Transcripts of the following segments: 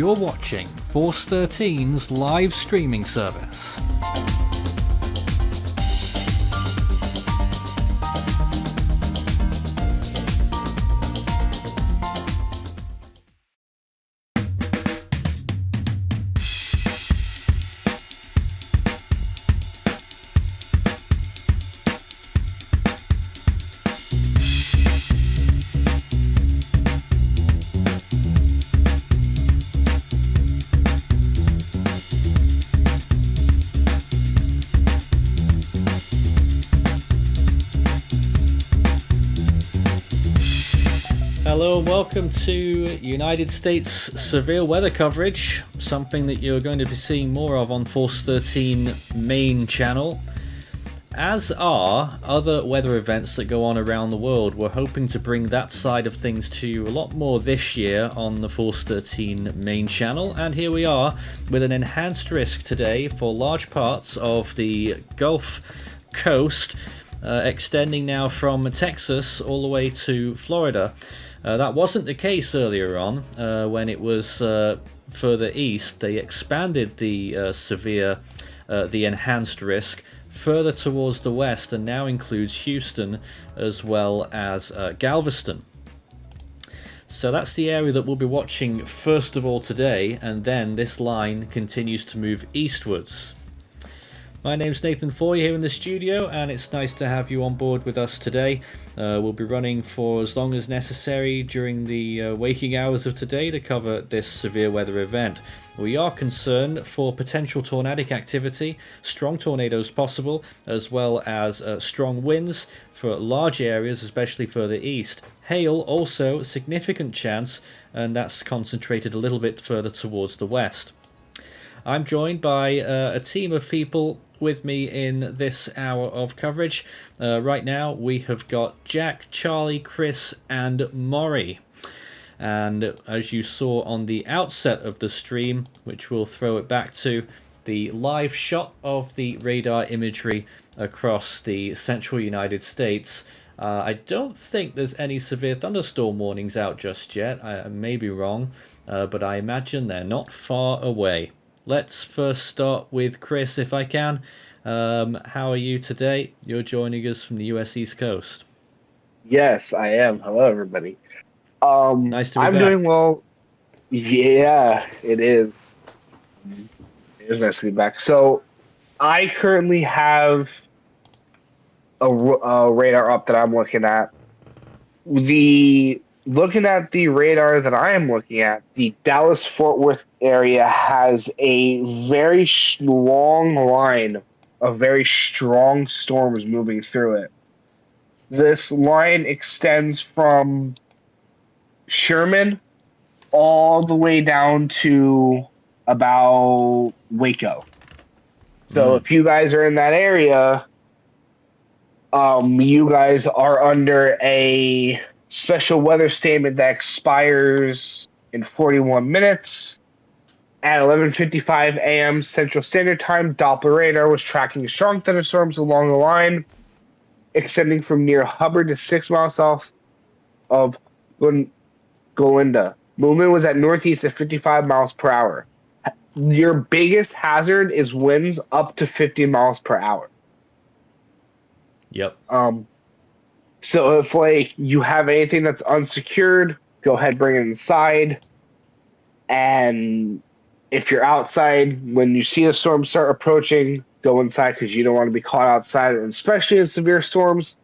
You're watching Force 13's live streaming service. Hello and welcome to United States severe weather coverage, something that you're going to be seeing more of on Force 13 main channel. As are other weather events that go on around the world. We're hoping to bring that side of things to you a lot more this year on the Force 13 main channel, and here we are with an enhanced risk today for large parts of the Gulf Coast, extending now from Texas all the way to Florida. That wasn't the case earlier on when it was further east. They expanded the the enhanced risk further towards the west and now includes Houston as well as Galveston. So that's the area that we'll be watching first of all today, and then this line continues to move eastwards. My name's Nathan Foy here in the studio, and it's nice to have you on board with us today. We'll be running for as long as necessary during the waking hours of today to cover this severe weather event. We are concerned for potential tornadic activity, strong tornadoes possible, as well as strong winds for large areas, especially further east. Hail also significant chance, and that's concentrated a little bit further towards the west. I'm joined by a team of people with me in this hour of coverage. Right now we have got Jack, Charlie, Chris and Maury. And as you saw on the outset of the stream, which we'll throw it back to, the live shot of the radar imagery across the central United States, I don't think there's any severe thunderstorm warnings out just yet. I may be wrong, but I imagine they're not far away. Let's first start with Chris, if I can. How are you today? You're joining us from the US East Coast. Yes, I am. Hello, everybody. Nice to be I'm back. doing well. Yeah, it is. It is nice to be back. So, I currently have a radar up that I'm looking at. Looking at the radar that I am looking at, the Dallas-Fort Worth area has a very long line of very strong storms moving through it. This line extends from Sherman all the way down to about Waco. So if you guys are in that area, you guys are under a special weather statement that expires in 41 minutes. At 11:55 a.m. Central Standard Time, Doppler radar was tracking strong thunderstorms along the line, extending from near Hubbard to 6 miles south of Golinda. Movement was at northeast at 55 miles per hour. Your biggest hazard is winds up to 50 miles per hour. Yep. So if you have anything that's unsecured, go ahead, bring it inside. And if you're outside, when you see a storm start approaching, go inside because you don't want to be caught outside, and especially in severe storms,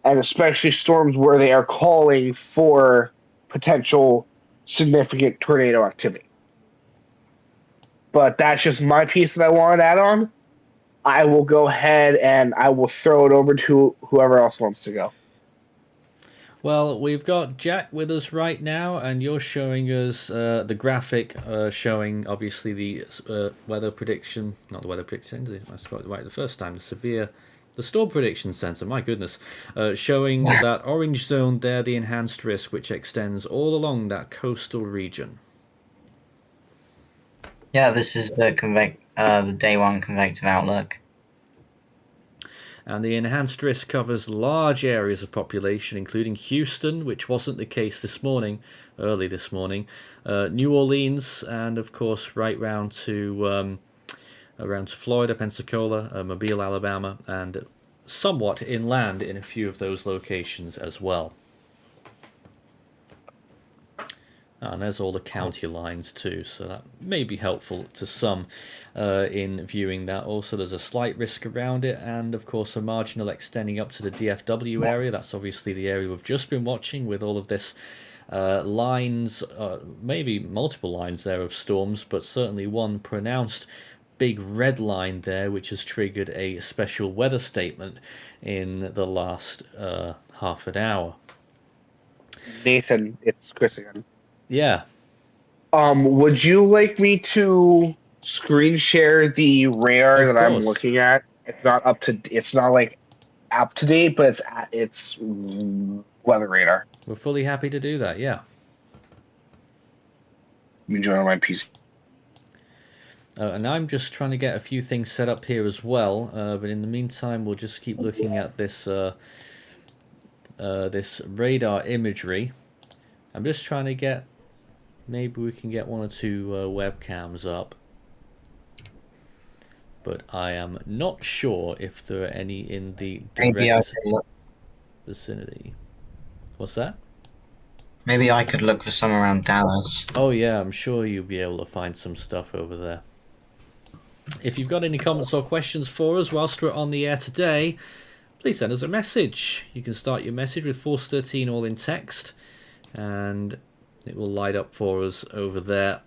and especially storms where they are calling for potential significant tornado activity. But that's just my piece that I wanted to add on. I will go ahead and I will throw it over to whoever else wants to go. Well, we've got Jack with us right now, and you're showing us the graphic showing, obviously, the weather prediction, not the weather prediction, I got it right the first time, the storm prediction center, my goodness, showing that orange zone there, the enhanced risk, which extends all along that coastal region. Yeah, this is the day one convective outlook. And the enhanced risk covers large areas of population, including Houston, which wasn't the case early this morning, New Orleans, and of course right round to around to Florida, Pensacola, Mobile, Alabama, and somewhat inland in a few of those locations as well. And there's all the county lines too, so that may be helpful to some in viewing that. Also, there's a slight risk around it, and of course a marginal extending up to the DFW area. That's obviously the area we've just been watching with all of this lines, maybe multiple lines there of storms, but certainly one pronounced big red line there, which has triggered a special weather statement in the last half an hour. Nathan, it's Chris again. Yeah. Would you like me to screen share the radar that I'm looking at? It's not like up to date, but it's weather radar. We're fully happy to do that, yeah. Let me join on my PC. And I'm just trying to get a few things set up here as well, but in the meantime we'll just keep looking at this this radar imagery. I'm just trying to get, maybe we can get one or two webcams up, but I am not sure if there are any in the direct vicinity. What's that? Maybe I could look for some around Dallas. Oh yeah, I'm sure you'll be able to find some stuff over there. If you've got any comments or questions for us whilst we're on the air today, please send us a message. You can start your message with Force 13 all in text, and it will light up for us over there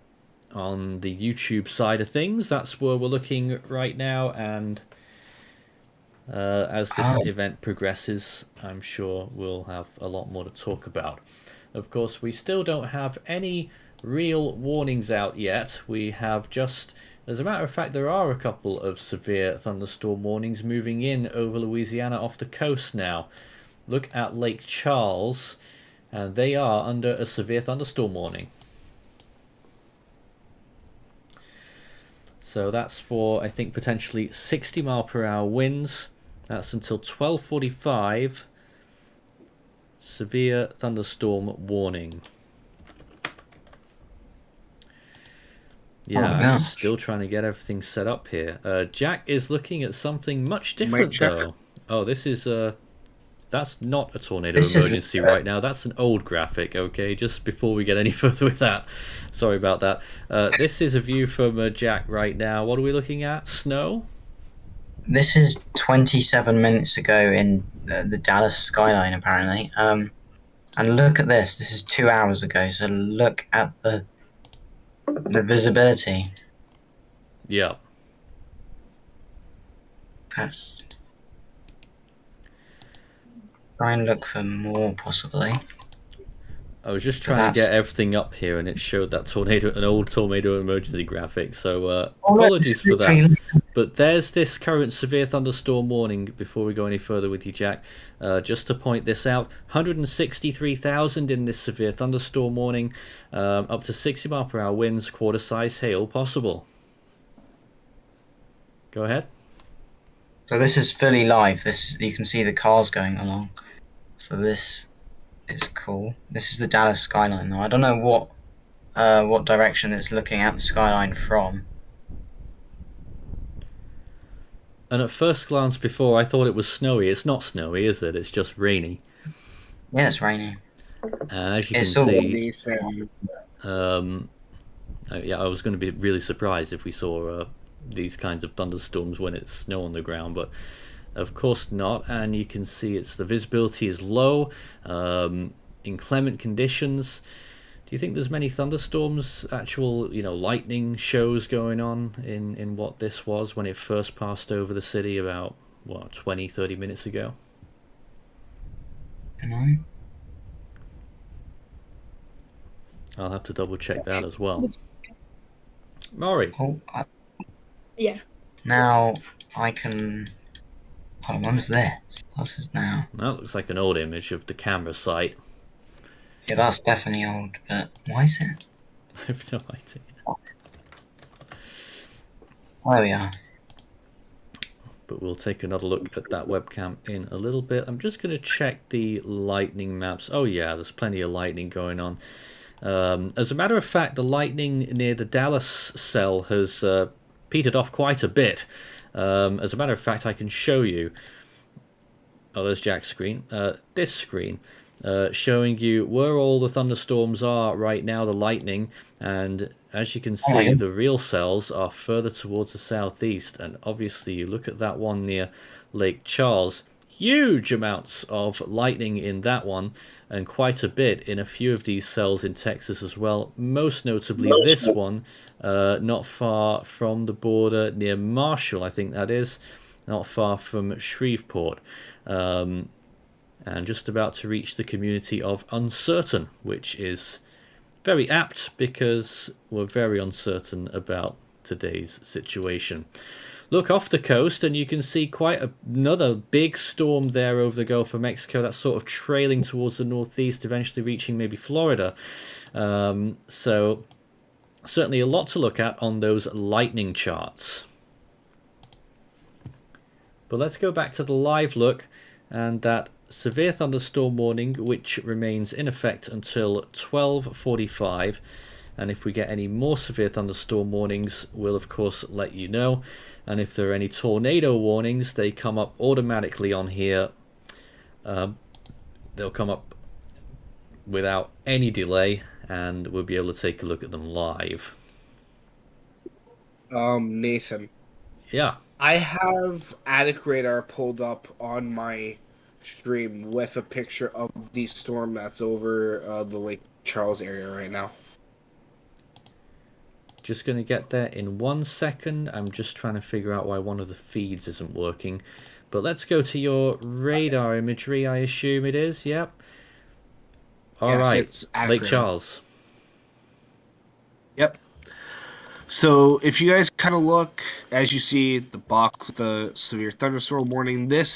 on the YouTube side of things. That's where we're looking right now, and as this event progresses, I'm sure we'll have a lot more to talk about. Of course, we still don't have any real warnings out yet. We have just, as a matter of fact, there are a couple of severe thunderstorm warnings moving in over Louisiana off the coast now. Look at Lake Charles, and they are under a severe thunderstorm warning. So that's for, I think, potentially 60 mile per hour winds. That's until 12:45. Severe thunderstorm warning. Yeah, I'm still trying to get everything set up here. Jack is looking at something much different though. Oh, this is that's not a tornado emergency right now. That's an old graphic, okay? Just before we get any further with that. Sorry about that. This is a view from Jack right now. What are we looking at? Snow? This is 27 minutes ago in the Dallas skyline, apparently. And look at this. This is 2 hours ago, so look at the visibility. Yeah. That's... Try and look for more, possibly. I was just trying to get everything up here, and it showed that an old tornado emergency graphic. So apologies for that. But there's this current severe thunderstorm warning. Before we go any further with you, Jack, just to point this out: 163,000 in this severe thunderstorm warning. Up to 60 mile per hour winds, quarter-size hail possible. Go ahead. So this is fully live. You can see the cars going along. So this is cool. This is the Dallas skyline, though. I don't know what direction it's looking at the skyline from. And at first glance before, I thought it was snowy. It's not snowy, is it? It's just rainy. Yeah, it's rainy. As you can see, yeah, I was going to be really surprised if we saw these kinds of thunderstorms when it's snow on the ground, but of course not. And you can see the visibility is low, inclement conditions. Do you think there's many thunderstorms, actual lightning shows going on in what this was when it first passed over the city about 20-30 minutes ago? I don't know. I'll have to double check that as well. Maury. Yeah. Now I can... Hold on, when was this? This is now. That looks like an old image of the camera site. Yeah, that's definitely old, but why is it? I have no idea. There we are. but we'll take another look at that webcam in a little bit. I'm just going to check the lightning maps. Oh yeah, there's plenty of lightning going on. As a matter of fact, the lightning near the Dallas cell has petered off quite a bit. As a matter of fact, I can show you. Oh, there's Jack's screen. This screen showing you where all the thunderstorms are right now, the lightning, and as you can see, the real cells are further towards the southeast. And obviously, you look at that one near Lake Charles, huge amounts of lightning in that one, and quite a bit in a few of these cells in Texas as well. Most notably, this one, not far from the border near Marshall, I think that is, not far from Shreveport. And just about to reach the community of Uncertain, which is very apt because we're very uncertain about today's situation. Look off the coast and you can see quite another big storm there over the Gulf of Mexico. That's sort of trailing towards the northeast, eventually reaching maybe Florida. So certainly a lot to look at on those lightning charts. But let's go back to the live look and that severe thunderstorm warning, which remains in effect until 12:45. And if we get any more severe thunderstorm warnings, we'll of course let you know. And if there are any tornado warnings, they come up automatically on here. They'll come up without any delay, and we'll be able to take a look at them live. Nathan. Yeah. I have Attic Radar pulled up on my stream with a picture of the storm that's over the Lake Charles area right now. Just going to get there in 1 second. I'm just trying to figure out why one of the feeds isn't working. But let's go to your radar imagery, I assume it is. Yep. All Yes, right. it's Lake Charles. Yep. So if you guys kind of look, as you see the box with the severe thunderstorm warning, this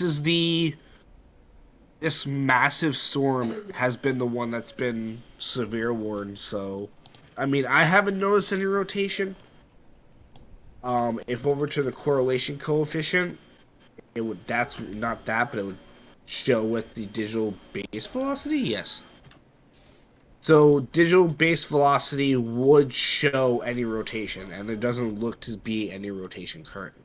massive storm has been the one that's been severe warned. So, I mean, I haven't noticed any rotation. If over to the correlation coefficient, that's not that, but it would show with the digital base velocity. Yes. So digital base velocity would show any rotation, and there doesn't look to be any rotation currently.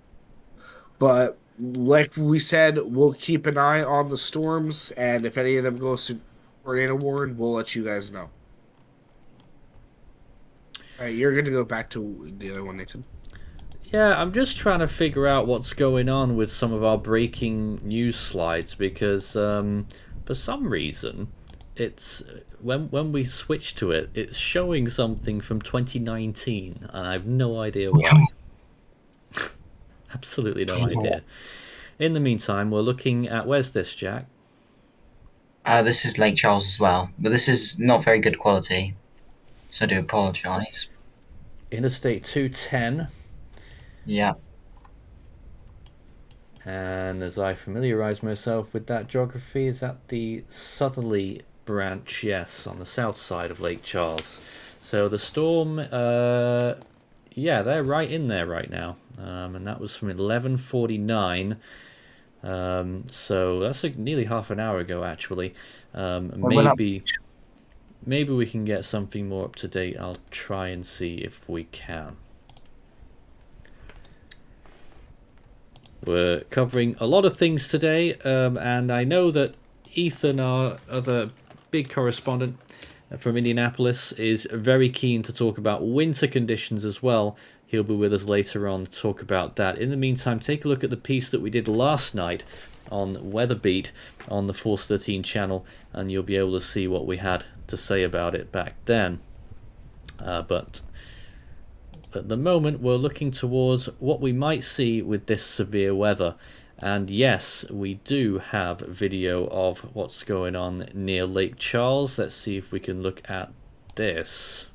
But like we said, we'll keep an eye on the storms, and if any of them goes to tornado warning, we'll let you guys know. All right, you're going to go back to the other one, Nathan. Yeah, I'm just trying to figure out what's going on with some of our breaking news slides because for some reason it's when we switch to it, it's showing something from 2019, and I have no idea why. Absolutely no idea. In the meantime, we're looking at, where's this, Jack? This is Lake Charles as well, but this is not very good quality, so I do apologise. Interstate 210. Yeah. And as I familiarise myself with that geography, is that the southerly branch? Yes, on the south side of Lake Charles. So the storm, yeah, they're right in there right now. And that was from 11:49. So that's nearly half an hour ago, actually. Maybe we can get something more up to date. I'll try and see if we can. We're covering a lot of things today, and I know that Ethan, our other big correspondent from Indianapolis, is very keen to talk about winter conditions as well. He'll be with us later on to talk about that. In the meantime, take a look at the piece that we did last night on Weather Beat on the Force 13 channel, and you'll be able to see what we had to say about it back then. But at the moment, we're looking towards what we might see with this severe weather. And yes, we do have video of what's going on near Lake Charles. Let's see if we can look at this.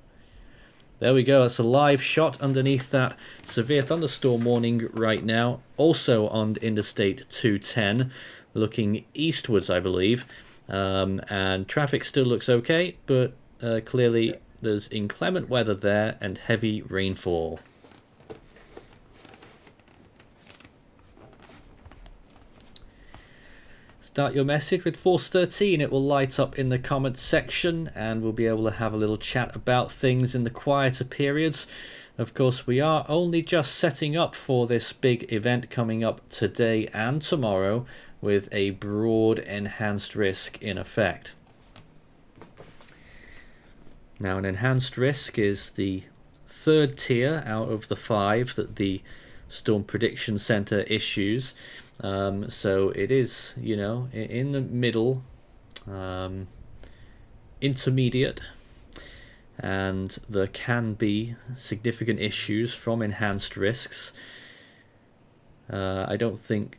There we go. That's a live shot underneath that severe thunderstorm warning right now. Also on Interstate 210, looking eastwards, I believe. And traffic still looks okay, but clearly there's inclement weather there and heavy rainfall. Start your message with Force 13. It will light up in the comments section, and we'll be able to have a little chat about things in the quieter periods. Of course, we are only just setting up for this big event coming up today and tomorrow with a broad enhanced risk in effect. Now, an enhanced risk is the third tier out of the 5 that the Storm Prediction Center issues. So it is, in the middle, intermediate, and there can be significant issues from enhanced risks. I think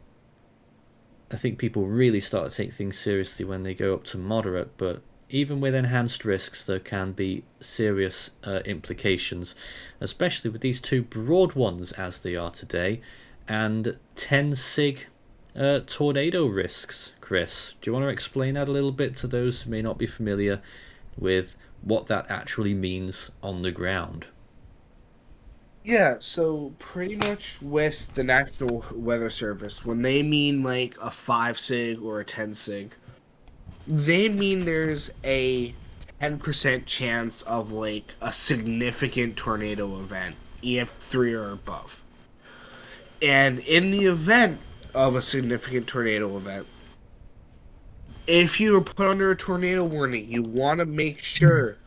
people really start to take things seriously when they go up to moderate, but even with enhanced risks, there can be serious implications, especially with these 2 broad ones as they are today, and 10 sig tornado risks. Chris, do you want to explain that a little bit to those who may not be familiar with what that actually means on the ground? Yeah, so pretty much with the National Weather Service, when they mean like a 5 sig or a 10 sig, they mean there's a 10% chance of like a significant tornado event, EF3 or above. And in the event of a significant tornado event, if you are put under a tornado warning, you want to make sure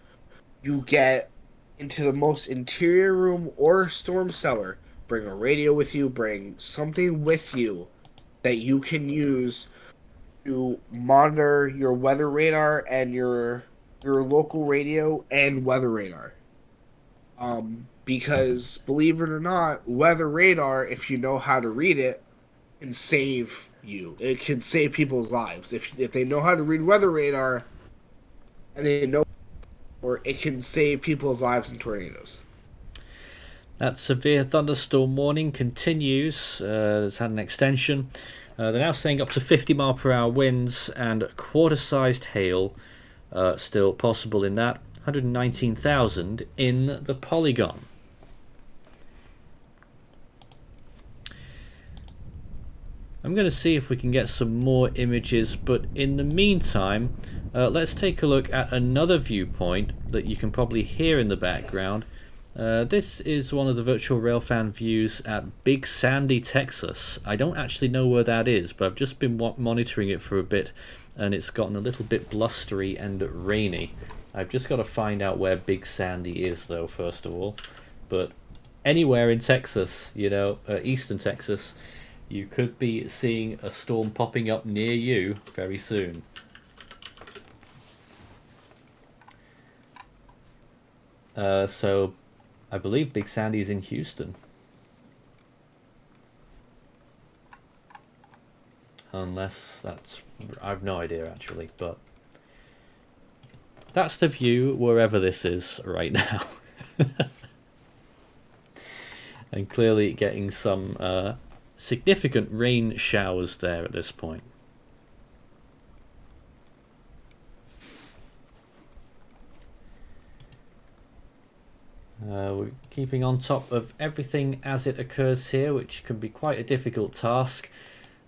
you get into the most interior room or storm cellar. Bring a radio with you, bring something with you that you can use to monitor your weather radar and your local radio and weather radar. Because believe it or not, weather radar, if you know how to read it, can save you. It can save people's lives. If they know how to read weather radar and they know, or it can save people's lives in tornadoes. That severe thunderstorm warning continues. It's had an extension. They're now saying up to 50 mile per hour winds and quarter-sized hail still possible in that. 119,000 in the polygon. I'm going to see if we can get some more images, but in the meantime, let's take a look at another viewpoint that you can probably hear in the background. This is one of the virtual railfan views at Big Sandy, Texas. I don't actually know where that is, but I've just been monitoring it for a bit, and it's gotten a little bit blustery and rainy. I've just got to find out where Big Sandy is, though, first of all. But anywhere in Texas, eastern Texas, you could be seeing a storm popping up near you very soon. So I believe Big Sandy is in Houston. Unless that's... I've no idea, actually, but that's the view wherever this is right now. And clearly getting some significant rain showers there at this point. We're keeping on top of everything as it occurs here, which can be quite a difficult task.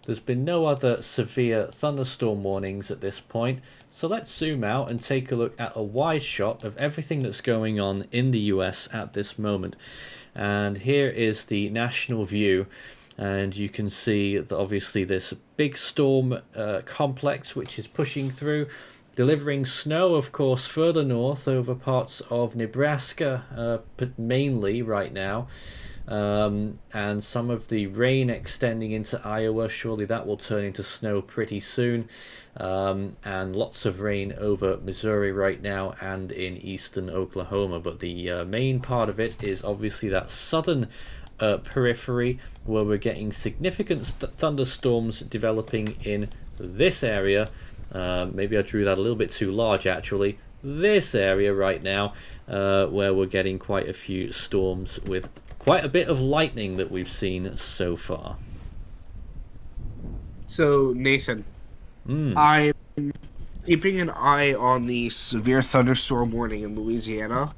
There's been no other severe thunderstorm warnings at this point, so let's zoom out and take a look at a wide shot of everything that's going on in the US at this moment. And here is the national view, and you can see that obviously this big storm complex which is pushing through, delivering snow, of course, further north over parts of Nebraska, but mainly right now. And some of the rain extending into Iowa. Surely that will turn into snow pretty soon. And lots of rain over Missouri right now and in eastern Oklahoma. But the main part of it is obviously that southern periphery, where we're getting significant thunderstorms developing in this area. Maybe I drew that a little bit too large, actually. This area right now, where we're getting quite a few storms with quite a bit of lightning that we've seen so far. So, Nathan, I'm keeping an eye on the severe thunderstorm warning in Louisiana.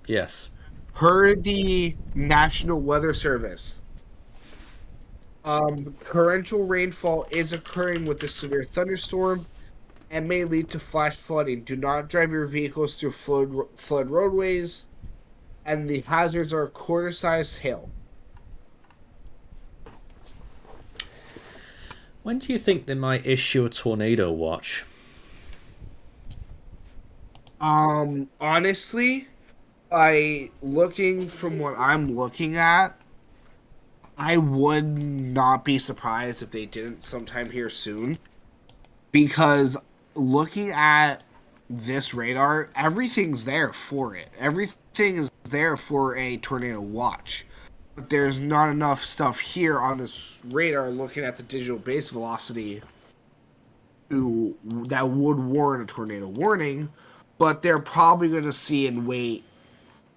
Yes. Per the National Weather Service, Torrential rainfall is occurring with the severe thunderstorm and may lead to flash flooding. Do not drive your vehicles through flood roadways, and the hazards are quarter-sized hail. When do you think they might issue a tornado watch? Honestly, looking from what I'm looking at, I would not be surprised if they didn't sometime here soon. Because looking at this radar, everything's there for it. Everything is there for a tornado watch. But there's not enough stuff here on this radar looking at the digital base velocity that would warrant a tornado warning. But they're probably going to see and wait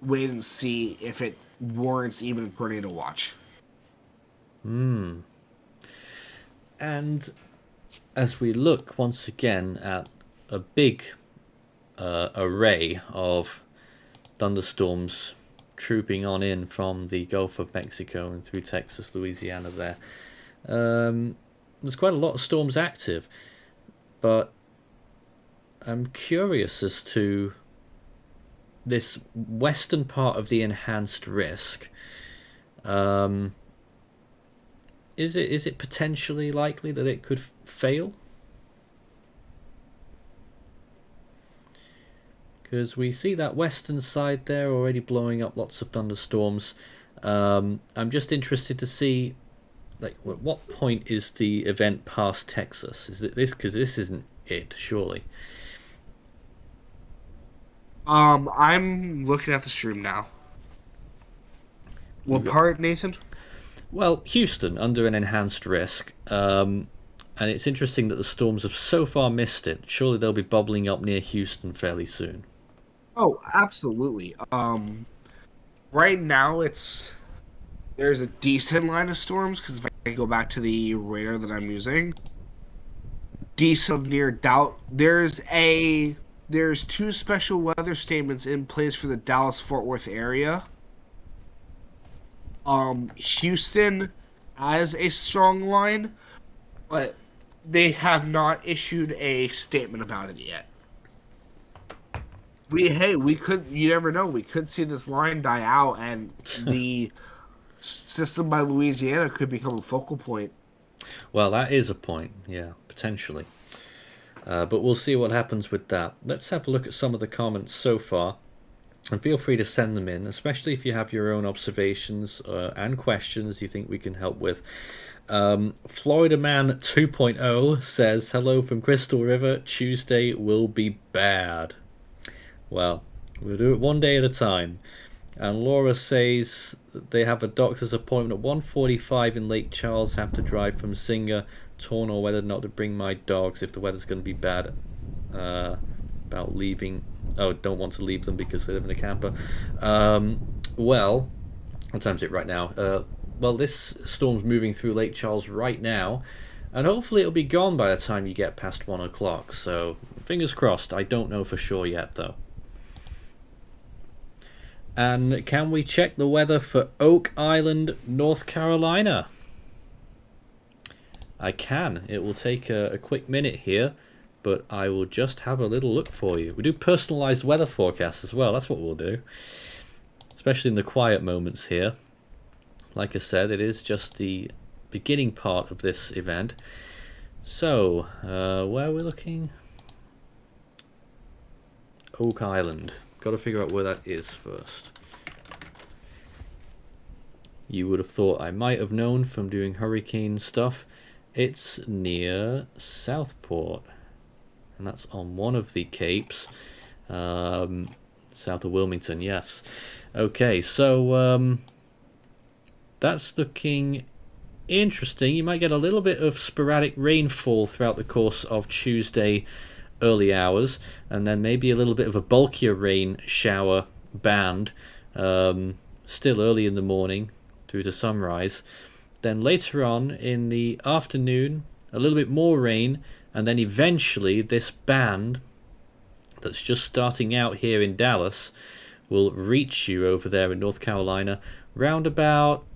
and see if it warrants even a tornado watch. And as we look once again at a big array of thunderstorms trooping on in from the Gulf of Mexico and through Texas, Louisiana there, there's quite a lot of storms active, but I'm curious as to this western part of the enhanced risk. Is it potentially likely that it could fail? Because we see that western side there already blowing up lots of thunderstorms. I'm just interested to see, like, at what point is the event past Texas? Is it this? Because this isn't it, surely. I'm looking at the stream now. What part, Nathan? Well, Houston, under an enhanced risk. And it's interesting that the storms have so far missed it. Surely they'll be bubbling up near Houston fairly soon. Oh, absolutely. Right now there's a decent line of storms, because if I go back to the radar that I'm using, decent of near doubt. There's two special weather statements in place for the Dallas-Fort Worth area. Houston has a strong line, but they have not issued a statement about it yet. You never know. We could see this line die out, and the system by Louisiana could become a focal point. Well, that is a point, yeah, potentially. But we'll see what happens with that. Let's have a look at some of the comments so far. And feel free to send them in, especially if you have your own observations and questions you think we can help with. Florida Man 2.0 says, hello from Crystal River. Tuesday will be bad. Well, we'll do it one day at a time. And Laura says that they have a doctor's appointment at 1:45 in Lake Charles. Have to drive from Singer, torn on whether or not to bring my dogs if the weather's going to be bad. About leaving. Oh, don't want to leave them because they live in a camper. Well, what time's it right now? Well, this storm's moving through Lake Charles right now, and hopefully it'll be gone by the time you get past 1 o'clock. So, fingers crossed. I don't know for sure yet, though. And can we check the weather for Oak Island, North Carolina? I can. It will take a quick minute here, but I will just have a little look for you. We do personalized weather forecasts as well. That's what we'll do, especially in the quiet moments here. Like I said, it is just the beginning part of this event. So, where are we looking? Oak Island. Got to figure out where that is first. You would have thought I might have known from doing hurricane stuff. It's near Southport, and that's on one of the capes, south of Wilmington. Yes. Okay, so that's looking interesting. You might get a little bit of sporadic rainfall throughout the course of Tuesday early hours, and then maybe a little bit of a bulkier rain shower band still early in the morning through to sunrise. Then later on in the afternoon, a little bit more rain, and then eventually this band that's just starting out here in Dallas will reach you over there in North Carolina round about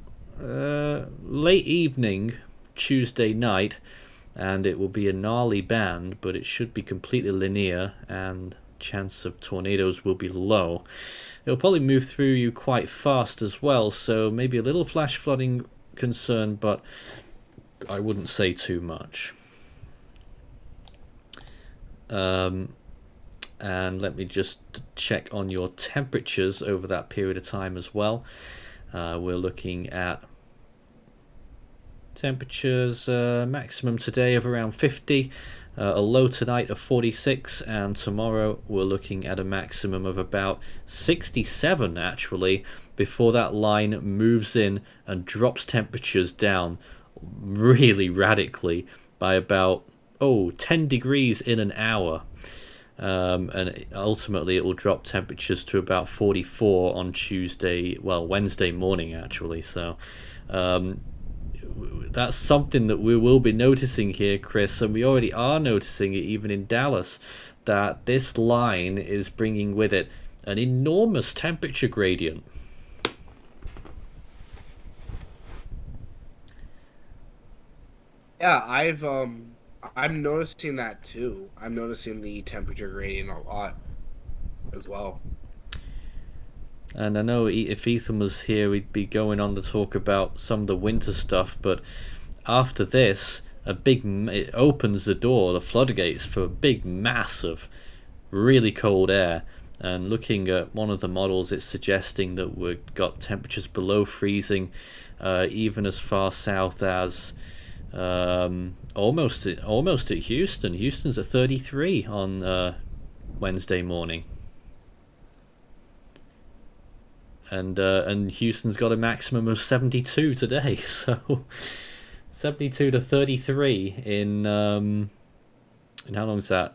late evening Tuesday night, and it will be a gnarly band, but it should be completely linear, and chance of tornadoes will be low. It'll probably move through you quite fast as well, so maybe a little flash flooding concern, but I wouldn't say too much. And let me just check on your temperatures over that period of time as well. We're looking at temperatures maximum today of around 50, a low tonight of 46, and tomorrow we're looking at a maximum of about 67 actually, before that line moves in and drops temperatures down really radically by about 10 degrees in an hour. And ultimately it will drop temperatures to about 44 on Wednesday morning actually. So that's something that we will be noticing here, Chris, and we already are noticing it even in Dallas, that this line is bringing with it an enormous temperature gradient. Yeah, I'm noticing that too. I'm noticing the temperature gradient a lot as well. And I know if Ethan was here, we'd be going on to talk about some of the winter stuff, but after this, it opens the door, the floodgates, for a big mass of really cold air. And looking at one of the models, it's suggesting that we've got temperatures below freezing, even as far south as almost at Houston. Houston's at 33 on Wednesday morning. And Houston's got a maximum of 72 today, so 72 to 33 in how long is that?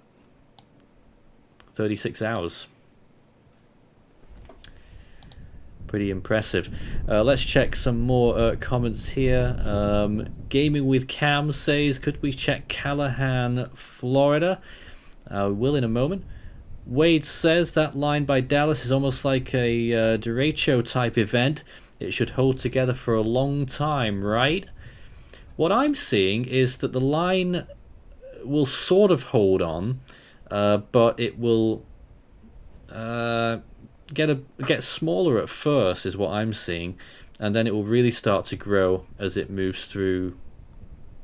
36 hours. Pretty impressive. Let's check some more comments here. Gaming with Cam says, could we check Callahan, Florida? We will in a moment. Wade says that line by Dallas is almost like a derecho type event. It should hold together for a long time, right? What I'm seeing is that the line will sort of hold on, but it will get smaller at first, is what I'm seeing, and then it will really start to grow as it moves through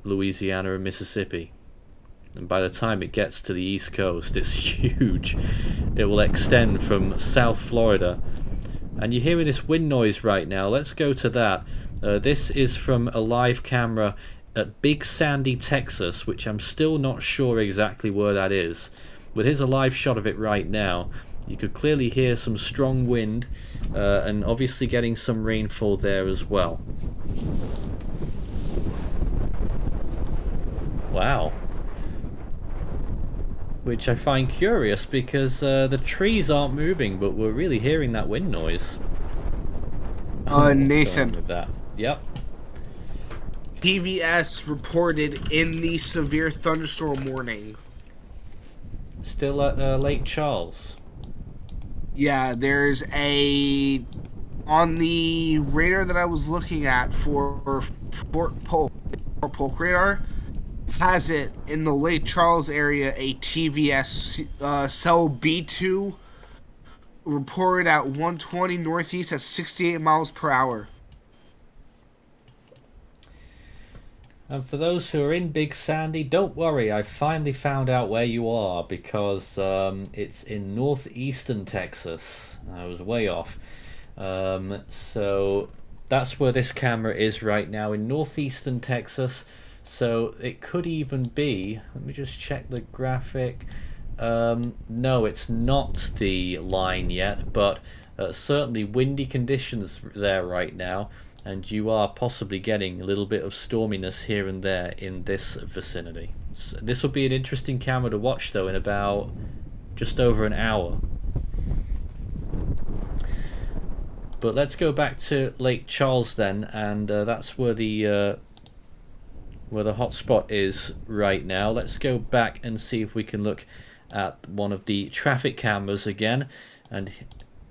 Louisiana and Mississippi. And by the time it gets to the East Coast, it's huge. It will extend from South Florida. And you're hearing this wind noise right now. Let's go to that. This is from a live camera at Big Sandy, Texas, which I'm still not sure exactly where that is. But here's a live shot of it right now. You could clearly hear some strong wind, and obviously getting some rainfall there as well. Wow. Which I find curious because the trees aren't moving, but we're really hearing that wind noise. Nathan. With that. Yep. PVS reported in the severe thunderstorm warning. Still at Lake Charles. Yeah, there's on the radar that I was looking at for Fort Polk radar, has it in the Lake Charles area, a TVS cell B2 reported at 120 northeast at 68 miles per hour. And for those who are in Big Sandy, don't worry, I finally found out where you are, because it's in northeastern Texas. I was way off. So that's where this camera is right now, in northeastern Texas. So it could even be, let me just check the graphic. No, it's not the line yet, but certainly windy conditions there right now. And you are possibly getting a little bit of storminess here and there in this vicinity. So this will be an interesting camera to watch, though, in about just over an hour. But let's go back to Lake Charles then, and that's where the hot spot is right now. Let's go back and see if we can look at one of the traffic cameras again. And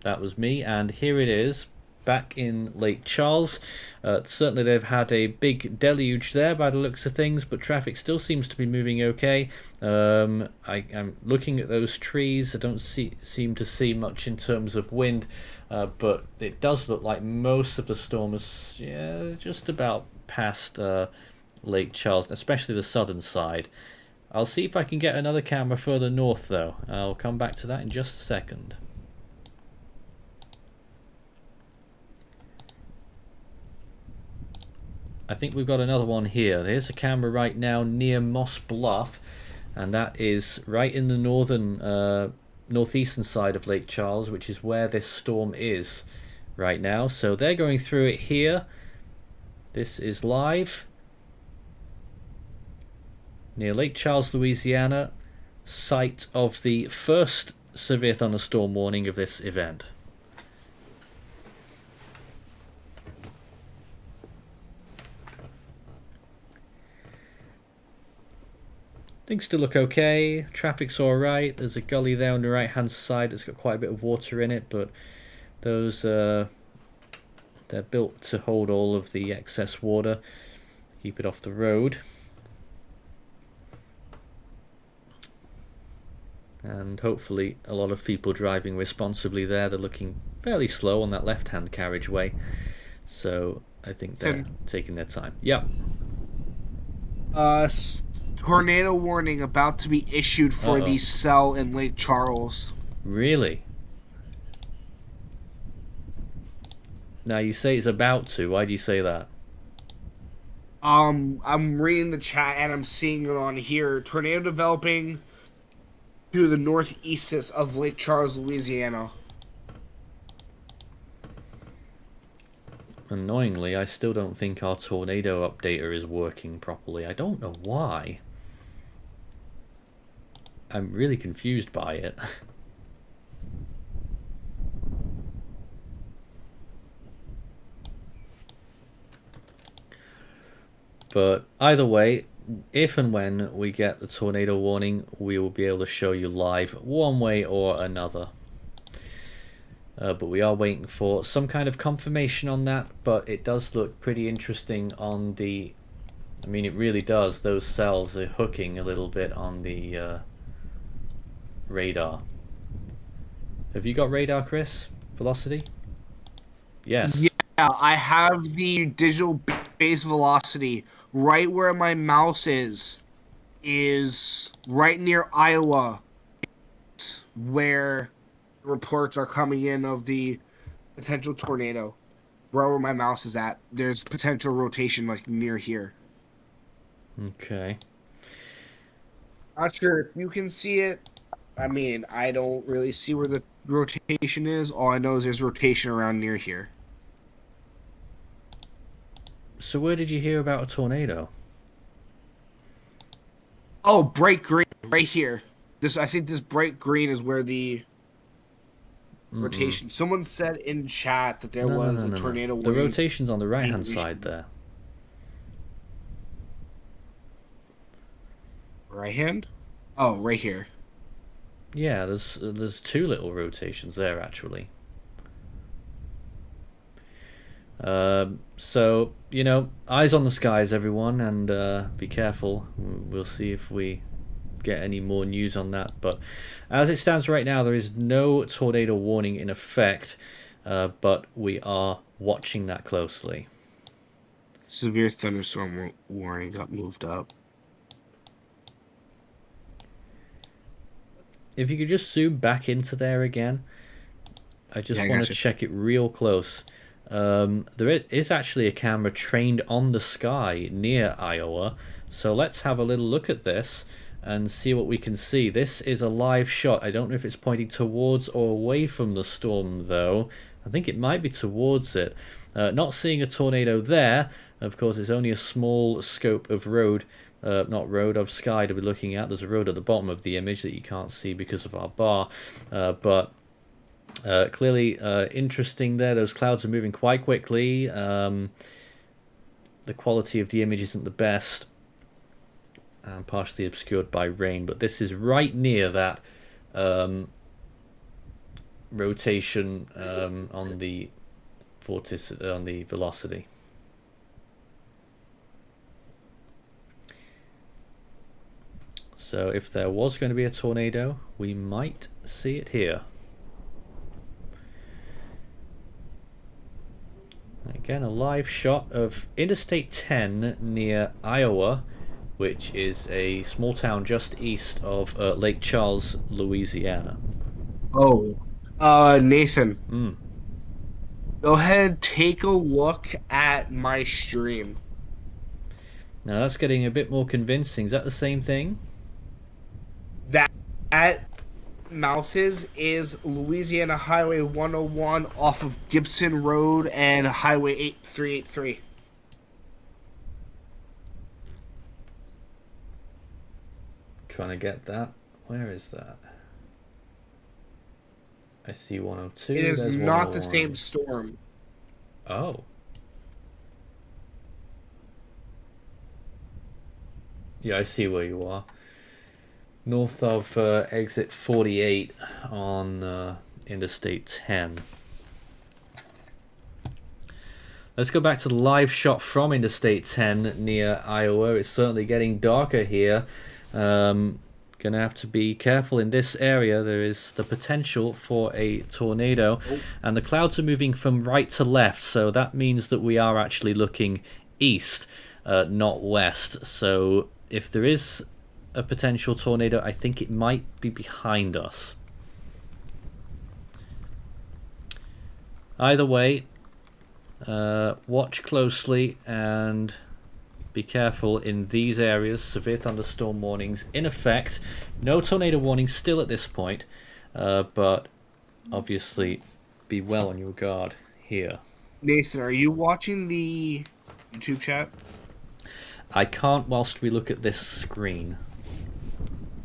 that was me, and here it is. back in Lake Charles. Certainly they've had a big deluge there by the looks of things, but traffic still seems to be moving okay. I'm looking at those trees. I don't seem to see much in terms of wind, but it does look like most of the storm is just about past Lake Charles, especially the southern side. I'll see if I can get another camera further north though. I'll come back to that in just a second. I think we've got another one here. There's a camera right now near Moss Bluff, and that is right in the northeastern side of Lake Charles, which is where this storm is right now. So they're going through it here. This is live near Lake Charles, Louisiana, site of the first severe thunderstorm warning of this event. Things still look okay. Traffic's alright. There's a gully there on the right hand side that's got quite a bit of water in it, but those they're built to hold all of the excess water, keep it off the road. And hopefully a lot of people driving responsibly there. They're looking fairly slow on that left hand carriageway, so I think they're taking their time. Yep. Tornado warning about to be issued for the cell in Lake Charles. Really? Now you say it's about to. Why do you say that? I'm reading the chat and I'm seeing it on here. Tornado developing to the northeast of Lake Charles, Louisiana. Annoyingly, I still don't think our tornado updater is working properly. I don't know why. I'm really confused by it. But either way, if and when we get the tornado warning, we will be able to show you live one way or another. But we are waiting for some kind of confirmation on that, but it does look pretty interesting on the... I mean, it really does. Those cells are hooking a little bit on the radar. Have you got radar, Chris? Velocity? Yes. Yeah, I have the digital base velocity. Right where my mouse is right near Iowa, where reports are coming in of the potential tornado. Right where my mouse is at, there's potential rotation like near here. Okay. Not sure if you can see it. I mean, I don't really see where the rotation is. All I know is there's rotation around near here. So where did you hear about a tornado? Oh, bright green right here. I think this bright green is where the rotation. Someone said in chat that there was a tornado warning. The rotation's on the right hand side there. Right hand? Oh, right here. Yeah, there's two little rotations there actually. So, you know, eyes on the skies, everyone, and be careful. We'll see if we get any more news on that. But as it stands right now, there is no tornado warning in effect, but we are watching that closely. Severe thunderstorm warning got moved up. If you could just zoom back into there again, I just want to check it real close. There is actually a camera trained on the sky near Iowa, so let's have a little look at this and see what we can see. This is a live shot. I don't know if it's pointing towards or away from the storm though. I think it might be towards it. Not seeing a tornado there. Of course, it's only a small scope of road, of sky to be looking at. There's a road at the bottom of the image that you can't see because of our bar, but clearly interesting there. Those clouds are moving quite quickly. The quality of the image isn't the best, and partially obscured by rain, but this is right near that rotation on the on the velocity. So if there was going to be a tornado, we might see it here. Again, a live shot of Interstate 10 near Iowa, which is a small town just east of Lake Charles, Louisiana. Oh, Nathan. Go ahead, take a look at my stream. Now that's getting a bit more convincing. Is that the same thing? That Mouses is Louisiana Highway 101 off of Gibson Road and Highway 8383. Trying to get that. Where is that? I see 102. It is There's not the 101. same storm. Oh. Yeah, I see where you are. North of exit 48 on Interstate 10. Let's go back to the live shot from Interstate 10 near Iowa. It's certainly getting darker here. Gonna have to be careful in this area. There is the potential for a tornado, and the clouds are moving from right to left, so that means that we are actually looking east, not west. So if there is a potential tornado, I think it might be behind us. Either way, watch closely and be careful in these areas. Severe thunderstorm warnings in effect. No tornado warnings still at this point, but obviously be well on your guard here. Nathan, are you watching the YouTube chat? I can't whilst we look at this screen.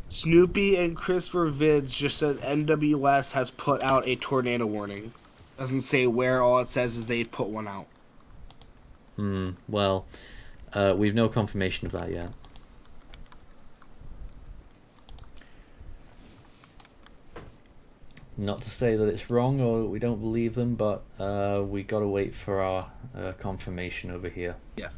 Snoopy and Christopher Vids just said NWS has put out a tornado warning. Doesn't say where, all it says is they put one out. Well, we've no confirmation of that yet. Not to say that it's wrong or that we don't believe them, but we got to wait for our confirmation over here. Yeah.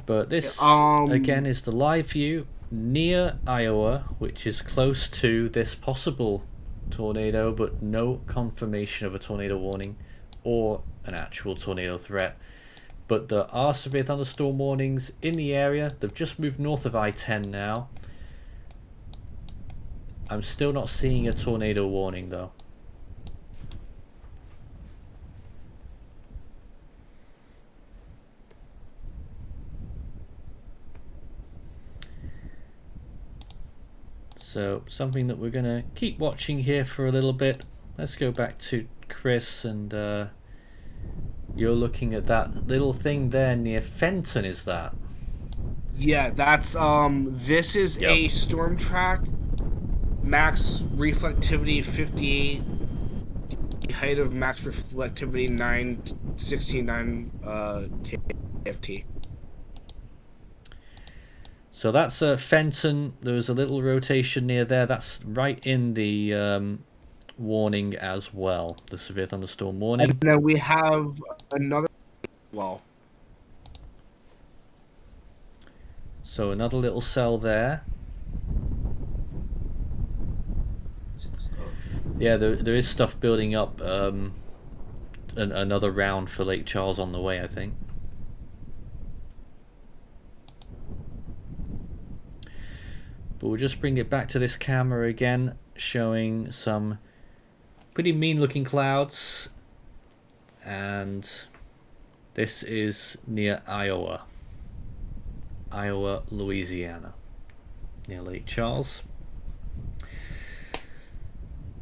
But this, again, is the live view near Iowa, which is close to this possible tornado, but no confirmation of a tornado warning or an actual tornado threat. But there are severe thunderstorm warnings in the area. They've just moved north of I-10 now. I'm still not seeing a tornado warning, though. So something that we're going to keep watching here for a little bit. Let's go back to Chris, and you're looking at that little thing there near Fenton, is that? Yeah, that's this is a storm track. Max reflectivity 58. Height of max reflectivity 969 KFT. So that's Fenton. There's a little rotation near there. That's right in the warning as well, the severe thunderstorm warning. And then we have another. Well. So another little cell there. Yeah, there is stuff building up. Another round for Lake Charles on the way, I think. But we'll just bring it back to this camera again, showing some pretty mean looking clouds. And this is near Iowa, Louisiana, near Lake Charles.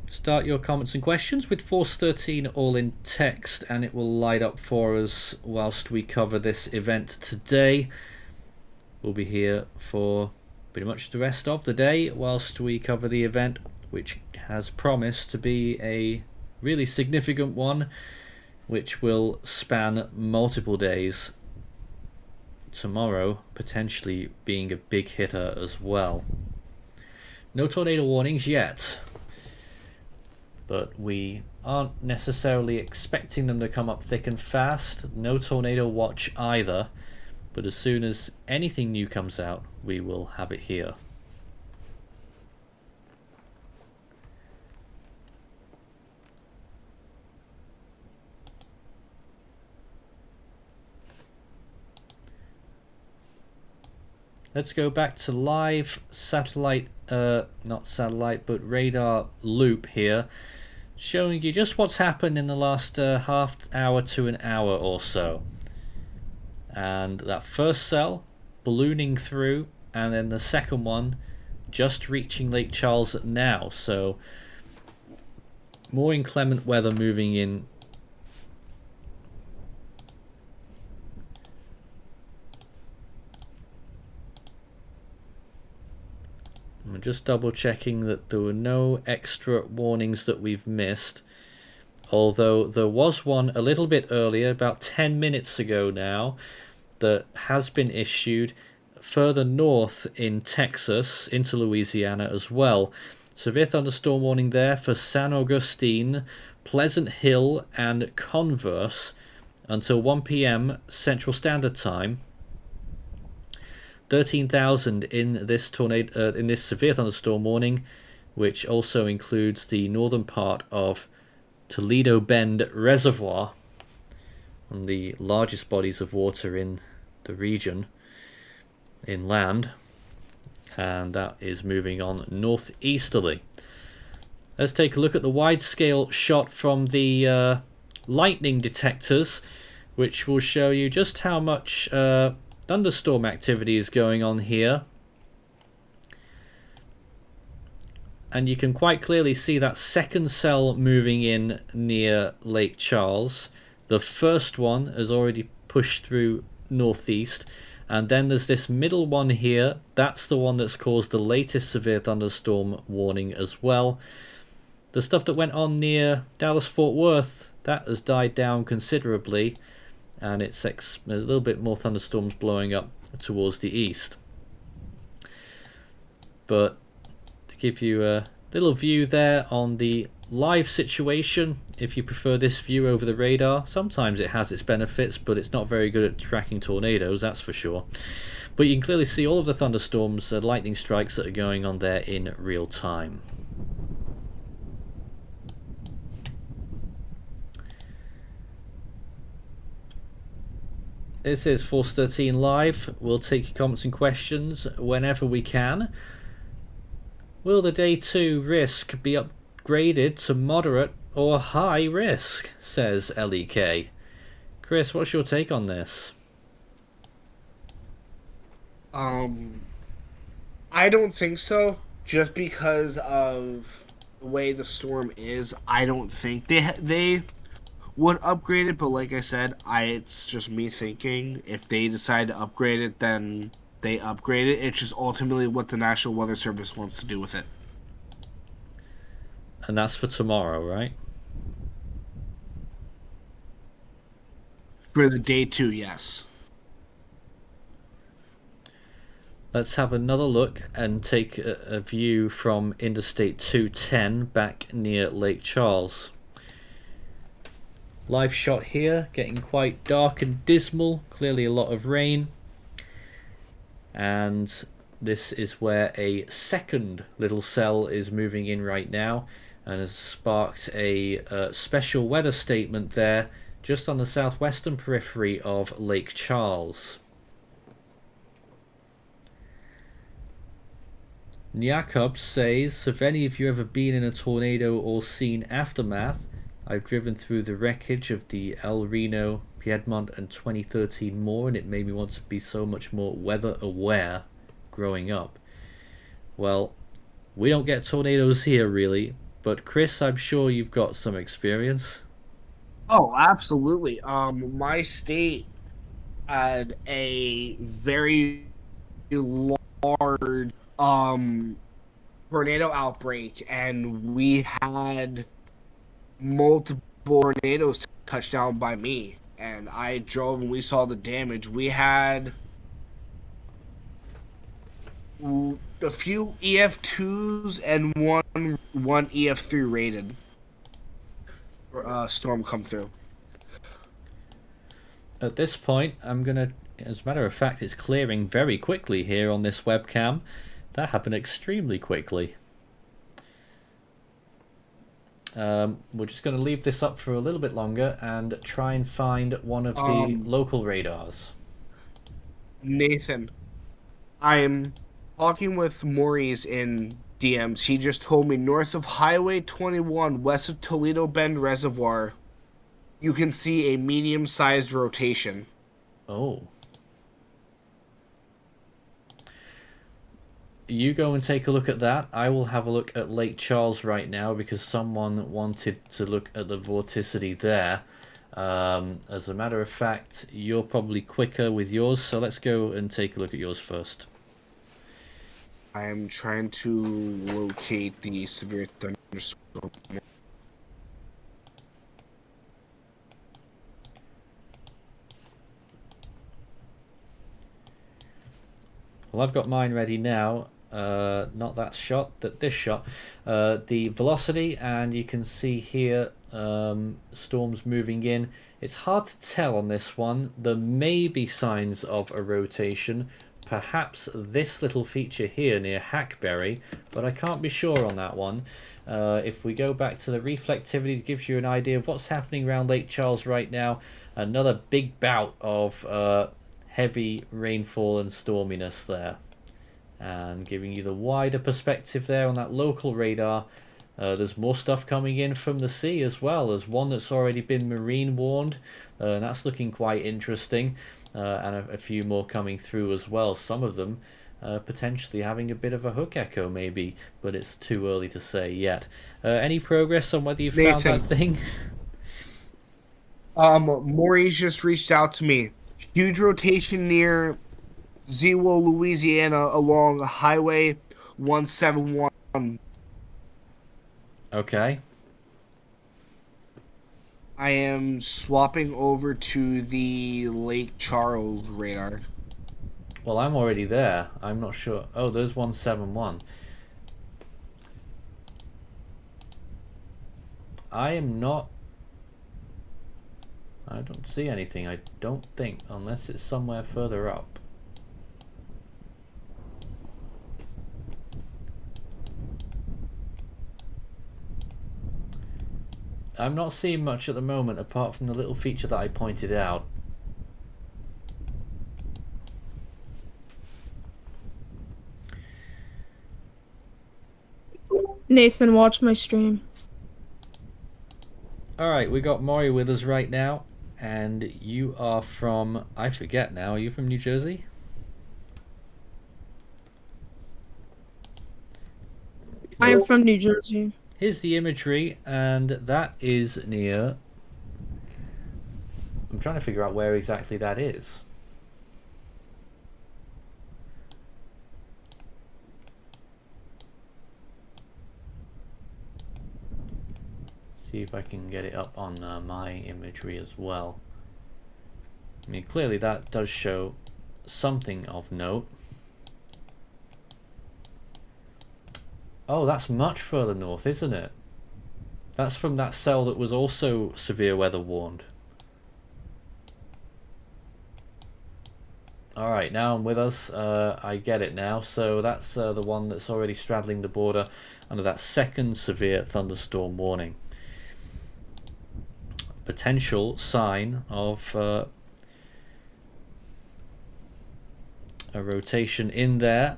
Start your comments and questions with Force 13 all in text, and it will light up for us whilst we cover this event today. We'll be here for pretty much the rest of the day whilst we cover the event, which has promised to be a really significant one, which will span multiple days. Tomorrow potentially being a big hitter as well. No tornado warnings yet. but we aren't necessarily expecting them to come up thick and fast. No tornado watch either, but as soon as anything new comes out, we will have it here. Let's go back to live satellite, not satellite, but radar loop here, showing you just what's happened in the last half hour to an hour or so. And that first cell ballooning through, and then the second one just reaching Lake Charles now. So more inclement weather moving in. I'm just double checking that there were no extra warnings that we've missed, although there was one a little bit earlier, about 10 minutes ago now, that has been issued further north in Texas into Louisiana as well. Severe thunderstorm warning there for San Augustine, Pleasant Hill and Converse until 1 p.m. Central Standard Time. 13,000 in this tornado, in this severe thunderstorm warning, which also includes the northern part of Toledo Bend Reservoir, one of the largest bodies of water in the region, inland, and that is moving on northeasterly. Let's take a look at the wide-scale shot from the lightning detectors, which will show you just how much thunderstorm activity is going on here. And you can quite clearly see that second cell moving in near Lake Charles. The first one has already pushed through northeast, and then there's this middle one here. That's the one that's caused the latest severe thunderstorm warning as well. The stuff that went on near Dallas-Fort Worth, that has died down considerably, and it's a little bit more thunderstorms blowing up towards the east. But to give you a little view there on the live situation, if you prefer this view over the radar, sometimes it has its benefits, but it's not very good at tracking tornadoes, that's for sure. But you can clearly see all of the thunderstorms, lightning strikes that are going on there in real time. This is Force 13 Live. We'll take your comments and questions whenever we can. Will the Day 2 risk be upgraded to moderate or high risk, says LEK. Chris, what's your take on this? I don't think so. Just because of the way the storm is, I don't think they would upgrade it. But like I said, it's just me thinking. If they decide to upgrade it, then they upgrade it. It's just ultimately what the National Weather Service wants to do with it. And that's for tomorrow, right? For the Day 2, yes. Let's have another look and take a view from Interstate 210 back near Lake Charles. Live shot here, getting quite dark and dismal, clearly a lot of rain. And this is where a second little cell is moving in right now and has sparked a special weather statement there just on the southwestern periphery of Lake Charles. Jakob says, have any of you ever been in a tornado or seen aftermath? I've driven through the wreckage of the El Reno, Piedmont and 2013 more, and it made me want to be so much more weather aware growing up. Well, we don't get tornadoes here really, but Chris, I'm sure you've got some experience. Oh, absolutely. My state had a very large tornado outbreak, and we had multiple tornadoes touch down by me, and I drove and we saw the damage. We had a few EF2s and one EF3 rated. storm come through. At this point, I'm going to... As a matter of fact, it's clearing very quickly here on this webcam. That happened extremely quickly. We're just going to leave this up for a little bit longer and try and find one of the local radars. Nathan, I'm talking with Maurice in DMs. He just told me north of Highway 21, west of Toledo Bend Reservoir, you can see a medium-sized rotation. Oh. You go and take a look at that. I will have a look at Lake Charles right now because someone wanted to look at the vorticity there. As a matter of fact, you're probably quicker with yours, so let's go and take a look at yours first. I am trying to locate the severe thunderstorm. Well, I've got mine ready now. Not that shot, this shot. The velocity, and you can see here storms moving in. It's hard to tell on this one. There may be signs of a rotation. Perhaps this little feature here near Hackberry, but I can't be sure on that one. If we go back to the reflectivity, it gives you an idea of what's happening around Lake Charles right now. Another big bout of heavy rainfall and storminess there. And giving you the wider perspective there on that local radar. There's more stuff coming in from the sea as well. There's one that's already been marine warned, and that's looking quite interesting. And a few more coming through as well. Some of them potentially having a bit of a hook echo maybe, but it's too early to say yet. Any progress on whether you found that thing? Maurice just reached out to me. Huge rotation near Zewell, Louisiana, along Highway 171. Okay. I am swapping over to the Lake Charles radar. Well, I'm already there. I'm not sure. Oh, there's 171. I am not... I don't see anything, I don't think, unless it's somewhere further up. I'm not seeing much at the moment apart from the little feature that I pointed out. Nathan, watch my stream. Alright, we got Maury with us right now, and you are from, I forget now, are you from New Jersey? I am from New Jersey. Here's the imagery, and that is near... I'm trying to figure out where exactly that is. See if I can get it up on my imagery as well. I mean, clearly that does show something of note. Oh, that's much further north, isn't it? That's from that cell that was also severe weather warned. Alright, now I'm with us. I get it now. So that's the one that's already straddling the border under that second severe thunderstorm warning. Potential sign of a rotation in there.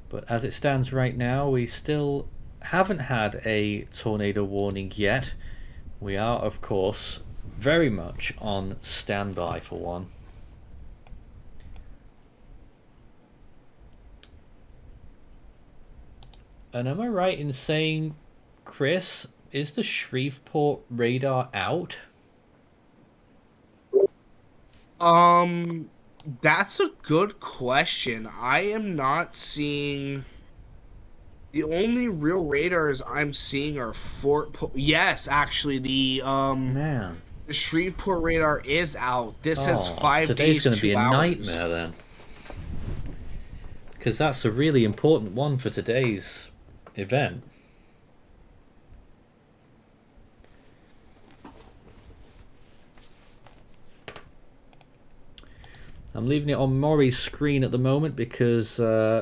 But as it stands right now, we still haven't had a tornado warning yet. We are, of course, very much on standby for one. And am I right in saying, Chris, is the Shreveport radar out? That's a good question. I am not seeing... The only real radars I'm seeing are yes, actually, the Man. The Shreveport radar is out. This has 5 days, today's going to be a hours. nightmare then. because that's a really important one for today's event. I'm leaving it on Maury's screen at the moment because my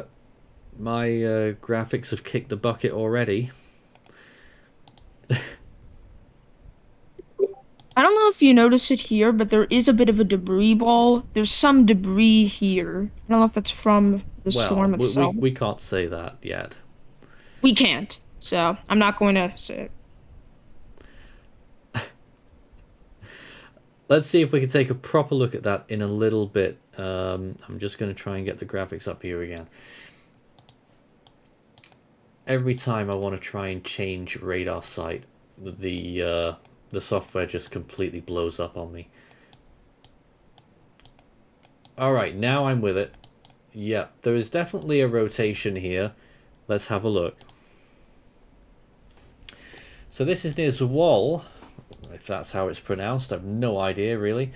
graphics have kicked the bucket already. I don't know if you notice it here, but there is a bit of a debris ball. There's some debris here. I don't know if that's from the storm itself. We can't say that yet. We can't, so I'm not going to say it. Let's see if we can take a proper look at that in a little bit. I'm just going to try and get the graphics up here again. Every time I want to try and change radar sight, the software just completely blows up on me. Alright, now I'm with it. Yep, there is definitely a rotation here. Let's have a look. So this is near Zawal, if that's how it's pronounced. I have no idea, really.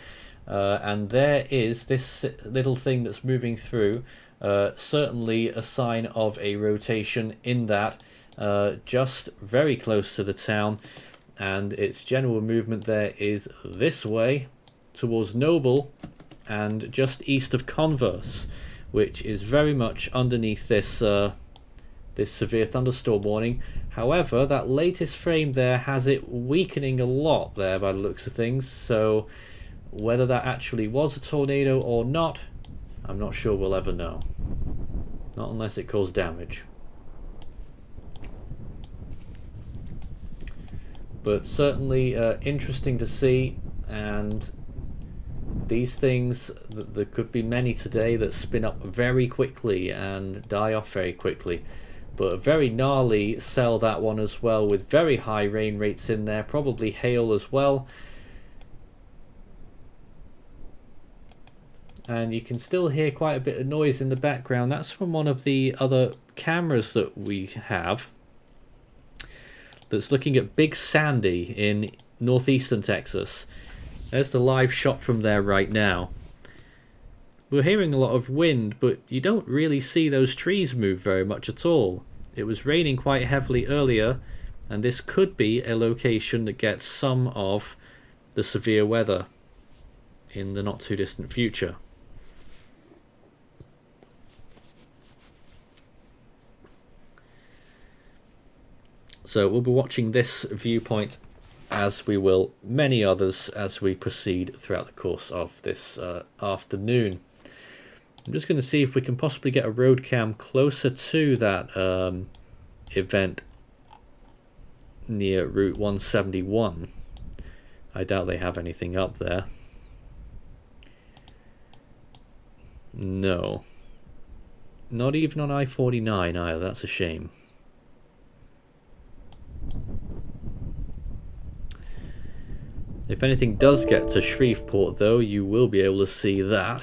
And there is this little thing that's moving through. Certainly a sign of a rotation in that. Just very close to the town. And its general movement there is this way towards Noble and just east of Converse, which is very much underneath this this severe thunderstorm warning. However, that latest frame there has it weakening a lot there by the looks of things, so whether that actually was a tornado or not, I'm not sure we'll ever know. Not unless it caused damage. But certainly interesting to see, and these things, there could be many today that spin up very quickly and die off very quickly. But a very gnarly cell, that one as well, with very high rain rates in there, probably hail as well. And you can still hear quite a bit of noise in the background. That's from one of the other cameras that we have, that's looking at Big Sandy in northeastern Texas. There's the live shot from there right now. We're hearing a lot of wind, but you don't really see those trees move very much at all. It was raining quite heavily earlier, and this could be a location that gets some of the severe weather in the not too distant future. So we'll be watching this viewpoint, as we will many others, as we proceed throughout the course of this afternoon. I'm just going to see if we can possibly get a road cam closer to that event near Route 171. I doubt they have anything up there. No. Not even on I-49 either, that's a shame. If anything does get to Shreveport, though, you will be able to see that,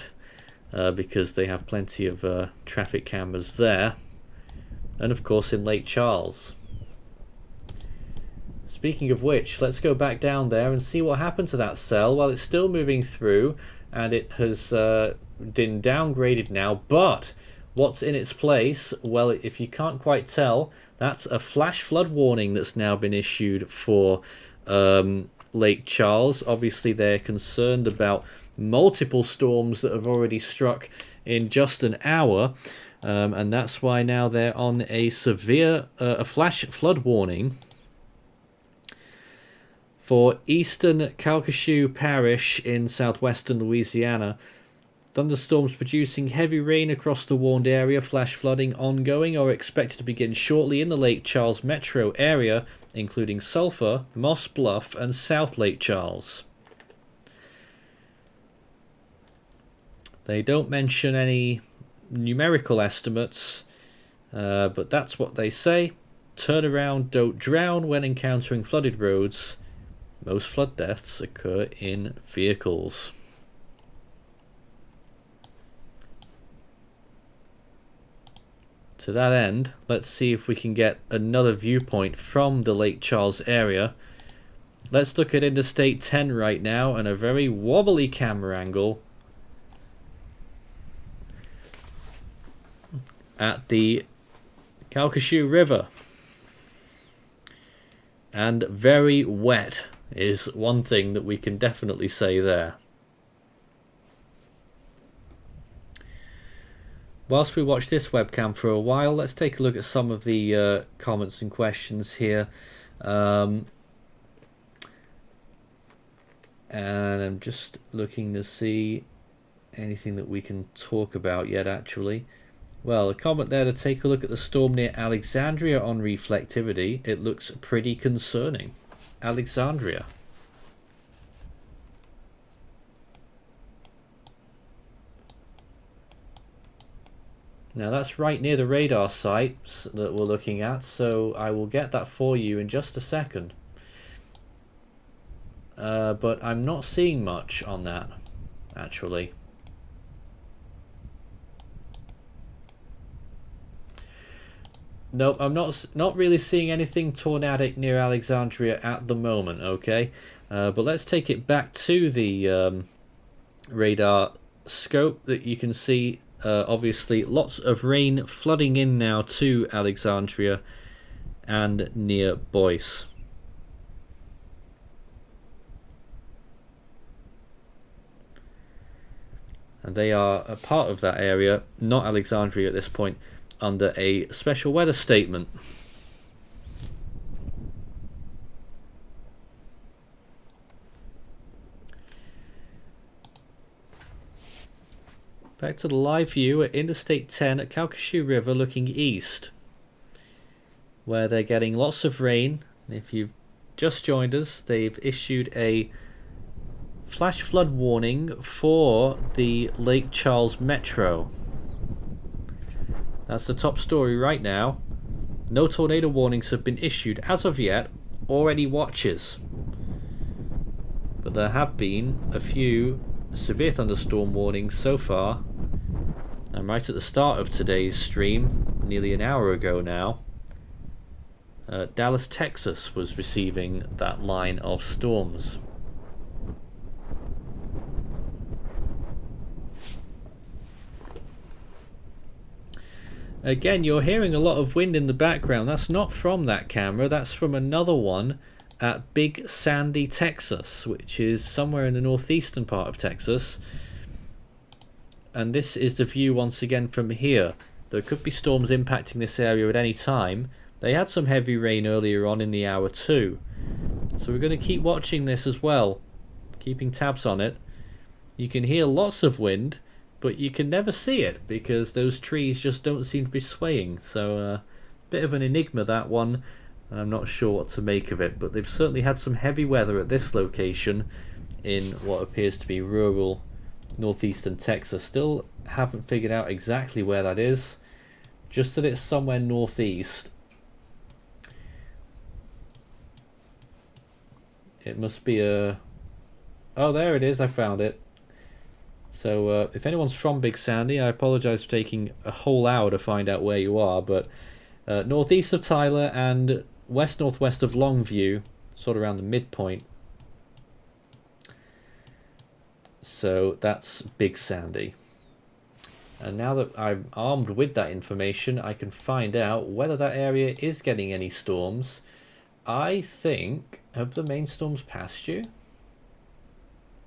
because they have plenty of traffic cameras there. And of course in Lake Charles. Speaking of which, let's go back down there and see what happened to that cell. Well, it's still moving through, and it has been downgraded now, but what's in its place? Well, if you can't quite tell, that's a flash flood warning that's now been issued for Lake Charles. Obviously they're concerned about multiple storms that have already struck in just an hour, and that's why now they're on a severe a flash flood warning for eastern Calcasieu Parish in southwestern Louisiana. Thunderstorms producing heavy rain across the warned area, flash flooding ongoing or expected to begin shortly in the Lake Charles metro area, including Sulphur, Moss Bluff, and South Lake Charles. They don't mention any numerical estimates, but that's what they say. Turn around, don't drown when encountering flooded roads. Most flood deaths occur in vehicles. To that end, let's see if we can get another viewpoint from the Lake Charles area. Let's look at Interstate 10 right now, and a very wobbly camera angle. at the Calcasieu River. And very wet is one thing that we can definitely say there. Whilst we watch this webcam for a while, let's take a look at some of the comments and questions here. And I'm just looking to see anything that we can talk about yet, actually. Well, a comment there to take a look at the storm near Alexandria on reflectivity. It looks pretty concerning. Alexandria. Now that's right near the radar sites that we're looking at, so I will get that for you in just a second. But I'm not seeing much on that, actually. Nope, I'm not really seeing anything tornadic near Alexandria at the moment, okay? But let's take it back to the radar scope that you can see. Obviously, lots of rain flooding in now to Alexandria and near Boyce. And they are a part of that area, not Alexandria at this point, under a special weather statement. Back to the live view at Interstate 10 at Calcasieu River looking east, where they're getting lots of rain. If you've just joined us, they've issued a flash flood warning for the Lake Charles Metro. That's the top story right now. No tornado warnings have been issued as of yet, or any watches. But there have been a few severe thunderstorm warnings so far. And right at the start of today's stream, nearly an hour ago now, Dallas, Texas was receiving that line of storms. Again, you're hearing a lot of wind in the background. That's not from that camera, that's from another one at Big Sandy, Texas, which is somewhere in the northeastern part of Texas. And this is the view once again from here. There could be storms impacting this area at any time. They had some heavy rain earlier on in the hour too. So we're going to keep watching this as well, keeping tabs on it. You can hear lots of wind, but you can never see it because those trees just don't seem to be swaying. So bit of an enigma, that one, and I'm not sure what to make of it. But they've certainly had some heavy weather at this location in what appears to be rural northeastern Texas. Still haven't figured out exactly where that is, just that it's somewhere northeast. It must be a... oh, there it is, I found it. So if anyone's from Big Sandy, I apologize for taking a whole hour to find out where you are, but northeast of Tyler and west-northwest of Longview, sort of around the midpoint. So that's Big Sandy. And now that I'm armed with that information, I can find out whether that area is getting any storms. I think... have the main storms passed you?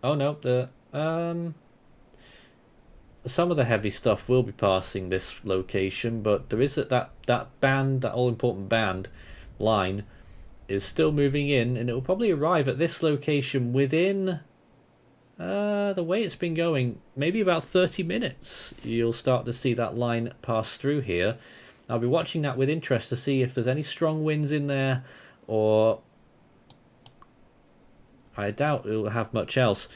Oh no, some of the heavy stuff will be passing this location, but there is that band, that all-important band line is still moving in, and it will probably arrive at this location within... the way it's been going, maybe about 30 minutes, you'll start to see that line pass through here. I'll be watching that with interest to see if there's any strong winds in there, or I doubt it'll have much else.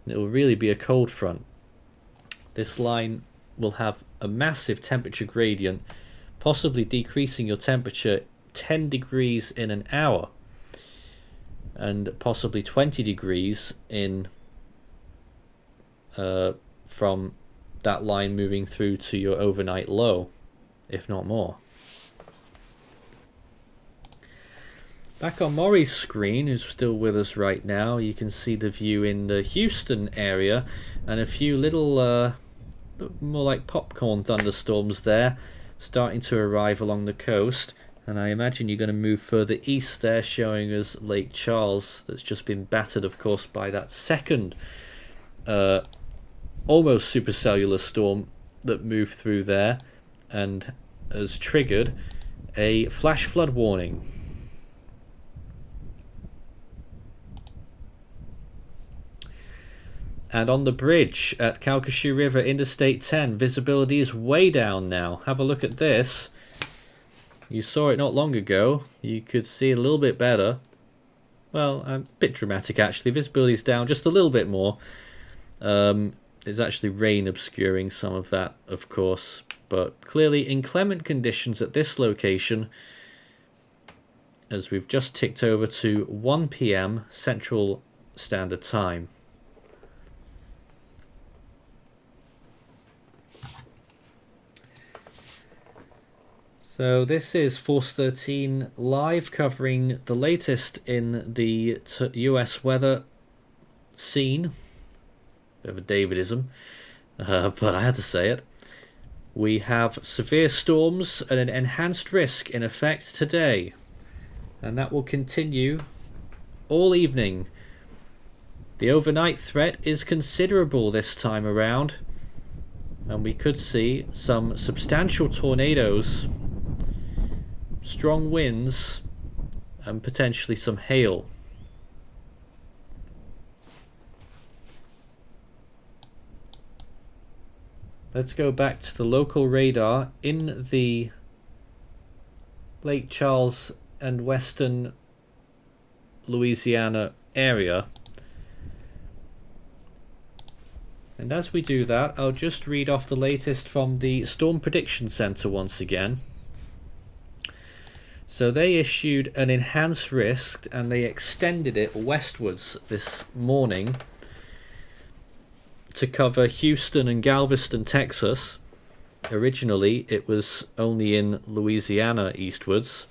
It will really be a cold front. This line will have a massive temperature gradient, possibly decreasing your temperature 10 degrees in an hour, and possibly 20 degrees in from that line moving through to your overnight low, if not more. Back on Maury's screen, who's still with us right now, you can see the view in the Houston area and a few little more like popcorn thunderstorms there, starting to arrive along the coast. And I imagine you're going to move further east there, showing us Lake Charles, that's just been battered, of course, by that second almost supercellular storm that moved through there and has triggered a flash flood warning. And on the bridge at Calcasieu River, Interstate 10, visibility is way down now. Have a look at this. You saw it not long ago. You could see it a little bit better. Well, a bit dramatic actually. Visibility is down just a little bit more. There's actually rain obscuring some of that, of course. But clearly inclement conditions at this location, as we've just ticked over to 1 p.m. Central Standard Time. So this is Force 13 live, covering the latest in the US weather scene. Bit of a Davidism, but I had to say it. We have severe storms and an enhanced risk in effect today, and that will continue all evening. The overnight threat is considerable this time around, and we could see some substantial tornadoes, strong winds, and potentially some hail. Let's go back to the local radar in the Lake Charles and western Louisiana area. And as we do that, I'll just read off the latest from the Storm Prediction Center once again. So they issued an enhanced risk and they extended it westwards this morning to cover Houston and Galveston, Texas. Originally it was only in Louisiana eastwards,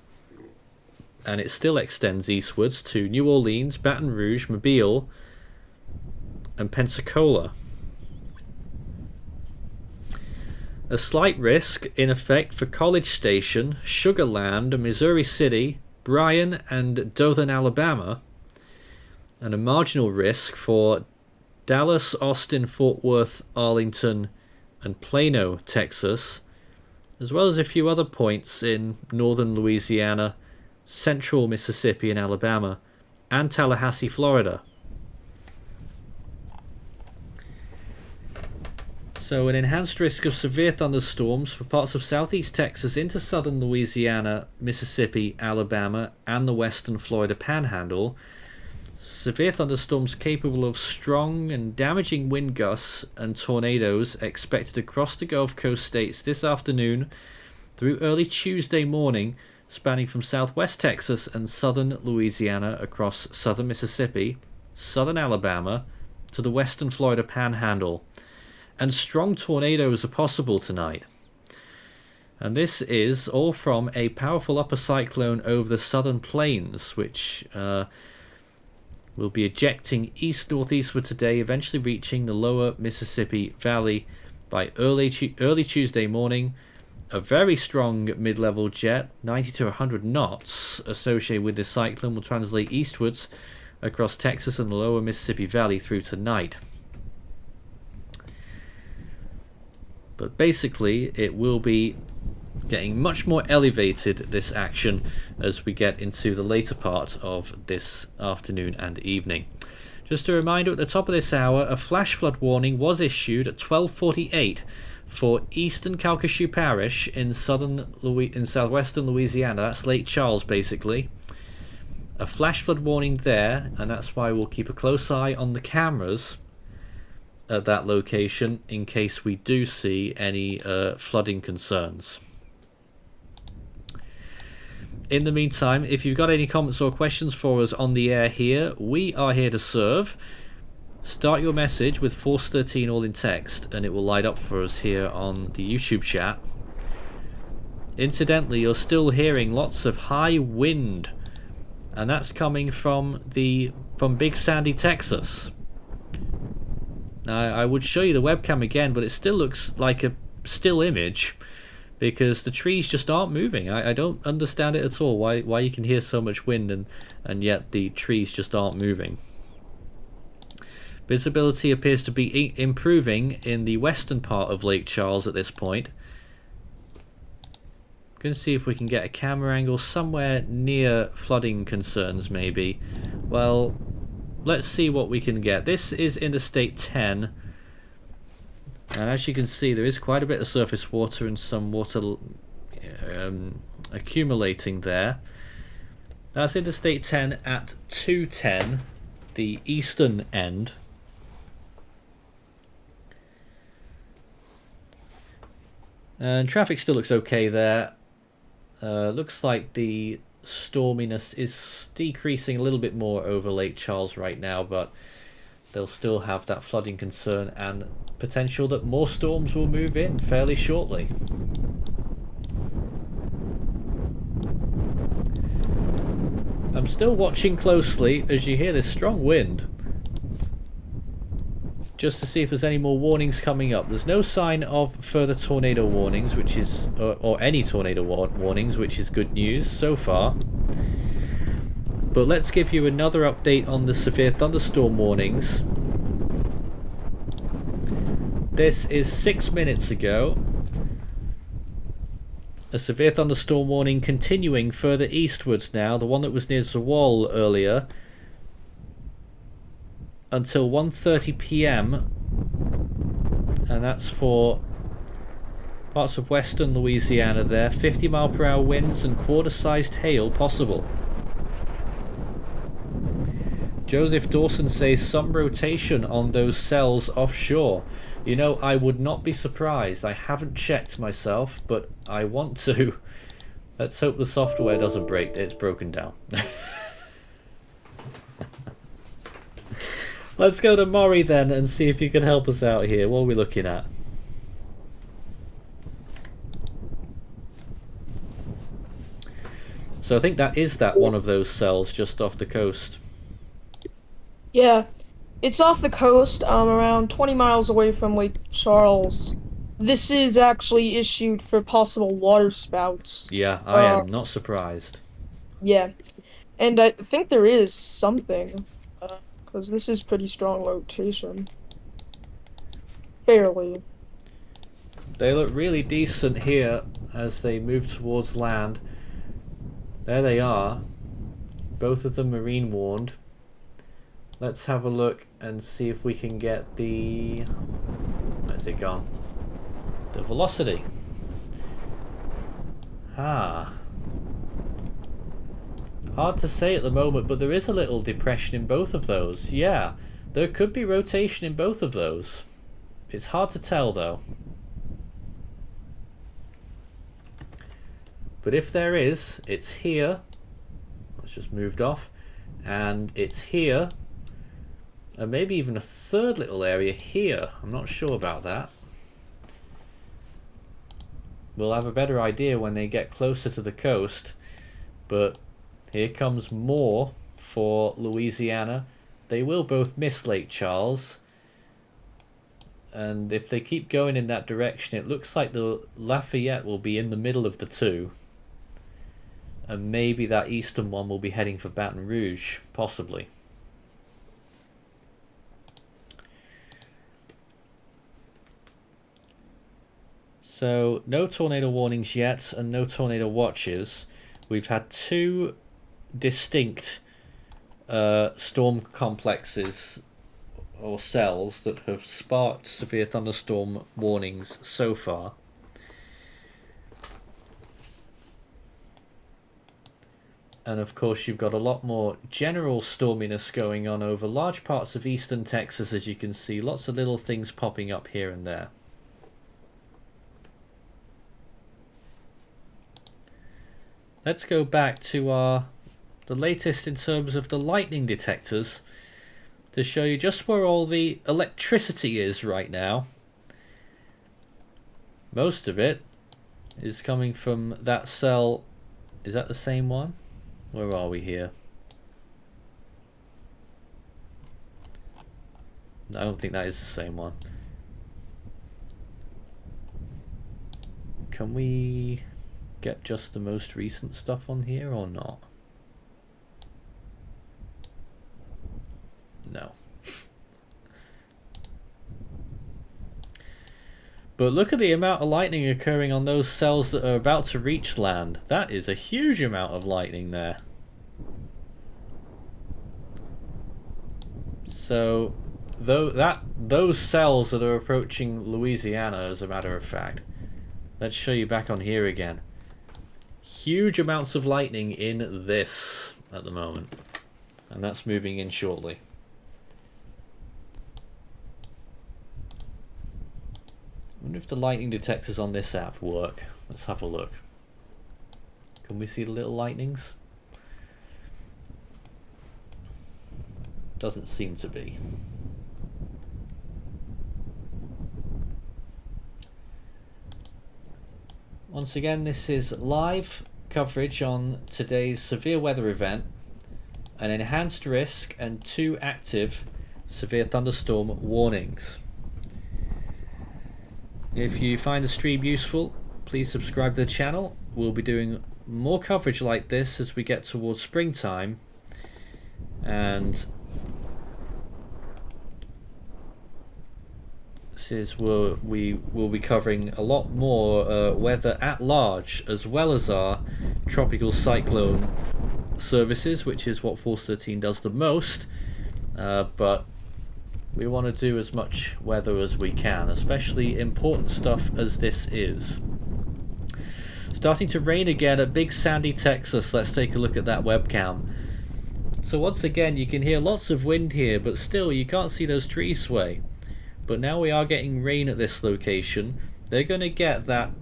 and it still extends eastwards to New Orleans, Baton Rouge, Mobile, and Pensacola. A slight risk in effect for College Station, Sugar Land, Missouri City, Bryan, and Dothan, Alabama, and a marginal risk for Dallas, Austin, Fort Worth, Arlington, and Plano, Texas, as well as a few other points in northern Louisiana, central Mississippi and Alabama, and Tallahassee, Florida. So an enhanced risk of severe thunderstorms for parts of southeast Texas into southern Louisiana, Mississippi, Alabama, and the western Florida Panhandle. Severe thunderstorms capable of strong and damaging wind gusts and tornadoes expected across the Gulf Coast states this afternoon through early Tuesday morning, spanning from southwest Texas and southern Louisiana across southern Mississippi, southern Alabama, to the western Florida Panhandle. And strong tornadoes are possible tonight. And this is all from a powerful upper cyclone over the southern plains, which will be ejecting east-northeastward today, eventually reaching the lower Mississippi Valley by early Tuesday morning. A very strong mid-level jet, 90 to 100 knots, associated with this cyclone will translate eastwards across Texas and the lower Mississippi Valley through tonight. But basically, it will be getting much more elevated, this action, as we get into the later part of this afternoon and evening. Just a reminder, at the top of this hour, a flash flood warning was issued at 12:48 for eastern Calcasieu Parish in southwestern Louisiana. That's Lake Charles, basically. A flash flood warning there, and that's why we'll keep a close eye on the cameras at that location in case we do see any flooding concerns. In the meantime, if you've got any comments or questions for us on the air here, we are here to serve. Start your message with Force 13 all in text and it will light up for us here on the YouTube chat. Incidentally, you're still hearing lots of high wind, and that's coming from Big Sandy, Texas. Now, I would show you the webcam again, but it still looks like a still image because the trees just aren't moving. I don't understand it at all. Why you can hear so much wind and yet the trees just aren't moving. Visibility appears to be improving in the western part of Lake Charles at this point. I'm going to see if we can get a camera angle somewhere near flooding concerns maybe. Well, let's see what we can get. This is Interstate 10. And as you can see, there is quite a bit of surface water and some water accumulating there. That's Interstate 10 at 210, the eastern end. And traffic still looks okay there. Looks like the storminess is decreasing a little bit more over Lake Charles right now, but they'll still have that flooding concern and potential that more storms will move in fairly shortly. I'm still watching closely as you hear this strong wind, just to see if there's any more warnings coming up. There's no sign of further tornado warnings, which is or any tornado warnings, which is good news so far. But let's give you another update on the severe thunderstorm warnings. This is 6 minutes ago. A severe thunderstorm warning continuing further eastwards now, the one that was near Zawal earlier, until 1:30 p.m. and that's for parts of western Louisiana there. 50-mile-per-hour winds and quarter-sized hail possible. Joseph Dawson says some rotation on those cells offshore. You know, I would not be surprised. I haven't checked myself, but I want to. Let's hope the software doesn't break. It's broken down. Let's go to Maury then and see if you can help us out here. What are we looking at? So I think that is that one of those cells just off the coast. Yeah, it's off the coast, around 20 miles away from Lake Charles. This is actually issued for possible water spouts. Yeah, I am not surprised. Yeah, and I think there is something, because this is pretty strong rotation. Fairly. They look really decent here as they move towards land. There they are. Both of them marine warned. Let's have a look and see if we can get the... Where's it gone? The velocity. Hard to say at the moment, but there is a little depression in both of those. Yeah, there could be rotation in both of those. It's hard to tell though. But if there is, it's here. Let's just moved off. And it's here. And maybe even a third little area here. I'm not sure about that. We'll have a better idea when they get closer to the coast. But here comes more for Louisiana. They will both miss Lake Charles. And if they keep going in that direction, it looks like the Lafayette will be in the middle of the two. And maybe that eastern one will be heading for Baton Rouge, possibly. So, no tornado warnings yet, and no tornado watches. We've had two distinct storm complexes or cells that have sparked severe thunderstorm warnings so far. And of course you've got a lot more general storminess going on over large parts of eastern Texas, as you can see. Lots of little things popping up here and there. Let's go back to the latest in terms of the lightning detectors to show you just where all the electricity is right now. Most of it is coming from that cell. Is that the same one? Where are we here? I don't think that is the same one. Can we get just the most recent stuff on here or not? No. But look at the amount of lightning occurring on those cells that are about to reach land. That is a huge amount of lightning there. So, those cells that are approaching Louisiana, as a matter of fact. Let's show you back on here again. Huge amounts of lightning in this at the moment. And that's moving in shortly. I wonder if the lightning detectors on this app work. Let's have a look. Can we see the little lightnings? Doesn't seem to be. Once again, this is live coverage on today's severe weather event, an enhanced risk and 2 active severe thunderstorm warnings. If you find the stream useful, please subscribe to the channel. We'll be doing more coverage like this as we get towards springtime, and this is where we will be covering a lot more weather at large, as well as our tropical cyclone services, which is what Force 13 does the most, but we want to do as much weather as we can, especially important stuff as this is. Starting to rain again at Big Sandy, Texas. Let's take a look at that webcam. So once again, you can hear lots of wind here, but still you can't see those trees sway. But now we are getting rain at this location. They're going to get that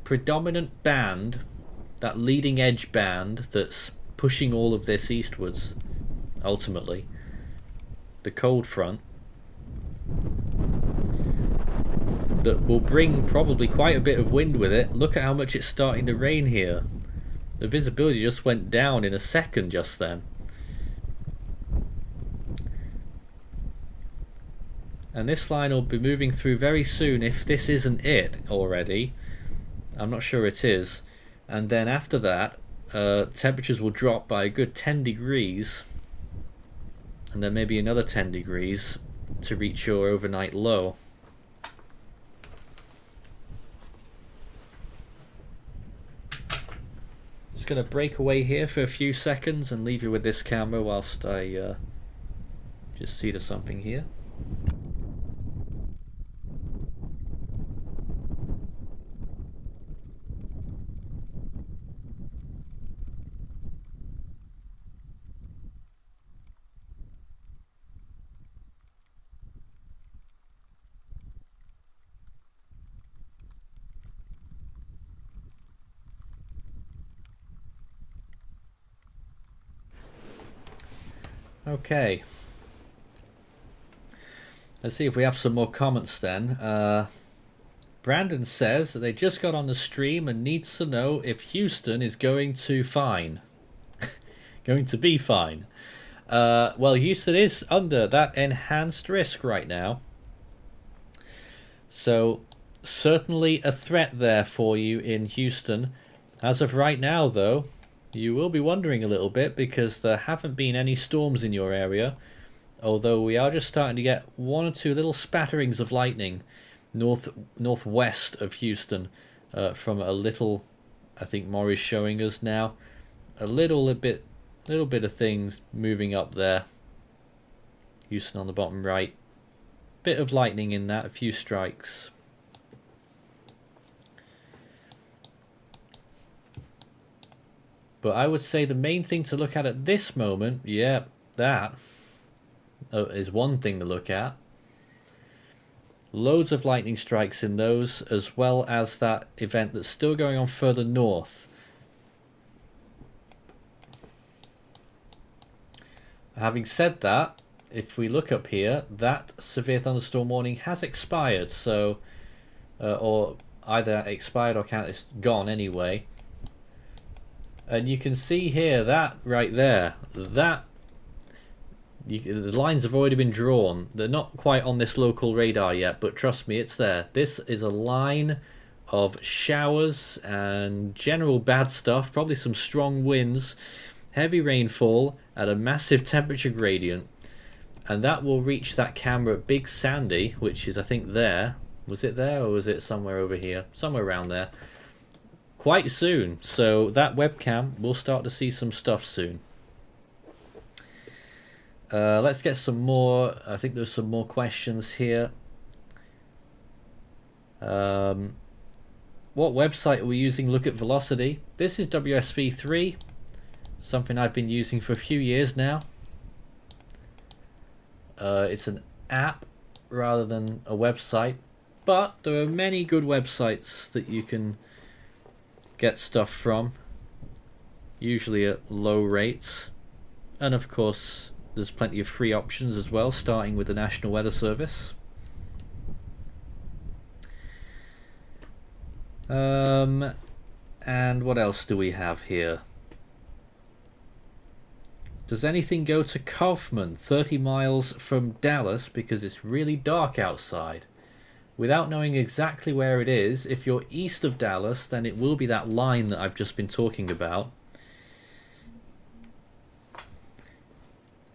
predominant band, that leading edge band that's pushing all of this eastwards, ultimately. The cold front. That will bring probably quite a bit of wind with it. Look at how much it's starting to rain here. The visibility just went down in a second just then. And this line will be moving through very soon, if this isn't it already. I'm not sure it is. And then after that, temperatures will drop by a good 10 degrees. And then maybe another 10 degrees to reach your overnight low. Just going to break away here for a few seconds and leave you with this camera whilst I just see to something here. Okay, let's see if we have some more comments then. Brandon says that they just got on the stream and needs to know if Houston is going to fine. Going to be fine. Well, Houston is under that enhanced risk right now. So certainly a threat there for you in Houston. As of right now though, you will be wondering a little bit because there haven't been any storms in your area, although we are just starting to get 1 or 2 little spatterings of lightning northwest of Houston from a little, I think Maury's showing us now, a little bit of things moving up there. Houston on the bottom right, bit of lightning in that, a few strikes. But I would say the main thing to look at this moment, yeah, that is one thing to look at. Loads of lightning strikes in those, as well as that event that's still going on further north. Having said that, if we look up here, that severe thunderstorm warning has expired, so or either expired or it's gone anyway. And you can see here that right there, that the lines have already been drawn. They're not quite on this local radar yet, but trust me, it's there. This is a line of showers and general bad stuff, probably some strong winds, heavy rainfall, and a massive temperature gradient. And that will reach that camera at Big Sandy, which is, I think, there. Was it there, or was it somewhere over here? Somewhere around there. Quite soon. So that webcam, we'll start to see some stuff soon. Let's get some more. I think there's some more questions here. What website are we using? Look at Velocity. This is WSV3, something I've been using for a few years now. It's an app rather than a website, but there are many good websites that you can get stuff from, usually at low rates, and of course there's plenty of free options as well, starting with the National Weather Service. And what else do we have here? Does anything go to Kaufman, 30 miles from Dallas, because it's really dark outside? Without knowing exactly where it is, if you're east of Dallas, then it will be that line that I've just been talking about.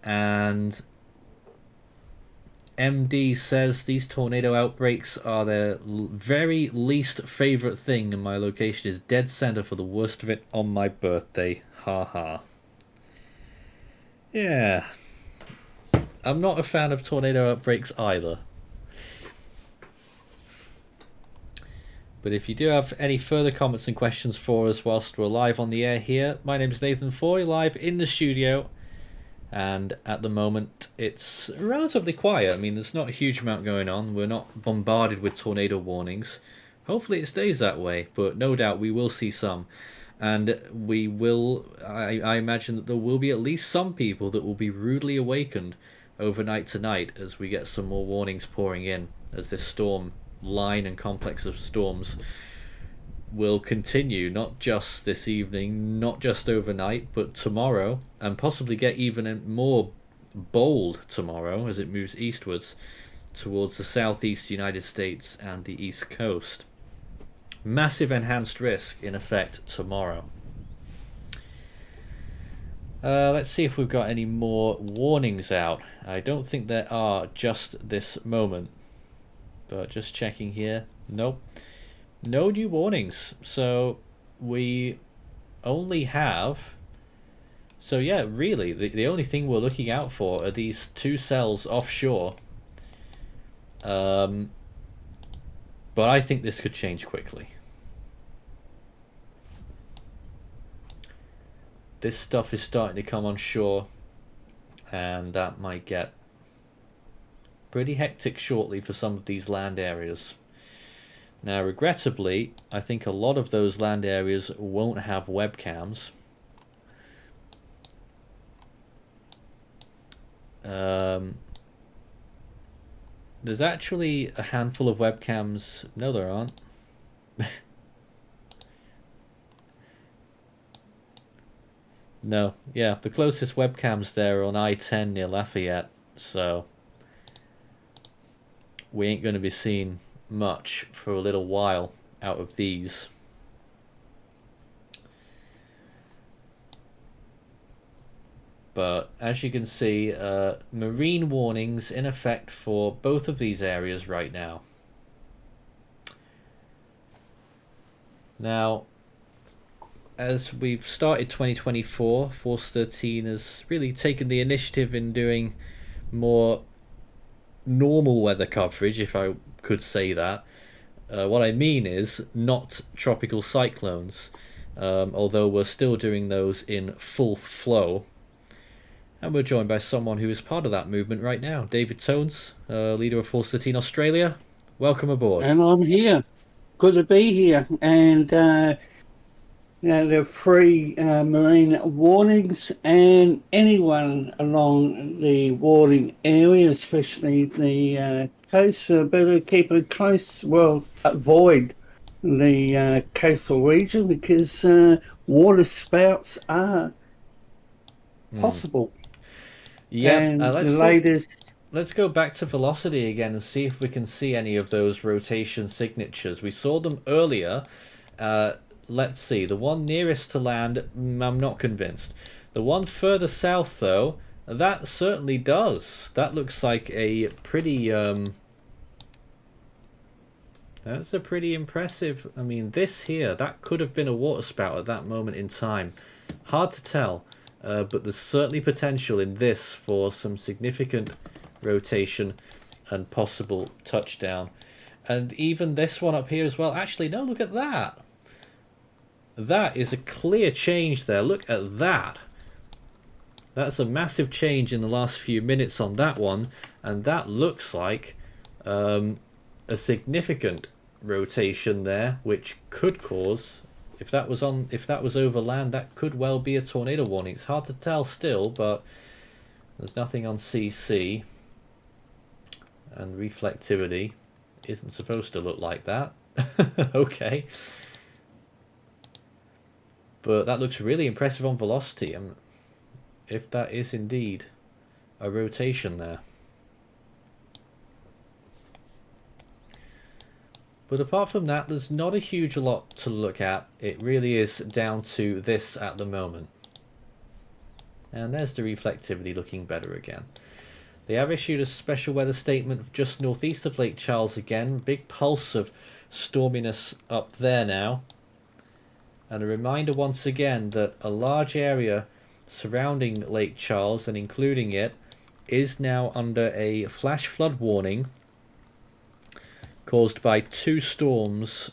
And MD says these tornado outbreaks are their very least favorite thing, and my location is dead center for the worst of it on my birthday. Ha ha. Yeah. I'm not a fan of tornado outbreaks either. But if you do have any further comments and questions for us whilst we're live on the air here, my name is Nathan Foy, live in the studio. And at the moment, it's relatively quiet. I mean, there's not a huge amount going on. We're not bombarded with tornado warnings. Hopefully it stays that way, but no doubt we will see some. And we will, I imagine that there will be at least some people that will be rudely awakened overnight tonight as we get some more warnings pouring in, as this storm line and complex of storms will continue, not just this evening, not just overnight, but tomorrow, and possibly get even more bold tomorrow as it moves eastwards towards the southeast United States and the East Coast. Massive enhanced risk in effect tomorrow. Let's see if we've got any more warnings out. I don't think there are just this moment, but just checking here. Nope. No new warnings. So we only have... So yeah, really, the only thing we're looking out for are these two cells offshore. But I think this could change quickly. This stuff is starting to come on shore, and that might get pretty hectic shortly for some of these land areas. Now, regrettably, I think a lot of those land areas won't have webcams. There's actually a handful of webcams. No, there aren't. No, yeah, the closest webcams there are on I-10 near Lafayette, so we ain't going to be seeing much for a little while out of these. But as you can see, marine warnings in effect for both of these areas right now. Now, as we've started 2024, Force 13 has really taken the initiative in doing more normal weather coverage, if I could say that. What I mean is not tropical cyclones, although we're still doing those in full flow. And we're joined by someone who is part of that movement right now, David Tones, leader of Force 13 Australia. Welcome aboard. And I'm here. Good to be here. And there are free marine warnings, and anyone along the warning area, especially the coast, better keep it close. Well, avoid the coastal region because water spouts are possible. Yeah, and the latest let's go back to velocity again and see if we can see any of those rotation signatures. We saw them earlier. Let's see. The one nearest to land, I'm not convinced. The one further south, though, that certainly does. That looks like a pretty... that's a pretty impressive... I mean, this here, that could have been a water spout at that moment in time. Hard to tell, but there's certainly potential in this for some significant rotation and possible touchdown. And even this one up here as well. Actually, no, look at that. That is a clear change there. Look at that. That's a massive change in the last few minutes on that one, and that looks like a significant rotation there, which could cause, if that was over land, that could well be a tornado warning. It's hard to tell still, but there's nothing on CC, and reflectivity isn't supposed to look like that. Okay. But that looks really impressive on velocity, if that is indeed a rotation there. But apart from that, there's not a huge lot to look at. It really is down to this at the moment. And there's the reflectivity looking better again. They have issued a special weather statement just northeast of Lake Charles again. Big pulse of storminess up there now. And a reminder once again that a large area surrounding Lake Charles and including it is now under a flash flood warning caused by 2 storms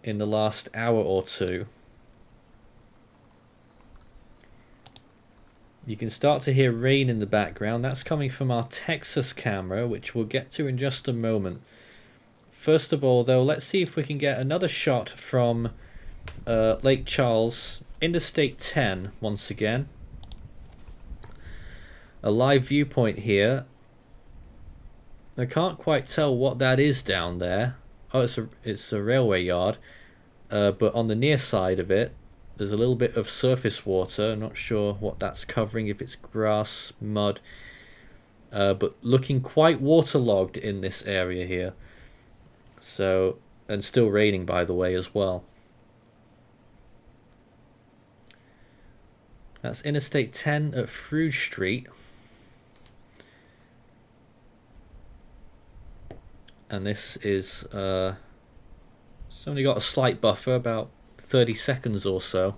in the last hour or two. You can start to hear rain in the background. That's coming from our Texas camera, which we'll get to in just a moment. First of all, though, let's see if we can get another shot from Lake Charles, Interstate 10 once again. A live viewpoint here. I can't quite tell what that is down there. Oh, it's a railway yard, but on the near side of it there's a little bit of surface water. I'm not sure what that's covering, if it's grass, mud, but looking quite waterlogged in this area here. So, and still raining, by the way, as well. That's Interstate 10 at Froude Street. And this is, it's only got a slight buffer, about 30 seconds or so.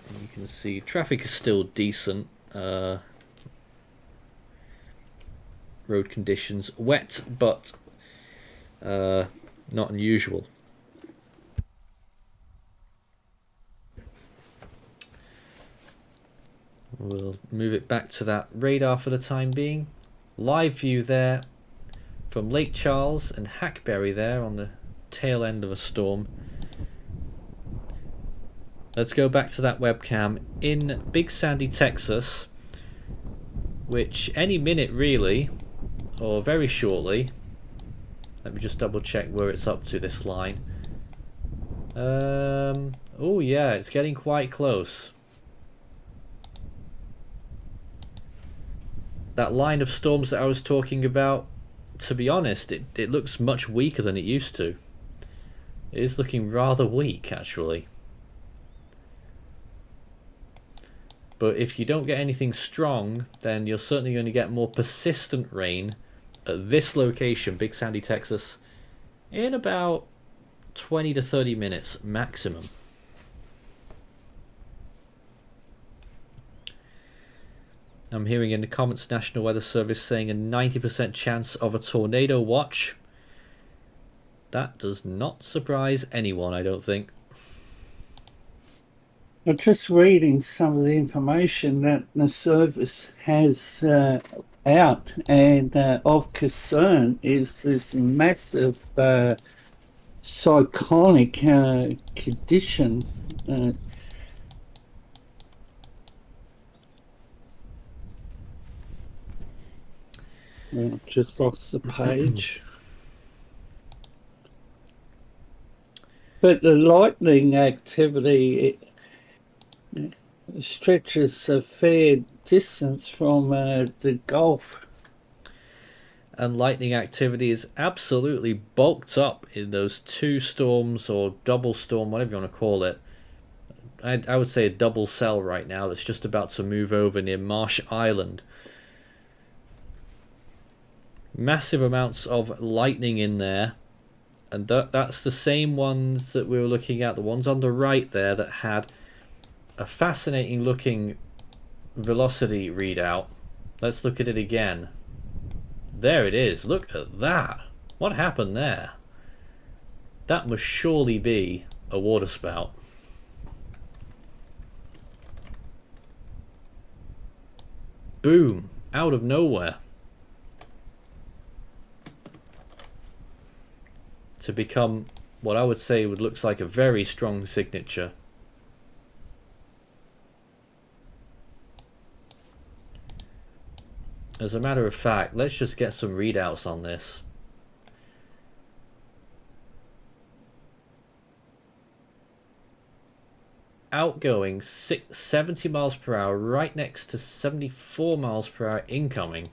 And you can see traffic is still decent. Road conditions wet, but not unusual. We'll move it back to that radar for the time being. Live view there from Lake Charles and Hackberry there on the tail end of a storm. Let's go back to that webcam in Big Sandy, Texas, which any minute really, or very shortly. Let me just double check where it's up to, this line. Oh yeah, it's getting quite close. That line of storms that I was talking about, to be honest, it looks much weaker than it used to. It is looking rather weak, actually. But if you don't get anything strong, then you're certainly going to get more persistent rain at this location, Big Sandy, Texas, in about 20 to 30 minutes maximum. I'm hearing in the comments National Weather Service saying a 90% chance of a tornado watch. That does not surprise anyone, I don't think. I'm just reading some of the information that the service has out, and of concern is this massive cyclonic condition. Just lost the page. But the lightning activity, stretches a fair distance from the Gulf. And lightning activity is absolutely bulked up in those two storms, or double storm, whatever you want to call it. I would say a double cell right now that's just about to move over near Marsh Island. Massive amounts of lightning in there. And that's the same ones that we were looking at, the ones on the right there that had a fascinating looking velocity readout. Let's look at it again. There it is. Look at that. What happened there? That must surely be a waterspout. Boom. Out of nowhere. To become what I would say would looks like a very strong signature. As a matter of fact, let's just get some readouts on this. Outgoing 70 miles per hour, right next to 74 miles per hour incoming.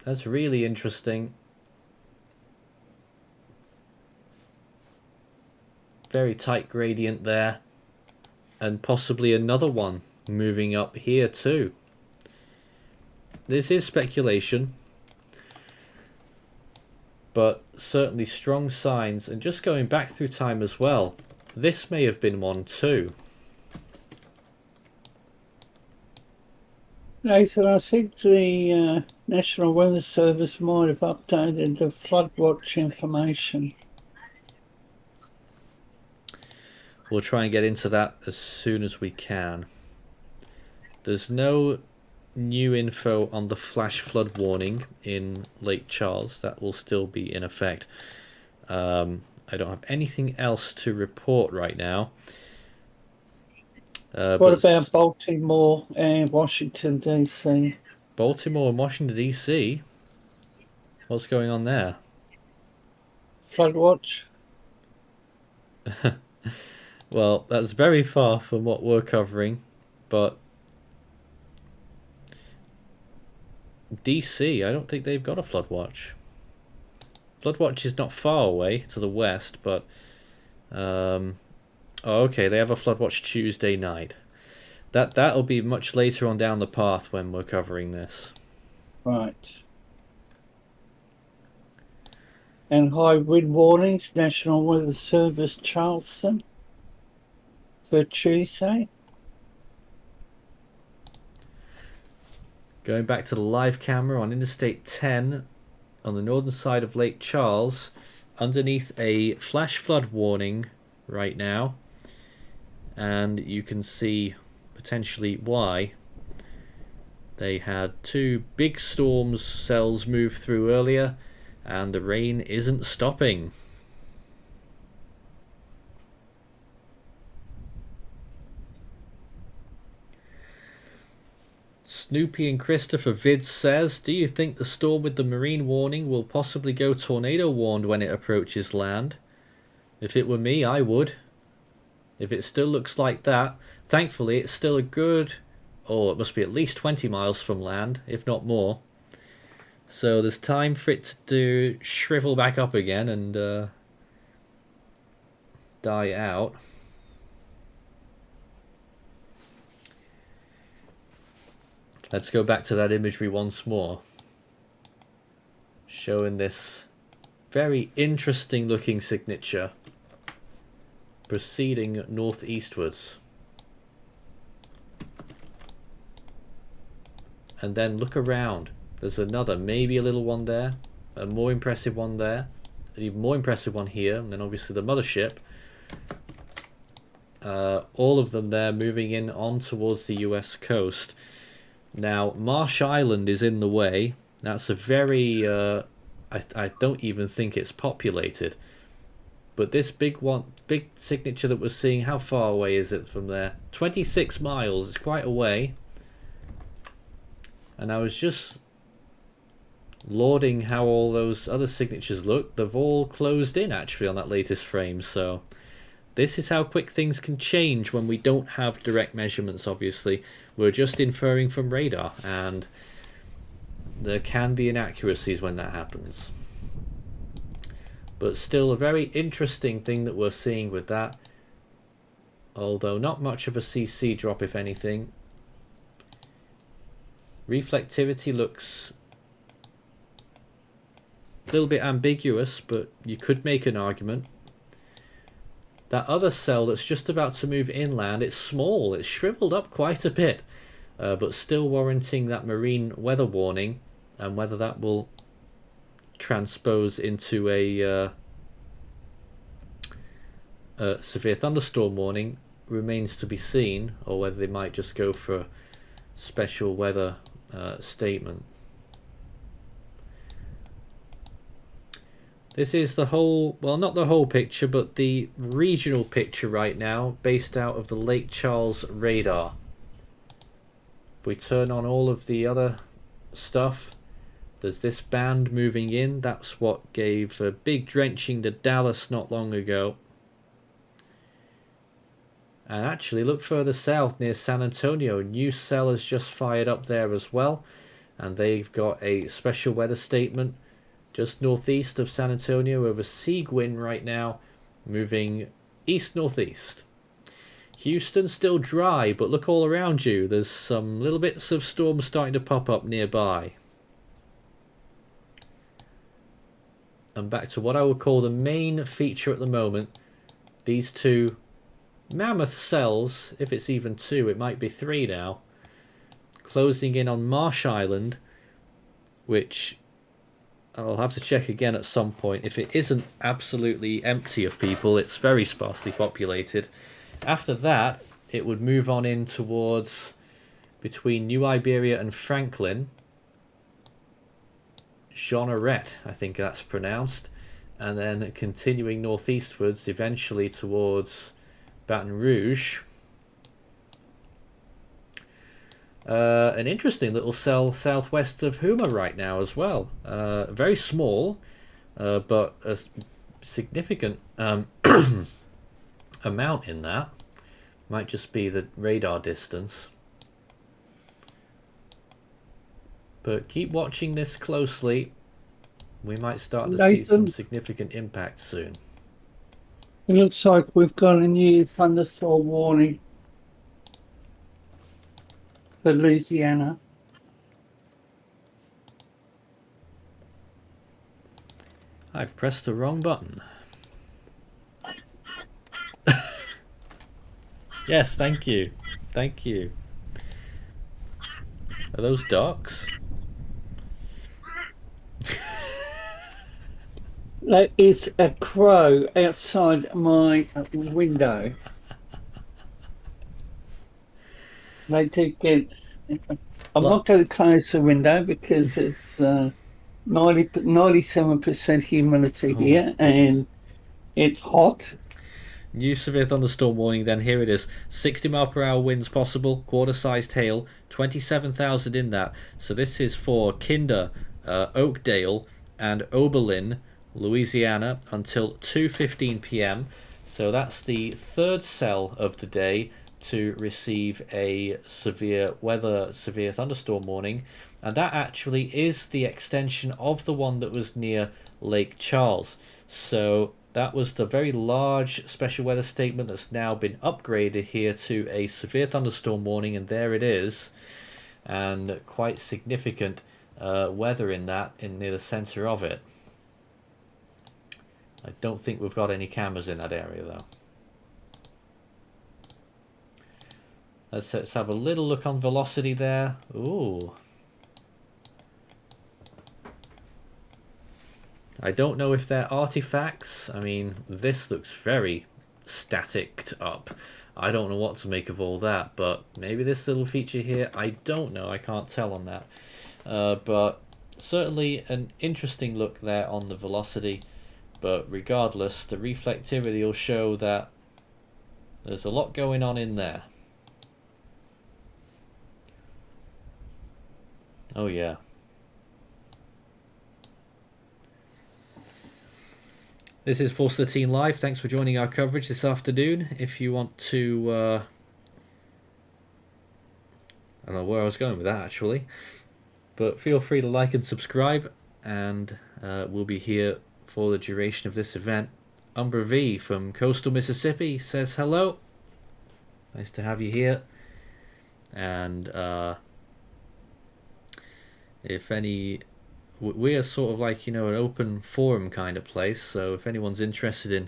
That's really interesting. Very tight gradient there. And possibly another one moving up here too. This is speculation, but certainly strong signs. And just going back through time as well, this may have been one too. Nathan, I think the National Weather Service might have updated the flood watch information. We'll try and get into that as soon as we can. There's no new info on the flash flood warning in Lake Charles. That will still be in effect. I don't have anything else to report right now. What about Baltimore and Washington, D.C.? Baltimore and Washington, D.C.? What's going on there? Flood watch? Well, that's very far from what we're covering, but DC, I don't think they've got a flood watch. Flood watch is not far away to the west, but oh, okay, they have a flood watch Tuesday night. That'll be much later on down the path when we're covering this. Right. And high wind warnings, National Weather Service, Charleston, for Tuesday. Going back to the live camera on Interstate 10 on the northern side of Lake Charles, underneath a flash flood warning right now, and you can see potentially why. They had two big storms cells move through earlier, and the rain isn't stopping. Snoopy and Christopher Vids says, do you think the storm with the marine warning will possibly go tornado warned when it approaches land? If it were me, I would. If it still looks like that, thankfully it's still a good, it must be at least 20 miles from land, if not more. So there's time for it to shrivel back up again and die out. Let's go back to that imagery once more. Showing this very interesting looking signature proceeding northeastwards. And then look around. There's another, maybe a little one there, a more impressive one there, an even more impressive one here, and then obviously the mothership. All of them there moving in on towards the US coast. Now, Marsh Island is in the way. That's a very, I don't even think it's populated. But this big signature that we're seeing, how far away is it from there? 26 miles, it's quite a way. And I was just lauding how all those other signatures look, they've all closed in actually on that latest frame. So this is how quick things can change when we don't have direct measurements. Obviously, we're just inferring from radar, and there can be inaccuracies when that happens. But still a very interesting thing that we're seeing with that, although not much of a CC drop if anything. Reflectivity looks a little bit ambiguous, but you could make an argument. That other cell that's just about to move inland, it's small, it's shriveled up quite a bit, but still warranting that marine weather warning, and whether that will transpose into a severe thunderstorm warning remains to be seen, or whether they might just go for a special weather statement. This is the whole, well, not the whole picture, but the regional picture right now, based out of the Lake Charles radar. If we turn on all of the other stuff, there's this band moving in. That's what gave a big drenching to Dallas not long ago. And actually, look further south near San Antonio. New cell has just fired up there as well. And they've got a special weather statement just northeast of San Antonio over Seguin right now, moving east-northeast. Houston still dry, but look all around you. There's some little bits of storms starting to pop up nearby. And back to what I would call the main feature at the moment. These two mammoth cells, if it's even two, it might be three now, closing in on Marsh Island, which I'll have to check again at some point. If it isn't absolutely empty of people, it's very sparsely populated. After that, it would move on in towards between New Iberia and Franklin. Jeanneret, I think that's pronounced. And then continuing northeastwards, eventually towards Baton Rouge. An interesting little cell southwest of Houma right now as well. Very small, but a significant amount in that. Might just be the radar distance. But keep watching this closely. We might start to see some significant impact soon. It looks like we've got a new thunderstorm warning for Louisiana. I've pressed the wrong button. Yes, thank you. Thank you. Are those ducks? There is a crow outside my window. They do get. I'm not going to close the window because it's 97% humidity here, and it's hot. New severe thunderstorm warning then, here it is. 60 mile per hour winds possible, quarter-sized hail, 27,000 in that. So this is for Kinder, Oakdale, and Oberlin, Louisiana, until 2:15 p.m. So that's the third cell of the day to receive a severe thunderstorm warning. And that actually is the extension of the one that was near Lake Charles. So that was the very large special weather statement that's now been upgraded here to a severe thunderstorm warning, and there it is. And quite significant weather in that, near the center of it. I don't think we've got any cameras in that area though. Let's have a little look on velocity there. Ooh. I don't know if they're artifacts. I mean, this looks very staticked up. I don't know what to make of all that, but maybe this little feature here, I don't know. I can't tell on that. But certainly an interesting look there on the velocity. But regardless, the reflectivity will show that there's a lot going on in there. Oh yeah. This is Force 13 Live. Thanks for joining our coverage this afternoon. If you want to... I don't know where I was going with that, actually. But feel free to like and subscribe, and we'll be here for the duration of this event. Umbra V from coastal Mississippi says hello. Nice to have you here. And if any... We are sort of like, an open forum kind of place, so if anyone's interested in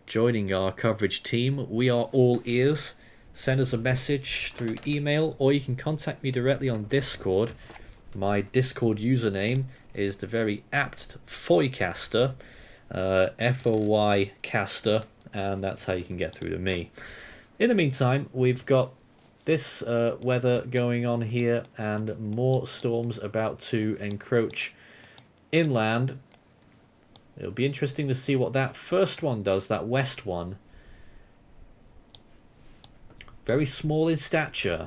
joining our coverage team, we are all ears. Send us a message through email, or you can contact me directly on Discord. My Discord username is the very apt Foycaster, Foy Caster, and that's how you can get through to me. In the meantime, we've got this weather going on here, and more storms about to encroach inland. It'll be interesting to see what that first one does, that west one. Very small in stature.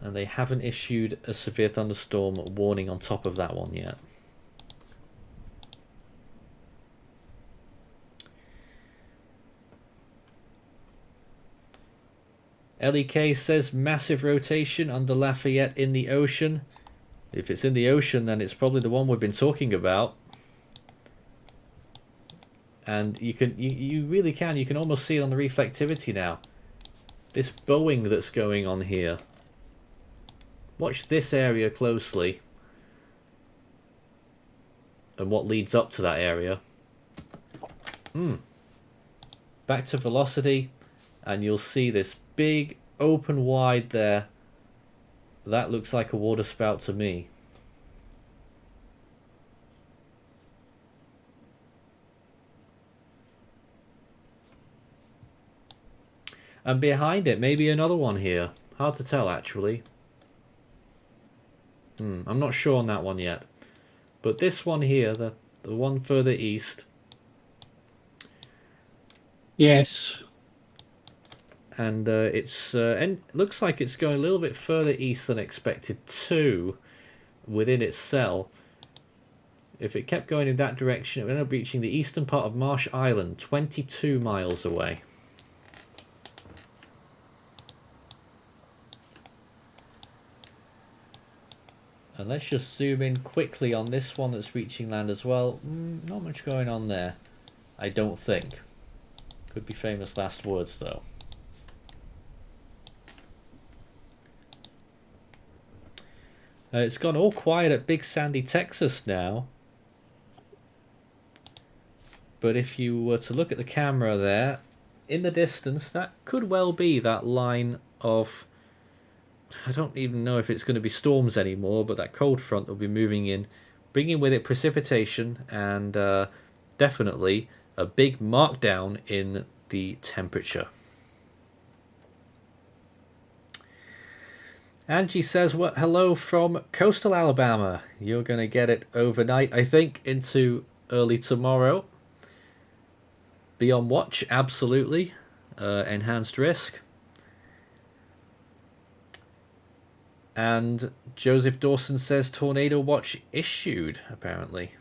And they haven't issued a severe thunderstorm warning on top of that one yet. LEK says massive rotation under Lafayette in the ocean. If it's in the ocean, then it's probably the one we've been talking about. And you really can. You can almost see it on the reflectivity now. This bowing that's going on here. Watch this area closely. And what leads up to that area. Back to velocity. And you'll see this big open wide there. That looks like a water spout to me. And behind it, maybe another one here. Hard to tell, actually. I'm not sure on that one yet. But this one here, the one further east. Yes. And and looks like it's going a little bit further east than expected too, within its cell. If it kept going in that direction, it would end up reaching the eastern part of Marsh Island, 22 miles away. And let's just zoom in quickly on this one that's reaching land as well. Not much going on there, I don't think. Could be famous last words though. It's gone all quiet at Big Sandy, Texas now. But if you were to look at the camera there, in the distance, that could well be that line of... I don't even know if it's going to be storms anymore, but that cold front will be moving in, bringing with it precipitation and definitely a big markdown in the temperature. Angie says, "What? Hello from coastal Alabama. You're going to get it overnight, I think, into early tomorrow. Be on watch, absolutely. Enhanced risk." And Joseph Dawson says, "Tornado watch issued, apparently."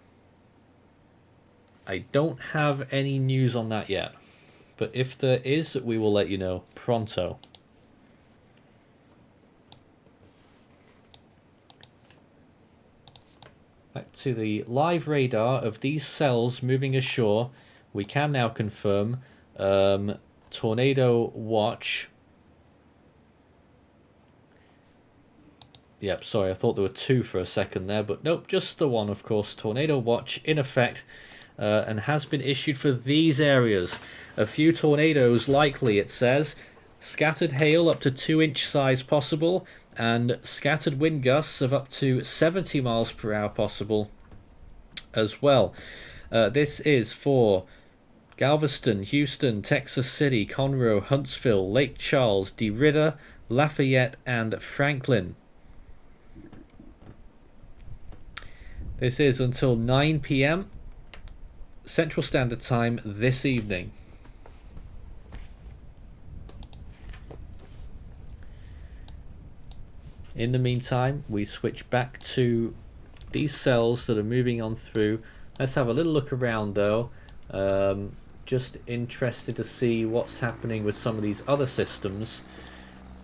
I don't have any news on that yet. But if there is, we will let you know pronto. Back to the live radar of these cells moving ashore, we can now confirm tornado watch. Yep, sorry, I thought there were two for a second there, but nope, just the one, of course. Tornado watch in effect and has been issued for these areas. A few tornadoes likely, it says. Scattered hail up to 2-inch size possible, and scattered wind gusts of up to 70 miles per hour possible as well. This is for Galveston, Houston, Texas City, Conroe, Huntsville, Lake Charles, DeRidder, Lafayette, and Franklin. This is until 9 p.m. Central Standard Time this evening. In the meantime, we switch back to these cells that are moving on through Let's have a little look around though. Just interested to see what's happening with some of these other systems.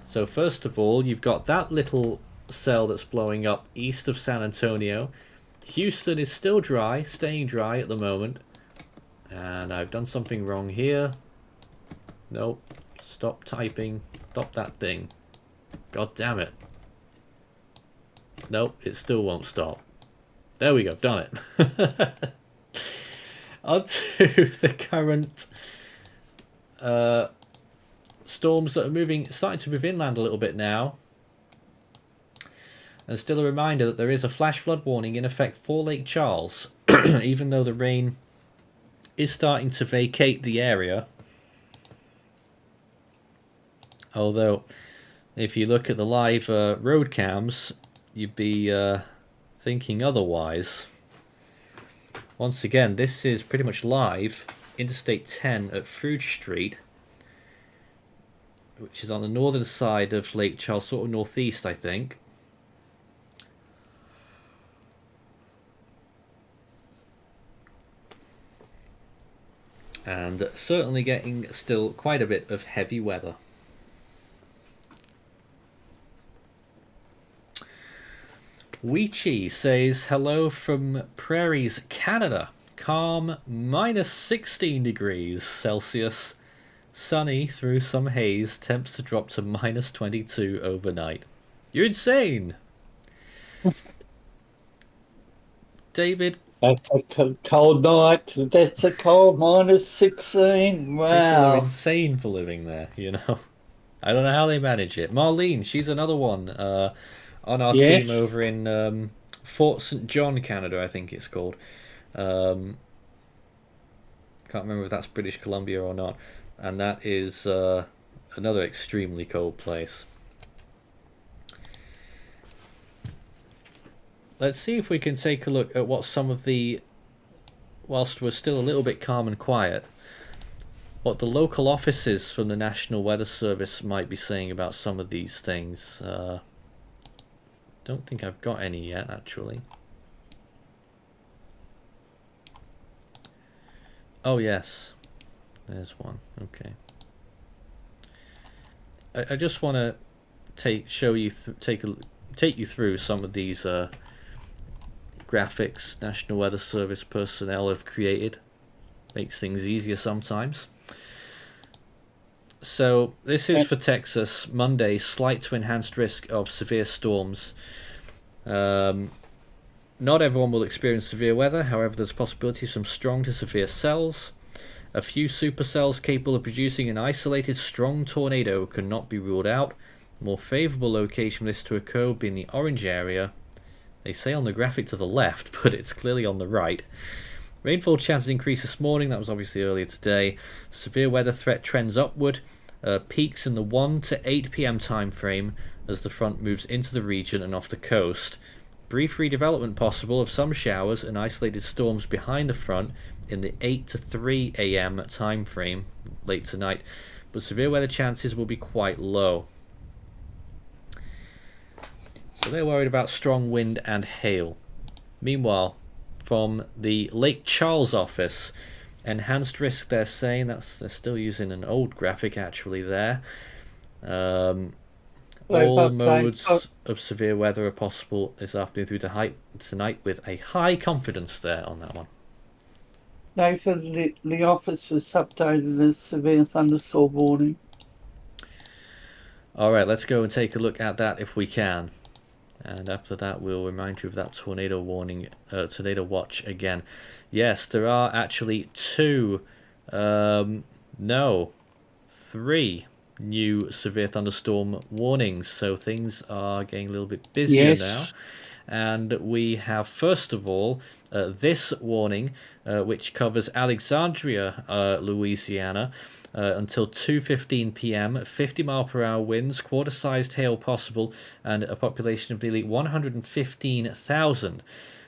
So first of all, you've got that little cell that's blowing up east of San Antonio. Houston is still dry, staying dry at the moment. And I've done something wrong here. Nope. Stop typing. Stop that thing. God damn it. Nope, it still won't stop. There we go, done it. On to the current storms that are starting to move inland a little bit now. And still a reminder that there is a flash flood warning in effect for Lake Charles, even though the rain is starting to vacate the area. Although, if you look at the live road cams, you'd be thinking otherwise. Once again, this is pretty much live. Interstate 10 at Fruge Street, which is on the northern side of Lake Charles, sort of northeast, I think. And certainly getting still quite a bit of heavy weather. Weechi says, hello from Prairies, Canada. Calm, minus 16 degrees Celsius. Sunny through some haze. Temps to drop to minus 22 overnight. You're insane! David? That's a cold night. That's a cold minus 16. Wow. People are insane for living there, you know. I don't know how they manage it. Marlene, she's another one. On our team over in Fort St. John, Canada, I think it's called. Can't remember if that's British Columbia or not. And that is another extremely cold place. Let's see if we can take a look at what some of the, whilst we're still a little bit calm and quiet, what the local offices from the National Weather Service might be saying about some of these things. Don't think I've got any yet, actually. Oh yes, there's one. Okay. I just want to take you through some of these graphics National Weather Service personnel have created. Makes things easier sometimes. So this is for Texas. Monday, slight to enhanced risk of severe storms. Not everyone will experience severe weather. However, there's a possibility of some strong to severe cells. A few supercells capable of producing an isolated strong tornado cannot be ruled out. More favourable location for this to occur would be in the orange area. They say on the graphic to the left, but it's clearly on the right. Rainfall chances increased this morning. That was obviously earlier today. Severe weather threat trends upward. Peaks in the 1 to 8 p.m. time frame as the front moves into the region and off the coast. Brief redevelopment possible of some showers and isolated storms behind the front in the 8 to 3 a.m. time frame late tonight, but severe weather chances will be quite low. So they're worried about strong wind and hail. Meanwhile, from the Lake Charles office, enhanced risk, they're saying, they're still using an old graphic actually there. All modes of severe weather are possible this afternoon through to tonight, with a high confidence there on that one. Nathan, the office is updated as severe thunderstorm warning. Alright, let's go and take a look at that if we can. And after that, we'll remind you of that tornado warning, tornado watch again. Yes, there are actually three new severe thunderstorm warnings. So things are getting a little bit busier now. And we have, first of all, this warning, which covers Alexandria, Louisiana, until 2:15 p.m. 50-mile-per-hour winds, quarter-sized hail possible, and a population of nearly 115,000.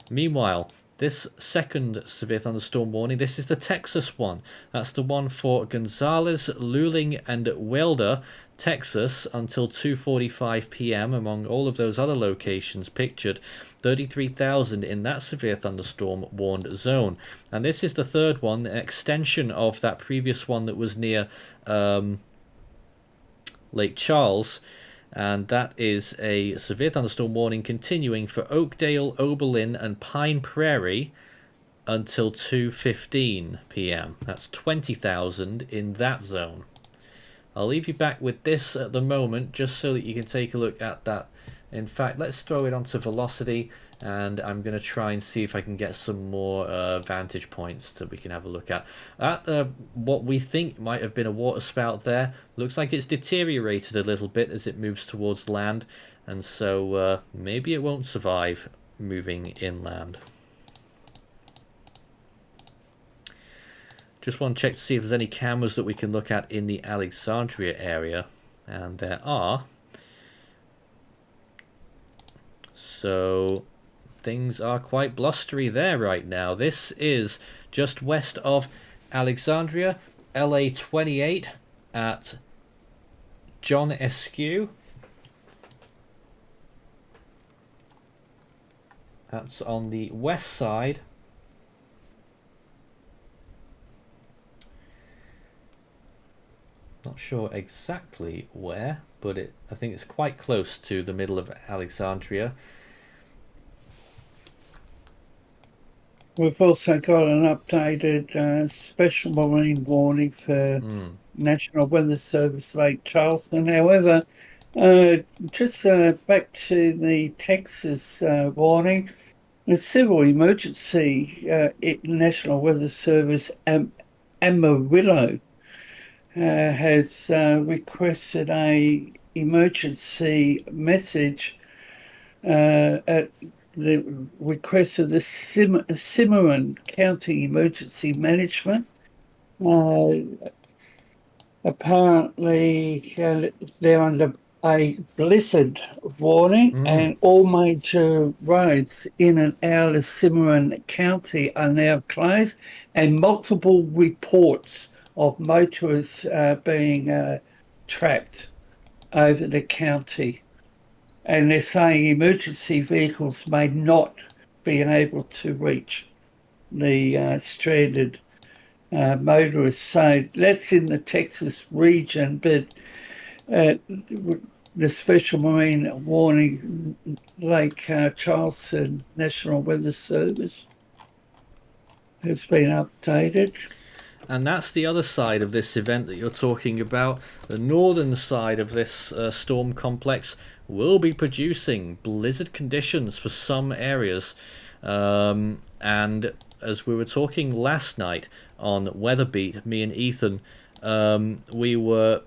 Meanwhile, this second severe thunderstorm warning, this is the Texas one. That's the one for Gonzales, Luling, and Wilder. Texas until 2:45 p.m. among all of those other locations pictured 33,000 in that severe thunderstorm warned zone. And this is the third one, an extension of that previous one that was near Lake Charles. And that is a severe thunderstorm warning continuing for Oakdale, Oberlin, and Pine Prairie until 2:15 p.m. That's 20,000 in that zone. I'll leave you back with this at the moment, just so that you can take a look at that. In fact, let's throw it onto velocity, and I'm going to try and see if I can get some more vantage points that we can have a look at. What we think might have been a water spout there, looks like it's deteriorated a little bit as it moves towards land, and so maybe it won't survive moving inland. Just want to check to see if there's any cameras that we can look at in the Alexandria area, and there are. So things are quite blustery there right now. This is just west of Alexandria, LA 28 at John Eskew. That's on the west side. Not sure exactly where, but I think it's quite close to the middle of Alexandria. We've also got an updated special marine warning for National Weather Service Lake Charleston. However, just back to the Texas warning, the Civil Emergency National Weather Service Amarillo has requested a emergency message at the request of the Cimarron County Emergency Management. Apparently, they're under a blizzard warning, and all major roads in and out of Cimarron County are now closed, and multiple reports of motorists being trapped over the county. And they're saying emergency vehicles may not be able to reach the stranded motorists. So that's in the Texas region, but the Special Marine Warning Lake Charleston National Weather Service has been updated. And that's the other side of this event that you're talking about. The northern side of this storm complex will be producing blizzard conditions for some areas. And as we were talking last night on Weatherbeat, me and Ethan, we were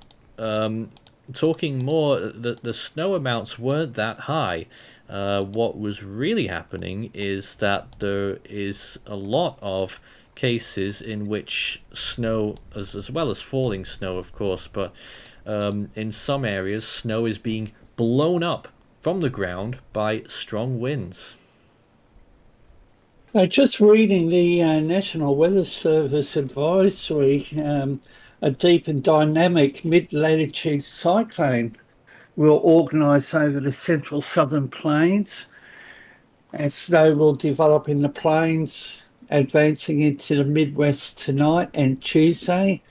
talking more that the snow amounts weren't that high. What was really happening is that there is a lot of cases in which snow, as well as falling snow of course, but in some areas snow is being blown up from the ground by strong winds. Just reading the National Weather Service advisory, a deep and dynamic mid-latitude cyclone will organise over the central southern plains, and snow will develop in the plains, advancing into the Midwest tonight and Tuesday.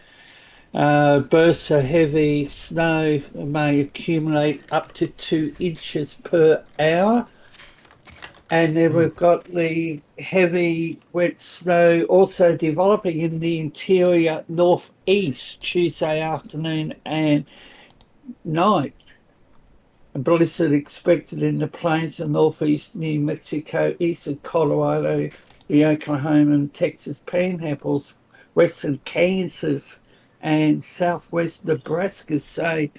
Bursts of heavy snow may accumulate up to 2 inches per hour. And then we've got the heavy wet snow also developing in the interior northeast Tuesday afternoon and night. A blizzard expected in the plains of northeast New Mexico, eastern Colorado, the Oklahoma and Texas panhandles, western Kansas and southwest Nebraska. So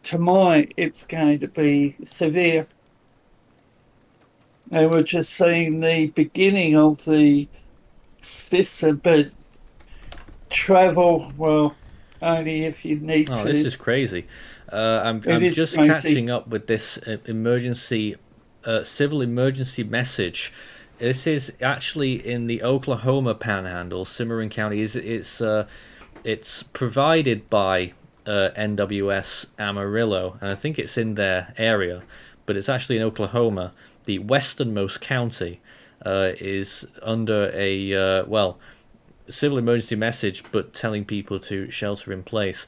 tonight it's going to be severe. And we're just seeing the beginning of the system, but travel, well, only if you need to. Oh, this is crazy. I'm just crazy. Catching up with this civil emergency message. This is actually in the Oklahoma Panhandle, Cimarron County. It's provided by NWS Amarillo, and I think it's in their area, but it's actually in Oklahoma. The westernmost county is under a civil emergency message, but telling people to shelter in place.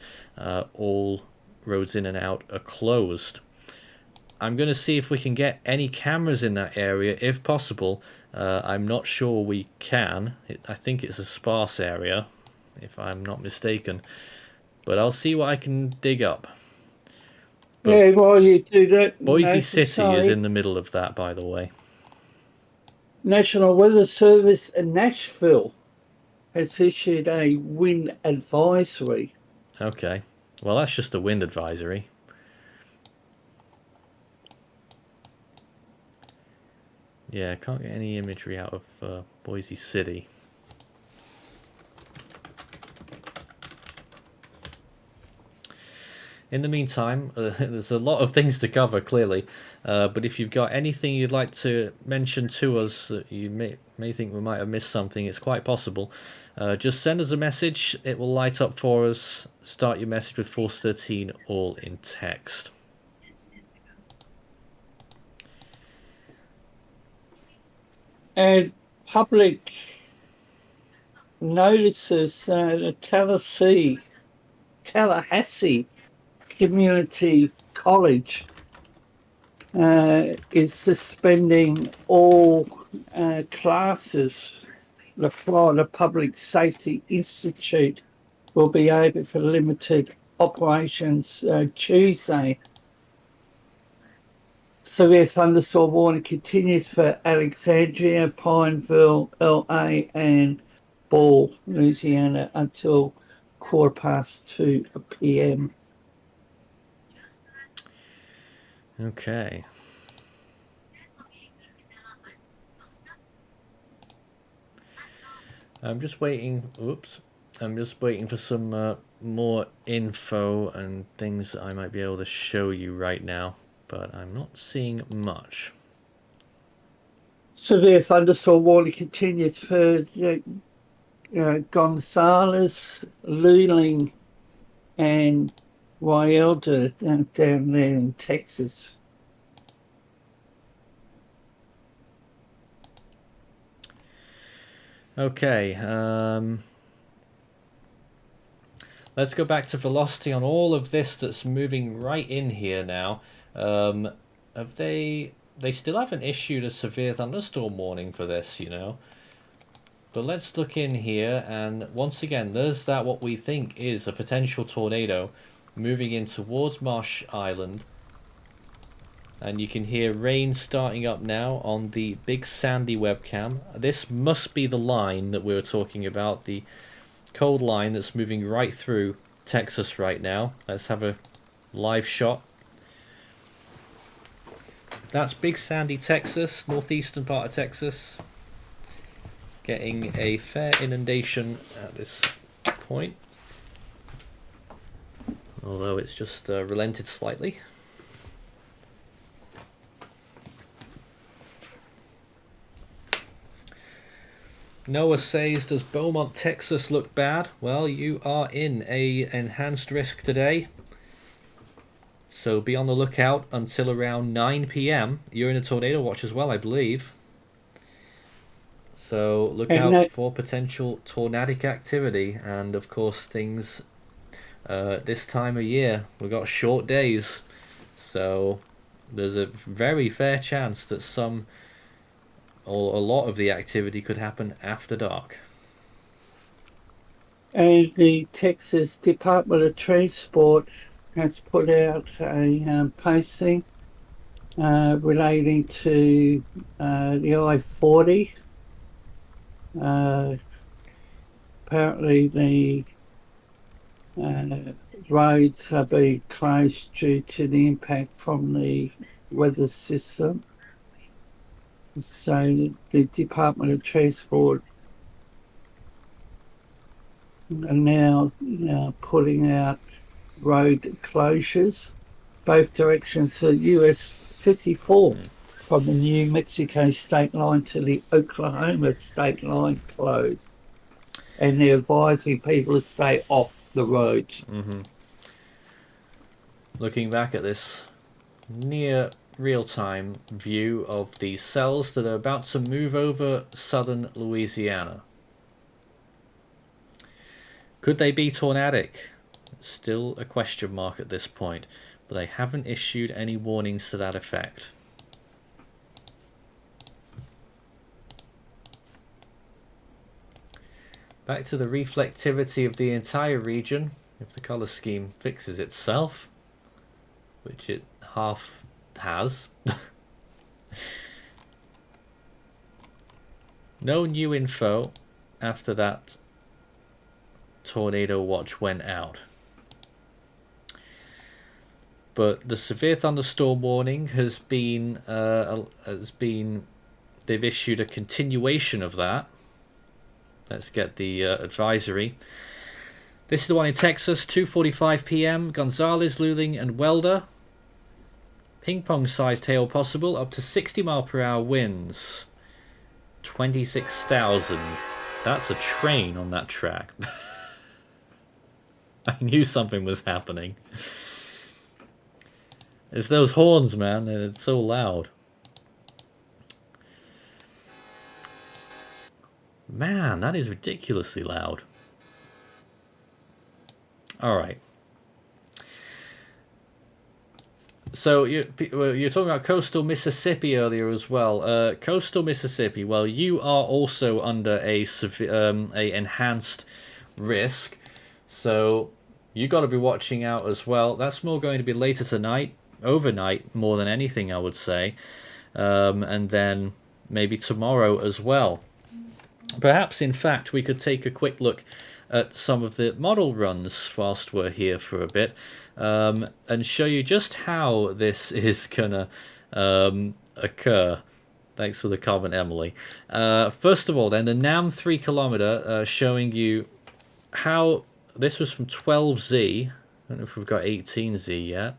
All roads in and out are closed. I'm going to see if we can get any cameras in that area, if possible. I'm not sure we can. I think it's a sparse area, if I'm not mistaken. But I'll see what I can dig up. But yeah, while you do that, Boise City is in the middle of that, by the way. National Weather Service in Nashville has issued a wind advisory. Okay. Well, that's just a wind advisory. Yeah, I can't get any imagery out of Boise City. In the meantime, there's a lot of things to cover, clearly. But if you've got anything you'd like to mention to us that you may think we might have missed something, it's quite possible. Just send us a message. It will light up for us. Start your message with Force 13, all in text. And public notices the Tallahassee Community College is suspending all classes. The Florida Public Safety Institute will be open for limited operations Tuesday. Severe thunderstorm warning continues for Alexandria, Pineville, LA, and Ball, Louisiana until 2:15 p.m. Okay. I'm just waiting for some more info and things that I might be able to show you right now, but I'm not seeing much. Severe thunderstorm warning continues for Gonzales, Luling, and Wylder down there in Texas. Okay, let's go back to velocity on all of this that's moving right in here now. Have they still haven't issued a severe thunderstorm warning for this, you know. But let's look in here, and once again, there's that what we think is a potential tornado moving in towards Marsh Island. And you can hear rain starting up now on the Big Sandy webcam. This must be the line that we were talking about, the cold line that's moving right through Texas right now. Let's have a live shot. That's Big Sandy, Texas, northeastern part of Texas. Getting a fair inundation at this point. Although it's just relented slightly. Noah says, does Beaumont, Texas look bad? Well, you are in a enhanced risk today. So be on the lookout until around 9 p.m. You're in a tornado watch as well, I believe. So look out for potential tornadic activity. And of course things this time of year, we've got short days. So there's a very fair chance that some or a lot of the activity could happen after dark. And the Texas Department of Transport has put out a posting relating to the I-40. Apparently the roads are being closed due to the impact from the weather system. So the Department of Transport are now putting out road closures, both directions to US 54 from the New Mexico state line to the Oklahoma state line closed. And they're advising people to stay off the roads. Mm-hmm. looking back at this near real-time view of these cells that are about to move over southern Louisiana. Could they be tornadic? Still a question mark at this point, but they haven't issued any warnings to that effect. Back to the reflectivity of the entire region, if the colour scheme fixes itself, which it half has. No new info after that tornado watch went out. But the severe thunderstorm warning has been they've issued a continuation of that. Let's get the advisory. This is the one in Texas, 2:45 p.m. Gonzales, Luling, and Welder. Ping pong sized hail possible, up to 60 mile per hour winds. 26,000. That's a train on that track. I knew something was happening. It's those horns, man, and it's so loud. Man, that is ridiculously loud. Alright. So you're talking about coastal Mississippi earlier as well. Coastal Mississippi, well, you are also under a enhanced risk. So you got to be watching out as well. That's more going to be later tonight, overnight, more than anything, I would say. And then maybe tomorrow as well. Perhaps, in fact, we could take a quick look at some of the model runs whilst we're here for a bit, and show you just how this is gonna occur. Thanks for the comment, Emily. First of all, then, the NAM 3 kilometer, showing you how this was from 12Z. I don't know if we've got 18Z yet.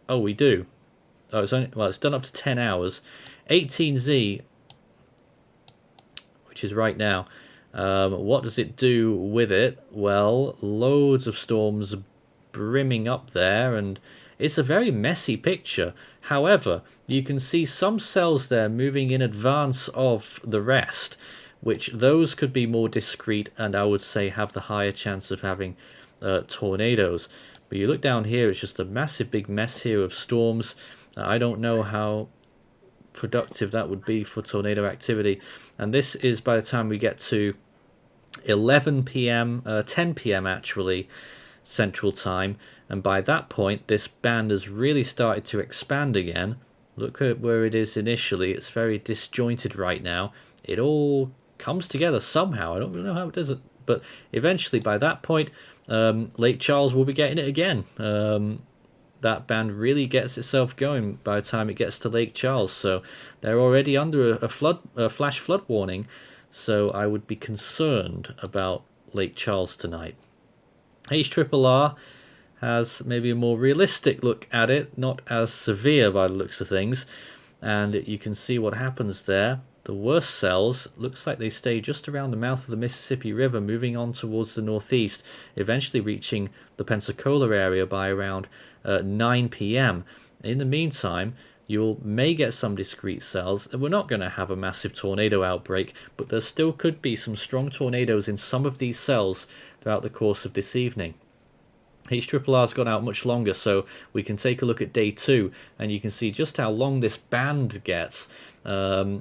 Oh, we do. Oh, it's only, well, it's done up to 10 hours. 18Z, which is right now. What does it do with it? Well, loads of storms brimming up there, and it's a very messy picture. However, you can see some cells there moving in advance of the rest, which those could be more discrete and I would say have the higher chance of having tornadoes. But you look down here, it's just a massive big mess here of storms. I don't know how productive that would be for tornado activity, and this is by the time we get to 11 p.m. 10 p.m. actually Central Time, and by that point this band has really started to expand again. Look at where it is initially. It's very disjointed right now. It all comes together somehow. I don't really know how it does it, but eventually by that point Lake Charles will be getting it again. That band really gets itself going by the time it gets to Lake Charles. So they're already under a flash flood warning. So I would be concerned about Lake Charles tonight. HRRR has maybe a more realistic look at it, not as severe by the looks of things. And you can see what happens there. The worst cells, looks like they stay just around the mouth of the Mississippi River, moving on towards the northeast, eventually reaching the Pensacola area by around 9 p.m. In the meantime, you may get some discrete cells, and we're not going to have a massive tornado outbreak, but there still could be some strong tornadoes in some of these cells throughout the course of this evening. HRRR's gone out much longer, so we can take a look at day 2, and you can see just how long this band gets,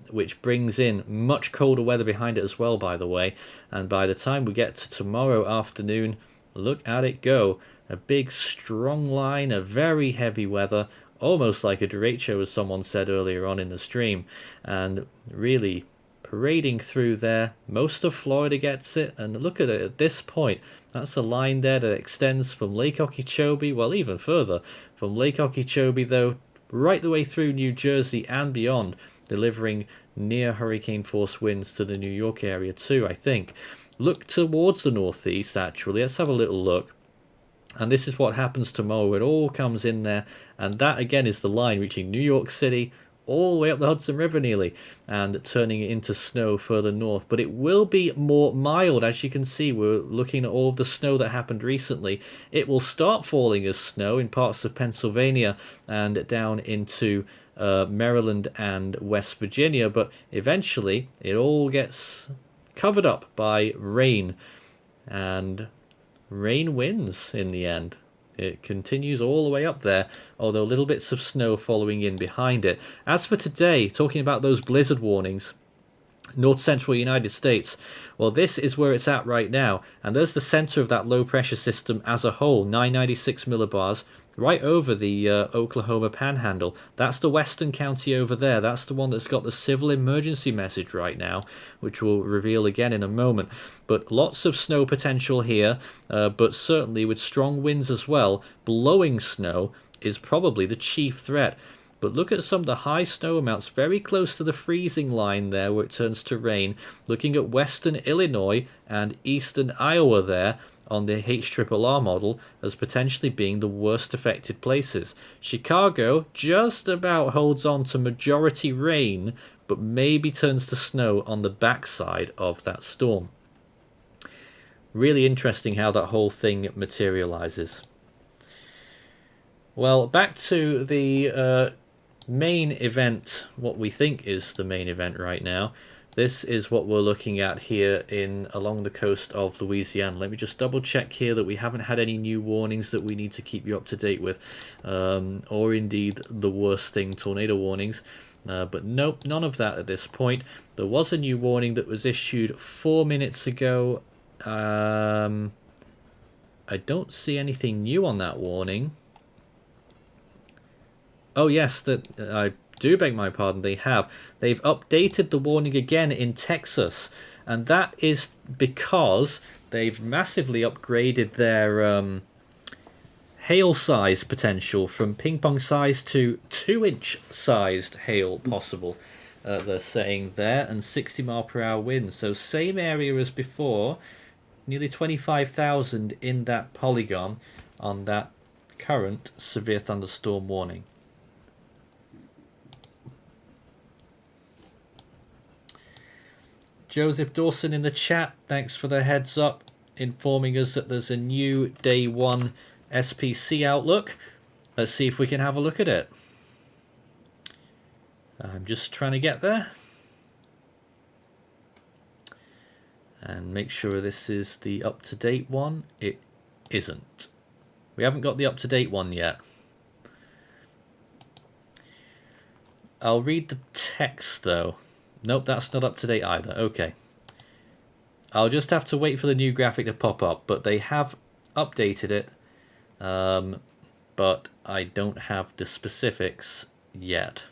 which brings in much colder weather behind it as well, by the way. And by the time we get to tomorrow afternoon, look at it go. A big strong line of very heavy weather, almost like a derecho, as someone said earlier on in the stream, and really parading through there. Most of Florida gets it, and look at it at this point. That's a line there that extends from Lake Okeechobee, well, even further, from Lake Okeechobee, though, right the way through New Jersey and beyond, delivering near hurricane force winds to the New York area too, I think. Look towards the northeast, actually. Let's have a little look. And this is what happens tomorrow. It all comes in there, and that again is the line reaching New York City all the way up the Hudson River nearly, and turning it into snow further north. But it will be more mild. As you can see, we're looking at all of the snow that happened recently. It will start falling as snow in parts of Pennsylvania and down into Maryland and West Virginia, but eventually it all gets covered up by rain, and rain wins in the end. It continues all the way up there, although little bits of snow following in behind it. As for today, talking about those blizzard warnings, north central United States, well, this is where it's at right now, and there's the center of that low pressure system as a whole, 996 millibars, right over the Oklahoma Panhandle. That's the western county over there. That's the one that's got the civil emergency message right now, which we'll reveal again in a moment. But lots of snow potential here, but certainly with strong winds as well. Blowing snow is probably the chief threat. But look at some of the high snow amounts very close to the freezing line there where it turns to rain. Looking at western Illinois and eastern Iowa there on the HRRR model as potentially being the worst affected places. Chicago just about holds on to majority rain, but maybe turns to snow on the backside of that storm. Really interesting how that whole thing materializes. Well, back to the main event, what we think is the main event right now. This is what we're looking at here along the coast of Louisiana. Let me just double check here that we haven't had any new warnings that we need to keep you up to date with, or indeed the worst thing, tornado warnings. But nope, none of that at this point. There was a new warning that was issued 4 minutes ago. I don't see anything new on that warning. Oh yes, that I do beg my pardon, they have. They've updated the warning again in Texas, and that is because they've massively upgraded their hail size potential from ping pong size to 2-inch sized hail possible. They're saying there, and 60 mile per hour winds. So same area as before, nearly 25,000 in that polygon on that current severe thunderstorm warning. Joseph Dawson in the chat, thanks for the heads up, informing us that there's a new day 1 SPC outlook. Let's see if we can have a look at it. I'm just trying to get there. And make sure this is the up-to-date one. It isn't. We haven't got the up-to-date one yet. I'll read the text though. Nope, that's not up to date either. Okay. I'll just have to wait for the new graphic to pop up, but they have updated it. But I don't have the specifics yet.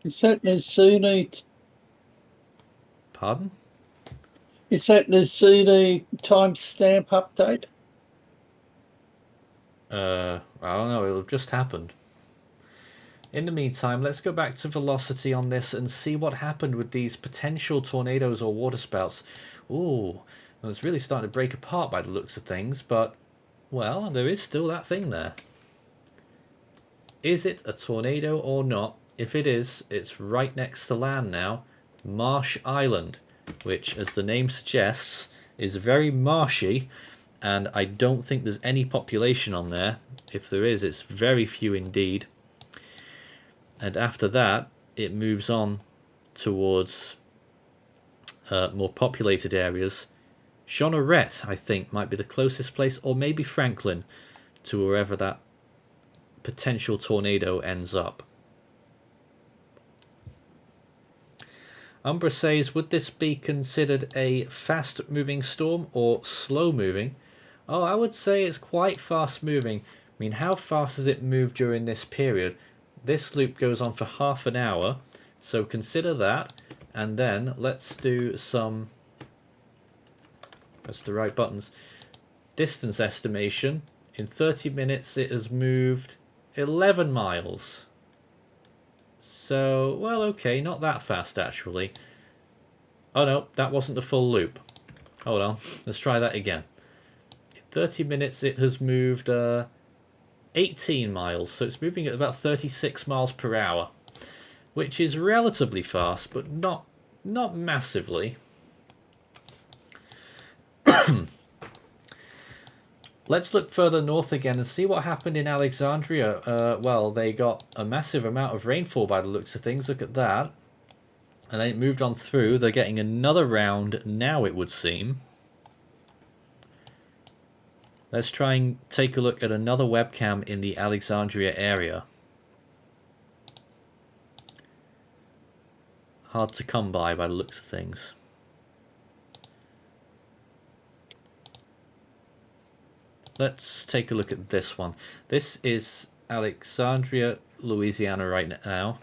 Is that the CD? Pardon? Is that the CD timestamp update? I don't know, it'll have just happened. In the meantime, let's go back to velocity on this and see what happened with these potential tornadoes or waterspouts. Ooh, well, it's really starting to break apart by the looks of things, but, well, there is still that thing there. Is it a tornado or not? If it is, it's right next to land now. Marsh Island, which, as the name suggests, is very marshy, and I don't think there's any population on there. If there is, it's very few indeed. And after that, it moves on towards more populated areas. Jeanerette, I think, might be the closest place, or maybe Franklin, to wherever that potential tornado ends up. Umbra says, would this be considered a fast-moving storm or slow-moving? Oh, I would say it's quite fast-moving. I mean, how fast has it moved during this period? This loop goes on for half an hour, so consider that, and then let's do some, press the right buttons, distance estimation. In 30 minutes it has moved 11 miles. So, well, okay, not that fast actually. Oh no, that wasn't the full loop. Hold on, let's try that again. In 30 minutes it has moved 18 miles, so it's moving at about 36 miles per hour, which is relatively fast, but not massively. Let's look further north again and see what happened in Alexandria. Well, they got a massive amount of rainfall by the looks of things. Look at that. And then it moved on through. They're getting another round now, it would seem. Let's try and take a look at another webcam in the Alexandria area. Hard to come by the looks of things. Let's take a look at this one. This is Alexandria, Louisiana right now.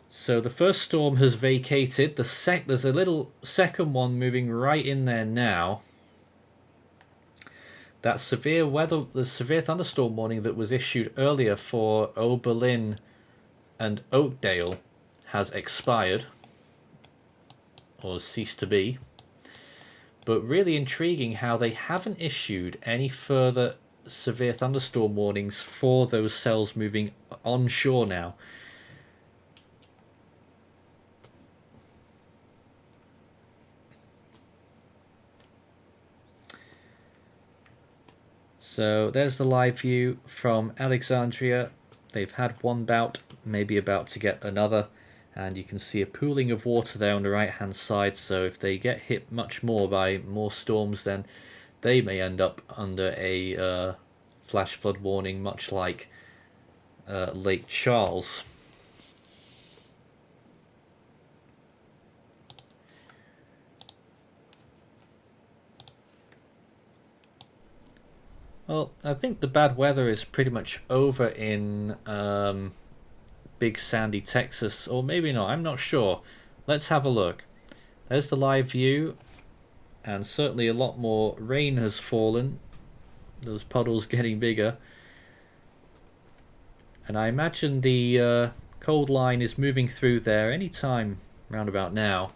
So the first storm has vacated. There's a little second one moving right in there now. That severe weather, the severe thunderstorm warning that was issued earlier for Oberlin and Oakdale has expired, or ceased to be. But really intriguing how they haven't issued any further severe thunderstorm warnings for those cells moving onshore now. So there's the live view from Alexandria. They've had one bout, maybe about to get another. And you can see a pooling of water there on the right hand side, so if they get hit much more by more storms, then they may end up under a flash flood warning, much like Lake Charles. Well, I think the bad weather is pretty much over in Big Sandy, Texas, or maybe not, I'm not sure. Let's have a look. There's the live view, and certainly a lot more rain has fallen. Those puddles getting bigger. And I imagine the cold line is moving through there anytime round about now.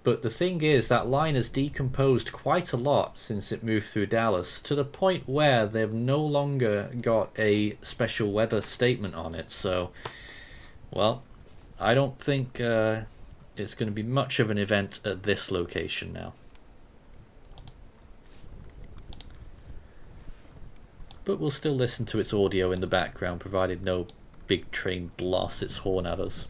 But the thing is, that line has decomposed quite a lot since it moved through Dallas, to the point where they've no longer got a special weather statement on it. So, well, I don't think it's going to be much of an event at this location now. But we'll still listen to its audio in the background, provided no big train blasts its horn at us.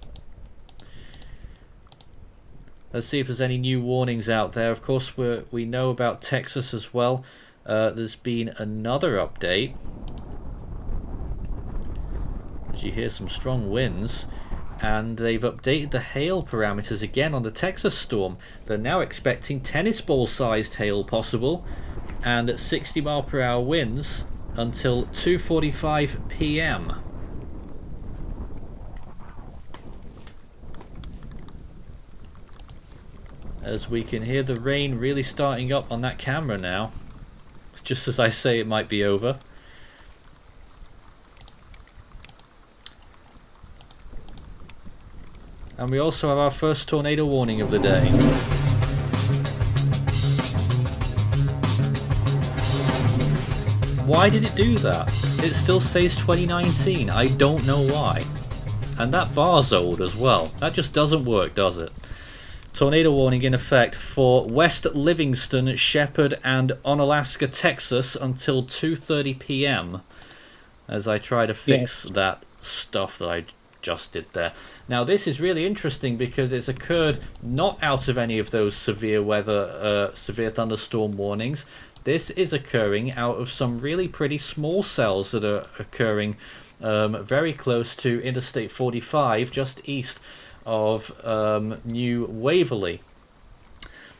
Let's see if there's any new warnings out there. Of course, we know about Texas as well. There's been another update. As you hear some strong winds. And they've updated the hail parameters again on the Texas storm. They're now expecting tennis ball sized hail possible. And at 60 mile per hour winds until 2:45 p.m. As we can hear the rain really starting up on that camera now. Just as I say it might be over. And we also have our first tornado warning of the day. Why did it do that? It still says 2019. I don't know why. And that bar's old as well. That just doesn't work, does it? Tornado warning in effect for West Livingston, Shepherd, and Onalaska, Texas until 2:30 p.m. as I try to fix that stuff that I just did there. Now this is really interesting because it's occurred not out of any of those severe weather, severe thunderstorm warnings. This is occurring out of some really pretty small cells that are occurring very close to Interstate 45, just east of New Waverly.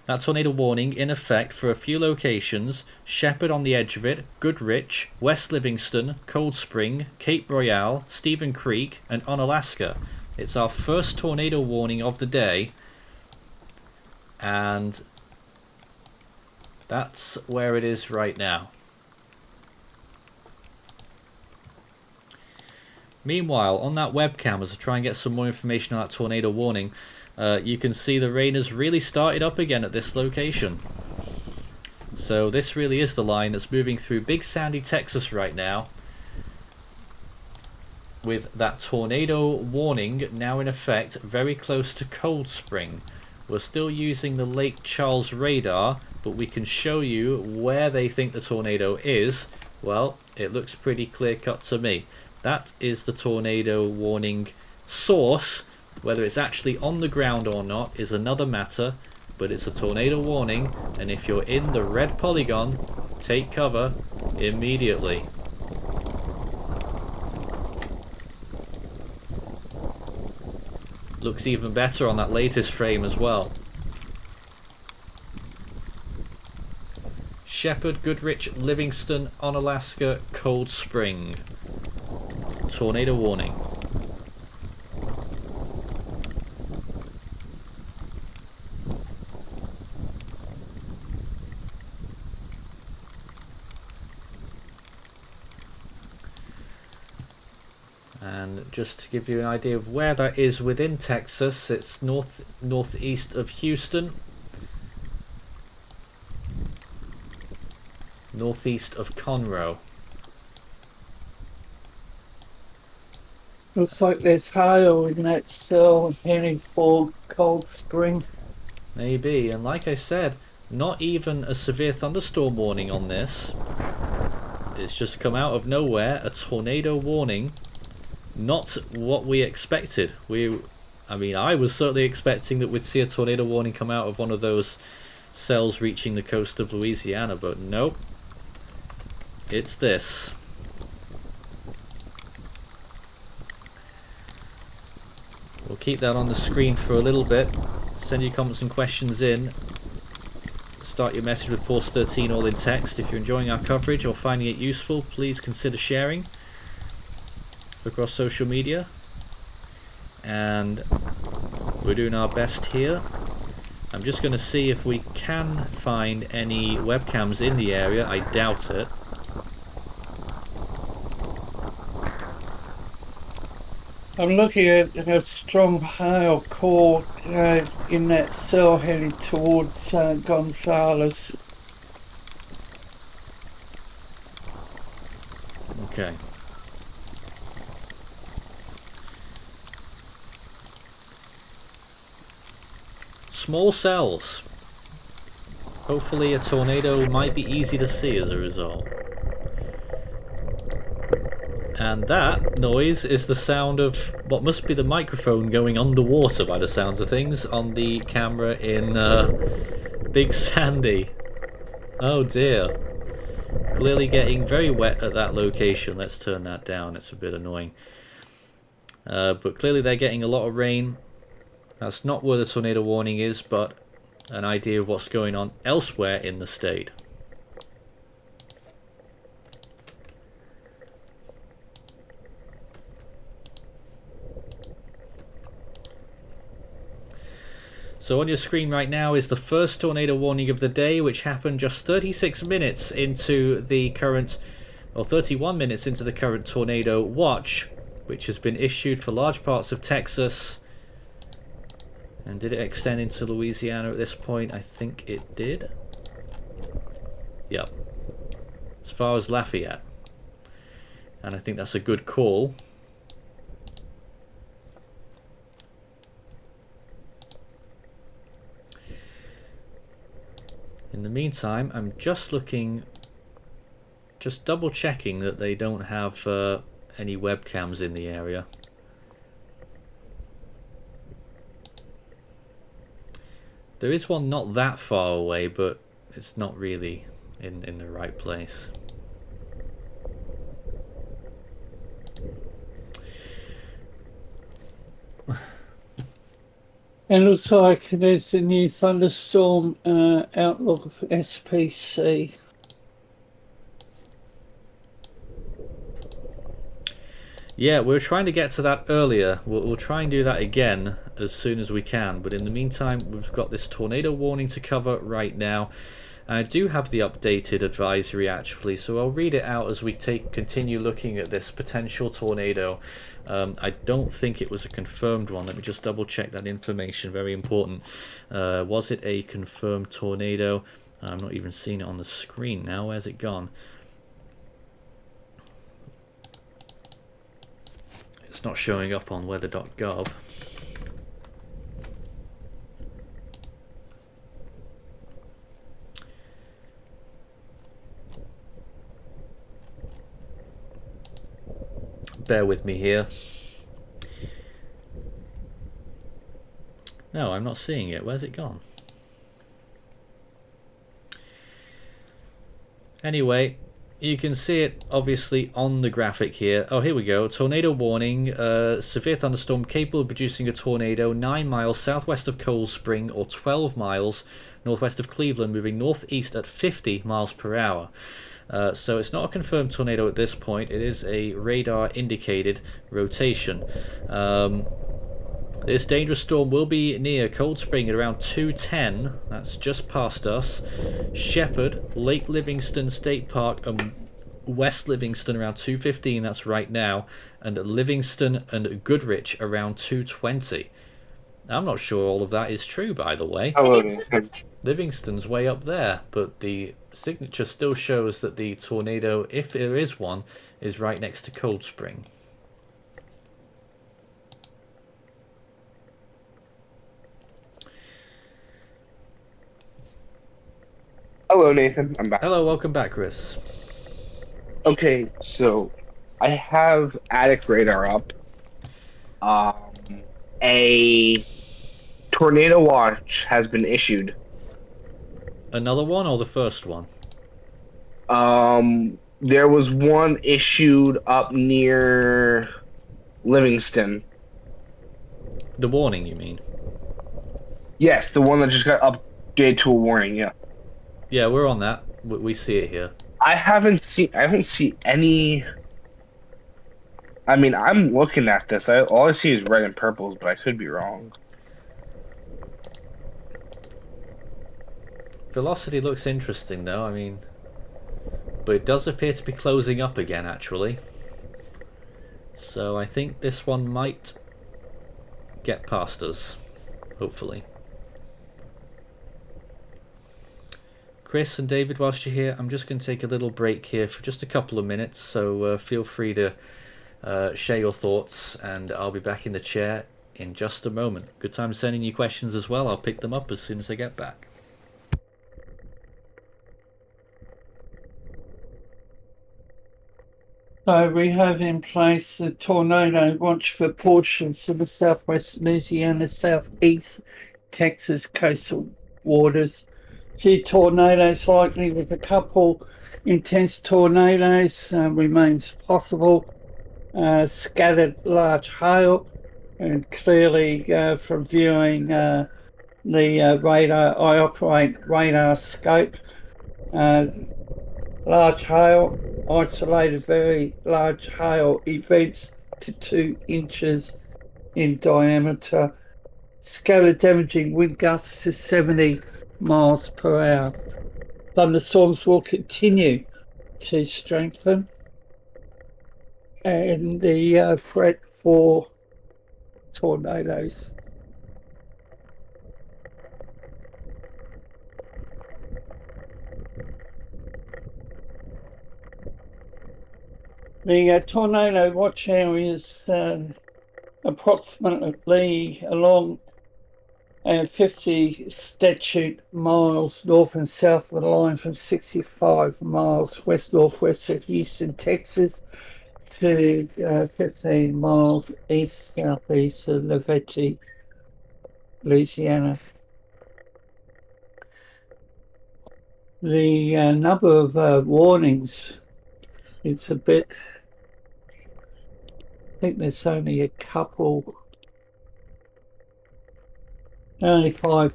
That tornado warning in effect for a few locations: Shepherd on the edge of it, Goodrich, West Livingston, Cold Spring, Cape Royale, Stephen Creek, and Onalaska. It's our first tornado warning of the day, and that's where it is right now. Meanwhile, on that webcam, as I try and get some more information on that tornado warning, you can see the rain has really started up again at this location. So this really is the line that's moving through Big Sandy, Texas right now, with that tornado warning now in effect very close to Cold Spring. We're still using the Lake Charles radar, but we can show you where they think the tornado is. Well, it looks pretty clear cut to me. That is the tornado warning source. Whether it's actually on the ground or not is another matter, but it's a tornado warning, and if you're in the red polygon, take cover immediately. Looks even better on that latest frame as well. Shepherd, Goodrich, Livingston, Onalaska, Cold Spring. Tornado warning. And just to give you an idea of where that is within Texas, it's northeast of Houston, northeast of Conroe. Looks like there's hail in that cell heading for Cold Spring. Maybe, and like I said, not even a severe thunderstorm warning on this. It's just come out of nowhere, a tornado warning. Not what we expected. I mean, I was certainly expecting that we'd see a tornado warning come out of one of those cells reaching the coast of Louisiana, but nope. It's this. We'll keep that on the screen for a little bit. Send your comments and questions in. Start your message with Force 13 all in text. If you're enjoying our coverage or finding it useful, please consider sharing across social media. And we're doing our best here. I'm just going to see if we can find any webcams in the area. I doubt it. I'm looking at a strong hail core in that cell heading towards Gonzales. Okay. Small cells. Hopefully a tornado might be easy to see as a result. And that noise is the sound of what must be the microphone going underwater by the sounds of things on the camera in Big Sandy. Oh dear. Clearly getting very wet at that location. Let's turn that down, it's a bit annoying. But clearly they're getting a lot of rain. That's not where the tornado warning is, but an idea of what's going on elsewhere in the state. So on your screen right now is the first tornado warning of the day, which happened just 36 minutes into the current, or 31 minutes into the current tornado watch, which has been issued for large parts of Texas. And did it extend into Louisiana at this point? I think it did. Yep. As far as Lafayette. And I think that's a good call. In the meantime, I'm just looking, just double checking that they don't have any webcams in the area. There is one not that far away, but it's not really in the right place. It looks like there's a new thunderstorm outlook of SPC. Yeah, we were trying to get to that earlier. We'll try and do that again as soon as we can. But in the meantime, we've got this tornado warning to cover right now. I do have the updated advisory actually, so I'll read it out as we continue looking at this potential tornado. I don't think it was a confirmed one. Let me just double check that information, very important. Was it a confirmed tornado? I'm not even seeing it on the screen now. Where's it gone? It's not showing up on weather.gov. Bear with me here. No, I'm not seeing it. Where's it gone? Anyway, you can see it obviously on the graphic here. Oh, here we go. Tornado warning. Severe thunderstorm capable of producing a tornado 9 miles southwest of Cold Spring or 12 miles northwest of Cleveland, moving northeast at 50 miles per hour. So it's not a confirmed tornado at this point. It is a radar indicated rotation. This dangerous storm will be near Cold Spring at around 2:10. That's just past us. Shepherd, Lake Livingston State Park, and West Livingston around 2:15. That's right now. And Livingston and Goodrich around 2:20. I'm not sure all of that is true, by the way. Hello, Nathan. Livingston's way up there, but the signature still shows that the tornado, if there is one, is right next to Cold Spring. Hello, Nathan. I'm back. Hello, welcome back, Chris. Okay, so I have attic radar up. A tornado watch has been issued. Another one or the first one? There was one issued up near Livingston. The warning, you mean? Yes, the one that just got updated to a warning. Yeah. Yeah, we're on that. We see it here. I don't see any. I mean, I'm looking at this. All I see is red and purples, but I could be wrong. Velocity looks interesting, though. I mean, but it does appear to be closing up again, actually. So I think this one might get past us, hopefully. Chris and David, whilst you're here, I'm just going to take a little break here for just a couple of minutes, so feel free to share your thoughts, and I'll be back in the chair in just a moment. Good time sending you questions as well. I'll pick them up as soon as I get back. So we have in place the tornado watch for portions of the southwest Louisiana, southeast Texas coastal waters. Few tornadoes likely, with a couple intense tornadoes remains possible. Scattered large hail, and clearly from viewing the radar, I operate radar scope. Large hail, isolated very large hail events to 2 inches in diameter. Scale of damaging wind gusts to 70 miles per hour. Thunderstorms will continue to strengthen, and the threat for tornadoes. The tornado watch area is approximately along 50 statute miles north and south of the line, from 65 miles west-northwest of Houston, Texas, to 15 miles east-southeast of Lafayette, Louisiana. The number of warnings is a bit, I think there's only a couple, only 5.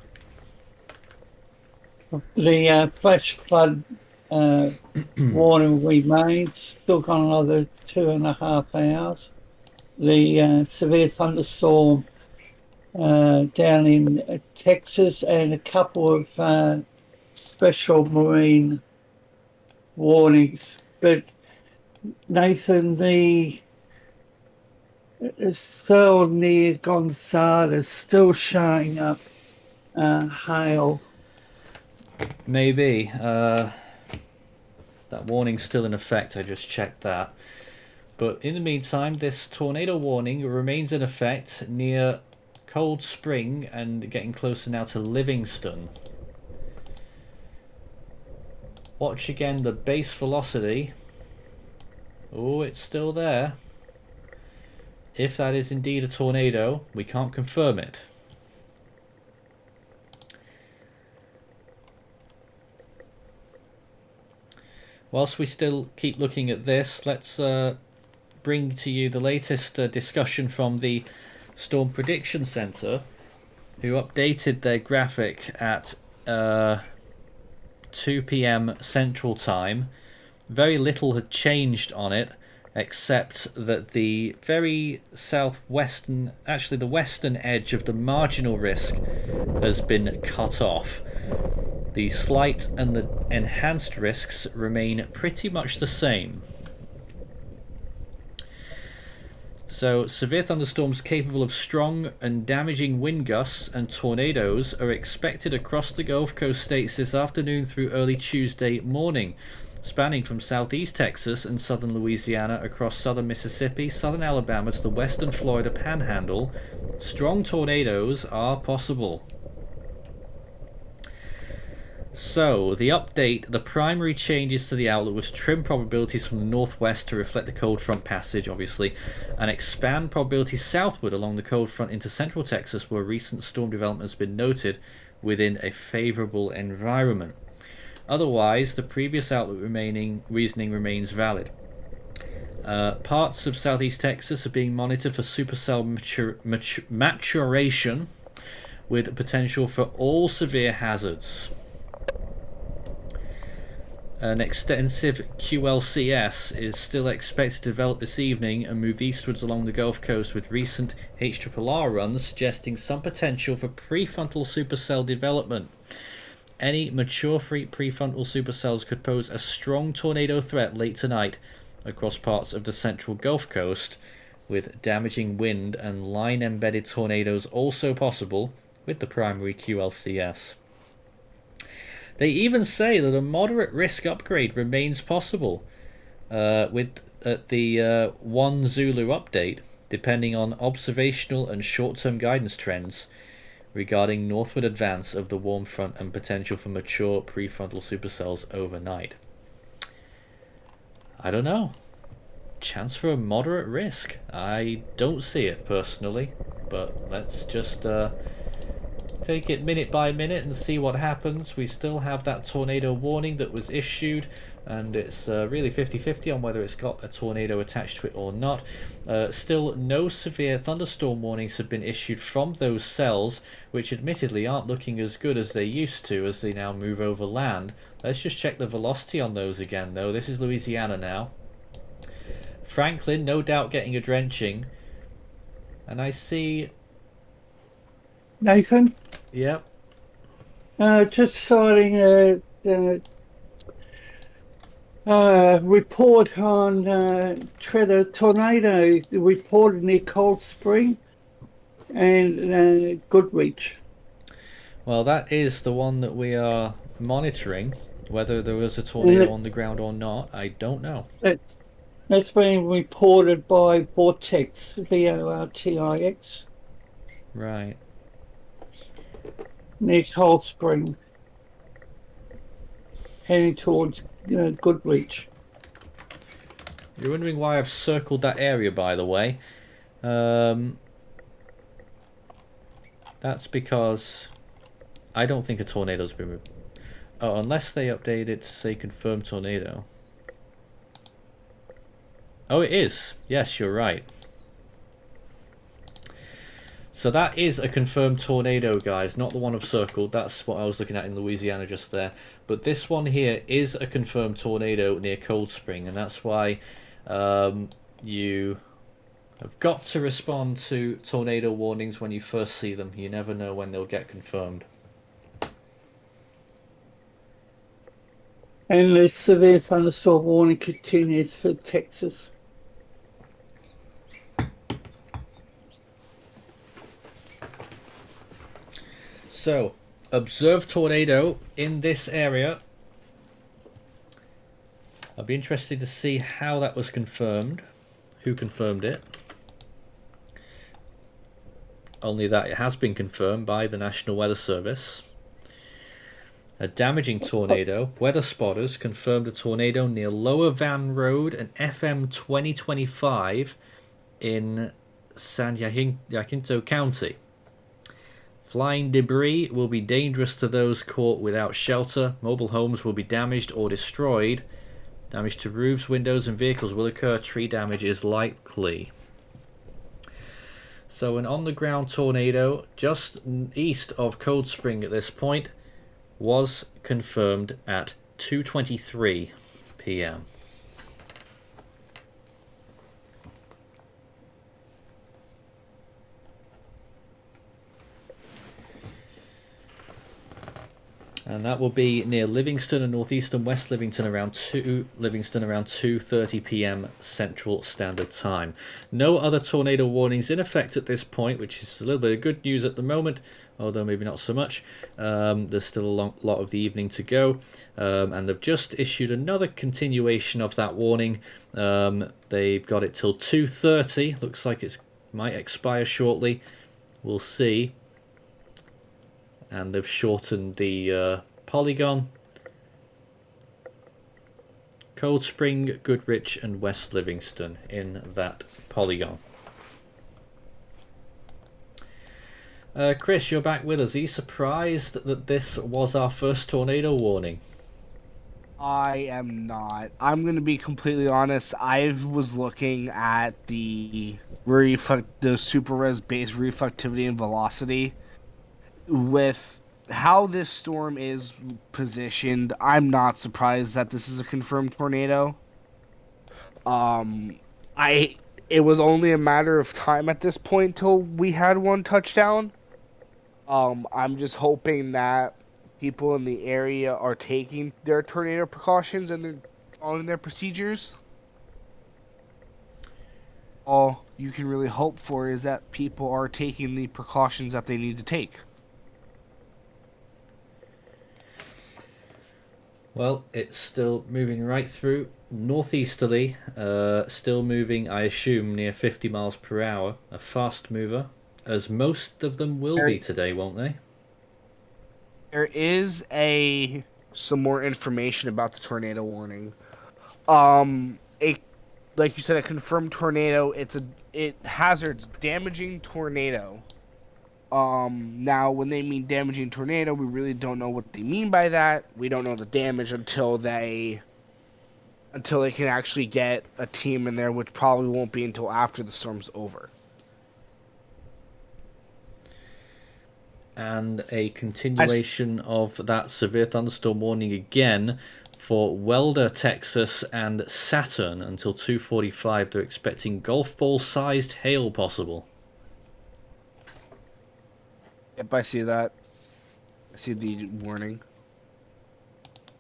The flash flood warning remains, still got another 2.5 hours. The severe thunderstorm down in Texas, and a couple of special marine warnings. But Nathan, the cell near Gonzales still showing up hail Maybe. That warning's still in effect, I just checked that. But in the meantime, this tornado warning remains in effect near Cold Spring and getting closer now to Livingston. Watch again the base velocity. Oh, it's still there. If that is indeed a tornado, we can't confirm it. Whilst we still keep looking at this, let's bring to you the latest discussion from the Storm Prediction Center, who updated their graphic at 2 p.m. Central Time. Very little had changed on it, except that the very southwestern, actually the western edge of the marginal risk has been cut off. The slight and the enhanced risks remain pretty much the same. So, severe thunderstorms capable of strong and damaging wind gusts and tornadoes are expected across the Gulf Coast states this afternoon through early Tuesday morning, spanning from southeast Texas and southern Louisiana across southern Mississippi, southern Alabama to the western Florida panhandle. Strong tornadoes are possible. So, the update, the primary changes to the outlook was trim probabilities from the northwest to reflect the cold front passage, obviously, and expand probabilities southward along the cold front into central Texas, where recent storm development has been noted within a favorable environment. Otherwise, the previous outlook reasoning remains valid. Parts of southeast Texas are being monitored for supercell maturation, with potential for all severe hazards. An extensive QLCS is still expected to develop this evening and move eastwards along the Gulf Coast, with recent HRRR runs suggesting some potential for prefrontal supercell development. Any mature prefrontal supercells could pose a strong tornado threat late tonight across parts of the central Gulf Coast, with damaging wind and line-embedded tornadoes also possible with the primary QLCS. They even say that a moderate risk upgrade remains possible with the 1 Zulu update, depending on observational and short-term guidance trends regarding northward advance of the warm front and potential for mature prefrontal supercells overnight. I don't know. Chance for a moderate risk. I don't see it personally, but let's just take it minute by minute and see what happens. We still have that tornado warning that was issued, and it's really 50-50 on whether it's got a tornado attached to it or not. Still, no severe thunderstorm warnings have been issued from those cells, which admittedly aren't looking as good as they used to as they now move over land. Let's just check the velocity on those again, though. This is Louisiana now. Franklin, no doubt getting a drenching. And I see... Nathan? Yep. Just citing a report on Treader tornado reported near Cold Spring and Goodrich. Well, that is the one that we are monitoring. Whether there was a tornado on the ground or not, I don't know. That's been reported by Vortex, VORTIX. Right. Near Cold Spring, heading towards Goodrich. You're wondering why I've circled that area, by the way. That's because I don't think a tornado's been... Oh, unless they update it to say confirmed tornado. Oh, it is. Yes, you're right. So that is a confirmed tornado, guys, not the one I've circled. That's what I was looking at in Louisiana just there. But this one here is a confirmed tornado near Cold Spring, and that's why you have got to respond to tornado warnings when you first see them. You never know when they'll get confirmed. And the severe thunderstorm warning continues for Texas. So, observed tornado in this area. I'll be interested to see how that was confirmed. Who confirmed it? Only that it has been confirmed by the National Weather Service. A damaging tornado. Weather spotters confirmed a tornado near Lower Van Road and FM 2025 in San Jacinto County. Flying debris will be dangerous to those caught without shelter. Mobile homes will be damaged or destroyed. Damage to roofs, windows, and vehicles will occur. Tree damage is likely. So an on-the-ground tornado just east of Cold Spring at this point was confirmed at 2:23 p.m. And that will be near Livingston and northeastern West Livingston around 2:30 p.m. Central Standard Time. No other tornado warnings in effect at this point, which is a little bit of good news at the moment, although maybe not so much. There's still a lot of the evening to go, and they've just issued another continuation of that warning. They've got it till 2:30. Looks like it might expire shortly. We'll see. And they've shortened the polygon. Cold Spring, Goodrich, and West Livingston in that polygon. Chris, you're back with us. Are you surprised that this was our first tornado warning? I am not. I'm going to be completely honest. I was looking at the super res base reflectivity and velocity. With how this storm is positioned, I'm not surprised that this is a confirmed tornado. It was only a matter of time at this point till we had one touchdown. I'm just hoping that people in the area are taking their tornado precautions and they're following their procedures. All you can really hope for is that people are taking the precautions that they need to take. Well, it's still moving right through northeasterly, still moving, I assume, near 50 miles per hour. A fast mover, as most of them will be today, won't they? There is some more information about the tornado warning. Like you said, a confirmed tornado. It hazards damaging tornado. Now, when they mean damaging tornado, we really don't know what they mean by that. We don't know the damage until they can actually get a team in there, which probably won't be until after the storm's over. And a continuation of that severe thunderstorm warning again for Welder, Texas, and Saturn until 2:45. They're expecting golf ball-sized hail possible. Yep, I see that. I see the warning.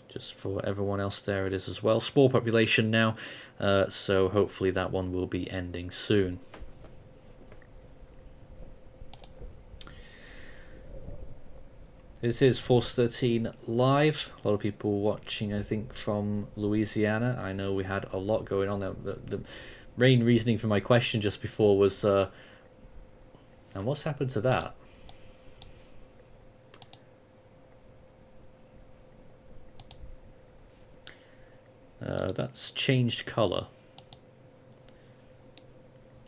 Just for everyone else, there it is as well. Small population now, so hopefully that one will be ending soon. This is Force 13 live. A lot of people watching, I think, from Louisiana. I know we had a lot going on there. The main reasoning for my question just before was, and what's happened to that? That's changed colour.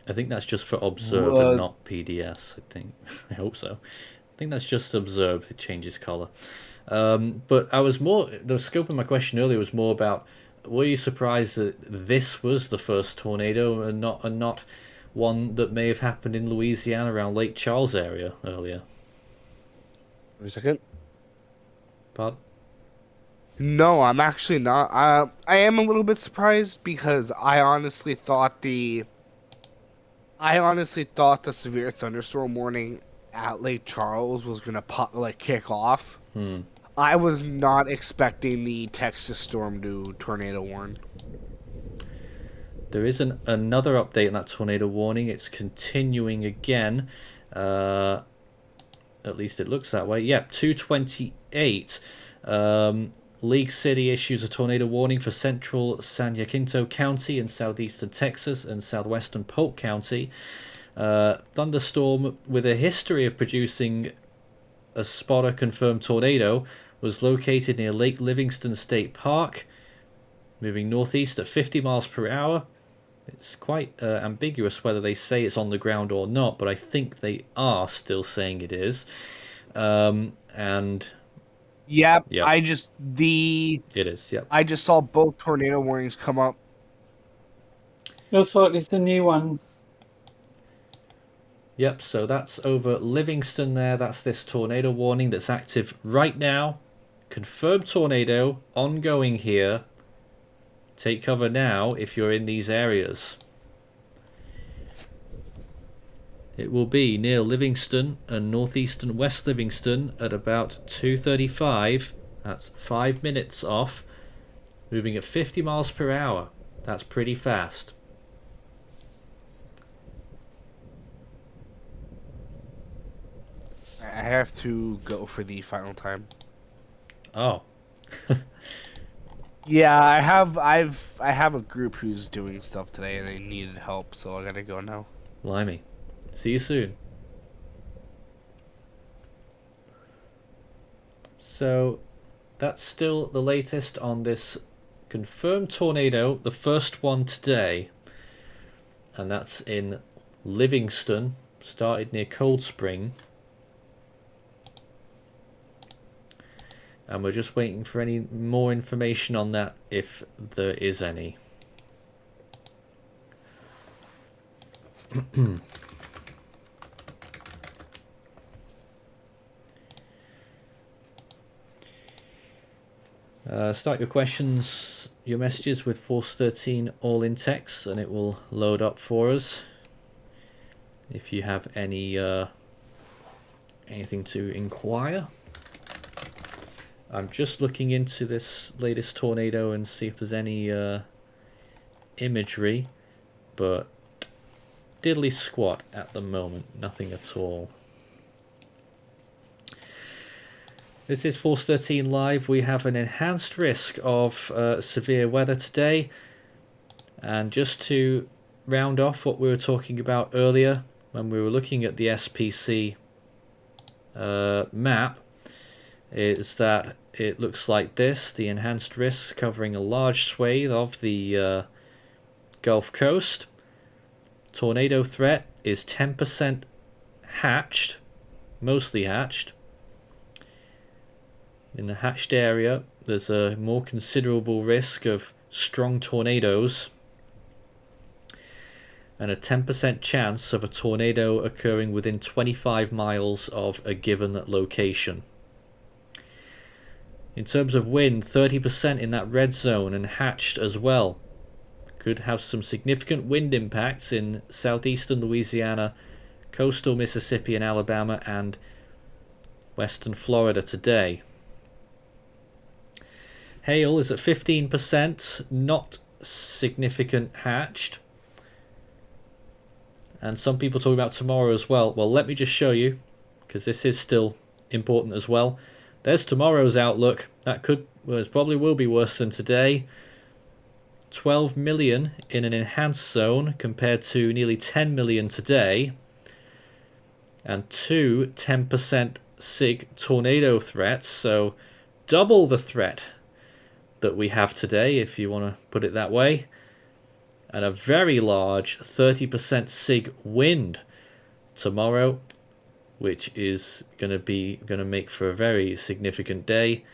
I think that's just for observe and not PDS, I think. I hope so. I think that's just observed, it changes colour. But I was more, the scope of my question earlier was more about, were you surprised that this was the first tornado and not one that may have happened in Louisiana around Lake Charles area earlier? Wait a second. Pardon? No, I'm actually not. I am a little bit surprised because I honestly thought the severe thunderstorm warning at Lake Charles was gonna kick off. I was not expecting the Texas storm to tornado warn. There is another update on that tornado warning. It's continuing again. At least it looks that way. Yep, 2:28. League City issues a tornado warning for central San Jacinto County in southeastern Texas and southwestern Polk County. Thunderstorm with a history of producing a spotter-confirmed tornado was located near Lake Livingston State Park, moving northeast at 50 miles per hour. It's quite ambiguous whether they say it's on the ground or not, but I think they are still saying it is. And Yep. Yep. It is. Yep. I just saw both tornado warnings come up. Looks like it's a new one. Yep, so that's over Livingston there. That's this tornado warning that's active right now. Confirmed tornado, ongoing here. Take cover now if you're in these areas. It will be near Livingston and northeastern West Livingston at about 2:35. That's 5 minutes off. Moving at 50 miles per hour. That's pretty fast. I have to go for the final time. Oh. Yeah, I have a group who's doing stuff today and they needed help, so I gotta go now. Blimey. See you soon. So that's still the latest on this confirmed tornado, the first one today. And that's in Livingston, started near Cold Spring. And we're just waiting for any more information on that, if there is any. Start your questions, your messages with Force 13 all in text, and it will load up for us. If you have any anything to inquire. I'm just looking into this latest tornado and see if there's any imagery, but diddly squat at the moment, nothing at all. This is Force 13 Live. We have an enhanced risk of severe weather today, and just to round off what we were talking about earlier when we were looking at the SPC map, is that it looks like this, the enhanced risk covering a large swathe of the Gulf Coast. Tornado threat is 10% hatched, mostly hatched. In the hatched area, there's a more considerable risk of strong tornadoes and a 10% chance of a tornado occurring within 25 miles of a given location. In terms of wind, 30% in that red zone and hatched as well. Could have some significant wind impacts in southeastern Louisiana, coastal Mississippi and Alabama, and western Florida today. Hail is at 15%, not significant hatched. And some people talk about tomorrow as well. Well, let me just show you, because this is still important as well. There's tomorrow's outlook. That probably will be worse than today. 12 million in an enhanced zone compared to nearly 10 million today. And 2 10% SIG tornado threats. So double the threat that we have today, if you want to put it that way. And a very large 30% SIG wind tomorrow, which is going to make for a very significant day.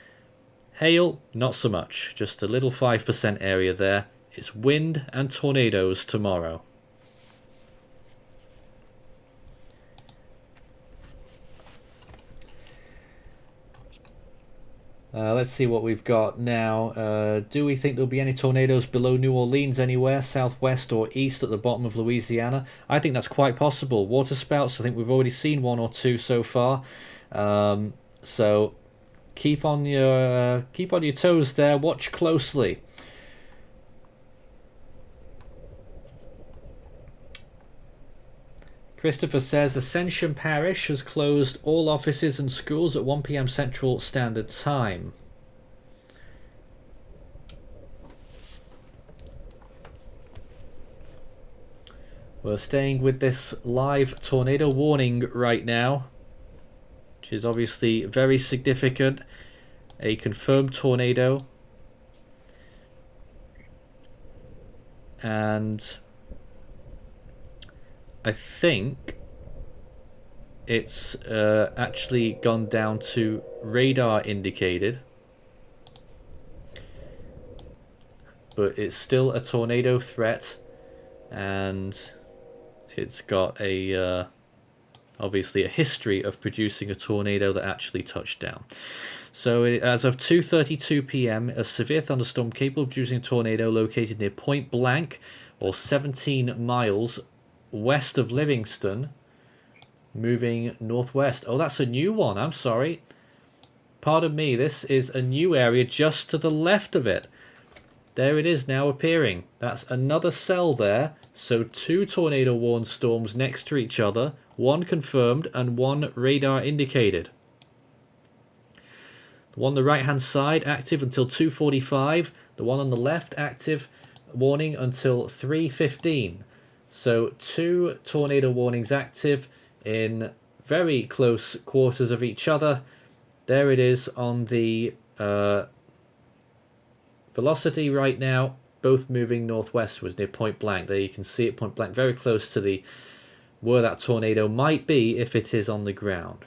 Hail, not so much, just a little 5% area there. It's wind and tornadoes tomorrow. Let's see what we've got now. Do we think there'll be any tornadoes below New Orleans anywhere, southwest or east at the bottom of Louisiana? I think that's quite possible. Water spouts, I think we've already seen 1 or 2 so far. So keep on your toes there. Watch closely. Christopher says Ascension Parish has closed all offices and schools at 1 p.m. Central Standard Time. We're staying with this live tornado warning right now, which is obviously very significant. A confirmed tornado. And I think it's actually gone down to radar indicated, but it's still a tornado threat, and it's got a obviously a history of producing a tornado that actually touched down. So as of 2:32 p.m, a severe thunderstorm capable of producing a tornado located near Point Blank, or 17 miles west of Livingston, moving northwest. Oh, that's a new one. I'm sorry. Pardon me. This is a new area just to the left of it. There it is now appearing. That's another cell there. So 2 tornado warned storms next to each other. 1 confirmed and 1 radar indicated. The one on the right hand side active until 2:45. The one on the left active warning until 3:15. So 2 tornado warnings active in very close quarters of each other. There it is on the velocity right now, both moving northwestwards near Point Blank. There you can see it, Point Blank, very close to the where that tornado might be if it is on the ground.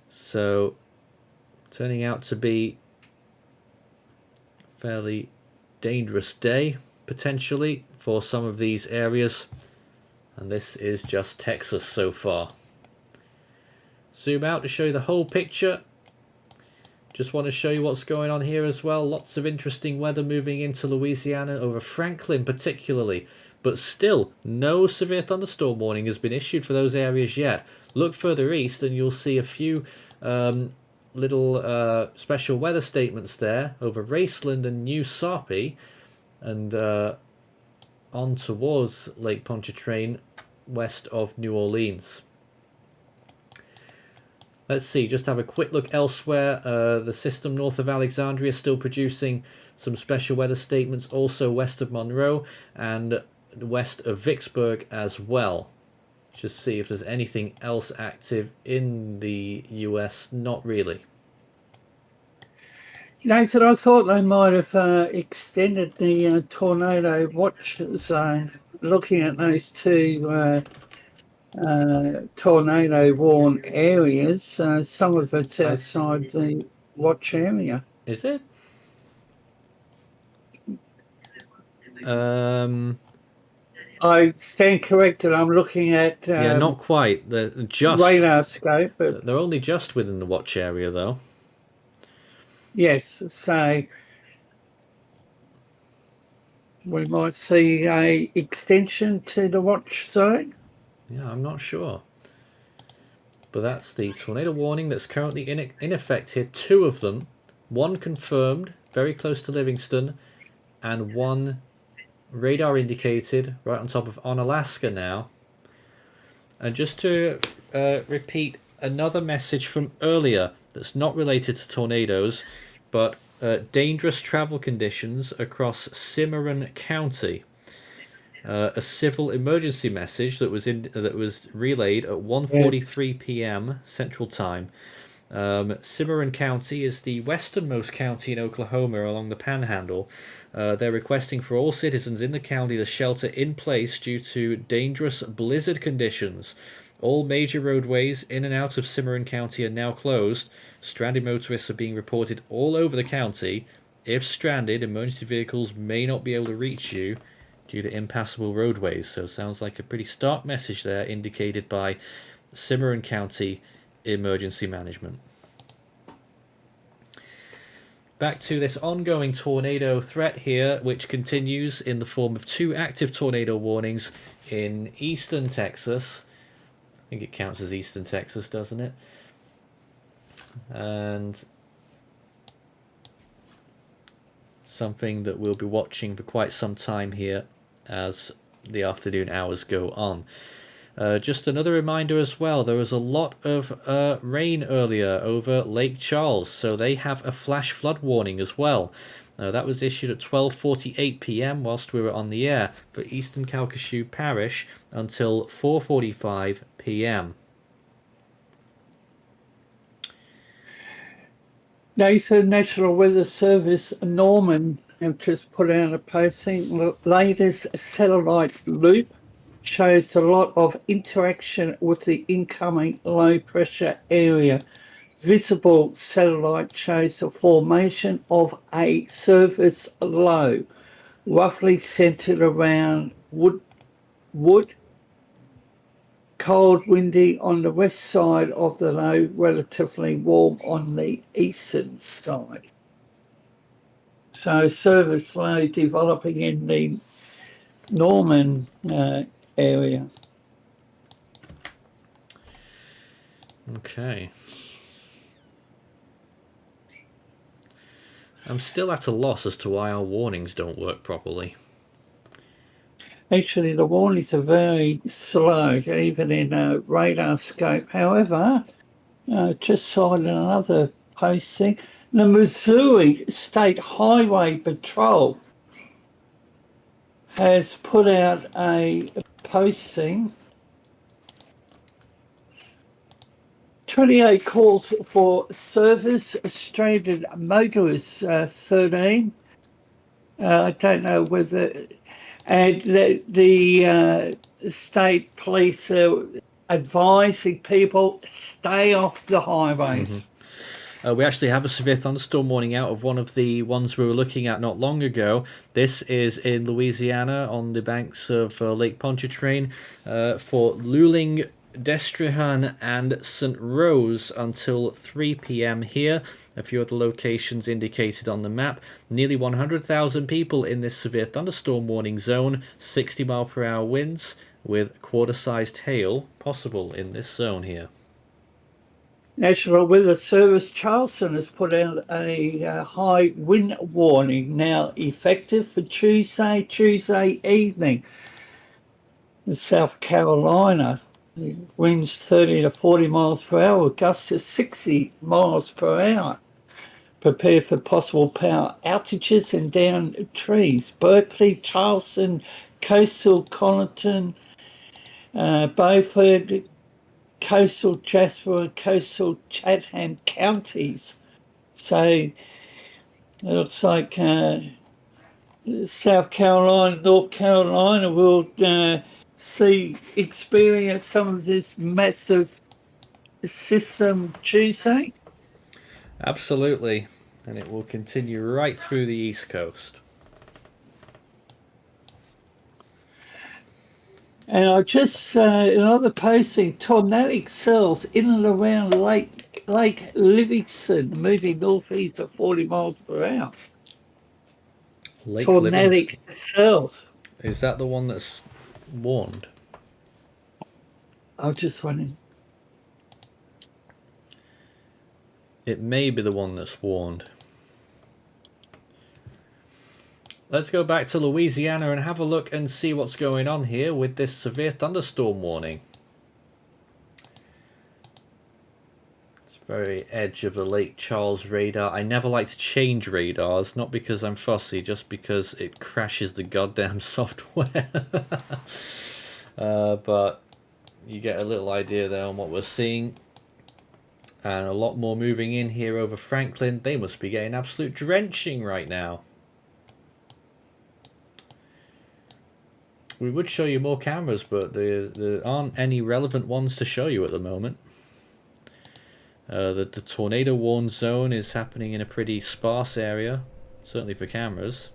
So turning out to be a fairly dangerous day potentially for some of these areas, and this is just Texas so far. Zoom out to show you the whole picture. Just want to show you what's going on here as well. Lots of interesting weather moving into Louisiana, over Franklin particularly, but still no severe thunderstorm warning has been issued for those areas yet. Look further east and you'll see a few little special weather statements there over Raceland and New Sarpy, and on towards Lake Pontchartrain west of New Orleans. Let's see, just have a quick look elsewhere. The system north of Alexandria still producing some special weather statements, also west of Monroe and west of Vicksburg as well. Just see if there's anything else active in the US. Not really. Nathan, I thought they might have extended the tornado watch zone, looking at those 2 tornado warned areas. Some of it's outside the watch area. Is it? I stand corrected. I'm looking at yeah, not quite. They're just radar scope, but they're only just within the watch area, though. yes, so we might see a extension to the watch zone. Yeah, I'm not sure. But that's the tornado warning that's currently in effect here. 2 of them. 1 confirmed, very close to Livingston, and 1 radar indicated right on top of Onalaska now. And just to repeat another message from earlier that's not related to tornadoes, but dangerous travel conditions across Cimarron County. A civil emergency message that was relayed at 1:43 p.m. Central Time. Cimarron County is the westernmost county in Oklahoma along the Panhandle. They're requesting for all citizens in the county to shelter in place due to dangerous blizzard conditions. All major roadways in and out of Cimarron County are now closed. Stranded motorists are being reported all over the county. If stranded, emergency vehicles may not be able to reach you due to impassable roadways. So sounds like a pretty stark message there, indicated by Cimarron County Emergency Management. Back to this ongoing tornado threat here, which continues in the form of 2 active tornado warnings in eastern Texas. I think it counts as eastern Texas, doesn't it? And something that we'll be watching for quite some time here as the afternoon hours go on. Just another reminder as well, there was a lot of rain earlier over Lake Charles, so they have a flash flood warning as well. That was issued at 12:48 p.m. whilst we were on the air for Eastern Calcasieu Parish until 4:45 p.m. NASA National Weather Service Norman have just put out a posting. The latest satellite loop shows a lot of interaction with the incoming low pressure area. Visible satellite shows the formation of a surface low, roughly centered around Wood, cold, windy on the west side of the low, relatively warm on the eastern side. So surface low developing in the Norman area. Okay. I'm still at a loss as to why our warnings don't work properly. Actually, the warnings are very slow, even in a radar scope. However, just saw another posting. The Missouri State Highway Patrol has put out a posting. 28 calls for service, stranded motorists, 13. I don't know whether... And the state police are advising people stay off the highways. We actually have a severe thunderstorm warning out of one of the ones we were looking at not long ago. This is in Louisiana on the banks of Lake Pontchartrain for Luling, Destrehan and St. Rose until 3 p.m. here. A few other locations indicated on the map. Nearly 100,000 people in this severe thunderstorm warning zone. 60 mile per hour winds with quarter-sized hail possible in this zone here. National Weather Service Charleston has put out a high wind warning now effective for Tuesday evening. In South Carolina, winds 30 to 40 miles per hour, gusts to 60 miles per hour. Prepare for possible power outages and downed trees. Berkeley, Charleston, coastal Connaughton, Beaufort, coastal Jasper and coastal Chatham counties. So it looks like South Carolina, North Carolina will experience some of this massive system Tuesday. Absolutely, and it will continue right through the East Coast. And I just another posting: tornadic cells in and around Lake Livingston, moving northeast at 40 miles per hour. Lake Tornadic cells. Is that the one that's warned? I was just wondering. It may be the one that's warned. Let's go back to Louisiana and have a look and see what's going on here with this severe thunderstorm warning. It's very edge of the Lake Charles radar. I never like to change radars, not because I'm fussy, just because it crashes the goddamn software. But you get a little idea there on what we're seeing. And a lot more moving in here over Franklin. They must be getting absolute drenching right now. We would show you more cameras, but there aren't any relevant ones to show you at the moment. The tornado warned zone is happening in a pretty sparse area, certainly for cameras.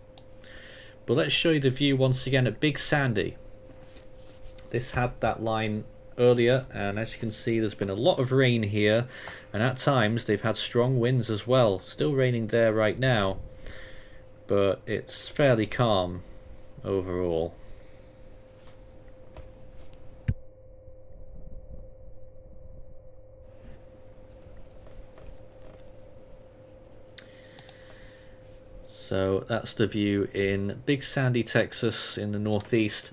But let's show you the view once again at Big Sandy. This had that line earlier, and as you can see, there's been a lot of rain here, and at times they've had strong winds as well. Still raining there right now, but it's fairly calm overall. So that's the view in Big Sandy, Texas, in the northeast.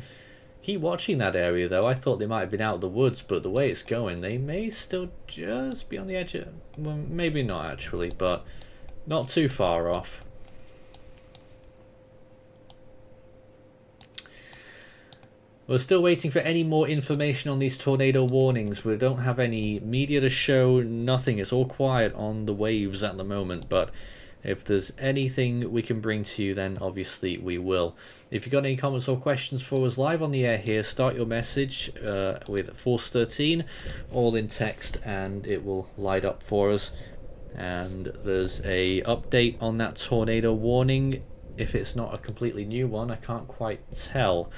Keep watching that area though. I thought they might have been out of the woods, but the way it's going, they may still just be on the edge of, well, maybe not actually, but not too far off. We're still waiting for any more information on these tornado warnings. We don't have any media to show, nothing. It's all quiet on the waves at the moment, but if there's anything we can bring to you, then obviously we will. If you've got any comments or questions for us live on the air here, start your message with Force 13, all in text, and it will light up for us. And there's a update on that tornado warning. If it's not a completely new one, I can't quite tell.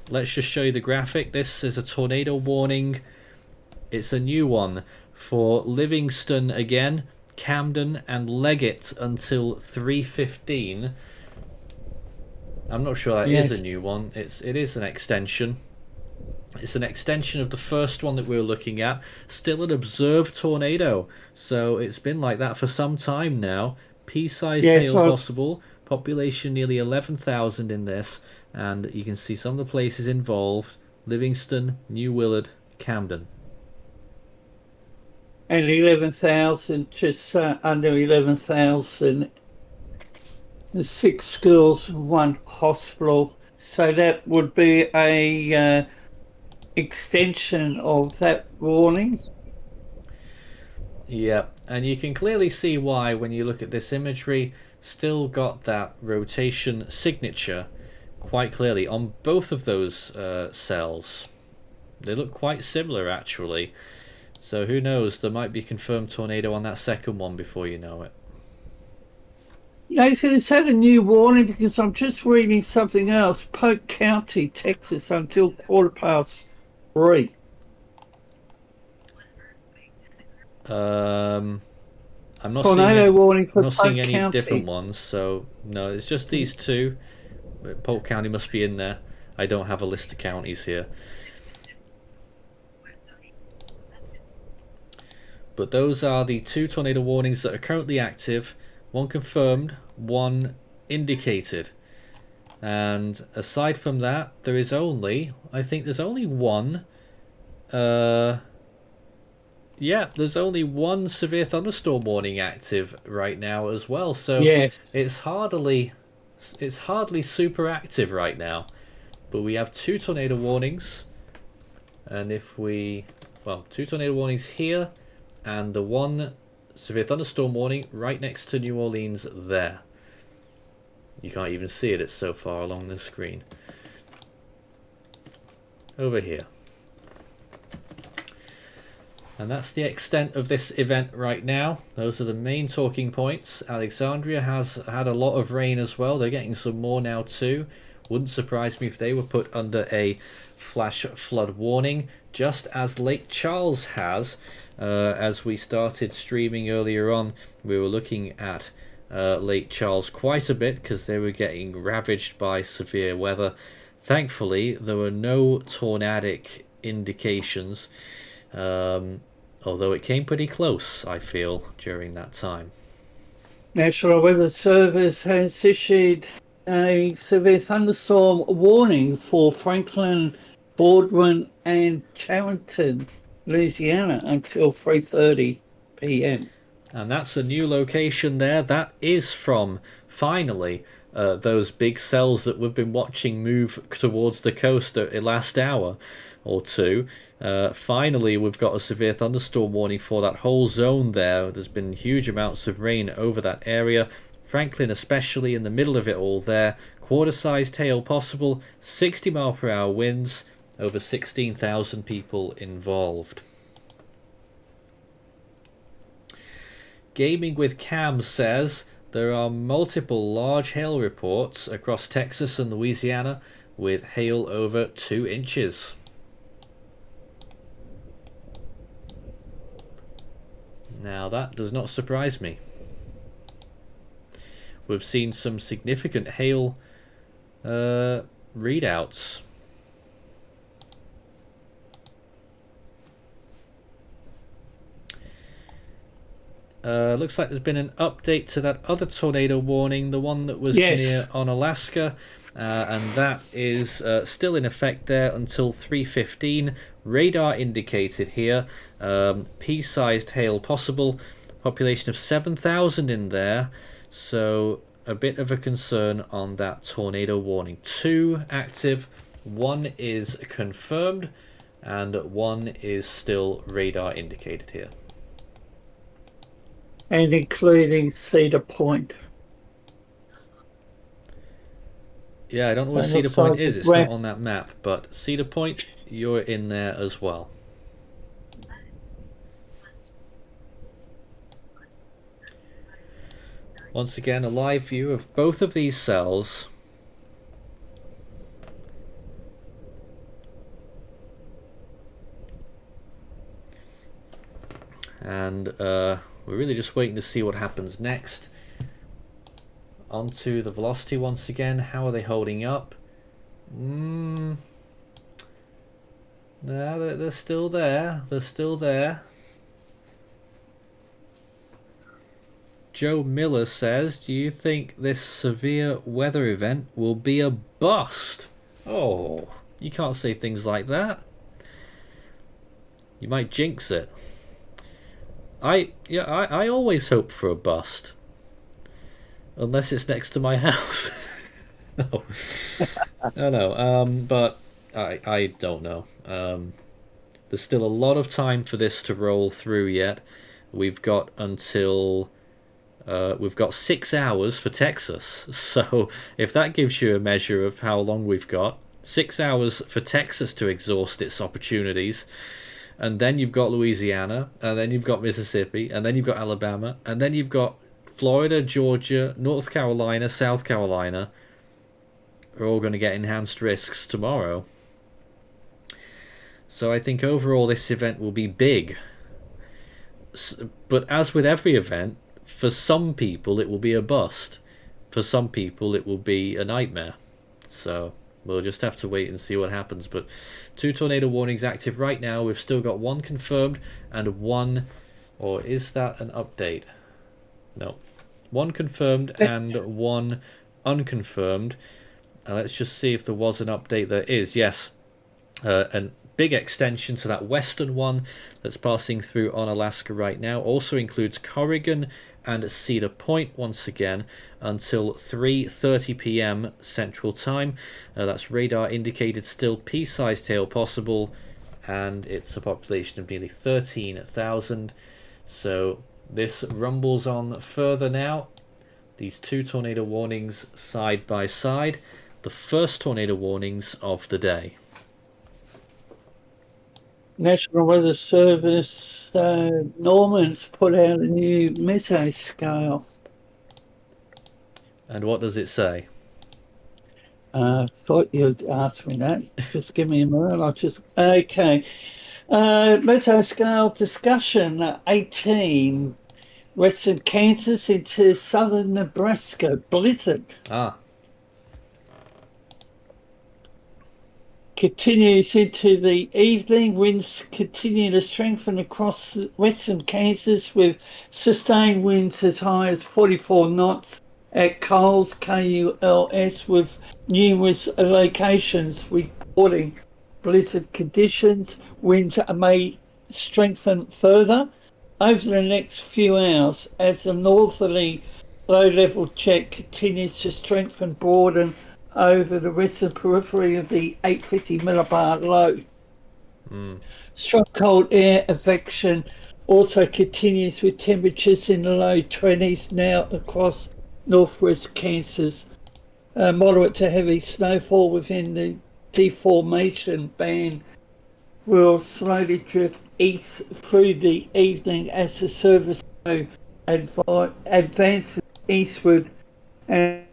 Let's just show you the graphic. This is a tornado warning. It's a new one for Livingston again, Camden and Leggett until 3:15. I'm not sure that is a new one. It is an extension. It's an extension of the first one that we were looking at. Still an observed tornado. So it's been like that for some time now. Pea-sized hail possible. Population nearly 11,000 in this. And you can see some of the places involved. Livingston, New Willard, Camden. And 11,000, just under 11,000. There's 6 schools, 1 hospital. So that would be a extension of that warning. Yeah, and you can clearly see why when you look at this imagery. Still got that rotation signature quite clearly on both of those cells. They look quite similar actually. So who knows, there might be a confirmed tornado on that second one before you know it. Nathan, is that a new warning? Because I'm just reading something else. Polk County, Texas, until 3:15. I'm not tornado warning for I'm not Polk seeing any County. different ones, so no, it's just these two. Polk County must be in there. I don't have a list of counties here. But those are the 2 tornado warnings that are currently active. 1 confirmed, 1 indicated. And aside from that, there is only, I think there's only 1. Yeah, there's only 1 severe thunderstorm warning active right now as well. So yes, it's hardly super active right now. But we have 2 tornado warnings. And if we, well, 2 tornado warnings here. And the 1 severe thunderstorm warning right next to New Orleans there. You can't even see it, it's so far along the screen. Over here. And that's the extent of this event right now. Those are the main talking points. Alexandria has had a lot of rain as well. They're getting some more now too. Wouldn't surprise me if they were put under a flash flood warning, just as Lake Charles has. As we started streaming earlier on, we were looking at Lake Charles quite a bit because they were getting ravaged by severe weather. Thankfully, there were no tornadic indications, although it came pretty close, I feel, during that time. National Weather Service has issued a severe thunderstorm warning for Franklin, Baldwin, and Charenton, Louisiana, until 3:30 p.m. And that's a new location there. That is from, finally, those big cells that we've been watching move towards the coast the last hour or two. Finally, we've got a severe thunderstorm warning for that whole zone there. There's been huge amounts of rain over that area. Franklin especially in the middle of it all there. Quarter-sized hail possible, 60-mile-per-hour winds, over 16,000 people involved. Gaming with Cam says there are multiple large hail reports across Texas and Louisiana with hail over 2 inches. Now that does not surprise me. We've seen some significant hail readouts. looks like there's been an update to that other tornado warning, the one that was Yes. near on Alaska, and that is still in effect there until 3:15. Radar indicated here, pea-sized hail possible, population of 7,000 in there, so a bit of a concern on that tornado warning. 2 active, 1 is confirmed, and 1 is still radar indicated here. And including Cedar Point. Yeah, I don't know where So it Cedar looks Point like is. it's It's not red. on that map, but Cedar Point, you're in there as well. Once again, a live view of both of these cells. And we're really just waiting to see what happens next. Onto the velocity once again. How are they holding up? No, they're still there. They're still there. Joe Miller says, do you think this severe weather event will be a bust? Oh, you can't say things like that. You might jinx it. I always hope for a bust. Unless it's next to my house. No. No, but I don't know. There's still a lot of time for this to roll through yet. We've got until... we've got 6 hours for Texas. So if that gives you a measure of how long we've got, 6 hours for Texas to exhaust its opportunities. And then you've got Louisiana, and then you've got Mississippi, and then you've got Alabama, and then you've got Florida, Georgia, North Carolina, South Carolina are all going to get enhanced risks tomorrow. So I think overall this event will be big. But as with every event, for some people it will be a bust. For some people it will be a nightmare. So we'll just have to wait and see what happens. But 2 tornado warnings active right now. We've still got 1 confirmed and 1... Or is that an update? No. 1 confirmed and 1 unconfirmed. Let's just see if there was an update. There is, yes. A big extension to that western one that's passing through on Alaska right now. Also includes Corrigan and Cedar Point once again until 3:30 p.m. Central Time. That's radar indicated still pea-sized hail possible, and it's a population of nearly 13,000. So this rumbles on further now. These 2 tornado warnings side by side. The first tornado warnings of the day. National Weather Service, Norman's put out a new mesoscale. And what does it say? Thought you'd ask me that. Just give me a minute. I'll just... Okay. Mesoscale discussion, 18. Western Kansas into southern Nebraska. Blizzard. Ah, Continues into the evening. Winds continue to strengthen across western Kansas with sustained winds as high as 44 knots at Coles, KULS, with numerous locations reporting blizzard conditions. Winds may strengthen further over the next few hours as the northerly low-level jet continues to strengthen, broaden over the western periphery of the 850 millibar low. Strong cold air advection also continues with temperatures in the low 20s now across northwest Kansas. Moderate to heavy snowfall within the deformation band will slowly drift east through the evening as the surface low advances eastward and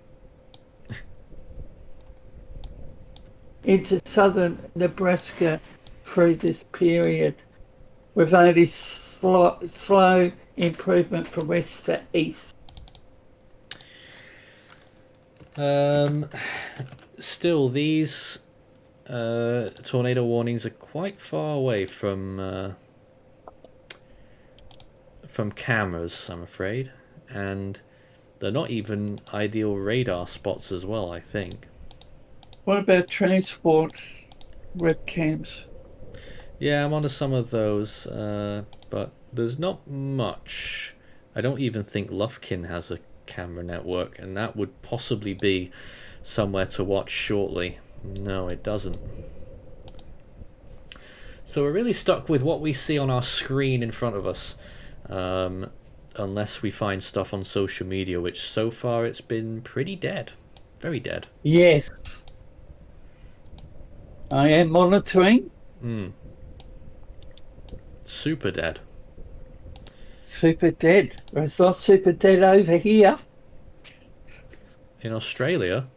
into southern Nebraska through this period, with only slow improvement from west to east. Still, these tornado warnings are quite far away from from cameras, I'm afraid, and they're not even ideal radar spots as well, I think. What about transport webcams? Yeah, I'm onto some of those, but there's not much. I don't even think Lufkin has a camera network, and that would possibly be somewhere to watch shortly. No, it doesn't. So we're really stuck with what we see on our screen in front of us, unless we find stuff on social media, which so far it's been pretty dead. Very dead. Yes. I am monitoring. Super dead. Super dead. It's not super dead over here. In Australia?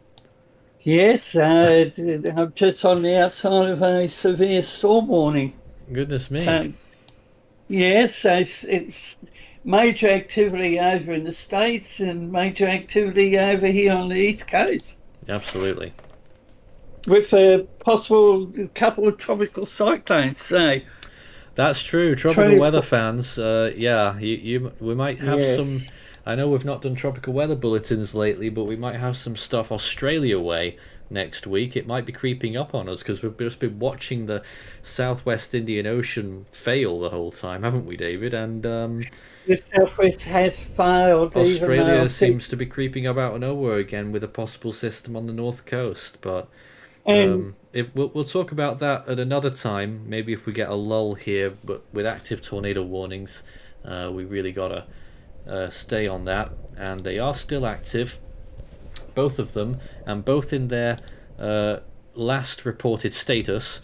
Yes, I'm just on the outside of a severe storm warning. Goodness me. So, yes, it's major activity over in the States and major activity over here on the East Coast. Absolutely. With a possible couple of tropical cyclones, so... That's true. Tropical weather fans, yeah, we might have some... I know we've not done tropical weather bulletins lately, but we might have some stuff Australia way next week. It might be creeping up on us because we've just been watching the Southwest Indian Ocean fail the whole time, haven't we, David? And the Southwest has failed. Australia seems to be creeping up out of nowhere again with a possible system on the north coast. But we'll talk about that at another time. Maybe if we get a lull here, but with active tornado warnings, we really gotta stay on that, and they are still active, both of them, and both in their last reported status.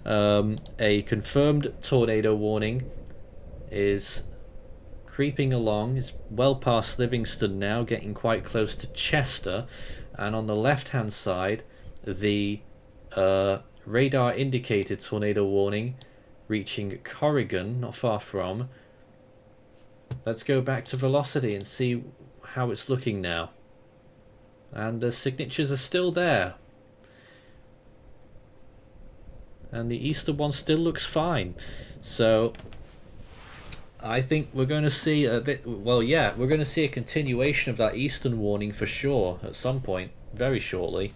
A confirmed tornado warning is creeping along. It's well past Livingston now, getting quite close to Chester, and on the left hand side the radar indicated tornado warning reaching Corrigan, not far from. Let's go back to velocity and see how it's looking now. And the signatures are still there. And the eastern one still looks fine. So I think we're going to see we're going to see a continuation of that eastern warning for sure at some point, very shortly.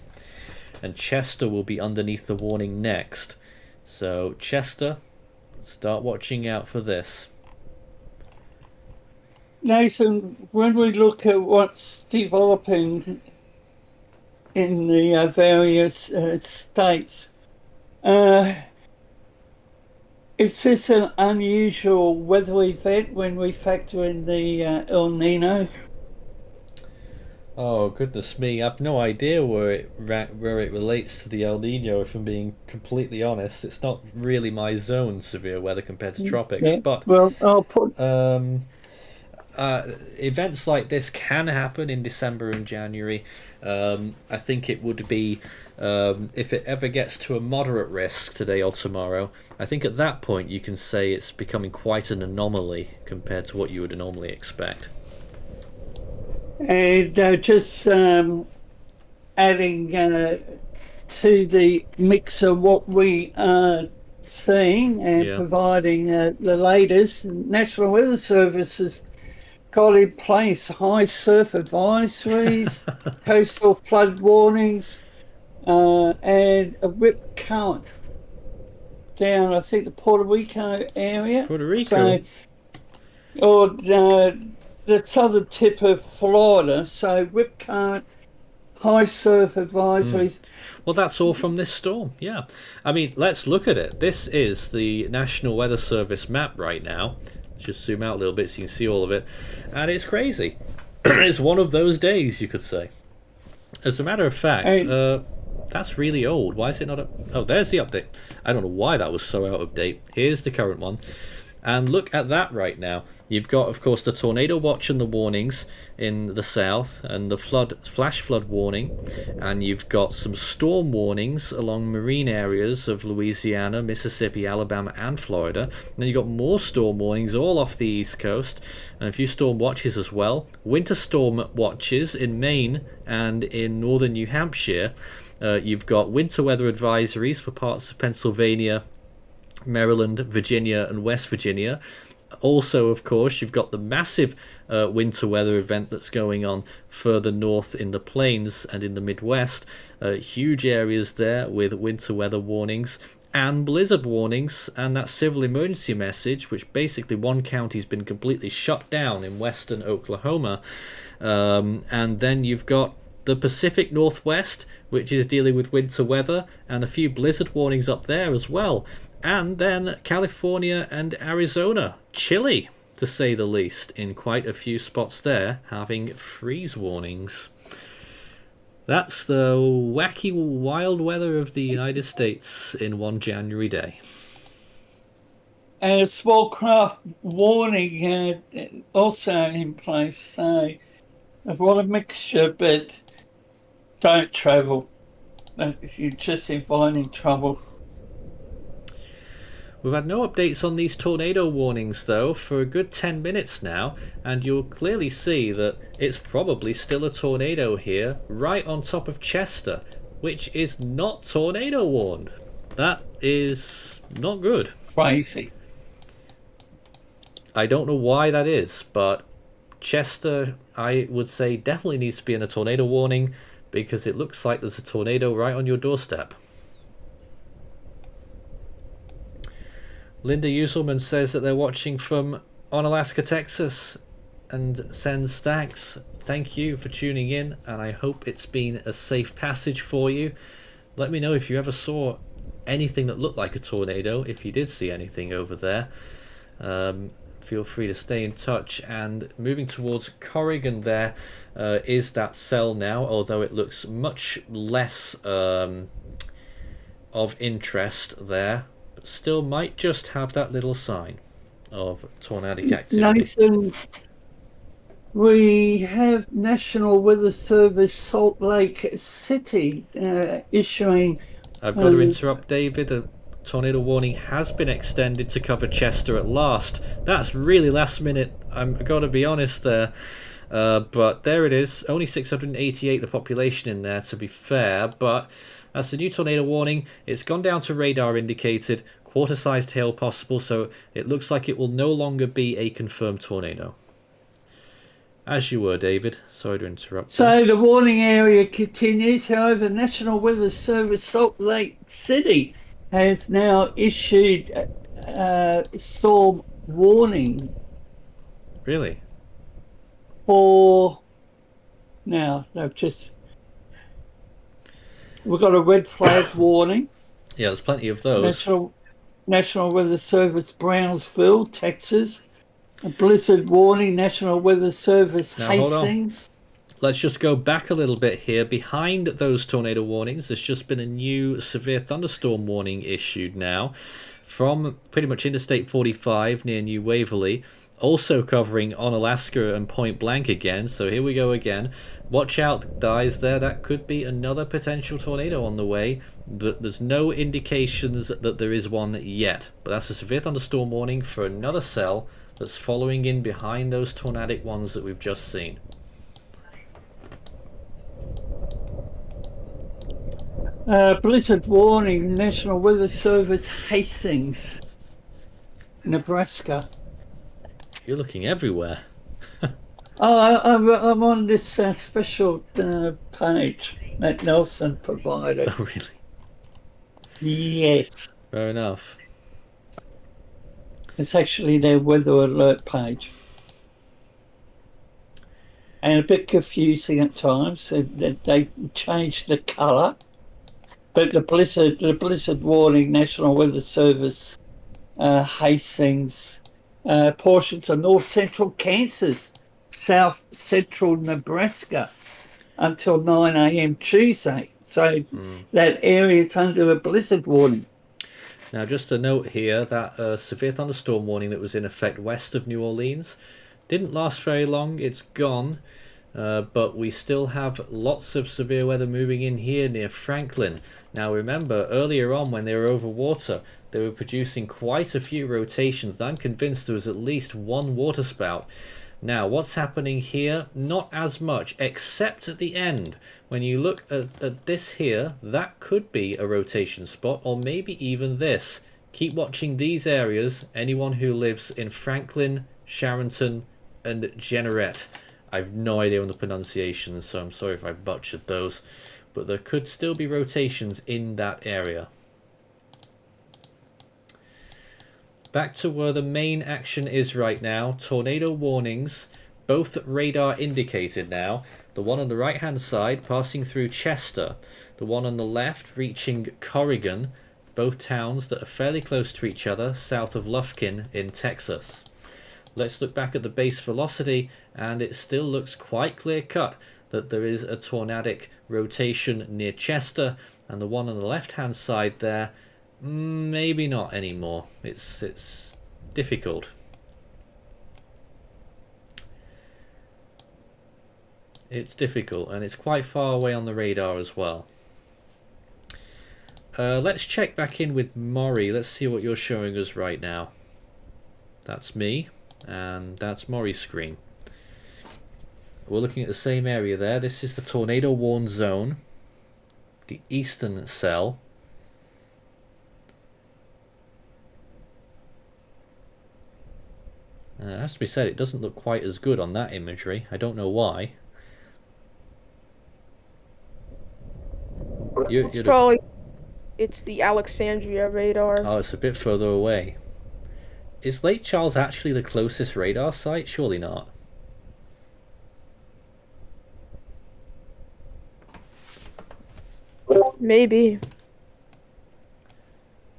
And Chester will be underneath the warning next. So Chester, start watching out for this. Nathan, when we look at what's developing in the various states, is this an unusual weather event when we factor in the El Nino? Oh goodness me! I've no idea where it relates to the El Nino. If I'm being completely honest, it's not really my zone. Severe weather compared to tropics, Yeah. but Well, I'll put events like this can happen in December and January. I think it would be if it ever gets to a moderate risk today or tomorrow. I think at that point you can say it's becoming quite an anomaly compared to what you would normally expect. And just adding to the mix of what we are seeing and providing the latest, National Weather Service has got in place high surf advisories, coastal flood warnings, and a rip current down, I think, the Puerto Rico area. Puerto Rico? Or the southern tip of Florida, so rip current, high surf advisories. Well, that's all from this storm, yeah. I mean, let's look at it. This is the National Weather Service map right now. Just zoom out a little bit so you can see all of it. And it's crazy. It's one of those days, you could say. As a matter of fact, that's really old. Why is it not oh, there's the update. I don't know why that was so out of date. Here's the current one. And look at that right now. You've got, of course, the tornado watch and the warnings in the south, and the flash flood warning, and you've got some storm warnings along marine areas of Louisiana, Mississippi, Alabama, and Florida. And then you've got more storm warnings all off the east coast, and a few storm watches as well. Winter storm watches in Maine and in northern New Hampshire. You've got winter weather advisories for parts of Pennsylvania, Maryland, Virginia, and West Virginia. Also, of course, you've got the massive winter weather event that's going on further north in the plains and in the Midwest. Huge areas there with winter weather warnings and blizzard warnings, and that civil emergency message, which basically one county's been completely shut down in western Oklahoma. And then you've got the Pacific Northwest, which is dealing with winter weather, and a few blizzard warnings up there as well. And then California and Arizona, chilly to say the least, in quite a few spots there, having freeze warnings. That's the wacky wild weather of the United States in one January day. And a small craft warning also in place. So I've got a mixture, but don't travel. If you're just inviting trouble. We've had no updates on these tornado warnings though for a good 10 minutes now, and you'll clearly see that it's probably still a tornado here right on top of Chester, which is not tornado warned. That is not good. Crazy. I don't know why that is, but Chester, I would say, definitely needs to be in a tornado warning because it looks like there's a tornado right on your doorstep. Linda Uselman says that they're watching from Onalaska, Texas, and sends thanks. Thank you for tuning in, and I hope it's been a safe passage for you. Let me know if you ever saw anything that looked like a tornado, if you did see anything over there. Feel free to stay in touch. And moving towards Corrigan there is that cell now, although it looks much less of interest there. Still might just have that little sign of tornadic activity. Nathan, we have National Weather Service Salt Lake City issuing... I've got to interrupt, David. A tornado warning has been extended to cover Chester at last. That's really last minute, I've got to be honest there. But there it is. Only 688 the population in there, to be fair, but... that's the new tornado warning. It's gone down to radar indicated, quarter-sized hail possible, so it looks like it will no longer be a confirmed tornado. As you were, David. Sorry to interrupt. So the warning area continues. However, National Weather Service Salt Lake City has now issued a storm warning. Really? For now, they've just... we've got a red flag warning. Yeah, there's plenty of those. National Weather Service Brownsville, Texas. A blizzard warning, National Weather Service Now, hold on. Hastings. Let's just go back a little bit here. Behind those tornado warnings, there's just been a new severe thunderstorm warning issued now from pretty much Interstate 45 near New Waverly, also covering Onalaska and Point Blank again. So here we go again. Watch out, guys, there. That could be another potential tornado on the way. There's no indications that there is one yet, but that's a severe thunderstorm warning for another cell that's following in behind those tornadic ones that we've just seen. Blizzard warning, National Weather Service Hastings, Nebraska. You're looking everywhere. Oh, I'm on this special page that Nelson provided. Oh, really? Yes. Fair enough. It's actually their weather alert page. And a bit confusing at times. They changed the colour. But the blizzard warning, National Weather Service, Hastings, portions of north central Kansas, south central Nebraska until 9 a.m. Tuesday. So that area is under a blizzard warning. Now, just a note here that severe thunderstorm warning that was in effect west of New Orleans didn't last very long. It's gone. But we still have lots of severe weather moving in here near Franklin. Now remember, earlier on when they were over water, they were producing quite a few rotations. I'm convinced there was at least one water spout. Now what's happening here? Not as much, except at the end. When you look at this here, that could be a rotation spot, or maybe even this. keep watching these areas. Anyone who lives in Franklin, Charenton, and Jeanerette. I have no idea on the pronunciations, so I'm sorry if I butchered those. But there could still be rotations in that area. Back to where the main action is right now. Tornado warnings, both radar indicated now. The one on the right hand side passing through Chester. The one on the left reaching Corrigan. Both towns that are fairly close to each other, south of Lufkin in Texas. Let's look back at the base velocity, and it still looks quite clear cut that there is a tornadic rotation near Chester, and the one on the left hand side there, maybe not anymore. It's difficult. It's difficult, and it's quite far away on the radar as well. Let's check back in with Maury. Let's see what you're showing us right now. That's me, and that's Maury's screen. We're looking at the same area there. This is the tornado warned zone, the eastern cell. It has to be said, it doesn't look quite as good on that imagery. I don't know why. It's the Alexandria radar. Oh, it's a bit further away. Is Lake Charles actually the closest radar site? Surely not. Maybe.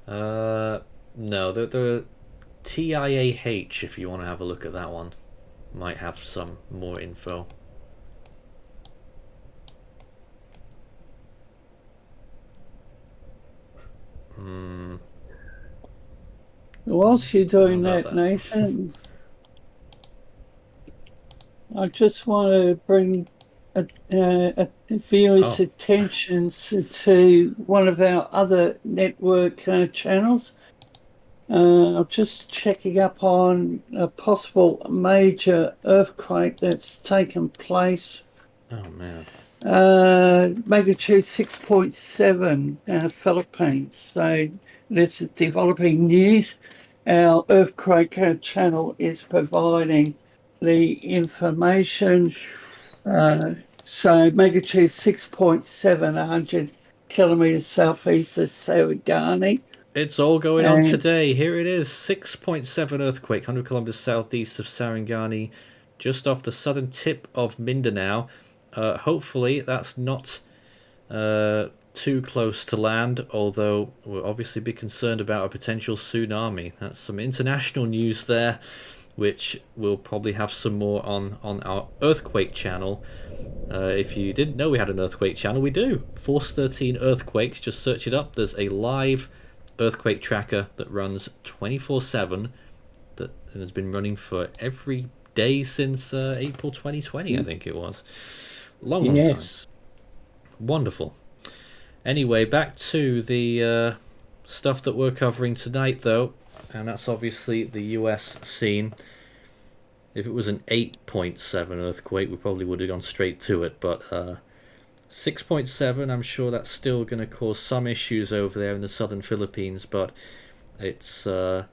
No, the TIAH, if you want to have a look at that one, might have some more info. Whilst you're doing that, Nathan, I just want to bring a viewers' attention to one of our other network channels. I'm just checking up on a possible major earthquake that's taken place. Oh man. Magnitude 6.7, Philippines. So this is developing news. Our earthquake channel is providing the information. So magnitude 6.7, 100 kilometers southeast of Sarangani. It's all going on today. Here it is, 6.7 earthquake, 100 kilometers southeast of Sarangani, just off the southern tip of Mindanao. Hopefully that's not too close to land, although we'll obviously be concerned about a potential tsunami. That's some international news there, which we'll probably have some more on our earthquake channel. If you didn't know we had an earthquake channel, we do. Force 13 Earthquakes, just search it up. There's a live earthquake tracker that runs 24/7 that has been running for every day since April 2020, I think it was. Long time. Wonderful. Anyway, back to the stuff that we're covering tonight, though, and that's obviously the US scene. If it was an 8.7 earthquake, we probably would have gone straight to it, but 6.7, I'm sure that's still going to cause some issues over there in the southern Philippines, but it's I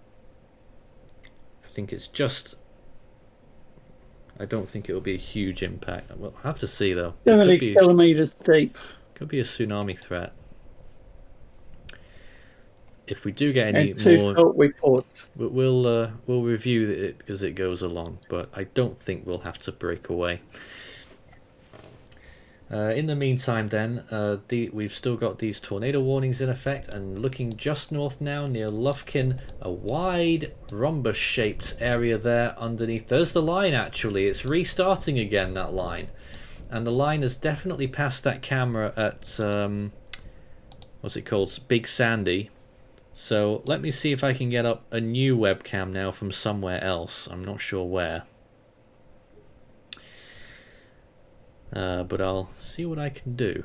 think it's just, I don't think it will be a huge impact. We'll have to see, though. 70 kilometers deep. Could be a tsunami threat. If we do get any and two more fault reports, we'll review it as it goes along, but I don't think we'll have to break away. In the meantime, then, we've still got these tornado warnings in effect, and looking just north now near Lufkin, a wide rhombus-shaped area there underneath. There's the line, actually. It's restarting again, that line. And the line has definitely passed that camera at, what's it called? Big Sandy. So let me see if I can get up a new webcam now from somewhere else. I'm not sure where. But I'll see what I can do.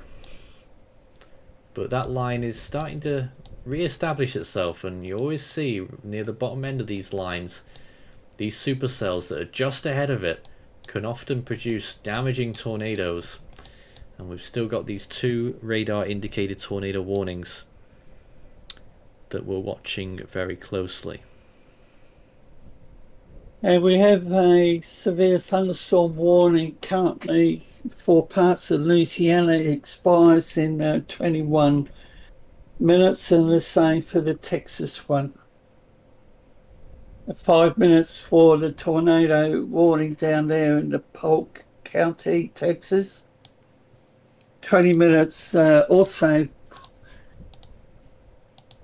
But that line is starting to re-establish itself, and you always see near the bottom end of these lines, these supercells that are just ahead of it can often produce damaging tornadoes. And we've still got these two radar indicated tornado warnings. that we're watching very closely. And we have a severe thunderstorm warning currently for parts of Louisiana. It expires in 21 minutes, and the same for the Texas one. 5 minutes for the tornado warning down there in the Polk County, Texas. 20 minutes also.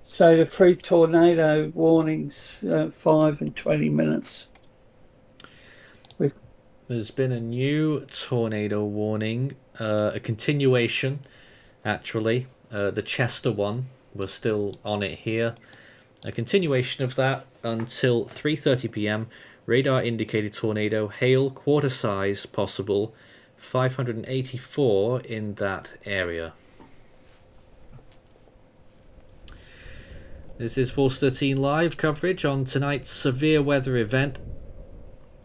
So the 3 tornado warnings, 5 and 20 minutes. There's been a new tornado warning, a continuation, actually. The Chester one, we're still on it here. A continuation of that until 3:30 p.m. Radar indicated tornado, hail, quarter size possible, 584 in that area. This is Force 13 live coverage on tonight's severe weather event.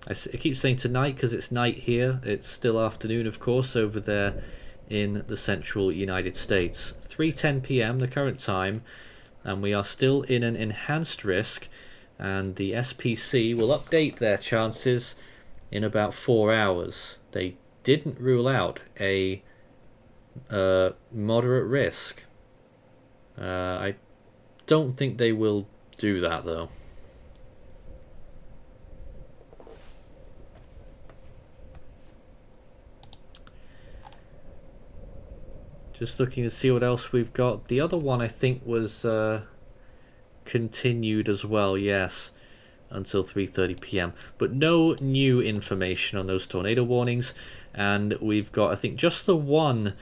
I keep saying tonight because it's night here. It's still afternoon, of course, over there in the central United States. 3:10 p.m. the current time, and we are still in an enhanced risk, and the SPC will update their chances in about 4 hours. They didn't rule out a moderate risk. I don't think they will do that, though. Just looking to see what else we've got. The other one I think was continued as well, yes, until 3:30 p.m. But no new information on those tornado warnings. And we've got, I think, just the one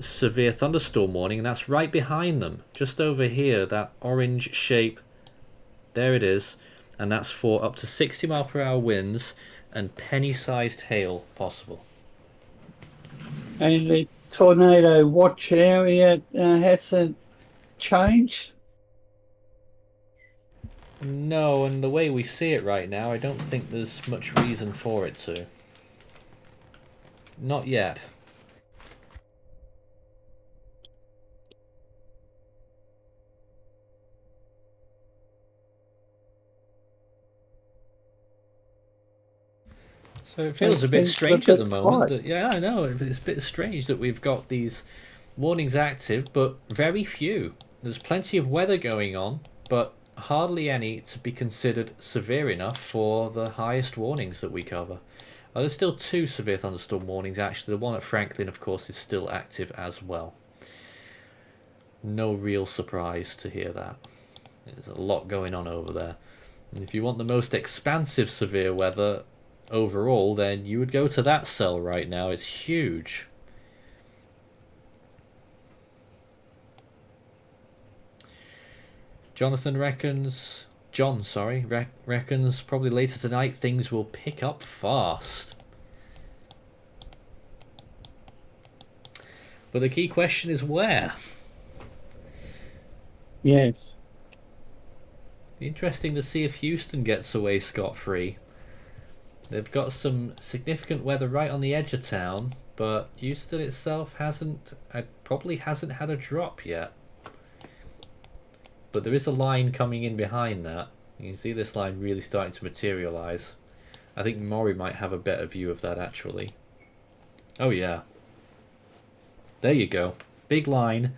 severe thunderstorm warning, and that's right behind them, just over here, that orange shape. There it is. And that's for up to 60 mile per hour winds and penny-sized hail possible. And the tornado watch area hasn't changed? No, and the way we see it right now, I don't think there's much reason for it to. Not yet. So it feels a bit strange at the moment. That, yeah, I know. It's a bit strange that we've got these warnings active, but very few. There's plenty of weather going on, but hardly any to be considered severe enough for the highest warnings that we cover. There's still 2 severe thunderstorm warnings, actually. The one at Franklin, of course, is still active as well. No real surprise to hear that. There's a lot going on over there. And if you want the most expansive severe weather overall, then you would go to that cell right now. It's huge. John reckons probably later tonight things will pick up fast. But the key question is where? Yes. Interesting to see if Houston gets away scot-free. They've got some significant weather right on the edge of town, but Houston itself probably hasn't had a drop yet. But there is a line coming in behind that. You can see this line really starting to materialize. I think Maury might have a better view of that, actually. Oh yeah. There you go. Big line.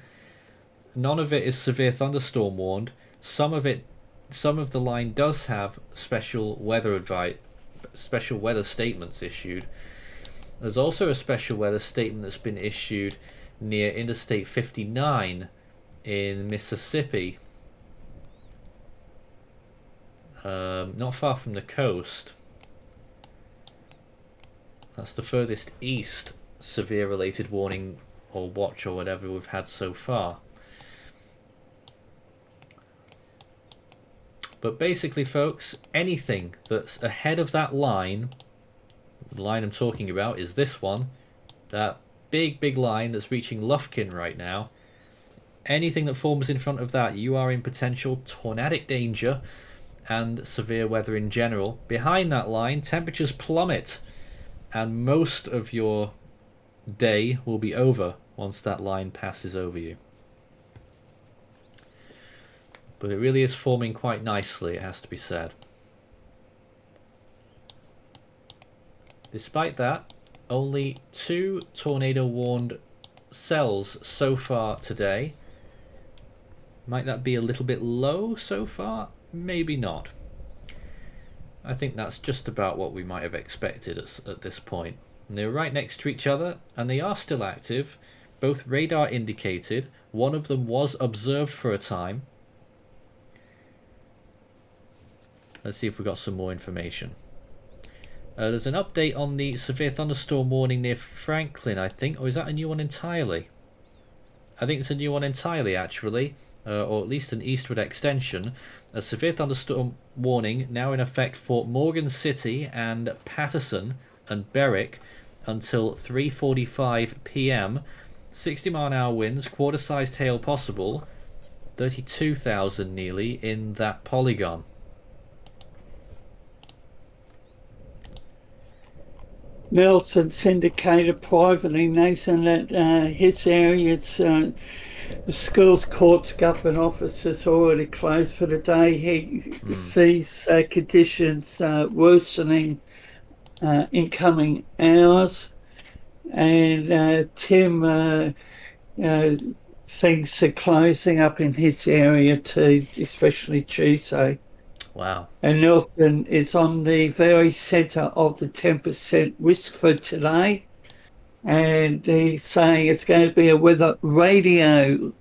None of it is severe thunderstorm warned. Some of the line does have special weather statements issued. There's also a special weather statement that's been issued near Interstate 59 in Mississippi. Not far from the coast. That's the furthest east severe related warning or watch or whatever we've had so far. But basically, folks, anything that's ahead of that line, the line I'm talking about is this one, that big line that's reaching Lufkin right now. Anything that forms in front of that, you are in potential tornadic danger and severe weather in general. Behind that line, temperatures plummet, and most of your day will be over once that line passes over you. But it really is forming quite nicely, it has to be said. Despite that, only 2 tornado-warned cells so far today. Might that be a little bit low so far? Maybe not. I think that's just about what we might have expected at this point. And they're right next to each other, and they are still active. Both radar indicated. One of them was observed for a time. Let's see if we got some more information. There's an update on the severe thunderstorm warning near Franklin, I think. Or is that a new one entirely? I think it's a new one entirely, actually. Or at least an eastward extension. A severe thunderstorm warning now in effect for Morgan City and Patterson and Berwick until 3:45 p.m. 60-mile-an-hour winds, quarter-sized hail possible. 32,000 nearly in that polygon. Nelson's indicated privately, Nathan, that his area, the schools, courts, government offices already closed for the day. He sees conditions worsening in coming hours. And Tim, things are closing up in his area too, especially Tuesday. Wow. And Nelson is on the very centre of the 10% risk for today. And he's saying it's going to be a weather radio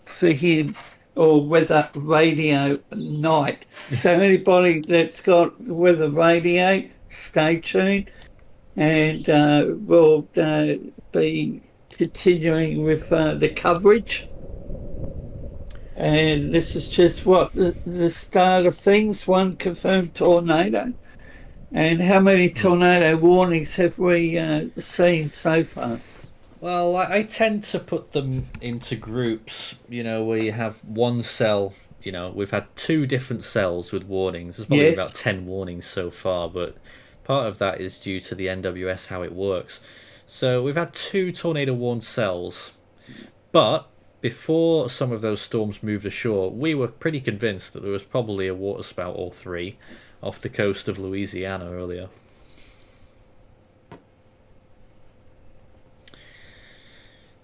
for him, or weather radio night. So anybody that's got weather radio, stay tuned. And we'll be continuing with the coverage. And this is just the start of things. One confirmed tornado. And how many tornado warnings have we seen so far? Well, I tend to put them into groups, where you have one cell. We've had 2 different cells with warnings. There's probably about 10 warnings so far, but part of that is due to the NWS, how it works. So we've had 2 tornado-warned cells, but before some of those storms moved ashore, we were pretty convinced that there was probably a waterspout or 3 off the coast of Louisiana earlier.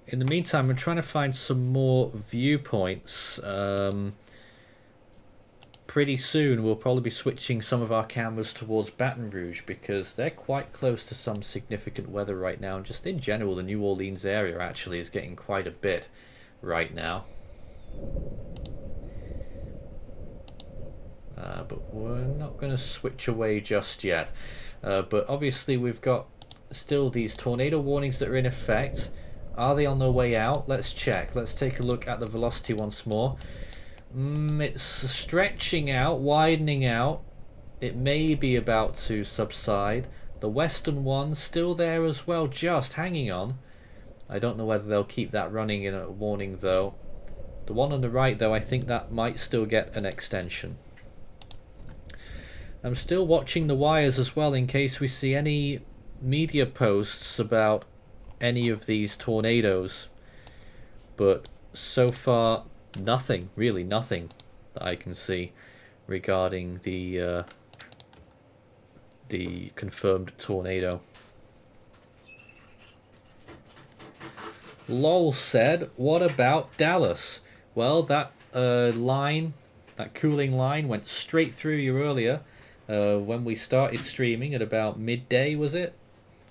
In the meantime, I'm trying to find some more viewpoints. Pretty soon we'll probably be switching some of our cameras towards Baton Rouge because they're quite close to some significant weather right now. And just in general, the New Orleans area actually is getting quite a bit right now. But we're not going to switch away just yet. But obviously we've got still these tornado warnings that are in effect. Are they on their way out? Let's check. Let's take a look at the velocity once more. It's stretching out, widening out. It may be about to subside. The western one's still there as well, just hanging on. I don't know whether they'll keep that running in a warning though. The one on the right though, I think that might still get an extension. I'm still watching the wires as well in case we see any media posts about any of these tornadoes. But so far, nothing, really nothing that I can see regarding the confirmed tornado. Lol said, what about Dallas? Well, that line, that cooling line went straight through you earlier when we started streaming at about midday, was it?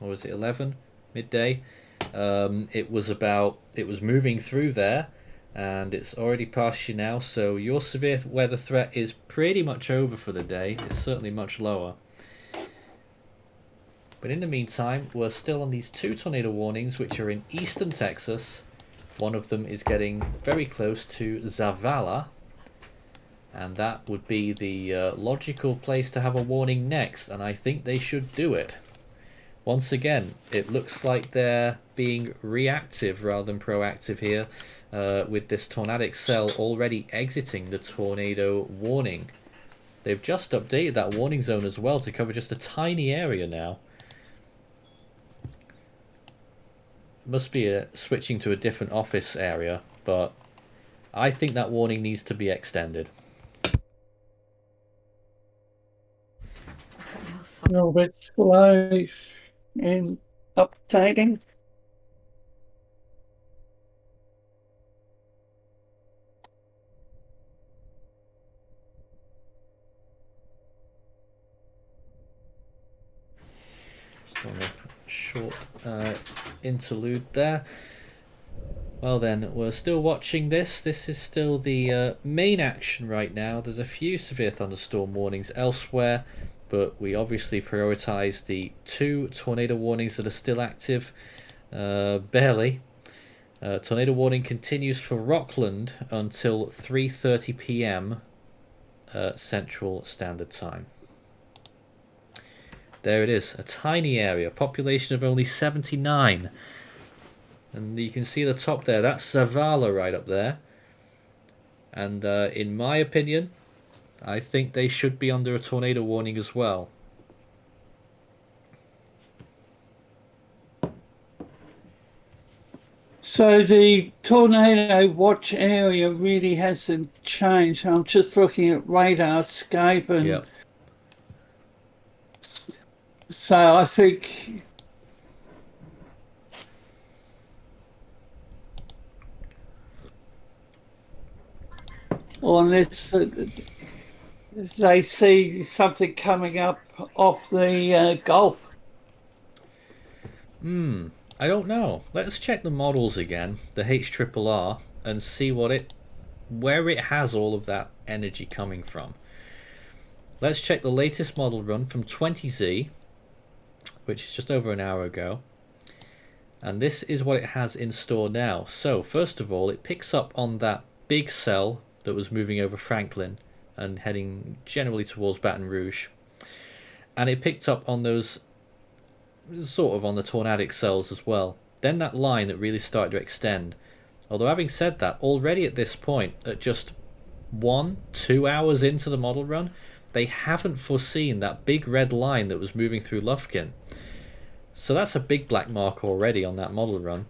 Or was it 11? Midday. It was moving through there, and it's already past you now, so your severe weather threat is pretty much over for the day. It's certainly much lower. But in the meantime, we're still on these 2 tornado warnings, which are in eastern Texas. One of them is getting very close to Zavala, and that would be the logical place to have a warning next, and I think they should do it. Once again, it looks like they're being reactive rather than proactive here, with this tornadic cell already exiting the tornado warning. They've just updated that warning zone as well to cover just a tiny area now. It must be switching to a different office area, but I think that warning needs to be extended. a little bit slow in updating. Just on a short interlude there. Well then, we're still watching this. This is still the main action right now. There's a few severe thunderstorm warnings elsewhere, but we obviously prioritise the 2 tornado warnings that are still active. Barely. Tornado warning continues for Rockland until 3:30 p.m. Central Standard Time. There it is, a tiny area, population of only 79. And you can see the top there, that's Zavala right up there. And in my opinion, I think they should be under a tornado warning as well. So the tornado watch area really hasn't changed. I'm just looking at Radarscape and Yep. so I think on this they see something coming up off the Gulf. I don't know. Let's check the models again, the HRRR, and see where it has all of that energy coming from. Let's check the latest model run from 20Z, which is just over an hour ago. And this is what it has in store now. So, first of all, it picks up on that big cell that was moving over Franklin and heading generally towards Baton Rouge. And it picked up on those sort of on the tornadic cells as well. Then that line that really started to extend. Although having said that, already at this point, at just 1-2 hours into the model run, they haven't foreseen that big red line that was moving through Lufkin. So that's a big black mark already on that model run.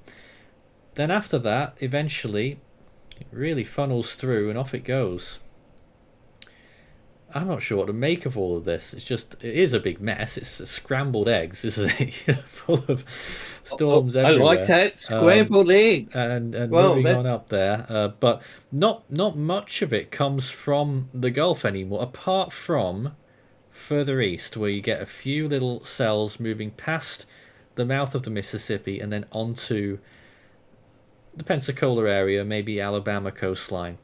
Then after that, eventually, it really funnels through and off it goes. I'm not sure what to make of all of this. It is a big mess. It's scrambled eggs, isn't it? Full of storms everywhere. I like that, scrambled egg. And moving on up there. But not much of it comes from the Gulf anymore, apart from further east, where you get a few little cells moving past the mouth of the Mississippi and then onto the Pensacola area, maybe Alabama coastline.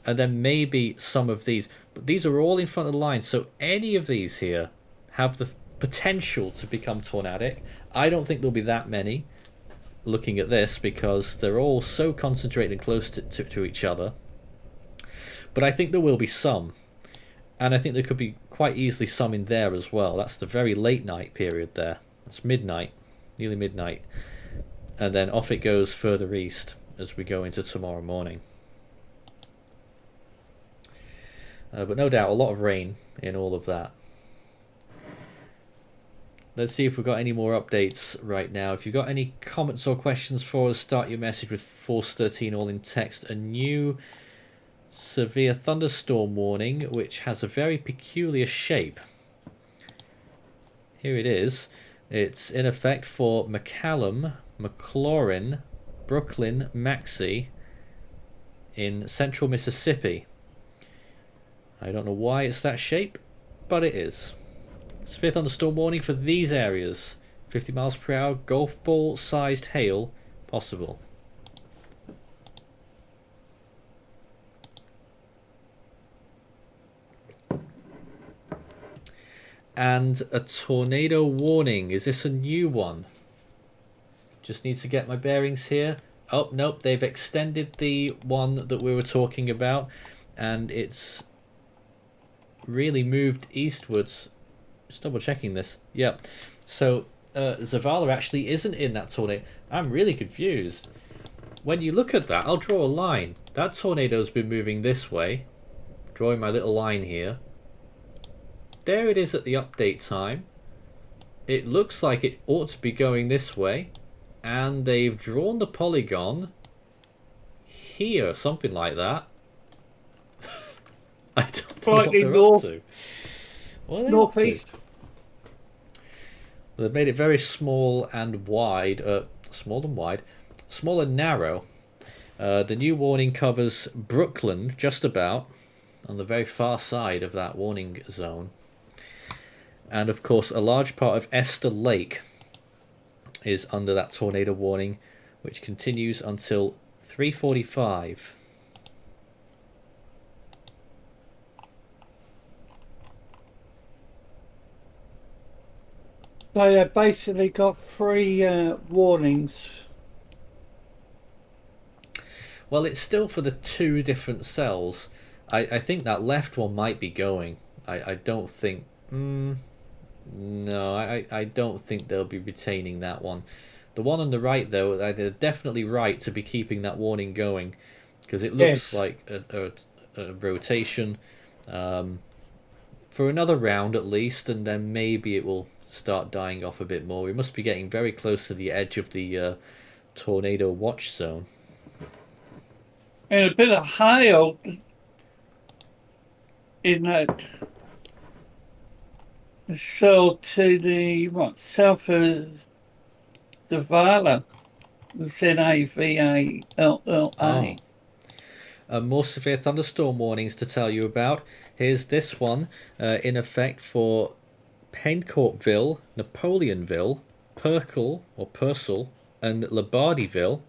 And then maybe some of these, but these are all in front of the line, so any of these here have the potential to become tornadic. I don't think there'll be that many looking at this because they're all so concentrated and close to each other. But I think there will be some, and I think there could be quite easily some in there as well. That's the very late night period there. That's midnight, nearly midnight, and then off it goes further east as we go into tomorrow morning. But no doubt a lot of rain in all of that. Let's see if we've got any more updates right now. If you've got any comments or questions for us, start your message with Force 13 all in text. A new severe thunderstorm warning which has a very peculiar shape. Here it is. It's in effect for McCallum, McLaurin, Brooklyn, Maxey in central Mississippi. I don't know why it's that shape, but it is. Severe thunderstorm warning for these areas. 50 miles per hour, golf ball sized hail possible. And a tornado warning. Is this a new one? Just need to get my bearings here. Oh, nope, they've extended the one that we were talking about, and it's really moved eastwards. Just double checking this. Yep. So Zavala actually isn't in that tornado. I'm really confused. When you look at that, I'll draw a line. That tornado's been moving this way. Drawing my little line here. There it is at the update time. It looks like it ought to be going this way. And they've drawn the polygon here, something like that. I don't know what they're up to. What are they up to? They've made it very small and wide. Small and narrow. The new warning covers Brookland, just about, on the very far side of that warning zone. And of course, a large part of Esther Lake is under that tornado warning, which continues until 3:45. They basically got 3 warnings. Well, it's still for the 2 different cells. I think that left one might be going. I don't think... no, I don't think they'll be retaining that one. The one on the right, though, they're definitely right to be keeping that warning going, because it looks like a rotation for another round at least, and then maybe it will start dying off a bit more. We must be getting very close to the edge of the tornado watch zone. And a bit of hail in that cell to the south of Zavala, the Zavalla. More severe thunderstorm warnings to tell you about. Here's this one in effect for Pencourtville, Napoleonville, Purcell, and Labardyville.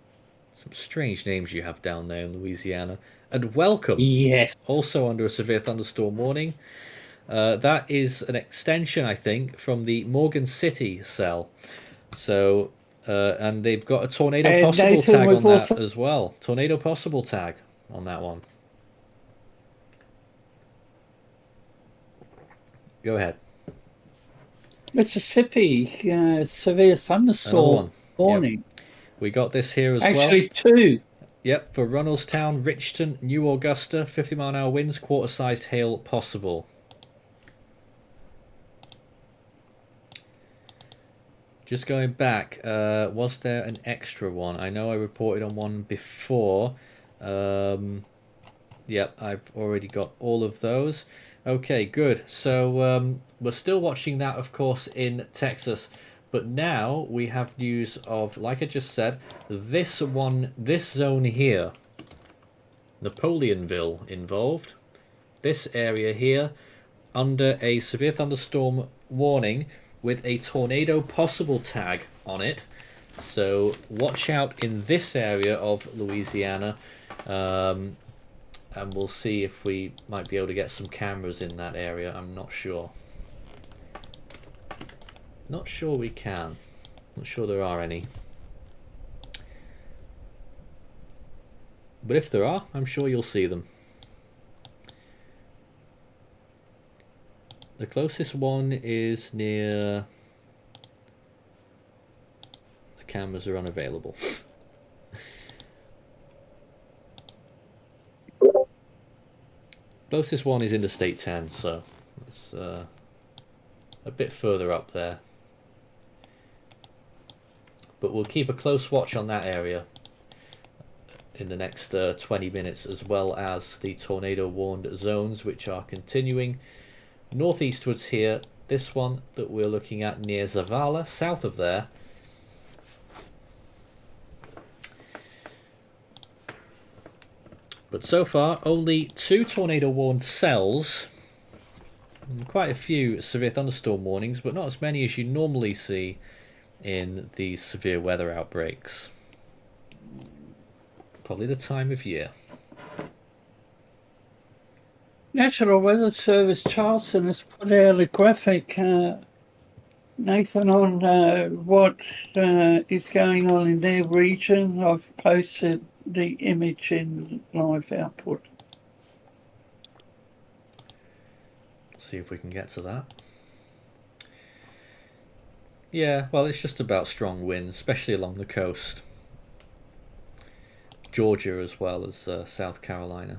Some strange names you have down there in Louisiana. And Welcome. Yes. Also under a severe thunderstorm warning. That is an extension, I think, from the Morgan City cell. So, and they've got a tornado possible tag on that as well. Tornado possible tag on that one. Go ahead. Mississippi, severe thunderstorm warning. Yep. We got this here as well. Actually, 2. Yep, for Runnelstown, Richton, New Augusta, 50-mile-an-hour winds, quarter-sized hail possible. Just going back, was there an extra one? I know I reported on one before. Yep, I've already got all of those. Okay, good. So we're still watching that, of course, in Texas. But now we have news of, like I just said, this zone here. Napoleonville involved. This area here under a severe thunderstorm warning with a tornado possible tag on it. So watch out in this area of Louisiana. And we'll see if we might be able to get some cameras in that area. I'm not sure. Not sure we can. Not sure there are any. But if there are, I'm sure you'll see them. The closest one is near... The cameras are unavailable. Closest one is Interstate 10, so it's a bit further up there. But we'll keep a close watch on that area in the next 20 minutes, as well as the tornado warned zones, which are continuing northeastwards here. This one that we're looking at near Zavala, south of there. But so far, only 2 tornado warned cells. And quite a few severe thunderstorm warnings, but not as many as you normally see in these severe weather outbreaks. Probably the time of year. National Weather Service Charleston has put out a graphic, Nathan, on what is going on in their region. I've posted the image in live output. See if we can get to that. Yeah, well, it's just about strong winds, especially along the coast. Georgia as well as South Carolina.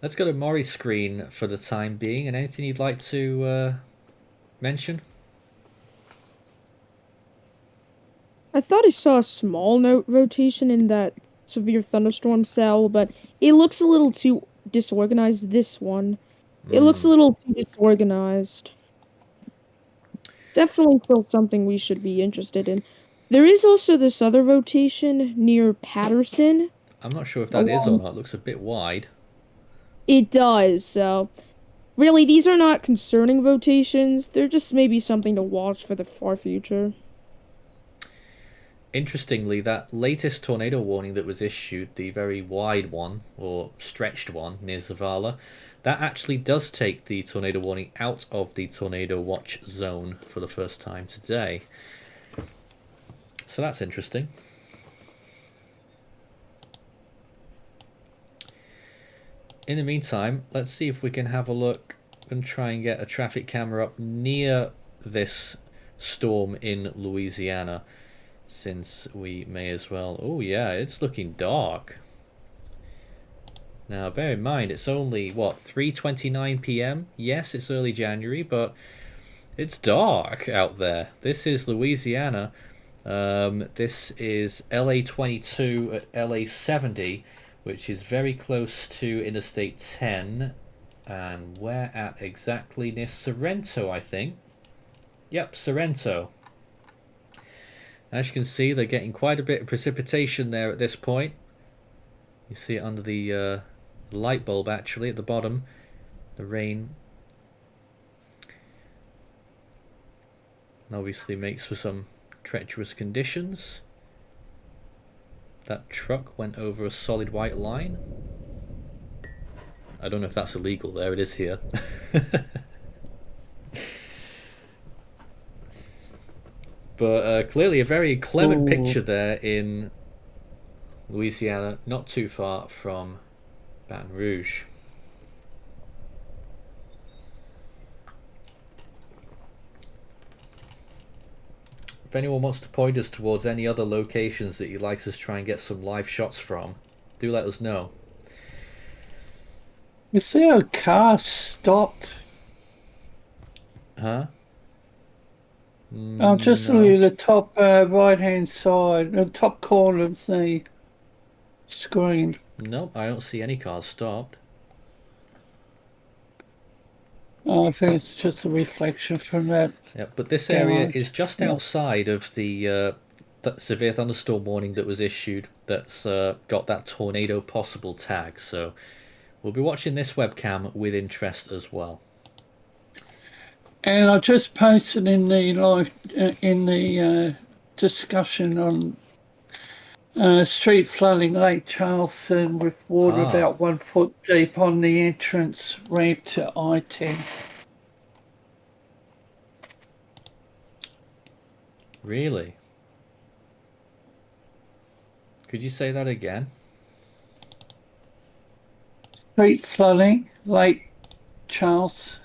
Let's go to Maury's screen for the time being. And anything you'd like to mention? I thought I saw a small note rotation in that severe thunderstorm cell, but it looks a little too disorganized, this one. It looks a little too disorganized. Definitely still something we should be interested in. There is also this other rotation near Patterson. I'm not sure if that is or not. It looks a bit wide. It does, so really these are not concerning rotations. They're just maybe something to watch for the far future. Interestingly, that latest tornado warning that was issued, the very wide one, or stretched one, near Zavala, that actually does take the tornado warning out of the tornado watch zone for the first time today. So that's interesting. In the meantime, let's see if we can have a look and try and get a traffic camera up near this storm in Louisiana, since we may as well. Oh yeah, it's looking dark. Now bear in mind, it's only, what, 3:29 p.m? Yes, it's early January, but it's dark out there. This is Louisiana. This is LA 22 at LA 70, which is very close to Interstate 10. And where at exactly? Near Sorrento, I think. Yep, Sorrento. As you can see, they're getting quite a bit of precipitation there at this point. You see it under the light bulb, actually, at the bottom. The rain. And obviously makes for some treacherous conditions. That truck went over a solid white line. I don't know if that's illegal. There it is here. But clearly a very clement picture there in Louisiana, not too far from Baton Rouge. If anyone wants to point us towards any other locations that you'd like us to try and get some live shots from, do let us know. You see a car stopped? Huh? I'm just looking at the top right-hand side, the top corner of the screen. Nope, I don't see any cars stopped. I think it's just a reflection from that. Yeah, but this area is just outside of the severe thunderstorm warning that was issued that's got that tornado possible tag. So we'll be watching this webcam with interest as well. And I just posted in the live discussion on street flooding Lake Charleston with water about 1 foot deep on the entrance ramp to I-10. Really? Could you say that again? Street flooding Lake Charles,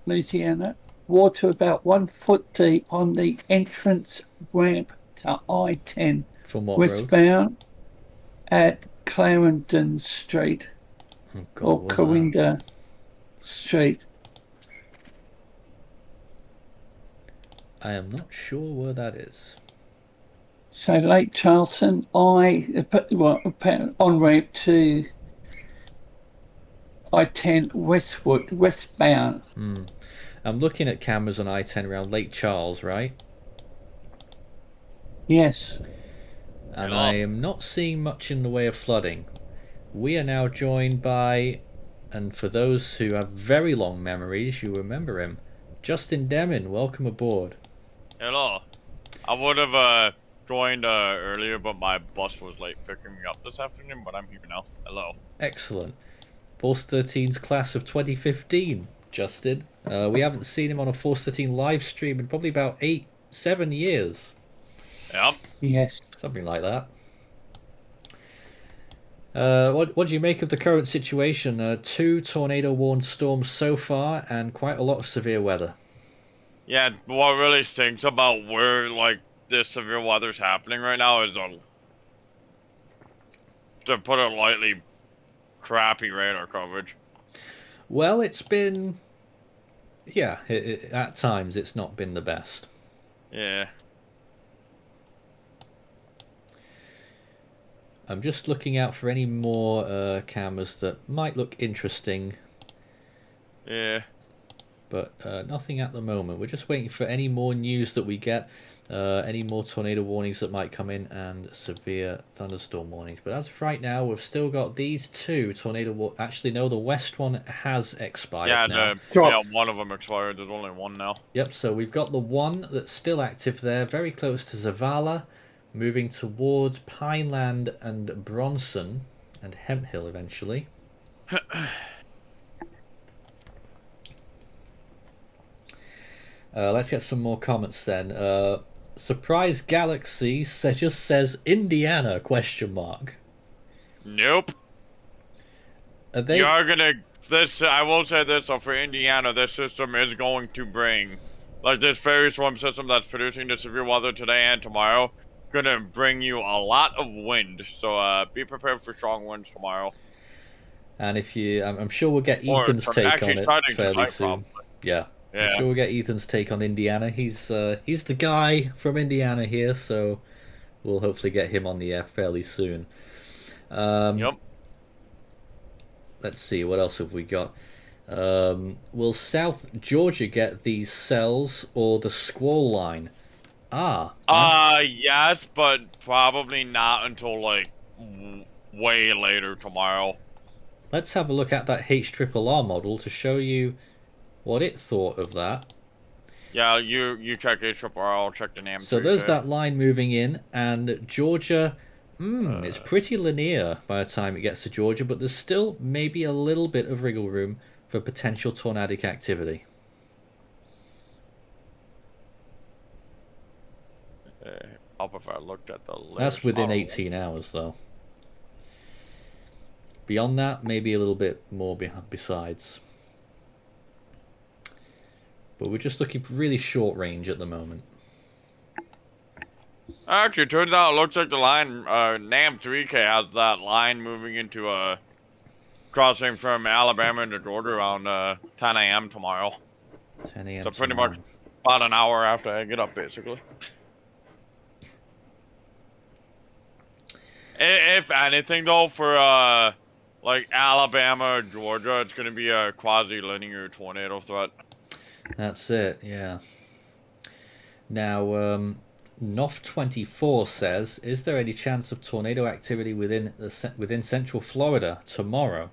Louisiana. Water about 1 foot deep on the entrance ramp to I-10. From what westbound road? At Clarendon Street. Oh God, or Corinda Street. I am not sure where that is. So Lake Charleston, en ramp to I-10 westbound. I'm looking at cameras on I-10 around Lake Charles, right? Yes. And I am not seeing much in the way of flooding. We are now joined by, and for those who have very long memories, you remember him, Justin Demmin. Welcome aboard. Hello. I would have joined earlier, but my bus was late picking me up this afternoon, but I'm here now. Hello. Excellent. Force 13's class of 2015, Justin. We haven't seen him on a Force 13 live stream in probably about 7 years. Yep. Yes. Something like that. What do you make of the current situation? 2 tornado-warned storms so far, and quite a lot of severe weather. Yeah, what really stinks about where, like, this severe weather's happening right now is, to put it lightly, crappy radar coverage. Well, it's been... Yeah, at times it's not been the best. Yeah. I'm just looking out for any more cameras that might look interesting Yeah. But nothing at the moment. We're just waiting for any more news that we get, any more tornado warnings that might come in, and severe thunderstorm warnings. But as of right now, we've still got these two tornado. Actually, no, the west one has expired Yeah, now. one of them expired. There's only one now. Yep. So we've got the one that's still active there, very close to Zavala, moving towards Pineland and Bronson and Hemp Hill eventually. Let's get some more comments then. Surprise Galaxy just says Indiana ? Nope. Are they? You're gonna this. I will say this. So for Indiana, this system is going to bring, like this fairy swarm system that's producing the severe weather today and tomorrow, gonna bring you a lot of wind. So be prepared for strong winds tomorrow. And if you, I'm sure we'll get Ethan's take on it fairly soon. Probably. Yeah. Yeah. I'm sure we'll get Ethan's take on Indiana. He's the guy from Indiana here, so we'll hopefully get him on the air fairly soon. Yep. Let's see, what else have we got? Will South Georgia get these cells or the squall line? Yes, but probably not until like way later tomorrow. Let's have a look at that HRRR model to show you what it thought of that. Yeah, you check HRRR, I'll check the name. So there's that line moving in, and Georgia, it's pretty linear by the time it gets to Georgia, but there's still maybe a little bit of wriggle room for potential tornadic activity. Up if I looked at the list. That's within 18 hours, though. Beyond that, maybe a little bit more besides. But we're just looking for really short range at the moment. Actually, turns out it looks like the line, NAM 3K has that line moving into a crossing from Alabama into Georgia around 10 a.m. tomorrow. 10 a.m. So pretty much about an hour after I get up, basically. If anything, though, for like Alabama or Georgia, it's going to be a quasi-linear tornado threat. That's it, yeah. Now, Nof24 says, is there any chance of tornado activity within Central Florida tomorrow?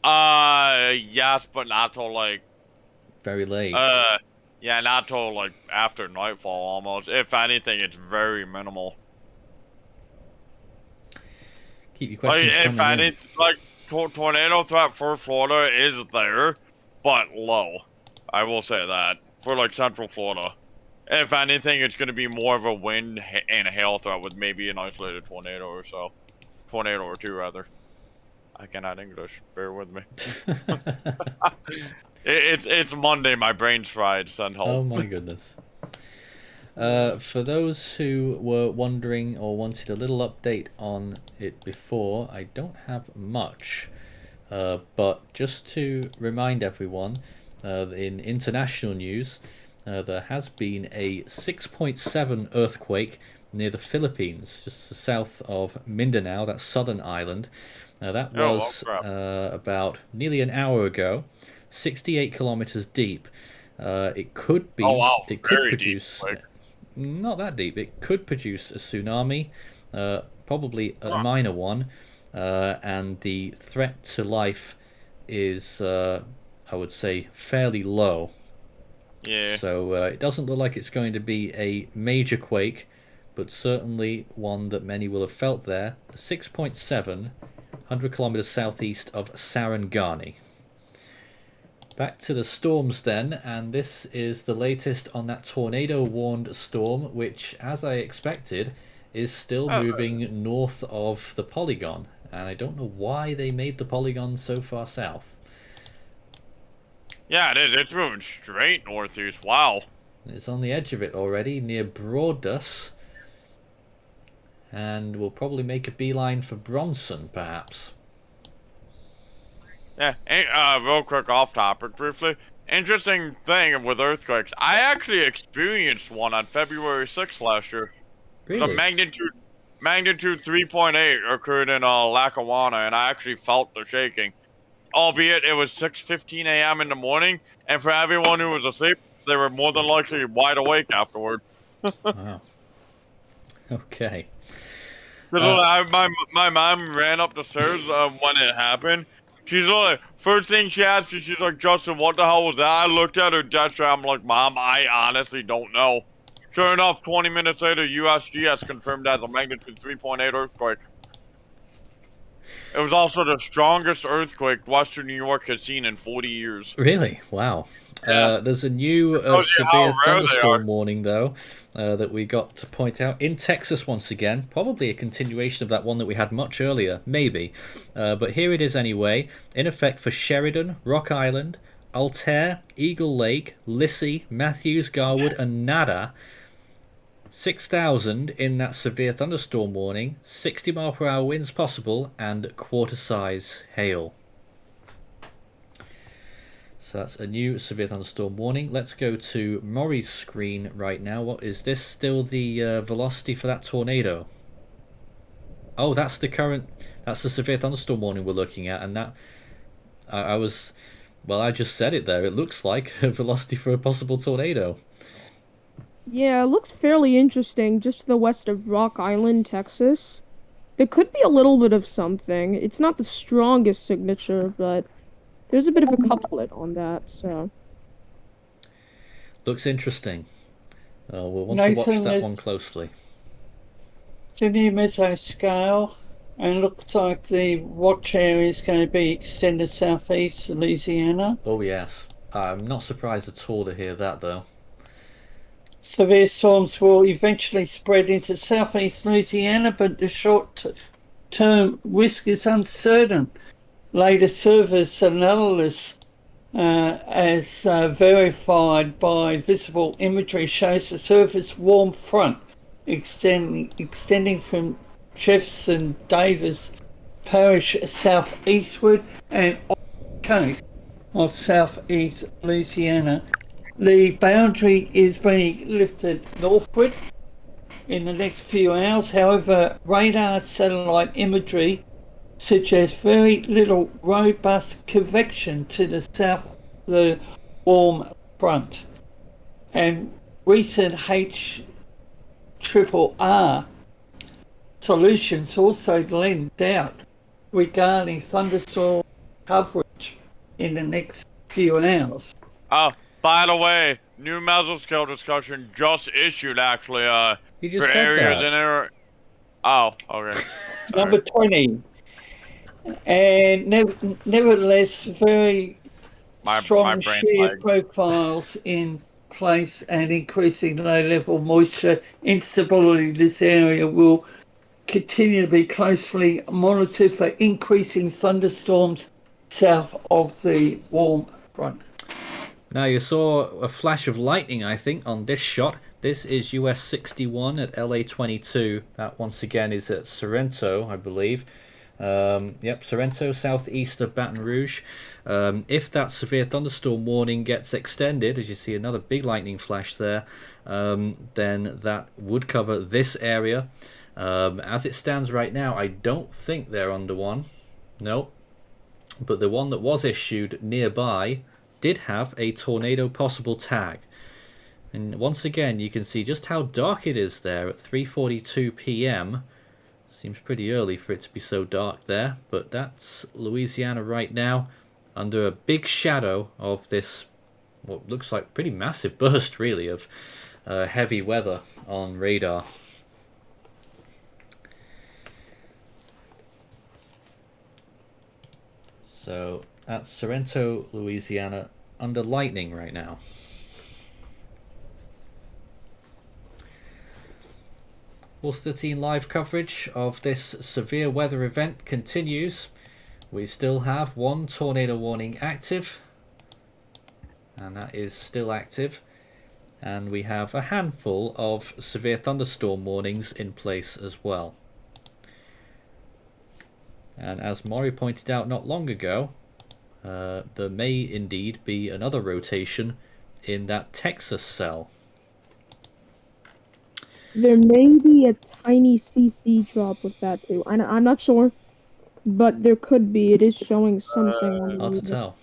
Yes, but not till like very late. Yeah, not till like after nightfall almost. If anything, it's very minimal. Keep your questions coming in. Like tornado threat for Florida is there, but low. I will say that for like Central Florida. If anything, it's going to be more of a wind and a hail threat with maybe an isolated tornado or so. Tornado or two, rather. I cannot English. Bear with me. It's Monday. My brain's fried. Send home. Oh my goodness. For those who were wondering or wanted a little update on it before, I don't have much. But just to remind everyone, in international news, there has been a 6.7 earthquake near the Philippines, just south of Mindanao, that southern island. That was about nearly an hour ago, 68 kilometers deep. It could be. It could produce. Not that deep. It could produce a tsunami, probably a minor one, and the threat to life is, I would say, fairly low. Yeah. So it doesn't look like it's going to be a major quake, but certainly one that many will have felt there. 6.7, 100 kilometers southeast of Sarangani. Back to the storms then, and this is the latest on that tornado-warned storm, which, as I expected, is still moving north of the polygon. And I don't know why they made the polygon so far south. Yeah, it is. It's moving straight northeast. Wow. It's on the edge of it already, near Broadus. And we'll probably make a beeline for Bronson, perhaps. Yeah, real quick off topic briefly. Interesting thing with earthquakes. I actually experienced one on February 6th last year. Really? The magnitude 3.8 occurred in Lackawanna, and I actually felt the shaking. albeit it was 6:15 a.m. in the morning, and for everyone who was asleep, they were more than likely wide awake afterward. Wow. Okay. My mom ran up the stairs when it happened. She's like, first thing she asked me, she's like, Justin, what the hell was that? I looked at her dead straight. I'm like, Mom, I honestly don't know. Sure enough, 20 minutes later, USGS confirmed as a magnitude 3.8 earthquake. It was also the strongest earthquake Western New York has seen in 40 years. Really? Wow. Yeah. There's a new severe rare they thunderstorm are. warning, though, that we got to point out in Texas once again. Probably a continuation of that one that we had much earlier, maybe. But here it is anyway, in effect for Sheridan, Rock Island, Altair, Eagle Lake, Lissy, Matthews, Garwood, and Nada. 6,000 in that severe thunderstorm warning, 60-mile-per-hour winds possible, and quarter-size hail. So that's a new severe thunderstorm warning. Let's go to Maury's screen right now. What is this? Still the velocity for that tornado? Oh, that's the current. That's the severe thunderstorm warning we're looking at, and that I was. Well, I just said it there. It looks like a velocity for a possible tornado. Yeah, it looks fairly interesting just to the west of Rock Island, Texas. There could be a little bit of something. It's not the strongest signature, but there's a bit of a couplet on that, so. Looks interesting. We'll want to watch that one closely. It's a new mesoscale, and looks like the watch area is going to be extended southeast Louisiana. Oh, yes. I'm not surprised at all to hear that, though. Severe storms will eventually spread into southeast Louisiana, but the short-term risk is uncertain. Latest surface analysis, as verified by visible imagery, shows the surface warm front extending from Jefferson Davis Parish southeastward and off the coast of southeast Louisiana. The boundary is being lifted northward in the next few hours. However, radar satellite imagery suggests very little robust convection to the south of the warm front. And recent HRRR solutions also lend doubt regarding thunderstorm coverage in the next few hours. Oh, by the way, new mesoscale discussion just issued actually. You just for said areas that. in there. Oh, okay. Number 20. And nevertheless, very strong brain shear lagged. profiles in place and increasing low level moisture instability. This area will continue to be closely monitored for increasing thunderstorms south of the warm front. Now you saw a flash of lightning, I think, on this shot. This is US 61 at LA 22. That once again is at Sorrento, I believe. Yep, Sorrento, southeast of Baton Rouge. If that severe thunderstorm warning gets extended, as you see another big lightning flash there, then that would cover this area. As it stands right now, I don't think they're under one. Nope. But the one that was issued nearby did have a tornado possible tag. And once again, you can see just how dark it is there at 3:42 p.m. Seems pretty early for it to be so dark there, but that's Louisiana right now under a big shadow of this, what looks like pretty massive burst, really, of heavy weather on radar. So that's Sorrento, Louisiana, under lightning right now. Pulse 13 live coverage of this severe weather event continues. We still have one tornado warning active, and that is still active. And we have a handful of severe thunderstorm warnings in place as well. And as Maury pointed out not long ago, there may indeed be another rotation in that Texas cell. There may be a tiny CC drop with that too. I'm not sure. but there could be. It is showing something on the Hard to unit. tell.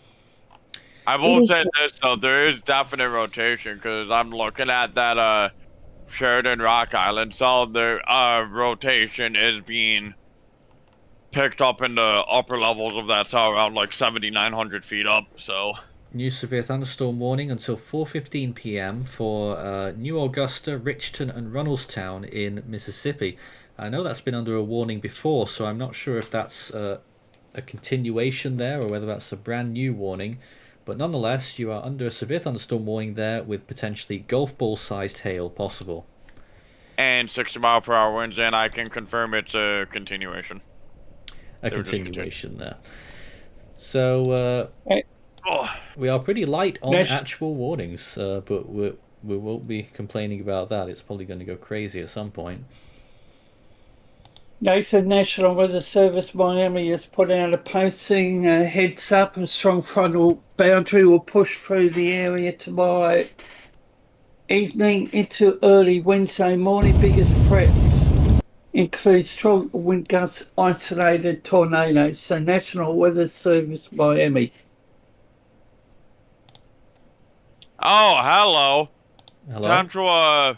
I will say this though, there is definite rotation because I'm looking at that Sheridan Rock Island, so the rotation is being picked up in the upper levels of that tower around like 7,900 feet up. So New severe thunderstorm warning until 4:15 p.m. for New Augusta, Richton, and Runnelstown in Mississippi. I know that's been under a warning before, so I'm not sure if that's a continuation there or whether that's a brand new warning. But nonetheless, you are under a severe thunderstorm warning there with potentially golf ball sized hail possible. and 60-mile-per-hour winds, and I can confirm it's a continuation. A continuation there. So we are pretty light on actual warnings, but we won't be complaining about that. It's probably going to go crazy at some point. NASA National Weather Service Miami has put out a posting, heads up, a strong frontal boundary will push through the area tomorrow evening into early Wednesday morning. Biggest threats include strong wind gusts, isolated tornadoes. So National Weather Service Miami. Oh, hello. Hello? Potential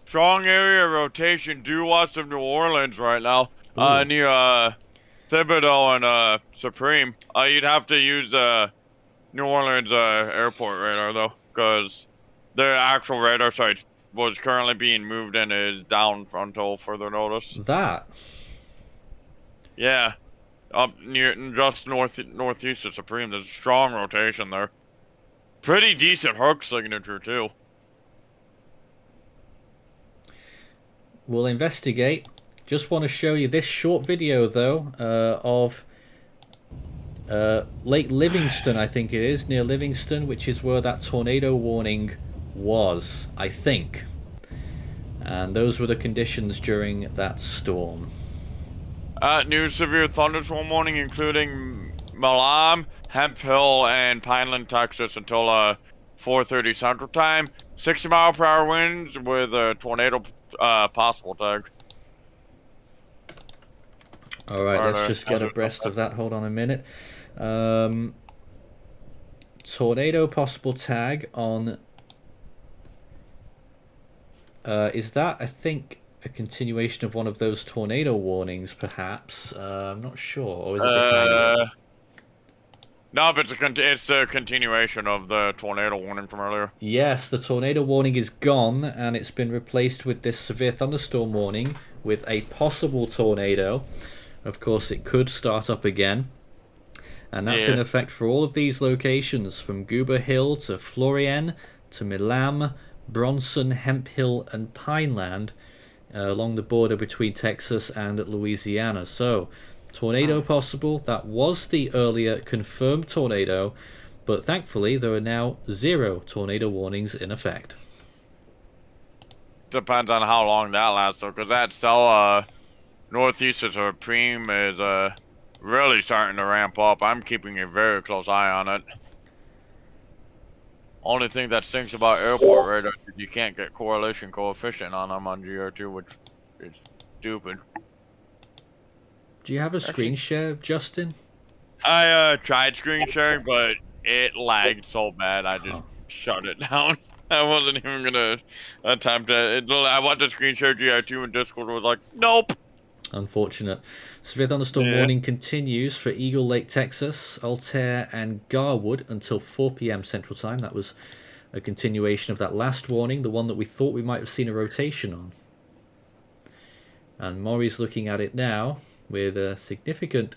strong area rotation due west of New Orleans right now. Near Thibodeau and Supreme. You'd have to use the New Orleans airport radar though, because their actual radar site was currently being moved and is down until further notice. That? Yeah. Up near just northeast of Supreme. There's a strong rotation there. Pretty decent Herc signature too. We'll investigate. Just want to show you this short video though of Lake Livingston, I think it is, near Livingston, which is where that tornado warning was, I think. And those were the conditions during that storm. New severe thunderstorm warning including Malam, Hemp Hill, and Pineland, Texas until 4:30 Central Time. 60-mile-per-hour winds with a tornado possible tag. All right, let's just get abreast of that. Hold on a minute. Tornado possible tag on. Is that, I think, a continuation of one of those tornado warnings, perhaps? I'm not sure. Or is it behind it? No, but it's a continuation of the tornado warning from earlier. Yes, the tornado warning is gone, and it's been replaced with this severe thunderstorm warning with a possible tornado. Of course, it could start up again. And that's in effect for all of these locations, from Goober Hill to Florian to Milam, Bronson, Hemp Hill, and Pineland, along the border between Texas and Louisiana. So, tornado possible. That was the earlier confirmed tornado, but thankfully there are now 0 tornado warnings in effect. Depends on how long that lasts, though, because that cell northeast of Supreme is really starting to ramp up. I'm keeping a very close eye on it. Only thing that stinks about airport radar is you can't get correlation coefficient on them on GR2, which is stupid. Do you have a screen share, Justin? I tried screen sharing, but it lagged so bad I just shut it down. I wasn't even gonna attempt it. I wanted to screen share GR2 and Discord was like, nope. Unfortunate. Severe thunderstorm warning continues for Eagle Lake, Texas, Altair, and Garwood until 4 p.m. Central Time. That was a continuation of that last warning, the one that we thought we might have seen a rotation on. And Maury's looking at it now with a significant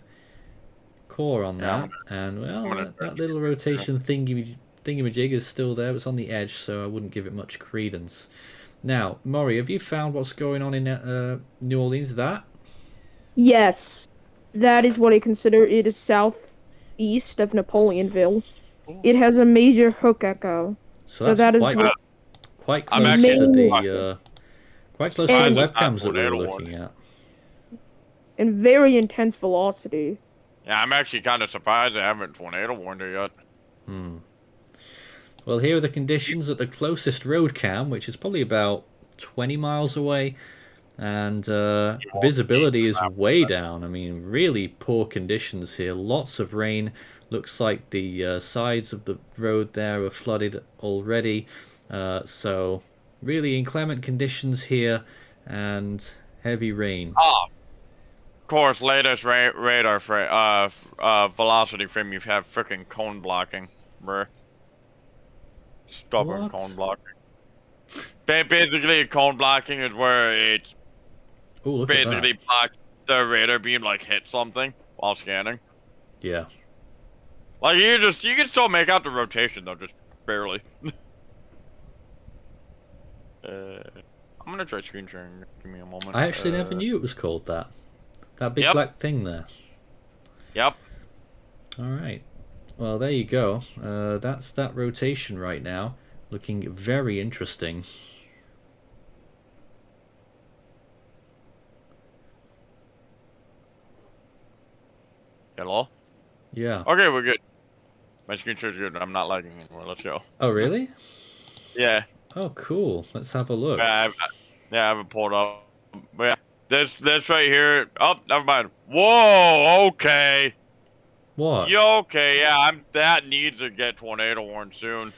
core on that. And, well, that little rotation thingamajig is still there. It's on the edge, so I wouldn't give it much credence. Now, Maury, have you found what's going on in New Orleans? Yes, that is what I consider. It is southeast of Napoleonville. It has a major hook echo. So that is quite close to the webcams that we were looking at. And very intense velocity. Yeah, I'm actually kind of surprised they haven't tornado warned it yet. Well, here are the conditions at the closest road cam, which is probably about 20 miles away. and visibility is way down. I mean, really poor conditions here. Lots of rain. Looks like the sides of the road there are flooded already. So really inclement conditions here and heavy rain. Oh, of course, latest radar velocity frame, you have freaking cone blocking, bruh. Stubborn What? cone blocking. Basically, cone blocking is where it's Oh, look at basically that. blocks the radar beam like hit something while scanning. Yeah. Like you can still make out the rotation though, just barely. I'm gonna try screen sharing. Give me a moment. I actually never knew it was called that. That big Yep. black thing there. Yep. All right. Well, there you go. That's that rotation right now. Looking very interesting. Hello? Yeah. Okay, we're good. My screen share's good. I'm not lagging anymore. Let's go. Oh, really? Yeah. Oh, cool. Let's have a look. I haven't pulled up. But yeah, this right here. Oh, never mind. Whoa. Okay. What? You okay? Yeah. That needs to get tornado warned soon.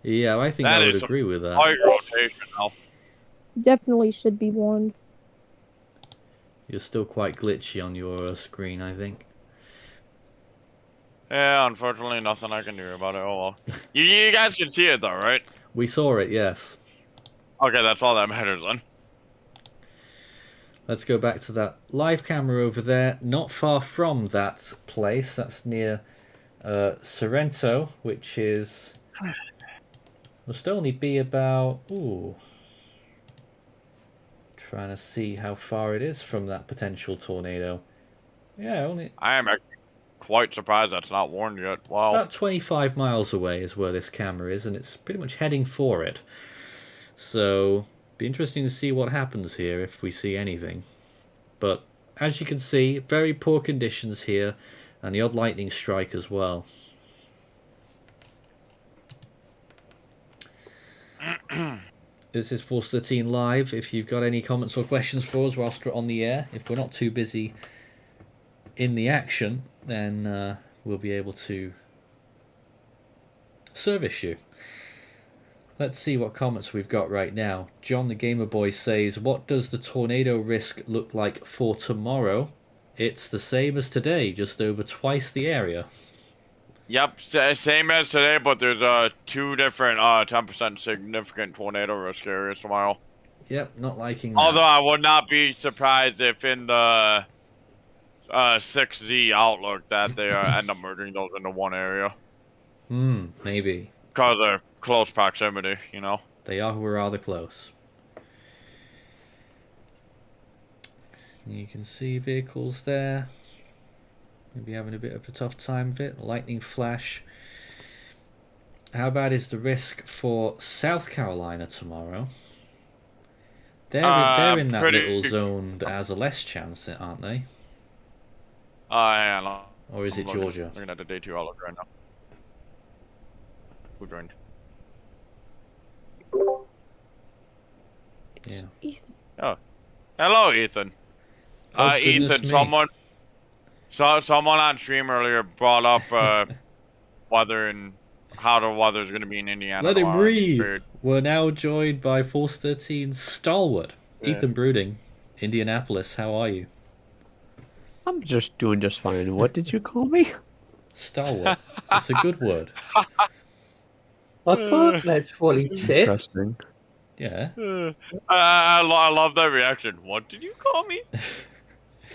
Yeah, I think That I would is agree with that. High rotation now. Definitely should be warned. You're still quite glitchy on your screen, I think. Yeah, unfortunately, nothing I can do about it. Oh well. You guys can see it though, right? We saw it, yes. Okay, that's all that matters then. Let's go back to that live camera over there. Not far from that place. That's near Sorrento, which is... must only be about... Ooh. Trying to see how far it is from that potential tornado. Yeah, only... I am actually quite surprised that's not warned yet. Wow. About 25 miles away is where this camera is, and it's pretty much heading for it. So, be interesting to see what happens here if we see anything. But, as you can see, very poor conditions here, and the odd lightning strike as well. This is Force 13 Live. If you've got any comments or questions for us whilst we're on the air, if we're not too busy in the action, then we'll be able to service you. Let's see what comments we've got right now. John the Gamer Boy says, what does the tornado risk look like for tomorrow? It's the same as today, just over twice the area. Yep, same as today, but there's 2 different 10% significant tornado risk areas tomorrow. Yep, not liking that. Although I would not be surprised if in the 6Z outlook that they end up merging those into one area. Maybe. Because of close proximity, you know. They are rather close. You can see vehicles there. Maybe having a bit of a tough time with it. Lightning flash. How bad is the risk for South Carolina tomorrow? They're in that little zone that has a less chance, aren't they? Hang on. Or is it Georgia? Looking at the day 2 outlook right now. Who joined? Yeah. Oh. Hello, Ethan. Oh, goodness Ethan, me. someone on stream earlier brought up weather and how the weather is going to be in Indiana. Let him tomorrow. breathe. We're now joined by Force 13 Stalwart. Yeah. Ethan Brooding, Indianapolis. How are you? I'm just doing just fine. What did you call me? Stalwart. It's a good word. I thought that's what he said. Interesting. Yeah. I love that reaction. What did you call me?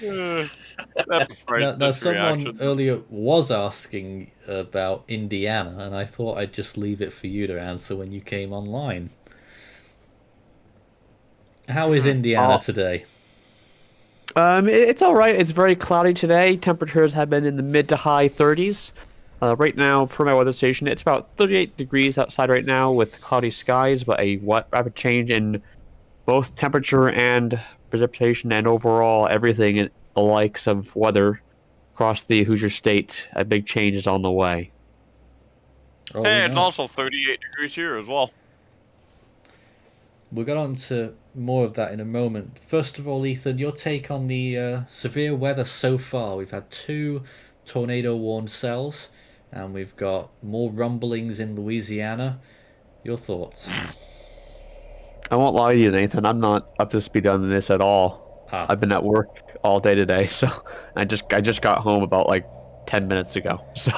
That's right. Now someone earlier was asking about Indiana, and I thought I'd just leave it for you to answer when you came online. How is Indiana today? It's all right. It's very cloudy today. Temperatures have been in the mid to high 30s. Right now, per my weather station, it's about 38 degrees outside right now with cloudy skies, but a rapid change in both temperature and precipitation and overall everything in the likes of weather across the Hoosier State. A big change is on the way. Oh, Hey, we it's know. also 38 degrees here as well. we'll get on to more of that in a moment. First of all, Ethan, your take on the severe weather so far. We've had 2 tornado-warned cells, and we've got more rumblings in Louisiana. Your thoughts? I won't lie to you, Nathan. I'm not up to speed on this at all. I've been at work all day today, so I just got home about like 10 minutes ago. So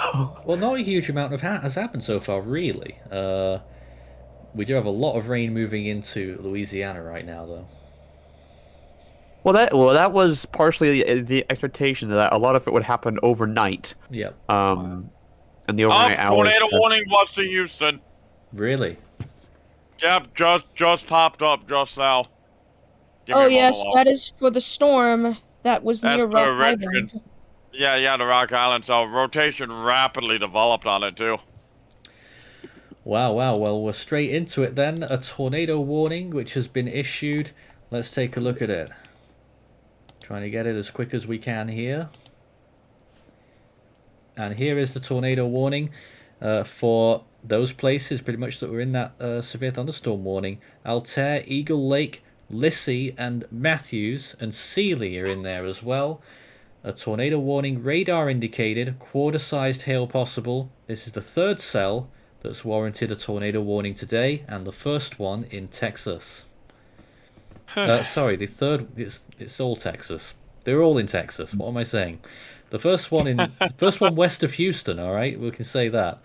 Well, not a huge amount has happened so far, really. We do have a lot of rain moving into Louisiana right now, though. that was partially the expectation that a lot of it would happen overnight. Yep. And the overnight hours. Tornado warning west of Houston. Really? Yep, just popped up just now. Give me Oh a moment yes, while- that is for the storm that was That's near the Rock Richmond. Island. Yeah, the Rock Island. So rotation rapidly developed on it too. Wow. Well, we're straight into it then. A tornado warning which has been issued. Let's take a look at it. Trying to get it as quick as we can here. And here is the tornado warning for those places pretty much that were in that severe thunderstorm warning. Altair, Eagle Lake, Lissy, and Matthews and Sealy are in there as well. A tornado warning, radar indicated, quarter-sized hail possible. This is the 3rd cell that's warranted a tornado warning today, and the first one in Texas. Sorry, the third, it's all Texas. They're all in Texas. What am I saying? The first one west of Houston, all right? We can say that.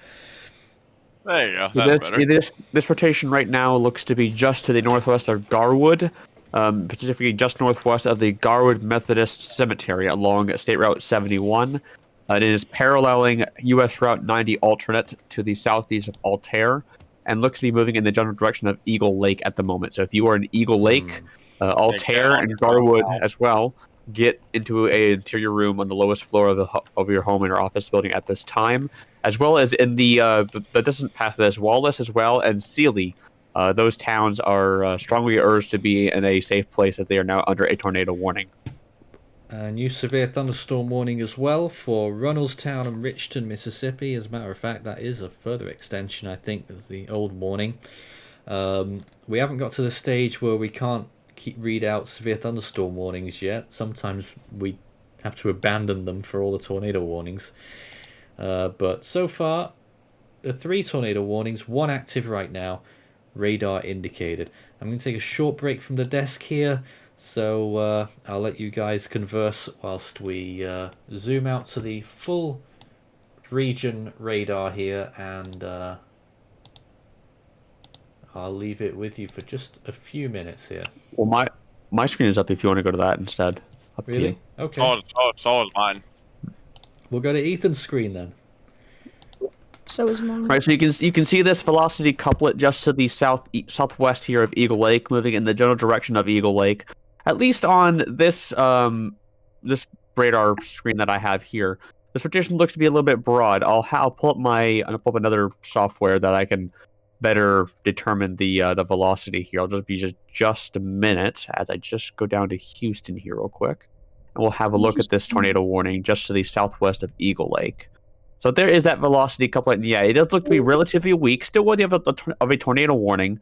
There you go. That's better. This rotation right now looks to be just to the northwest of Garwood, specifically just northwest of the Garwood Methodist Cemetery along State Route 71. It is paralleling U.S. Route 90 alternate to the southeast of Altair, and looks to be moving in the general direction of Eagle Lake at the moment. So if you are in Eagle Lake, Altair and Garwood as well, get into a interior room on the lowest floor of your home or office building at this time, as well as in the distant path of this, Wallace as well, and Sealy. Those towns are strongly urged to be in a safe place as they are now under a tornado warning. A new severe thunderstorm warning as well for Runnelstown and Richton, Mississippi. As a matter of fact, that is a further extension, I think, of the old warning. We haven't got to the stage where we can't read out severe thunderstorm warnings yet. Sometimes we have to abandon them for all the tornado warnings. But so far, the 3 tornado warnings, 1 active right now, radar indicated. I'm going to take a short break from the desk here, so I'll let you guys converse whilst we zoom out to the full region radar here, and I'll leave it with you for just a few minutes here. Well, my screen is up if you want to go to that instead. Up to Really? you. Okay. So is mine. We'll go to Ethan's screen then. So is mine. Right, so you can see this velocity couplet just to the southwest here of Eagle Lake, moving in the general direction of Eagle Lake. At least on this this radar screen that I have here, this rotation looks to be a little bit broad. I'll pull up another software that I can better determine the velocity here. I'll just be just a minute as I just go down to Houston here real quick, and we'll have a look at this tornado warning just to the southwest of Eagle Lake. So there is that velocity couplet. Yeah, it does look to be relatively weak, still worthy of a tornado warning.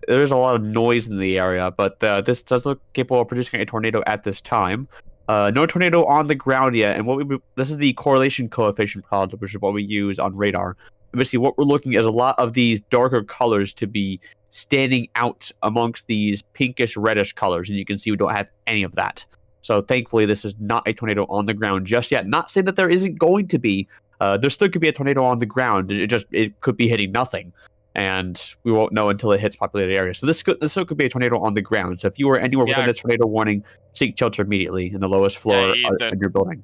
There's a lot of noise in the area, but this does look capable of producing a tornado at this time. No tornado on the ground yet, and this is the correlation coefficient product, which is what we use on radar. Basically, what we're looking at is a lot of these darker colors to be standing out amongst these pinkish reddish colors, and you can see we don't have any of that. So thankfully, this is not a tornado on the ground just yet. Not saying that there isn't going to be. There still could be a tornado on the ground. It could be hitting nothing, and we won't know until it hits populated areas. So this still could be a tornado on the ground. So if you are anywhere within this tornado warning, seek shelter immediately in the lowest floor in your building.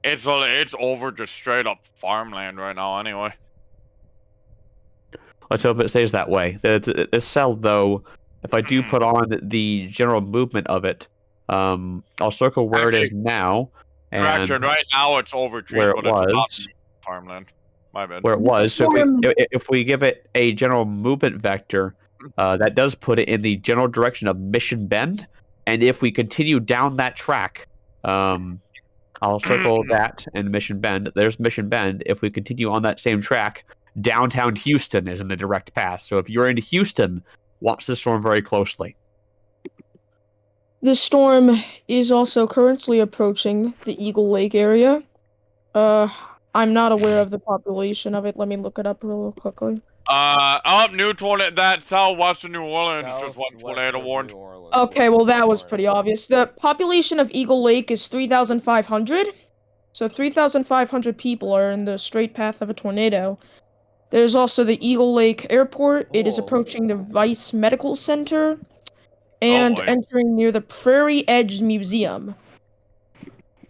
It's over just straight up farmland right now anyway. Let's hope it stays that way. This cell, though, if I do put on the general movement of it, I'll circle where it is now. And right now it's over where it was. It's not farmland. My bad. Where it was. So if we give it a general movement vector, that does put it in the general direction of Mission Bend. And if we continue down that track, I'll circle that and Mission Bend. There's Mission Bend. If we continue on that same track, downtown Houston is in the direct path. So if you're in Houston, watch the storm very closely. The storm is also currently approaching the Eagle Lake area. I'm not aware of the population of it. Let me look it up real quickly. New tornado. That southwestern New Orleans just went tornado warned. Okay, well that was pretty obvious. The population of Eagle Lake is 3,500. So 3,500 people are in the straight path of a tornado. There's also the Eagle Lake Airport. It is approaching the Rice Medical Center and entering near the Prairie Edge Museum.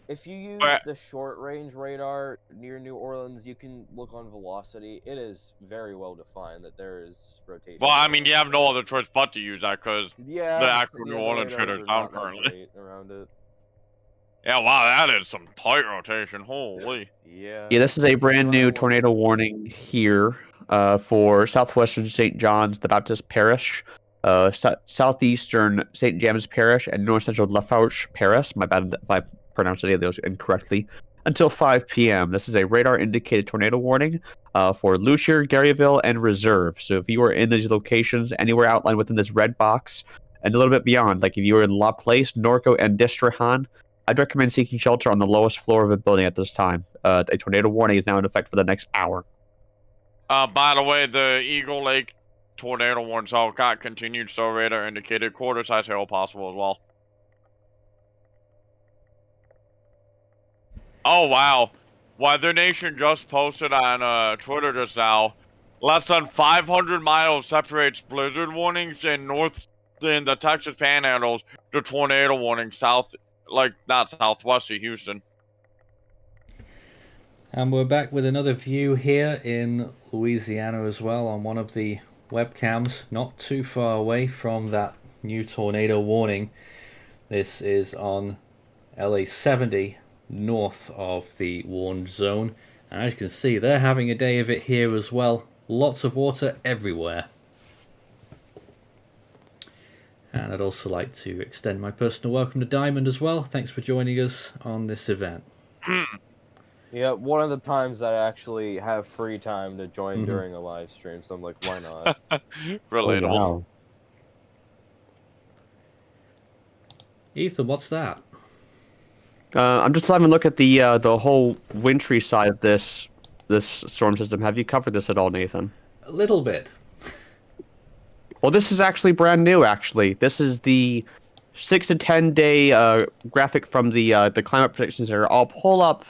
If you use the short-range radar near New Orleans, you can look on velocity. It is very well defined that there is rotation. Well, I mean, you have no other choice but to use that because the actual New Orleans radars hitter are is down not that currently. great around it. Yeah, wow, that is some tight rotation. Holy. Yeah. Yeah, this is a brand new tornado warning here for southwestern St. John's the Baptist Parish, southeastern St. James Parish, and north central Lafourche Parish. My bad if I pronounced any of those incorrectly. Until 5 p.m. This is a radar-indicated tornado warning for Lucier, Garyville, and Reserve. So if you are in these locations, anywhere outlined within this red box, and a little bit beyond, like if you are in La Place, Norco, and Distrahan, I'd recommend seeking shelter on the lowest floor of a building at this time. A tornado warning is now in effect for the next hour. By the way, the Eagle Lake tornado warning got continued, so radar indicated quarter-size hail possible as well. Oh, wow. Weather Nation just posted on Twitter just now. Less than 500 miles separates blizzard warnings in the Texas Panhandles to tornado warnings not southwest of Houston. And we're back with another view here in Louisiana as well on one of the webcams, not too far away from that new tornado warning. This is on LA 70, north of the warned zone. And as you can see, they're having a day of it here as well. Lots of water everywhere. And I'd also like to extend my personal welcome to Diamond as well. Thanks for joining us on this event. Yeah, one of the times I actually have free time to join during a live stream, so I'm like, why not? Relatable. Oh, wow. Ethan, what's that? I'm just having a look at the whole wintry side of this storm system. Have you covered this at all, Nathan? A little bit. Well, this is actually brand new, actually. This is the 6 to 10 day graphic from the Climate Prediction Center. I'll pull up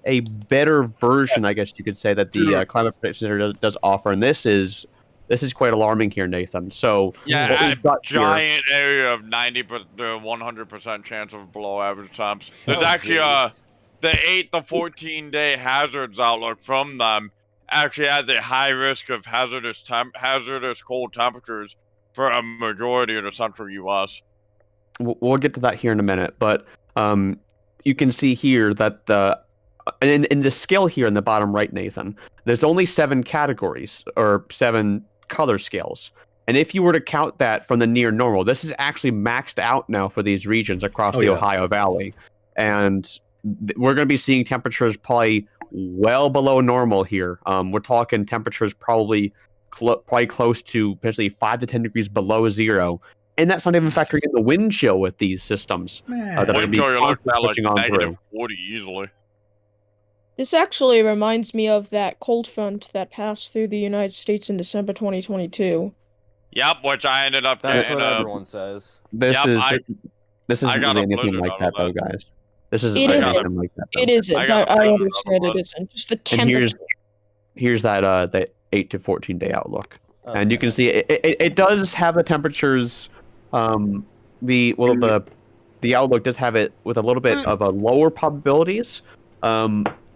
a better version, I guess you could say, that the Climate Prediction Center does offer, and this is quite alarming here, Nathan. So yeah, a giant area of 90 to 100% chance of below average temps. There's actually the 8 to 14 day hazards outlook from them actually has a high risk of hazardous cold temperatures for a majority of the central U.S. We'll get to that here in a minute, but you can see here that in the scale here in the bottom right, Nathan, there's only 7 categories or 7 color scales. And if you were to count that from the near normal, this is actually maxed out now for these regions across the Ohio Valley. And we're going to be seeing temperatures probably well below normal here. We're talking temperatures probably close to potentially 5 to 10 degrees below zero. And that's not even factoring in the wind chill with these systems. That are going to be pushing on through. 40 easily. This actually reminds me of that cold front that passed through the United States in December 2022. Yep, which I ended up That's getting. what everyone says. This isn't really anything like that, though, guys. This isn't anything like that. It isn't. I understand it isn't. Just the temperature. And here's that 8 to 14 day outlook, and you can see it does have the temperatures. The outlook does have it with a little bit of a lower probabilities.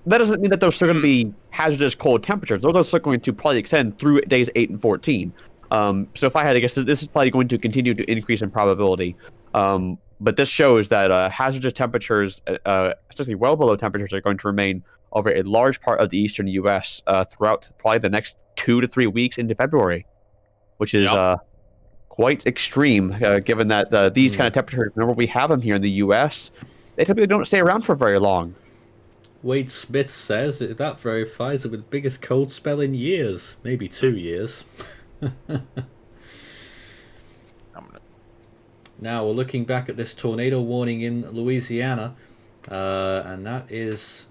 That doesn't mean that there's still going to be hazardous cold temperatures. Those are still going to probably extend through days 8 and 14. So if I had to guess, this is probably going to continue to increase in probability. But this shows that hazardous temperatures, especially well below temperatures, are going to remain over a large part of the eastern U.S. Throughout probably the next 2 to 3 weeks into February, which is quite extreme, given that these kind of temperatures, whenever we have them here in the U.S., they typically don't stay around for very long. Wade Smith says that verifies it with the biggest cold spell in years, maybe 2 years. Now we're looking back at this tornado warning in Louisiana, and that is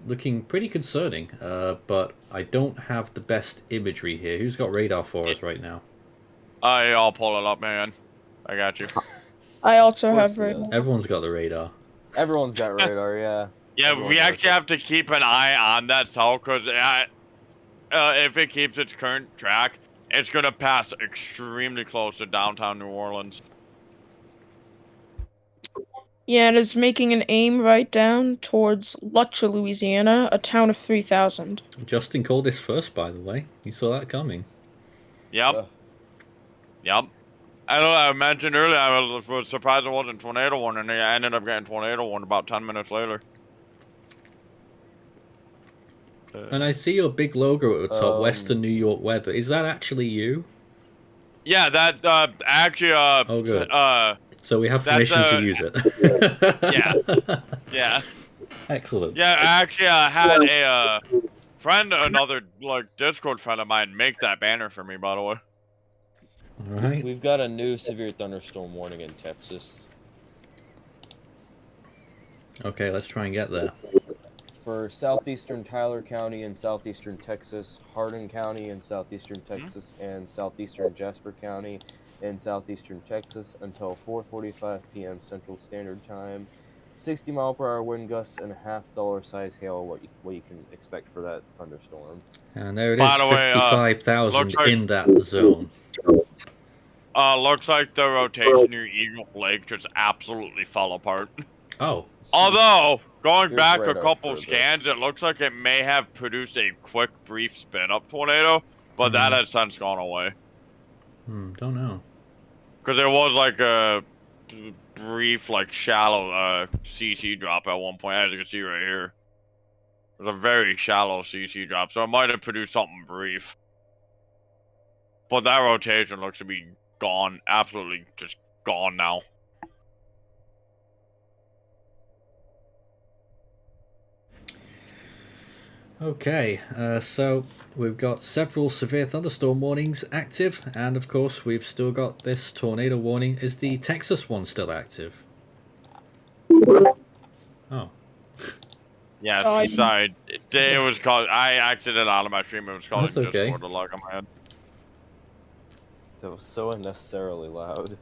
looking pretty concerning. But I don't have the best imagery here. Who's got radar for us right now? I'll pull it up, man. I got you. I also Of course have he radar. does. Everyone's got the radar. Everyone's got radar, yeah. Yeah, Everyone we does actually it. have to keep an eye on that cell because if it keeps its current track, it's gonna pass extremely close to downtown New Orleans. Yeah, it is making an aim right down towards Lutcher, Louisiana, a town of 3,000. Justin called this first, by the way. You saw that coming. Yep. Ugh. Yep. I know I mentioned earlier I was surprised it wasn't tornado warning. I ended up getting tornado warning about 10 minutes later. And I see your big logo at the top, Western New York Weather. Is that actually you? Yeah, that actually Oh, good. So we have that's, permission to use it. yeah. Yeah. Excellent. Yeah, I actually had a friend, another like Discord friend of mine, make that banner for me, by the way. All right. We've got a new severe thunderstorm warning in Texas. Okay, let's try and get there. For southeastern Tyler County and southeastern Texas, Hardin County and southeastern Texas, and southeastern Jasper County and southeastern Texas until 4:45 p.m. Central Standard Time. 60-mile-per-hour wind gusts and $50 size hail. What you can expect for that thunderstorm. And there it By is, the way, 55,000 looks like- in that zone. Looks like the rotation near Eagle Lake just absolutely fell apart. Oh. Although, going Here's back a radar couple for scans, this. it looks like it may have produced a quick, brief spin-up tornado, but that has since gone away. Don't know. Because there was like a brief, like shallow CC drop at one point, as you can see right here. There's a very shallow CC drop, so it might have produced something brief. But that rotation looks to be gone, absolutely just gone now. Okay, so we've got several severe thunderstorm warnings active, and of course we've still got this tornado warning. Is the Texas one still active? Oh. Yeah, sorry. It was called. I exited out of my stream. It was called That's okay. Discord to log on my head. That was so unnecessarily loud.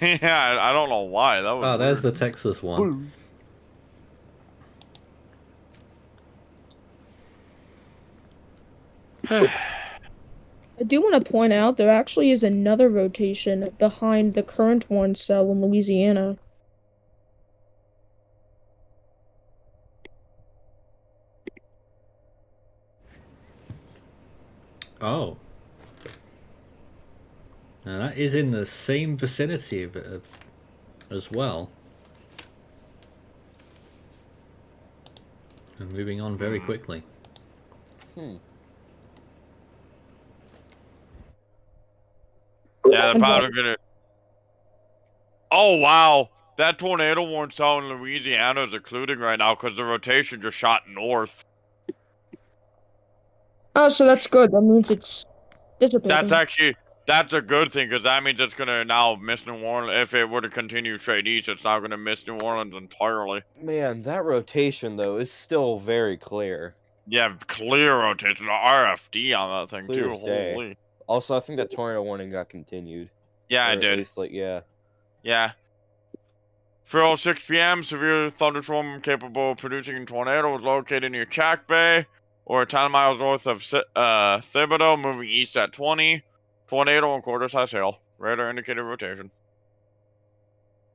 Yeah, I don't know why. That was. Oh, there's weird. the Texas one. I do want to point out there actually is another rotation behind the current one cell in Louisiana. Oh. And that is in the same vicinity as well. And moving on very quickly. Yeah, they're probably gonna. Oh wow, that tornado warning cell in Louisiana is occluding right now because the rotation just shot north. Oh, so that's good. That means it's dissipating. That's a good thing because that means it's gonna now miss New Orleans. If it were to continue straight east, it's now gonna miss New Orleans entirely. Man, that rotation though is still very clear. Yeah, clear rotation, the RFD on that thing Clear too. as day. Holy. Also, I think that tornado warning got continued. Yeah, Or I at did. least, like, yeah. Yeah. 4:06 p.m., severe thunderstorm capable of producing a tornado was located near Chack Bay, or 10 miles north of Thibodaux, moving east at 20. Tornado and quarter-size hail. Radar indicated rotation.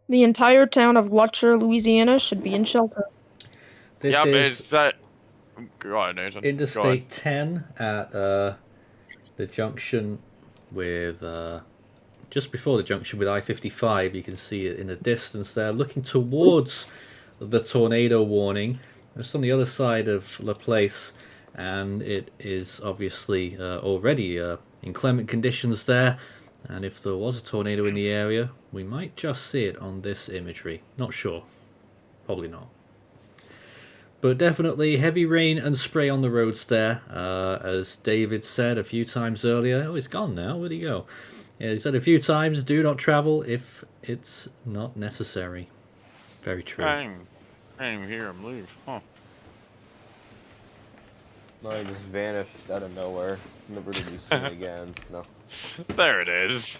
The entire town of Lutcher, Louisiana should be in shelter. This Yep, is it's that. Go ahead, Nathan. Go ahead. Interstate 10 at the junction with just before the junction with I-55. You can see it in the distance there, looking towards the tornado warning. It's on the other side of La Place, and it is obviously already inclement conditions there. And if there was a tornado in the area, we might just see it on this imagery. Not sure. Probably not. But definitely heavy rain and spray on the roads there, as David said a few times earlier. Oh, he's gone now. Where'd he go? Yeah, he said a few times, do not travel if it's not necessary. Very true. I didn't even hear him leave. Huh. No, he just vanished out of nowhere. Never to be seen again. No. There it is.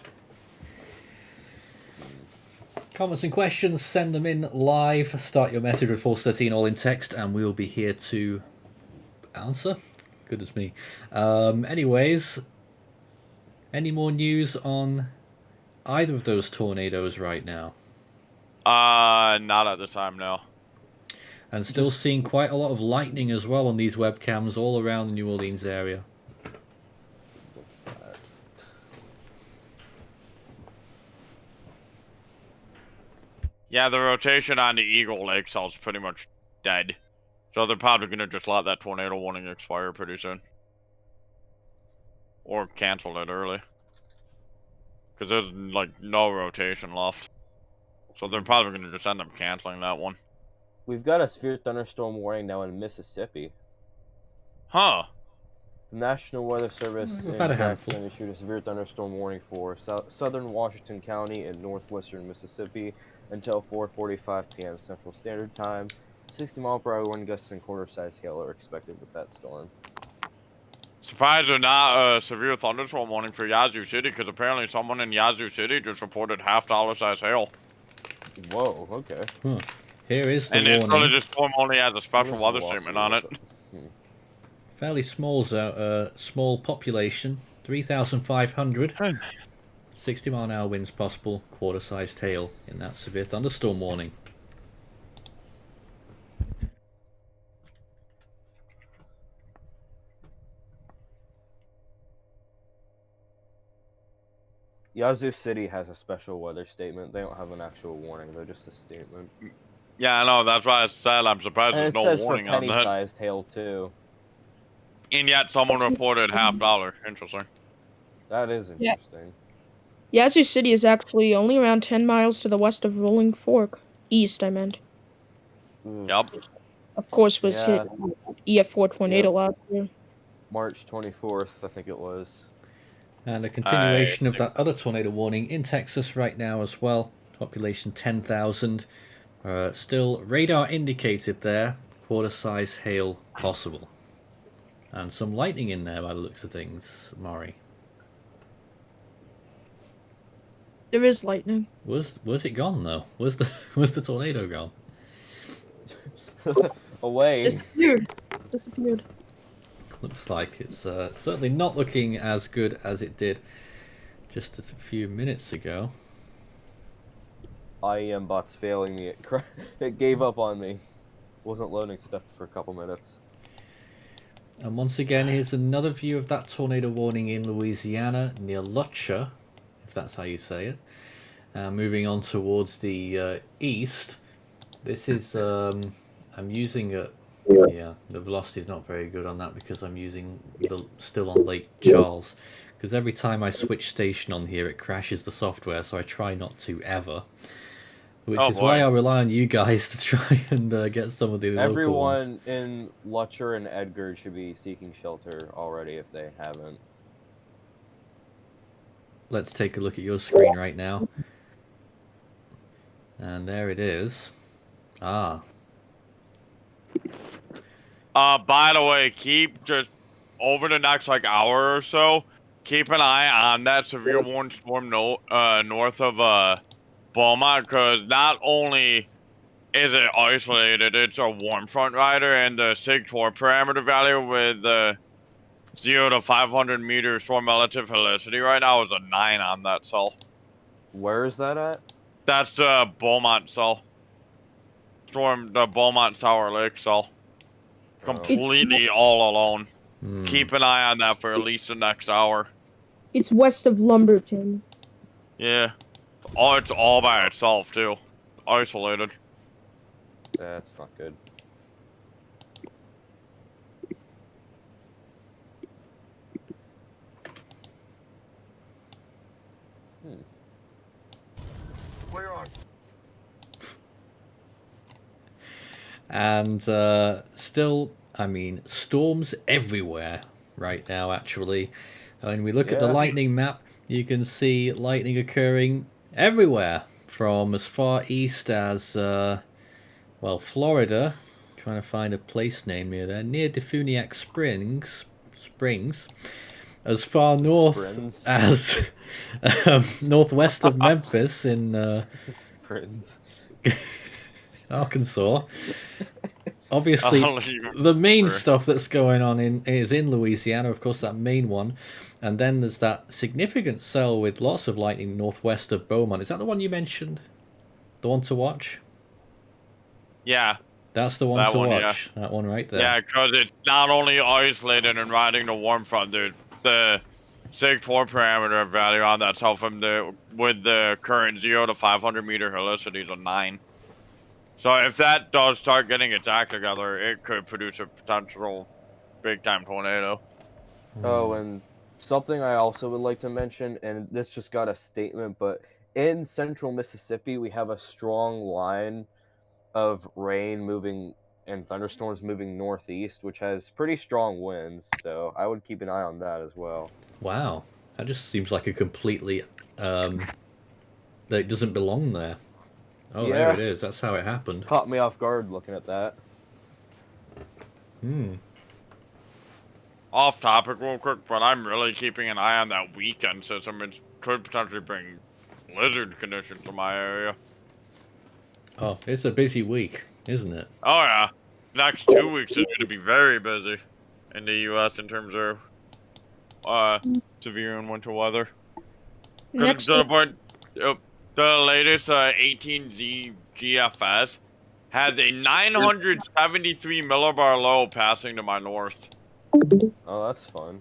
Comments and questions, send them in live. Start your message with Force 13 all in text, and we'll be here to answer. Goodness me. Anyways, any more news on either of those tornadoes right now? Not at the time, no. And still seeing quite a lot of lightning as well on these webcams all around the New Orleans area. What's that? Yeah, the rotation on the Eagle Lake cell's pretty much dead. So they're probably going to just let that tornado warning expire pretty soon. Or cancel it early. Because there's, like, no rotation left. So they're probably going to just end up canceling that one. We've got a severe thunderstorm warning now in Mississippi. Huh. The National Weather Service We've in had a Jackson handful. issued a severe thunderstorm warning for southern Washington County and northwestern Mississippi until 4:45 p.m. Central Standard Time. 60-mile-per-hour wind gusts and quarter-size hail are expected with that storm. Surprised there's not a severe thunderstorm warning for Yazoo City, because apparently someone in Yazoo City just reported $half size hail. Whoa, okay. Huh. Here is the And it's warning. really just storm only has a special Where's weather the statement on it. velocity? Fairly small population, 3,500. 60-mile-an-hour winds possible, quarter-sized hail in that severe thunderstorm warning. Yazoo City has a special weather statement. They don't have an actual warning. They're just a statement. Yeah, I know. That's why I said I'm surprised And there's it no says for warning on that. penny-sized hail, too. And yet someone reported $half. Interesting. That is Yeah. interesting. Yazoo City is actually only around 10 miles to the west of Rolling Fork. East, I meant. Ooh. Yup. Of course, was Yeah. hit EF4 tornado last year. March 24th, I think it was. And a continuation of that other tornado warning in Texas right now as well. Population 10,000. Still radar indicated there. Quarter-size hail possible. And some lightning in there by the looks of things, Maury. There is lightning. Was it gone though? Was the tornado gone? Away. Disappeared. Looks like it's certainly not looking as good as it did just a few minutes ago. IEM bot's failing me. It gave up on me. Wasn't loading stuff for a couple minutes. And once again, here's another view of that tornado warning in Louisiana near Lutcher, if that's how you say it. Moving on towards the east. This is I'm using a the velocity is not very good on that because I'm using still on Lake Charles. Because every time I switch station on here, it crashes the software, so I try not to ever. Which is why I rely on you guys to try and get some of the local ones. Everyone in Lutcher and Edgar should be seeking shelter already if they haven't. Let's take a look at your screen right now. And there it is. Ah. By the way, keep just over the next hour or so, keep an eye on that severe warning storm north of Beaumont, because not only is it isolated, it's a warm front rider, and the SIG torque parameter value with 0 to 500 meter storm relative helicity right now is a 9 on that cell. Where is that at? That's the Beaumont cell. The Beaumont Sour Lake cell. Completely all alone. Keep an eye on that for at least the next hour. It's west of Lumberton. Yeah. Oh, it's all by itself, too. Isolated. That's not good. Clear on. And still, I mean, storms everywhere right now, actually. When we look at the lightning map, you can see lightning occurring everywhere, from as far east as, Florida. Trying to find a place name near there. Near Defuniak Springs. As far north Springs. as northwest of Memphis in Springs. Arkansas. Obviously, the main stuff that's going on is in Louisiana, of course, that main one. And then there's that significant cell with lots of lightning northwest of Beaumont. Is that the one you mentioned? The one to watch? Yeah. That's the one to watch. Yeah. That one right there. Yeah, because it's not only isolated and riding the warm front, the sig4 parameter value on that cell with the current 0 to 500 meter helicity is a 9. So if that does start getting its act together, it could produce a potential big-time tornado. Oh, and something I also would like to mention, and this just got a statement, but in central Mississippi, we have a strong line of rain moving and thunderstorms moving northeast, which has pretty strong winds, so I would keep an eye on that as well. Wow. That just seems like a completely... that it doesn't belong there. Oh, Yeah. there it is. That's how it happened. Caught me off guard looking at that. Off topic real quick, but I'm really keeping an eye on that weekend system. It could potentially bring blizzard conditions to my area. Oh, it's a busy week, isn't it? Oh yeah. Next 2 weeks is going to be very busy in the U.S. in terms of severe and winter weather. Next To the point, the latest 18Z GFS has a 973 millibar low passing to my north. Oh, that's fun.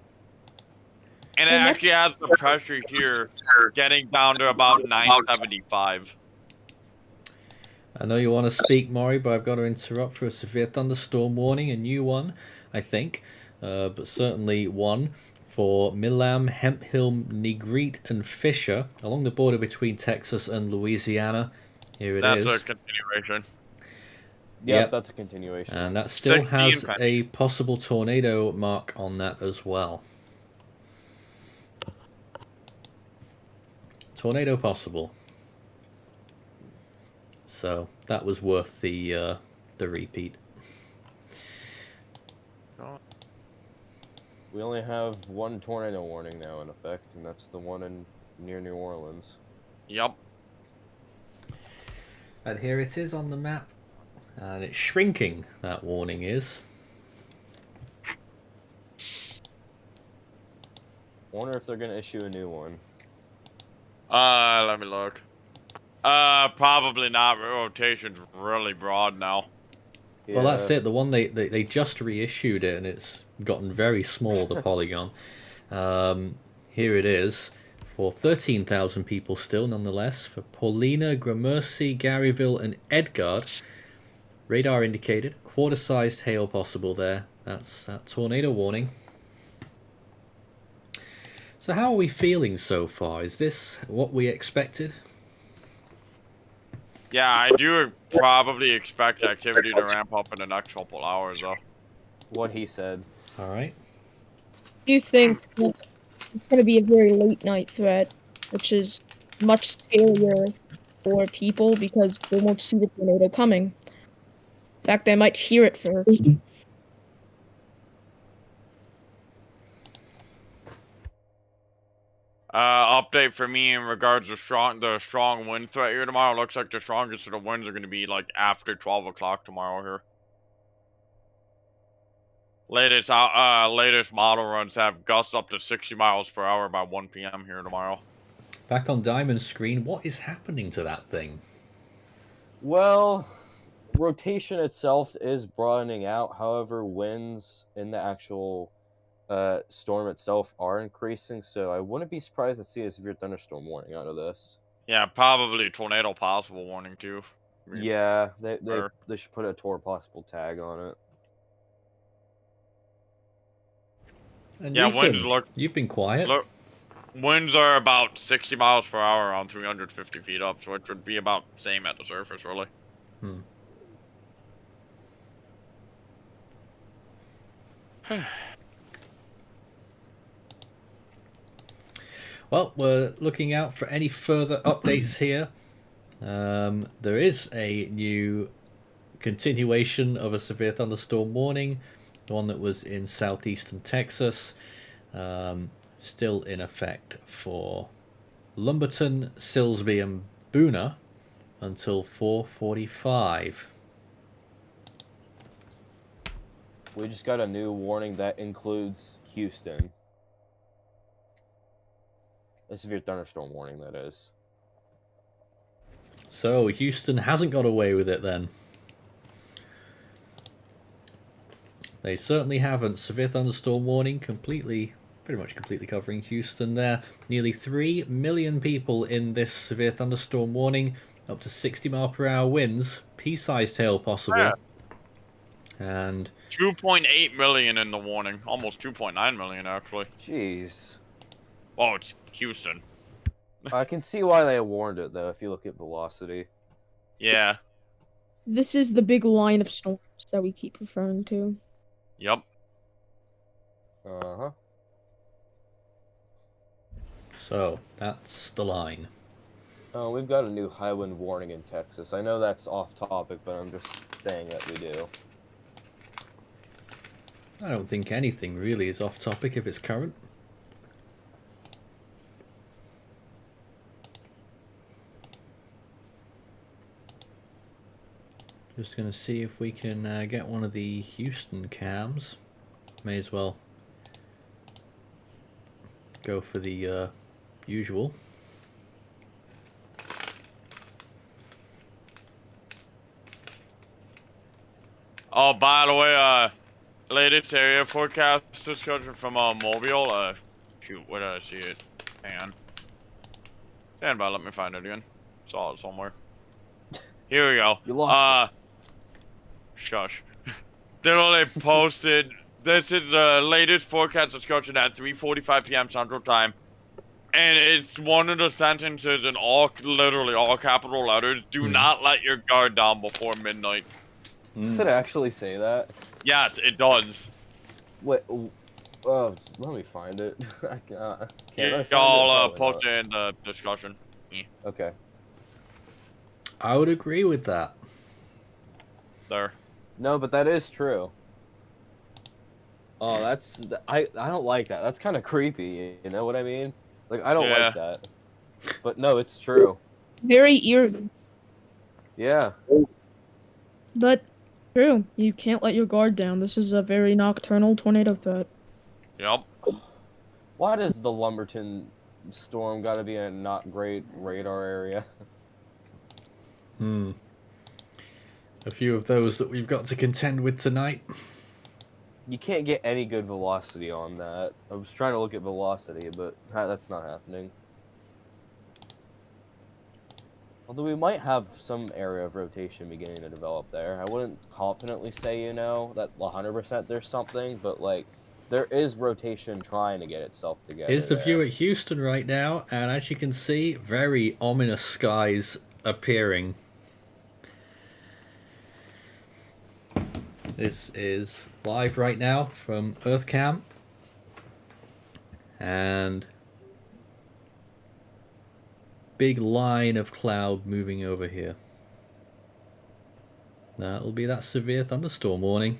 And it actually has the pressure here getting down to about 975. I know you want to speak, Maury, but I've got to interrupt for a severe thunderstorm warning, a new one, I think, but certainly one for Milam, Hemphill, Negrete, and Fisher along the border between Texas and Louisiana. Here it is. That's a continuation. Yep, that's a continuation. And that still has a possible tornado mark on that as well. Tornado possible. So that was worth the repeat. We only have one tornado warning now in effect, and that's the one near New Orleans. Yep. And here it is on the map. And it's shrinking, that warning is. Wonder if they're going to issue a new one. Let me look. Probably not. Rotation's really broad now. Yeah. Well, that's it. The one they just reissued it, and it's gotten very small, the polygon. Here it is. For 13,000 people still, nonetheless. For Paulina, Gramercy, Garyville, and Edgard. Radar indicated. Quarter-sized hail possible there. That's that tornado warning. So how are we feeling so far? Is this what we expected? Yeah, I do probably expect activity to ramp up in the next couple hours, though. What he said. All right. Do you think it's going to be a very late night threat, which is much scarier for people because they won't see the tornado coming? In fact, they might hear it first. Update for me in regards to the strong wind threat here tomorrow. Looks like the strongest of the winds are going to be like after 12 o'clock tomorrow here. Latest model runs have gusts up to 60 miles per hour by 1 p.m. here tomorrow. Back on Diamond's screen, what is happening to that thing? Well, rotation itself is broadening out. However, winds in the actual storm itself are increasing, so I wouldn't be surprised to see a severe thunderstorm warning out of this. Yeah, probably tornado possible warning too. Yeah, they should put a tornado possible tag on it. And yeah, winds you've been quiet. Look, winds are about 60 miles per hour on 350 feet up, so it would be about the same at the surface, really. Well, we're looking out for any further updates here. There is a new continuation of a severe thunderstorm warning, the one that was in southeastern Texas, still in effect for Lumberton, Silsbee, and Boona until 4:45. We just got a new warning that includes Houston. A severe thunderstorm warning, that is. So Houston hasn't got away with it then. They certainly haven't. Severe thunderstorm warning pretty much completely covering Houston there. Nearly 3 million people in this severe thunderstorm warning. Up to 60 mile per hour winds. Pea-sized hail possible. Yeah. And 2.8 million in the warning. Almost 2.9 million, actually. Jeez. Oh, it's Houston. I can see why they warned it, though, if you look at velocity. Yeah. This is the big line of storms that we keep referring to. Yep. Uh-huh. so that's the line. Oh, we've got a new high wind warning in Texas. I know that's off topic, but I'm just saying that we do. I don't think anything really is off topic if it's current. Just going to see if we can get one of the Houston cams. May as well go for the usual. Oh, by the way, latest area forecast discussion from Mobile. Shoot, where did I see it? Hang on. Stand by, let me find it again. Saw it somewhere. Here we go. You lost Shush. They posted. This is the latest forecast discussion at 3:45 p.m. Central Time, and it's one of the sentences in literally all capital letters. Do not let your guard down before midnight. Does it actually say that? Yes, it does. Wait, let me find it. I can't. Can't I find I'll it? post it in the discussion. Okay. I would agree with that. There. No, but that is true. Oh, I don't like that. That's kind of creepy. You know what I mean? Like, I don't like that. But no, it's true. Very eerie, Yeah. but true. You can't let your guard down. This is a very nocturnal tornado threat. Yep. Why does the Lumberton storm got to be a not great radar area? A few of those that we've got to contend with tonight. You can't get any good velocity on that. I was trying to look at velocity, but that's not happening. Although we might have some area of rotation beginning to develop there. I wouldn't confidently say, that 100% there's something, but, like, there is rotation trying to get itself together. Here's the view at Houston right now, and as you can see, very ominous skies appearing. This is live right now from EarthCam, and big line of cloud moving over here. That'll be that severe thunderstorm warning.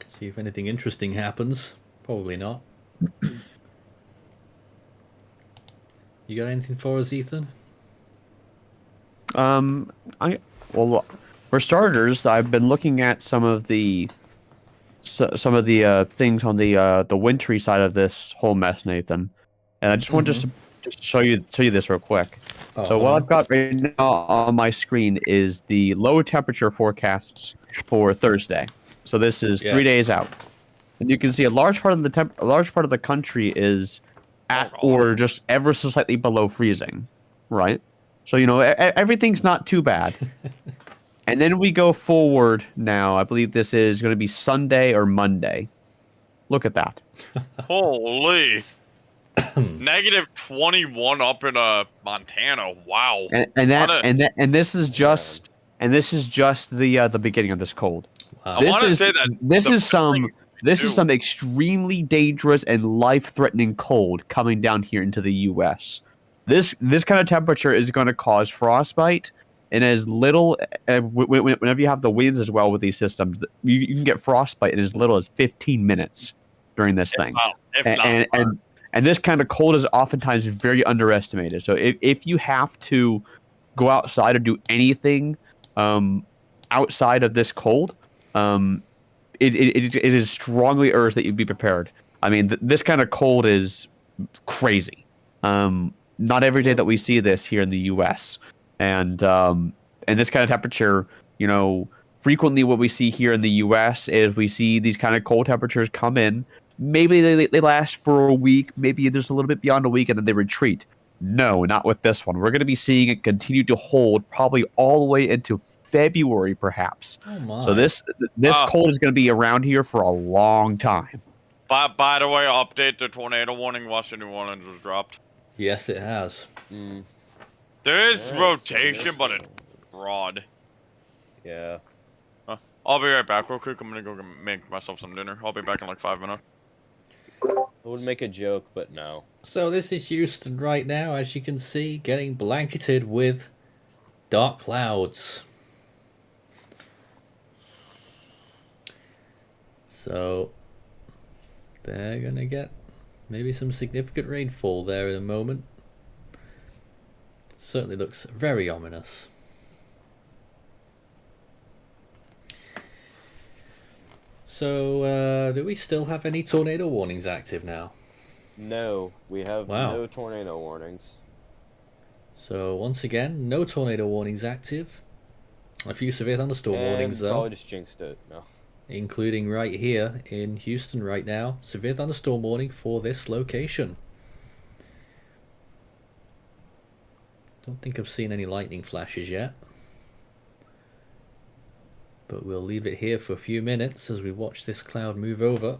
See if anything interesting happens. Probably not. You got anything for us, Ethan? Well, for starters, I've been looking at some of the things on the wintry side of this whole mess, Nathan, and I just want to show you this real quick. So what I've got right now on my screen is the low temperature forecasts for Thursday. So this is 3 days out, and you can see a large part of the country is at or just ever so slightly below freezing, right? So everything's not too bad. And then we go forward now. I believe this is going to be Sunday or Monday. Look at that. Holy. Negative 21 up in Montana. Wow. And this is just and this is just the beginning of this cold. Wow. I want to say that this the is some this do- is some extremely dangerous and life-threatening cold coming down here into the U.S. This kind of temperature is going to cause frostbite, and as little whenever you have the winds as well with these systems, you can get frostbite in as little as 15 minutes during this thing. if not more. And this kind of cold is oftentimes very underestimated. So if you have to go outside or do anything outside of this cold, it is strongly urged that you be prepared. I mean, this kind of cold is crazy. Not every day that we see this here in the U.S. And this kind of temperature, frequently what we see here in the U.S. is we see these kind of cold temperatures come in. Maybe they last for a week, maybe there's a little bit beyond a week, and then they retreat. No, not with this one. We're going to be seeing it continue to hold probably all the way into February, perhaps. Oh my. So this cold is going to be around here for a long time. By the way, update the tornado warning. Western New Orleans was dropped. Yes, it has. There is rotation, but it's broad. Yeah. I'll be right back real quick. I'm gonna go make myself some dinner. I'll be back in like 5 minutes. I would make a joke, but no. So this is Houston right now, as you can see, getting blanketed with dark clouds. So they're gonna get maybe some significant rainfall there in a moment. Certainly looks very ominous. So, do we still have any tornado warnings active now? No, we have no tornado warnings. So, once again, no tornado warnings active. A few severe thunderstorm warnings, though. Probably just jinxed it. No. Including right here in Houston right now. Severe thunderstorm warning for this location. Don't think I've seen any lightning flashes yet. But we'll leave it here for a few minutes as we watch this cloud move over.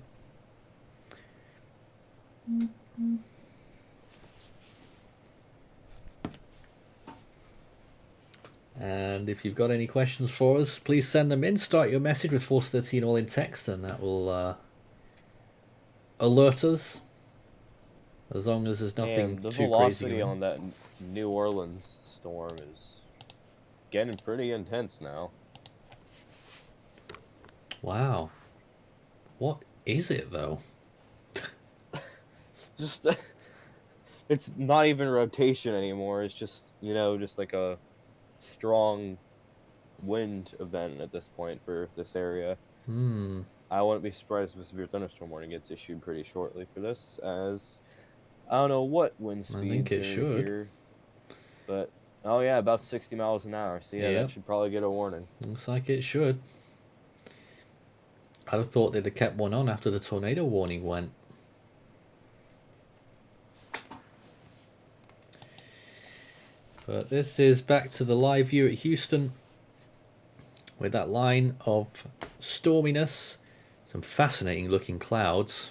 And if you've got any questions for us, please send them in. Start your message with Force 13 all in text, and that will alert us. As long as there's nothing the too velocity crazy on that New Orleans storm is getting pretty intense now. Wow. What is it, though? Just, it's not even rotation anymore. It's just, just like a strong wind event at this point for this area. I wouldn't be surprised if a severe thunderstorm warning gets issued pretty shortly for this, as I don't know what wind speeds I think it should. here, but oh yeah, about 60 miles an hour. So yeah, that should probably get a warning. Looks like it should. I'd have thought they'd have kept one on after the tornado warning went. But this is back to the live view at Houston with that line of storminess. Some fascinating looking clouds.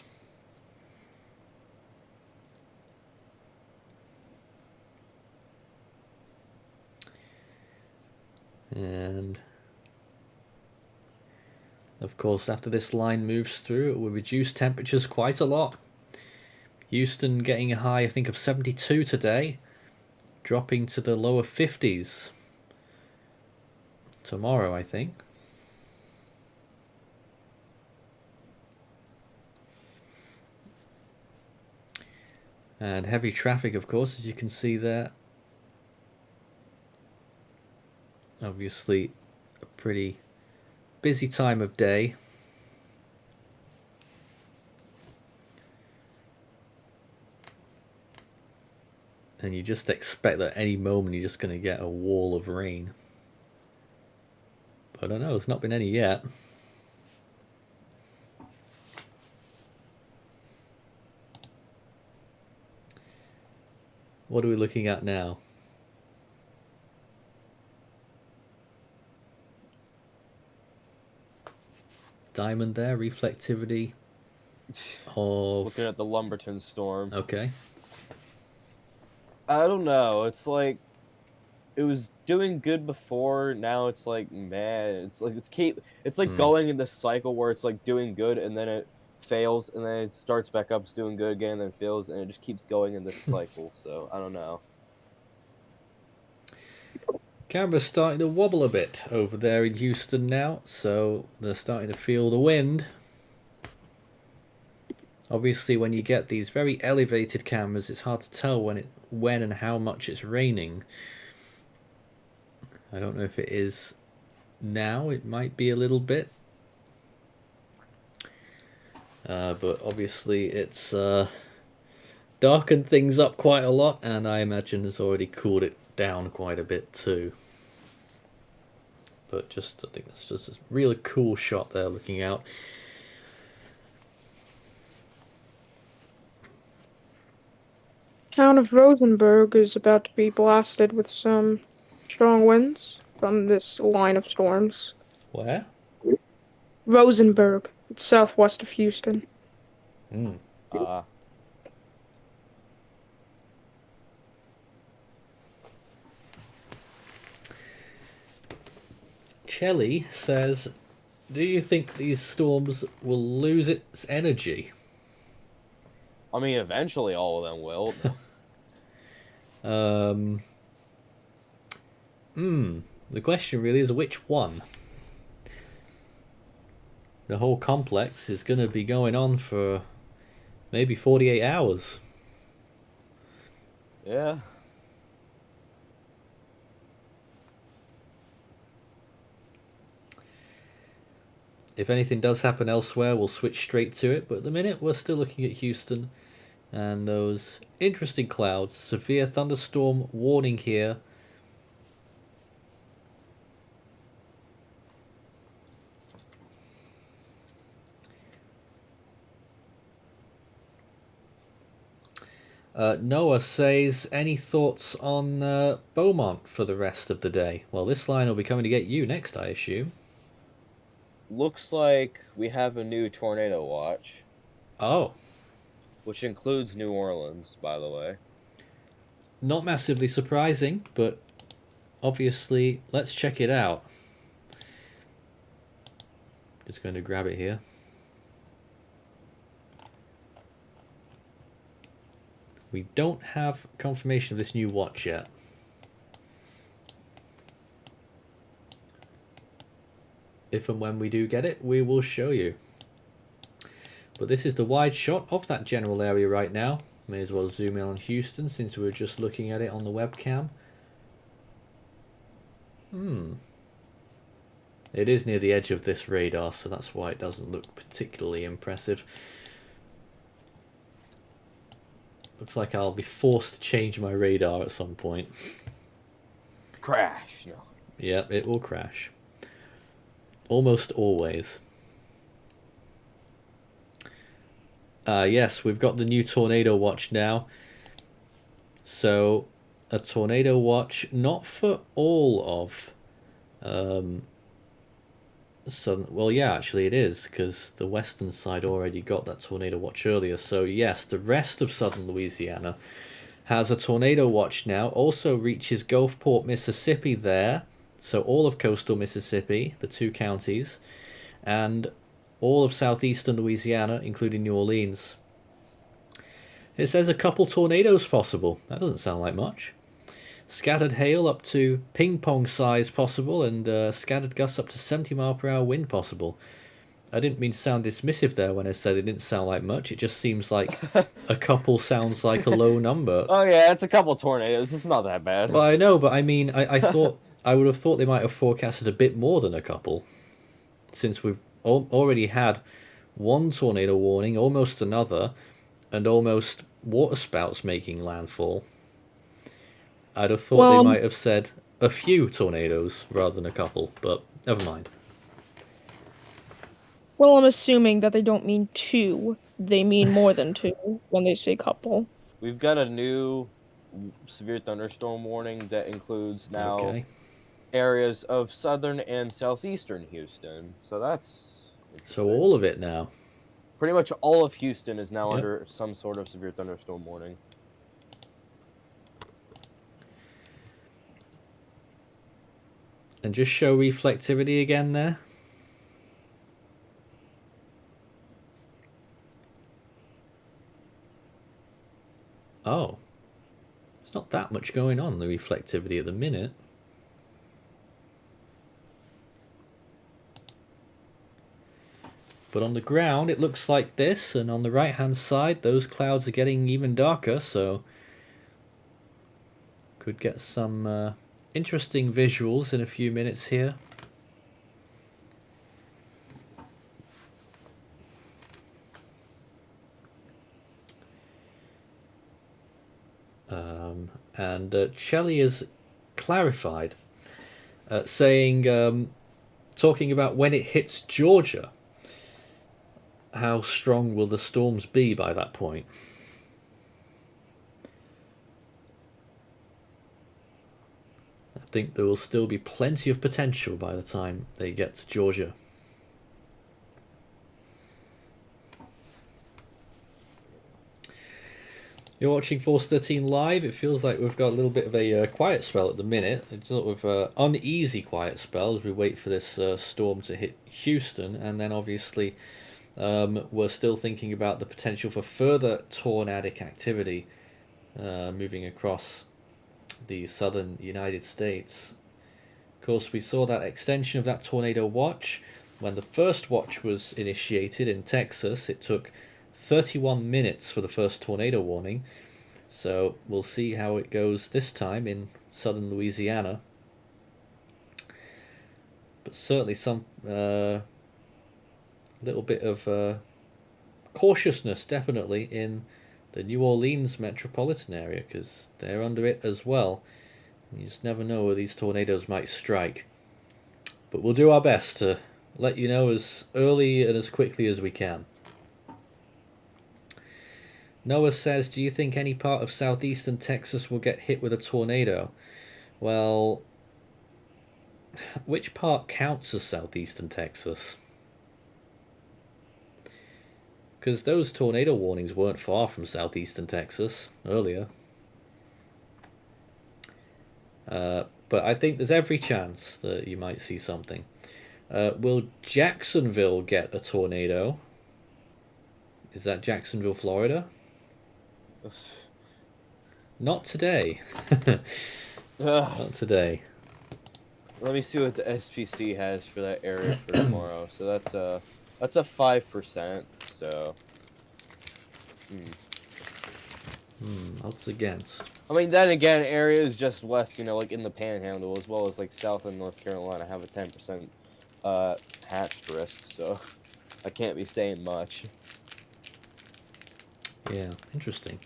And of course, after this line moves through, it will reduce temperatures quite a lot. Houston getting a high, I think, of 72 today, dropping to the lower 50s tomorrow, I think. And heavy traffic, of course, as you can see there. Obviously, a pretty busy time of day. And you just expect that any moment you're just going to get a wall of rain. But I don't know, there's not been any yet. What are we looking at now? Diamond there, reflectivity of... Looking at the Lumberton storm. Okay. I don't know. It's like it was doing good before. Now it's like man, it's like going in this cycle where it's like doing good and then it fails and then it starts back up, it's doing good again, and then fails, and it just keeps going in this cycle. So I don't know. Camera's starting to wobble a bit over there in Houston now, so they're starting to feel the wind. Obviously, when you get these very elevated cameras, it's hard to tell when and how much it's raining. I don't know if it is now. It might be a little bit. But obviously it's darkened things up quite a lot, and I imagine it's already cooled it down quite a bit too. But I think that's just a really cool shot there looking out. Town of Rosenberg is about to be blasted with some strong winds from this line of storms. Where? Rosenberg. It's southwest of Houston. Chelly says, do you think these storms will lose its energy? I mean, eventually all of them will. The question really is which one? The whole complex is going to be going on for maybe 48 hours. Yeah. If anything does happen elsewhere, we'll switch straight to it, but at the minute we're still looking at Houston and those interesting clouds. Severe thunderstorm warning here. Noah says, any thoughts on Beaumont for the rest of the day? Well, this line will be coming to get you next, I assume. Looks like we have a new tornado watch. Oh. Which includes New Orleans, by the way. Not massively surprising, but obviously, let's check it out. Just going to grab it here. We don't have confirmation of this new watch yet. If and when we do get it, we will show you. But this is the wide shot of that general area right now. May as well zoom in on Houston since we were just looking at it on the webcam. It is near the edge of this radar, so that's why it doesn't look particularly impressive. Looks like I'll be forced to change my radar at some point. Crash. No. Yep, it will crash. Almost always. Yes, we've got the new tornado watch now. So, a tornado watch, not for all of well, yeah, actually it is, because the western side already got that tornado watch earlier. So yes, the rest of southern Louisiana has a tornado watch now. Also reaches Gulfport, Mississippi there. So all of coastal Mississippi, the 2 counties, and all of southeastern Louisiana, including New Orleans. It says a couple tornadoes possible. That doesn't sound like much. Scattered hail up to ping-pong size possible, and scattered gusts up to 70-mile-per-hour wind possible. I didn't mean to sound dismissive there when I said it didn't sound like much. It just seems like a couple sounds like a low number. Oh yeah, it's a couple tornadoes. It's not that bad. Well, I know, but I mean, I thought I would have thought they might have forecasted a bit more than a couple, since we've already had one tornado warning, almost another, and almost waterspouts making landfall. I'd have thought they might have said a few tornadoes rather than a couple, but never mind. Well, I'm assuming that they don't mean 2. They mean more than 2 when they say couple. We've got a new severe thunderstorm warning that includes now areas of southern and southeastern Houston. So that's... So all of it now. Pretty much all of Houston is now under some sort of severe thunderstorm warning. And just show reflectivity again there. Oh, there's not that much going on, the reflectivity at the minute. But on the ground it looks like this, and on the right hand side those clouds are getting even darker, so could get some interesting visuals in a few minutes here. And Shelley has clarified, saying, talking about when it hits Georgia, how strong will the storms be by that point? I think there will still be plenty of potential by the time they get to Georgia. You're watching Force 13 live. It feels like we've got a little bit of a quiet spell at the minute. It's a sort of uneasy quiet spell as we wait for this storm to hit Houston, and then obviously we're still thinking about the potential for further tornadic activity moving across the southern United States. Of course, we saw that extension of that tornado watch. When the first watch was initiated in Texas, it took 31 minutes for the first tornado warning. So we'll see how it goes this time in southern Louisiana. But certainly some little bit of cautiousness definitely in the New Orleans metropolitan area, because they're under it as well. You just never know where these tornadoes might strike. But we'll do our best to let you know as early and as quickly as we can. Noah says, do you think any part of southeastern Texas will get hit with a tornado? Well, which part counts as southeastern Texas? Because those tornado warnings weren't far from southeastern Texas earlier. But I think there's every chance that you might see something. Will Jacksonville get a tornado? Is that Jacksonville, Florida? Not today. Not today. Let me see what the SPC has for that area for tomorrow. So that's a 5%. So. Odds against. I mean, then again, areas just west, like in the Panhandle, as well as like South and North Carolina, have a 10% hatched risk. So I can't be saying much. Yeah, interesting.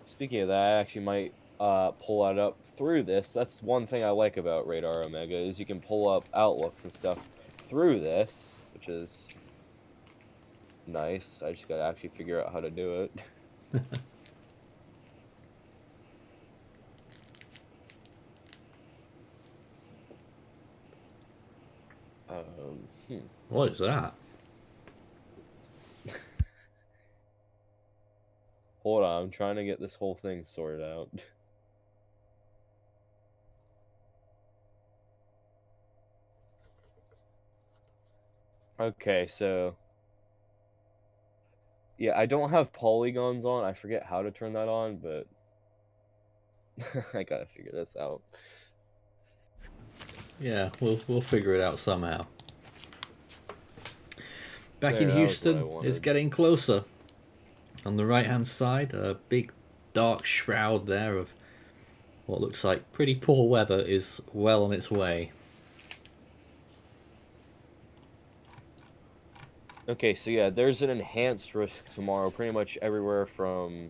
Speaking of that, I actually might pull that up through this. That's one thing I like about Radar Omega, is you can pull up outlooks and stuff through this, which is nice. I just gotta actually figure out how to do it. What is that? Hold on, I'm trying to get this whole thing sorted out. Okay, so yeah, I don't have polygons on. I forget how to turn that on, but I gotta figure this out. Yeah, we'll figure it out somehow. Back There, in that was what I Houston, it's wanted. getting closer. On the right hand side, a big dark shroud there of what looks like pretty poor weather is well on its way. Okay, so yeah, there's an enhanced risk tomorrow, pretty much everywhere from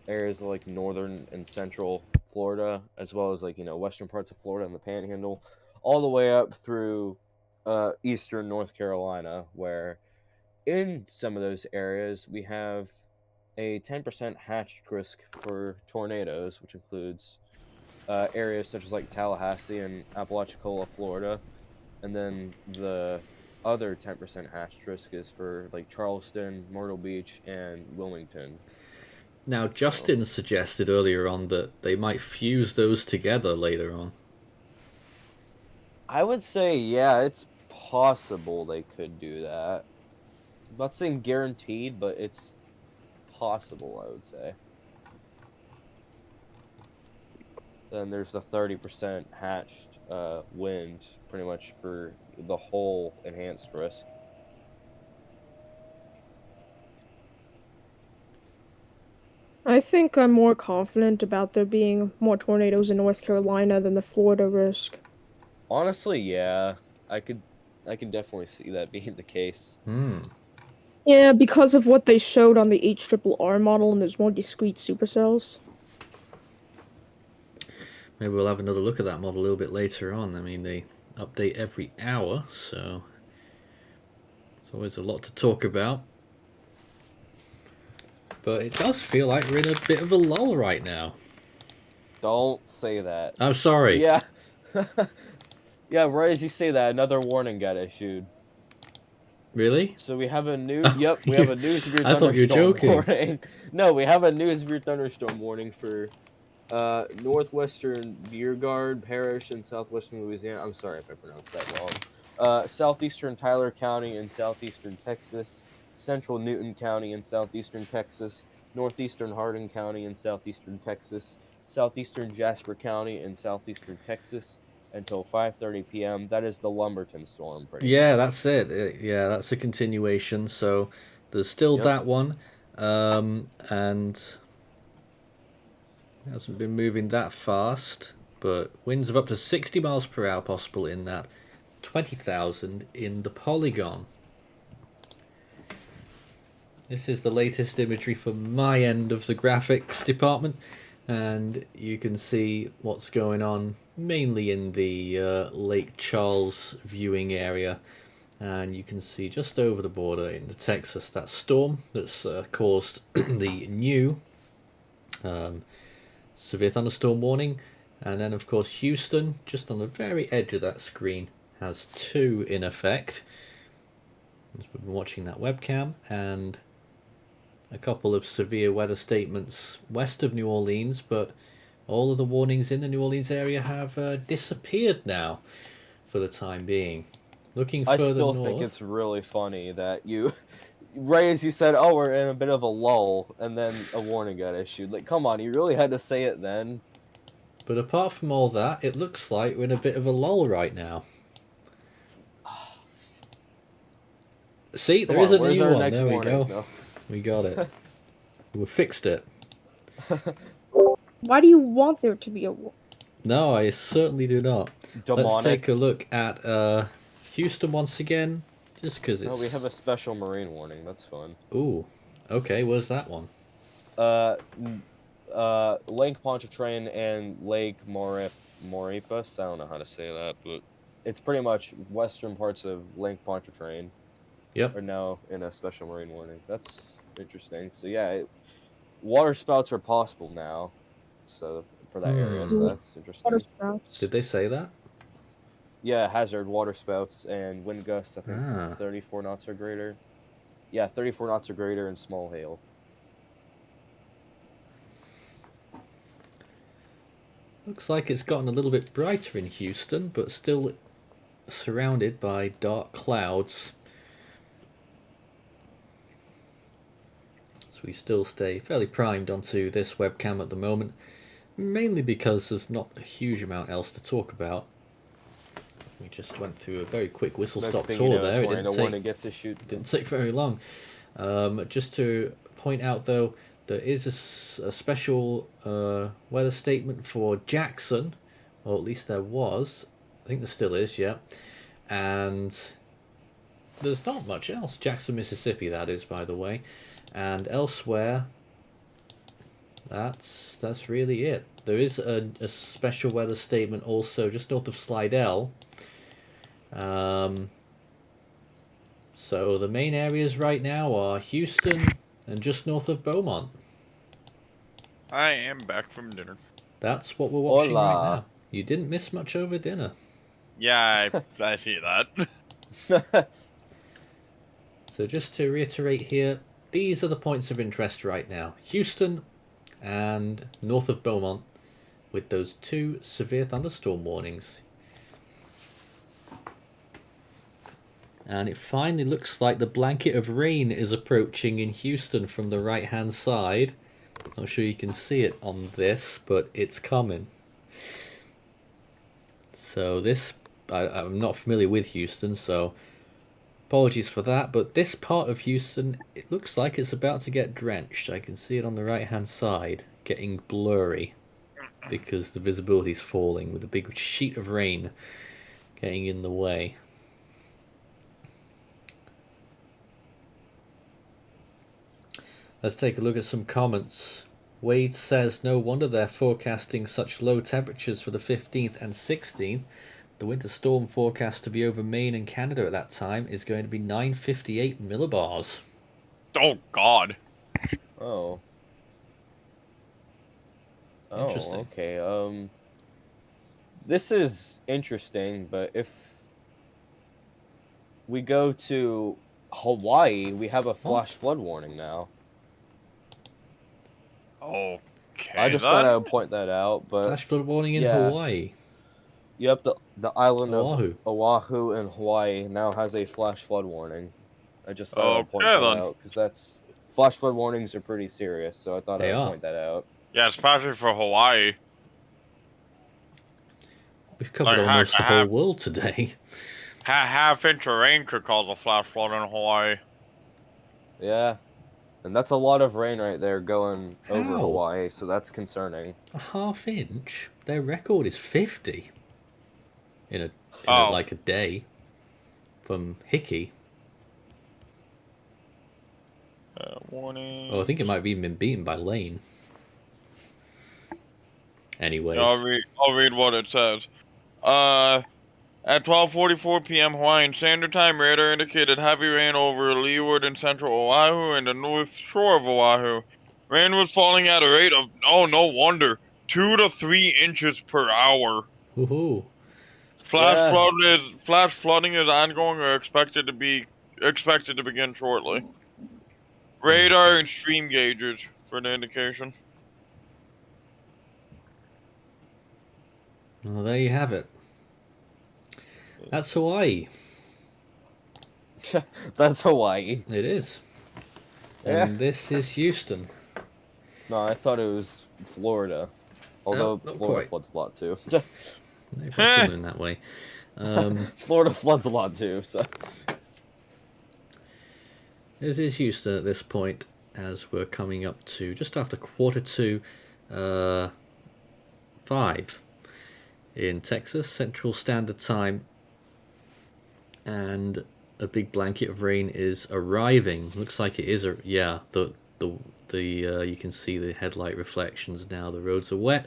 areas like northern and central Florida, as well as like, western parts of Florida and the Panhandle, all the way up through eastern North Carolina, where in some of those areas we have a 10% hatched risk for tornadoes, which includes areas such as like Tallahassee and Apalachicola, Florida, and then the other 10% hatched risk is for like Charleston, Myrtle Beach, and Wilmington. Now, Justin suggested earlier on that they might fuse those together later on. I would say, yeah, it's possible they could do that. I'm not saying guaranteed, but it's possible, I would say. Then there's the 30% hatched wind, pretty much for the whole enhanced risk. I think I'm more confident about there being more tornadoes in North Carolina than the Florida risk. Honestly, yeah, I can definitely see that being the case. Yeah, because of what they showed on the HRRR model, and there's more discrete supercells. Maybe we'll have another look at that model a little bit later on. I mean, they update every hour, so it's always a lot to talk about. But it does feel like we're in a bit of a lull right now. Don't say that. I'm sorry. Yeah. Yeah, right as you say that, another warning got issued. Really? So we have a new we have a new severe I thought you were thunderstorm joking. warning. No, we have a new severe thunderstorm warning for northwestern Beauregard Parish in southwestern Louisiana. I'm sorry if I pronounced that wrong. Southeastern Tyler County in southeastern Texas, central Newton County in southeastern Texas, northeastern Hardin County in southeastern Texas, southeastern Jasper County in southeastern Texas until 5:30 p.m. That is the Lumberton storm. Yeah, that's it. Yeah, that's a continuation. So there's still that one, and it hasn't been moving that fast. But winds of up to 60 miles per hour possible in that, 20,000 in the polygon. This is the latest imagery from my end of the graphics department, and you can see what's going on mainly in the Lake Charles viewing area, and you can see just over the border into Texas that storm that's caused the new severe thunderstorm warning. And then of course Houston, just on the very edge of that screen, has 2 in effect. We've been watching that webcam, and a couple of severe weather statements west of New Orleans, but all of the warnings in the New Orleans area have disappeared now for the time being. Looking further north... I still think it's really funny that you, right as you said, oh, we're in a bit of a lull, and then a warning got issued. Like, come on, you really had to say it then. But apart from all that, it looks like we're in a bit of a lull right now. See, there is a new one. There we go. No. We got it. We fixed it. Why do you want there to be a war? No, I certainly do not. Demonic. Let's take a look at Houston once again, just because it's... No, we have a special marine warning. That's fun. Ooh, okay, where's that one? Lake Pontchartrain and Lake Maurepas. I don't know how to say that, but it's pretty much western parts of Lake Pontchartrain. Yep. Are now in a special marine warning. That's interesting. So yeah, water spouts are possible now. So for that area, so that's interesting. Water spouts. Did they say that? Yeah, hazard water spouts and wind gusts. I think 34 knots or greater. Yeah, 34 knots or greater and small hail. Looks like it's gotten a little bit brighter in Houston, but still surrounded by dark clouds. So we still stay fairly primed onto this webcam at the moment, mainly because there's not a huge amount else to talk about. We just went through a very quick whistle-stop tour there. It didn't take very long. Just to point out, though, there is a special weather statement for Jackson, or at least there was. I think there still is, yeah. And there's not much else. Jackson, Mississippi, that is, by the way. And elsewhere, that's really it. There is a special weather statement also just north of Slidell. So the main areas right now are Houston and just north of Beaumont. I am back from dinner. That's what we're watching right now. You didn't miss much over dinner. Yeah, I see that. So just to reiterate here, these are the points of interest right now. Houston, and north of Beaumont with those 2 severe thunderstorm warnings. And it finally looks like the blanket of rain is approaching in Houston from the right-hand side. Not sure you can see it on this, but it's coming. So this, I'm not familiar with Houston, so apologies for that. But this part of Houston, it looks like it's about to get drenched. I can see it on the right-hand side, getting blurry because the visibility is falling with a big sheet of rain getting in the way. Let's take a look at some comments. Wade says, no wonder they're forecasting such low temperatures for the 15th and 16th. The winter storm forecast to be over Maine and Canada at that time is going to be 958 millibars. Oh, God. Oh. Interesting. Okay. This is interesting, but if we go to Hawaii, we have a flash flood warning now. Okay. I just thought I would point that out, but Flash flood warning in yeah. Hawaii. Yep, the island Oahu. of Oahu in Hawaii now has a flash flood warning. I just thought I'd point that out because flash flood warnings are pretty serious, so I thought I'd point that out. Yeah, especially for Hawaii. We've covered almost the whole world today. Half-inch of rain could cause a flash flood in Hawaii. Yeah, and that's a lot of rain right there going over Hawaii, so that's concerning. A half inch? Their record is 50 in like a day from Hickey. Warning. Oh, I think it might have even been beaten by Lane. Anyways. I'll read what it says. At 12:44 p.m. Hawaiian Standard Time, radar indicated heavy rain over leeward and central Oahu and the north shore of Oahu. Rain was falling at a rate of, no wonder, 2 to 3 inches per hour. Woohoo! Flash flooding is ongoing or expected to begin shortly. Radar and stream gauges for the indication. Well, there you have it. That's Hawaii. That's Hawaii. It is. And this is Houston. No, I thought it was Florida. Although Florida floods a lot too. In that way. Florida floods a lot too, so. This is Houston at this point, as we're coming up to just after 4:45 in Texas, Central Standard Time, and a big blanket of rain is arriving. Looks like it is you can see the headlight reflections now. The roads are wet,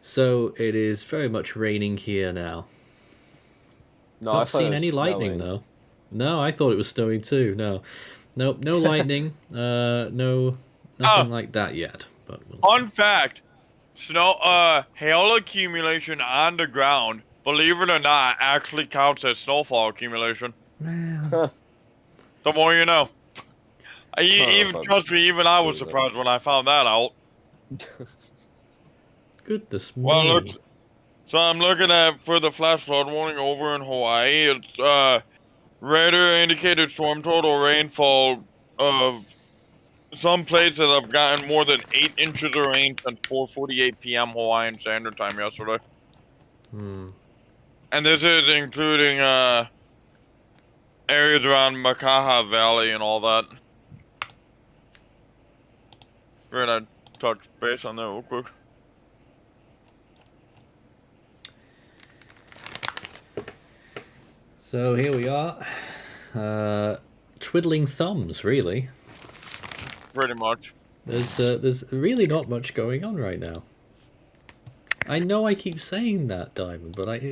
so it is very much raining here now. No, Not seen any lightning though. No, I thought it was snowing too. No lightning. Nothing like that yet. But Fun fact: hail accumulation on the ground, believe it or not, actually counts as snowfall accumulation. Man. The more you know. Trust me, even I was surprised when I found that out. Goodness me. Well, look. So I'm looking at for the flash flood warning over in Hawaii. It's radar indicated storm total rainfall of some places have gotten more than 8 inches of rain since 4:48 p.m. Hawaiian Standard Time yesterday. And this is including areas around Makaha Valley and all that. We're gonna touch base on that real quick. So here we are, twiddling thumbs, really. Pretty much. There's really not much going on right now. I know I keep saying that, Diamond, but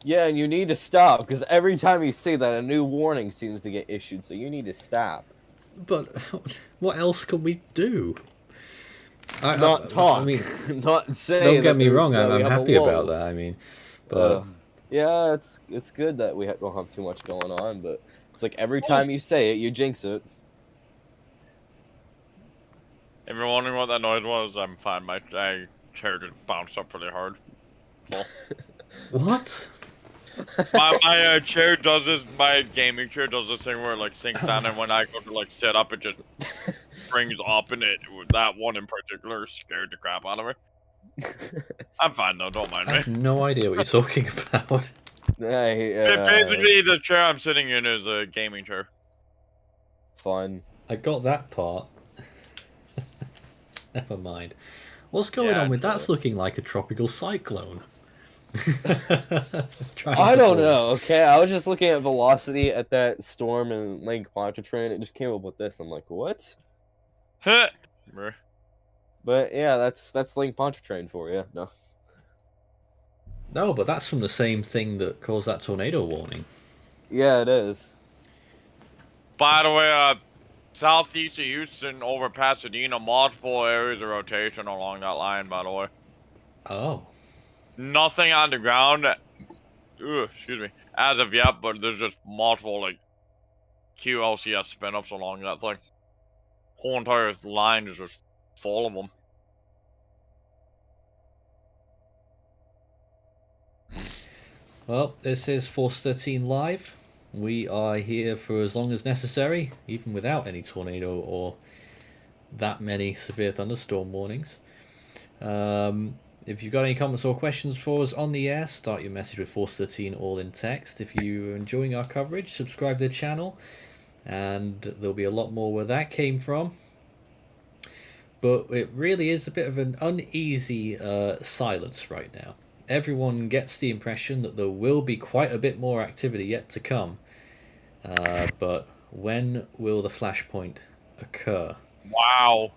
Yeah, and you need to stop, because every time you say that, a new warning seems to get issued, so you need to stop. But what else can we do? Not talk. I mean, not say. Don't get me wrong. I'm happy about that. I mean, but yeah, it's good that we don't have too much going on, but it's like every time you say it, you jinx it. If you're wondering what that noise was, I'm fine. My chair just bounced up pretty hard. Well, What? my chair does this. My gaming chair does this thing where it like sinks down, and when I go to like sit up, it just brings up, and that one in particular scared the crap out of me. I'm fine though. Don't mind I me. have no idea what you're talking about. Basically, the chair I'm sitting in is a gaming chair. Fun. I got that part. Never mind. What's going on with that's looking like a tropical cyclone? I don't know. Okay, I was just looking at velocity at that storm and Lake Pontchartrain. It just came up with this. I'm like, what? But yeah, that's Lake Pontchartrain for you. No. No, but that's from the same thing that caused that tornado warning. Yeah, it is. By the way, southeast of Houston over Pasadena, multiple areas of rotation along that line, by the way. Oh. Nothing on the ground, excuse me, as of yet, but there's just multiple, like, QLCS spin-ups along that thing. Whole entire line is just full of them. Well, this is Force 13 Live. We are here for as long as necessary, even without any tornado or that many severe thunderstorm warnings. If you've got any comments or questions for us on the air, start your message with Force 13 all in text. If you're enjoying our coverage, subscribe to the channel, and there'll be a lot more where that came from. But it really is a bit of an uneasy silence right now. Everyone gets the impression that there will be quite a bit more activity yet to come. But when will the flashpoint occur? Wow.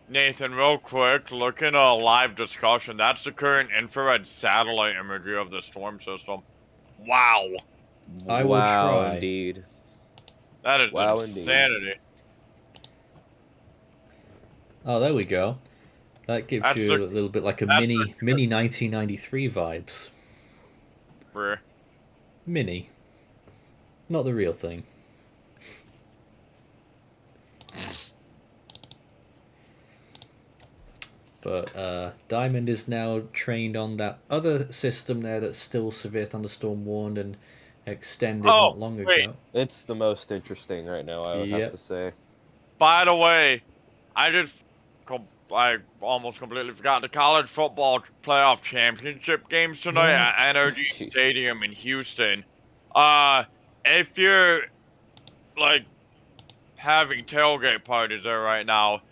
Nathan, real quick, look in a live discussion. That's the current infrared satellite imagery of the storm system. Wow. I will try. Indeed. That is Wow, insanity. indeed. Oh, there we go. That gives you a little bit like a mini 1993 vibes. Where? Mini. Not the real thing. But Diamond is now trained on that other system there that's still severe thunderstorm warned and extended not long ago. It's the most interesting right now, I would have to say. By the way, I almost completely forgot the college football playoff championship games tonight at Energy Stadium in Houston. If you're like having tailgate parties there right now,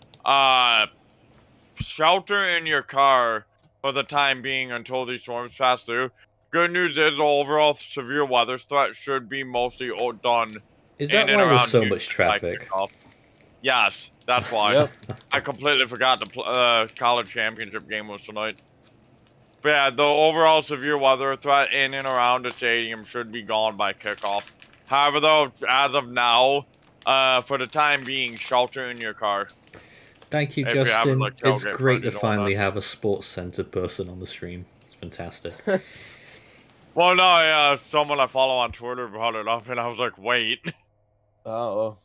shelter in your car for the time being until these storms pass through. Good news is the overall severe weather threat should be mostly done. Is that why there's so much traffic? Yes, that's why. Yep. I completely forgot the college championship game was tonight. But yeah, the overall severe weather threat in and around the stadium should be gone by kickoff. However, though, as of now, for the time being, shelter in your car. Thank you, Justin. It's great to finally have a sports center person on the stream. It's fantastic. Well, no, yeah, someone I follow on Twitter brought it up, and I was like, wait. Uh-oh.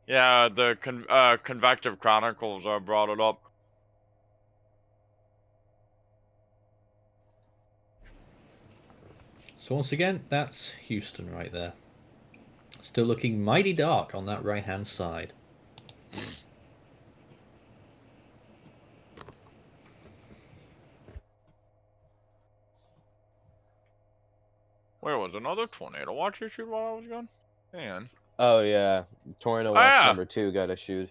Yeah, the Convective Chronicles brought it up. So once again, that's Houston right there. Still looking mighty dark on that right-hand side. Where was another tornado watch issued while I was gone? Man. Oh, yeah. Tornado watch number 2 got issued.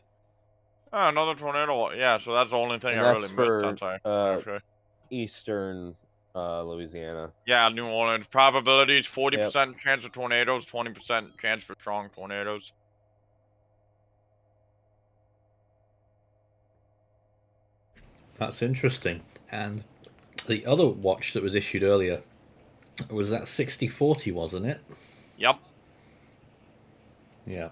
Oh, another tornado. Yeah, so that's the only thing I really missed. For eastern Louisiana. Yeah, New Orleans. Probabilities, 40% chance of tornadoes, 20% chance for strong tornadoes. That's interesting. And the other watch that was issued earlier was that 60-40, wasn't it? Yep. Yeah.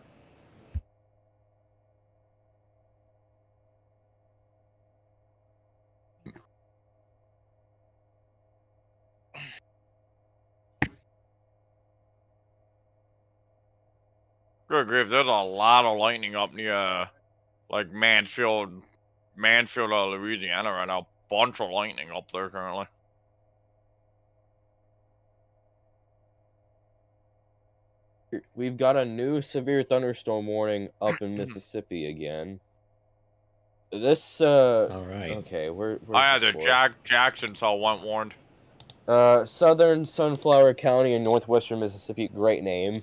Good grief, there's a lot of lightning up near, like, Mansfield, Louisiana right now. Bunch of lightning up there currently. We've got a new severe thunderstorm warning up in Mississippi again. This All right. okay, where's Oh yeah, this the for? Jackson cell went warned. Southern Sunflower County in northwestern Mississippi, great name.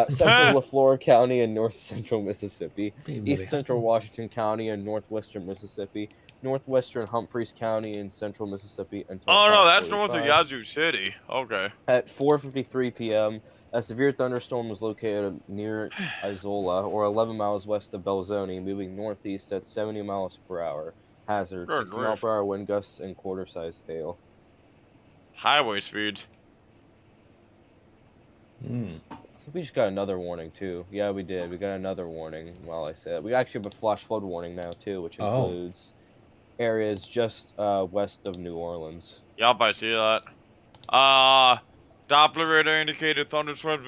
Central LaFleur County in north central Mississippi. East Central Washington County in northwestern Mississippi. Northwestern Humphreys County in central Mississippi until Oh no, that's north of 5:45. Yazoo City. Okay. At 4:53 p.m., a severe thunderstorm was located near Isola, or 11 miles west of Belzoni, moving northeast at 70 miles per hour. Hazard: Good 60 mile grief. per hour wind gusts and quarter-sized hail. Highway speeds. Hmm. I think we just got another warning too. Yeah, we did. We got another warning. While I say that, we actually have a flash flood warning now too, which includes areas just west of New Orleans. Yup, I see that. Doppler radar indicated thunderstorms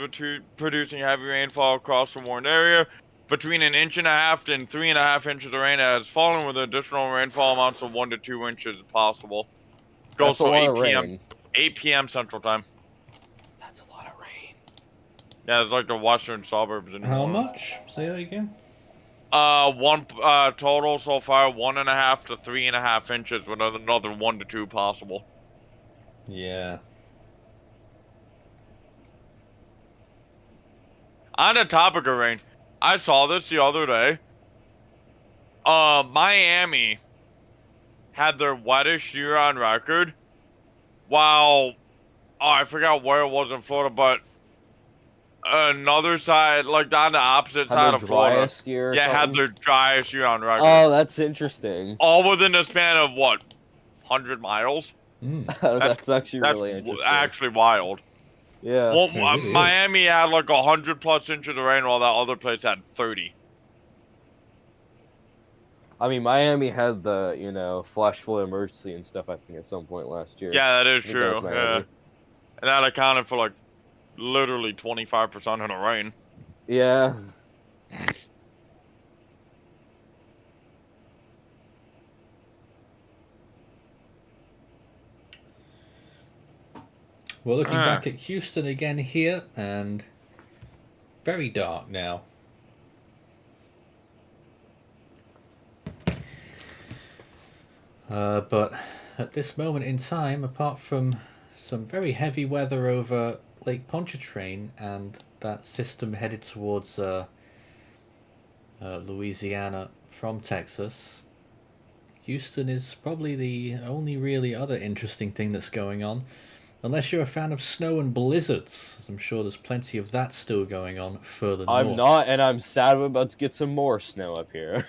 producing heavy rainfall across the warned area. Between 1.5 inches and 3.5 inches of rain has fallen, with additional rainfall amounts of 1 to 2 inches possible. Goes That's a till lot 8 of p.m. rain. 8 p.m. Central Time. That's a lot of rain. Yeah, it's like the western suburbs. In New How Orleans. much? Say that again. Total so far 1.5 to 3.5 inches, with another 1 to 2 possible. Yeah. On the topic of rain, I saw this the other day. Miami had their wettest year on record, while, I forgot where it was in Florida, but another side, like on the opposite side of Florida, driest year. Or had something? their driest year on record. Oh, that's interesting. All within a span of what, 100 miles? That's actually really interesting. Actually wild. Yeah. Well, It really is. Miami had like 100+ inches of rain, while that other place had 30. I mean, Miami had the, flash flood emergency and stuff, I think, at some point last year. Yeah, that is I think that true. was Yeah, Miami. and that accounted for like literally 25% of the rain. Yeah. We're looking back at Houston again here, and very dark now. But at this moment in time, apart from some very heavy weather over Lake Pontchartrain and that system headed towards Louisiana from Texas, Houston is probably the only really other interesting thing that's going on. Unless you're a fan of snow and blizzards, as I'm sure there's plenty of that still going on further north. I'm not, and I'm sad I'm about to get some more snow up here.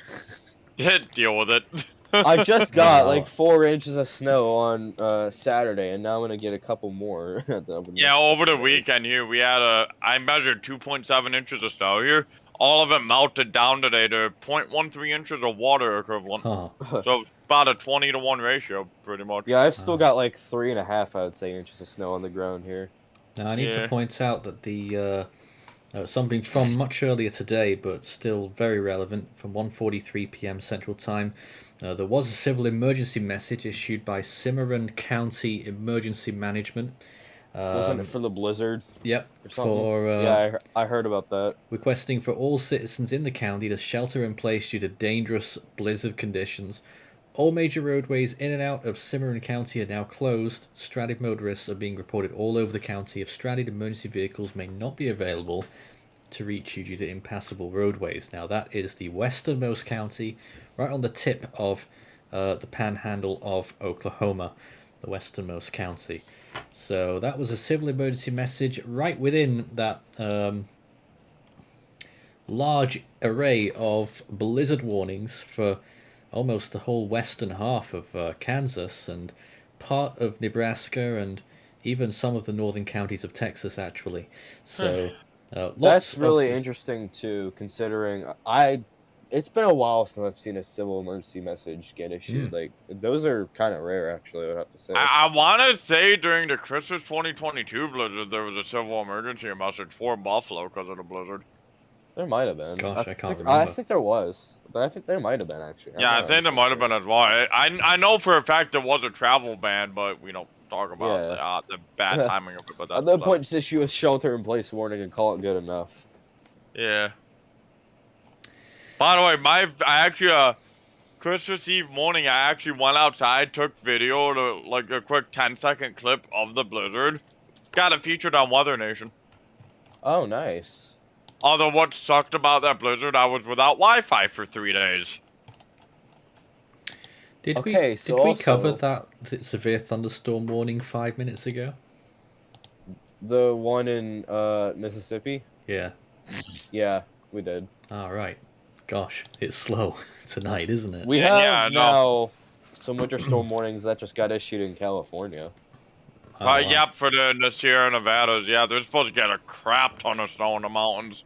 Deal with it. I just got Wow. like 4 inches of snow on Saturday, and now I'm gonna get a couple more. Yeah, over the weekend here, I measured 2.7 inches of snow here. All of it melted down today to 0.13 inches of water equivalent. Huh. So about a 20-to-1 ratio, pretty much. Yeah, I've still got like 3.5, I would say, inches of snow on the ground here. Now I need to point out that the something from much earlier today, but still very relevant, from 1:43 p.m. Central Time. There was a civil emergency message issued by Cimarron County Emergency Management. Wasn't it for the blizzard? Yep. Or something? For yeah, I heard about that. requesting for all citizens in the county to shelter in place due to dangerous blizzard conditions. All major roadways in and out of Cimarron County are now closed. Stranded motorists are being reported all over the county. If stranded emergency vehicles may not be available to reach you due to impassable roadways. Now that is the westernmost county, right on the tip of the panhandle of Oklahoma, the westernmost county. So that was a civil emergency message right within that large array of blizzard warnings for almost the whole western half of Kansas and part of Nebraska and even some of the northern counties of Texas, actually. So that's really interesting too, considering it's been a while since I've seen a civil emergency message get issued. Like, those are kind of rare, actually, I would have to say. I want to say during the Christmas 2022 blizzard, there was a civil emergency message for Buffalo because of the blizzard. There might have been. Gosh, I can't I remember. think there was, but I think there might have been actually. Yeah, I think there might have been as well. I know for a fact there was a travel ban, but we don't talk about the bad timing of it. But at that point, just issue a shelter-in-place warning and call it good enough. Yeah. By the way, I actually Christmas Eve morning, I actually went outside, took video to like a quick 10-second clip of the blizzard. Got it featured on Weather Nation. Oh, nice. Although what sucked about that blizzard, I was without Wi-Fi for 3 days. Did we cover that severe thunderstorm warning 5 minutes ago? The one in Mississippi? Yeah. Yeah, we did. All right. Gosh, it's slow tonight, isn't it? We have now some winter storm warnings that just got issued in California. Wow. Yep, for the Sierra Nevadas. Yeah, they're supposed to get a crap ton of snow in the mountains.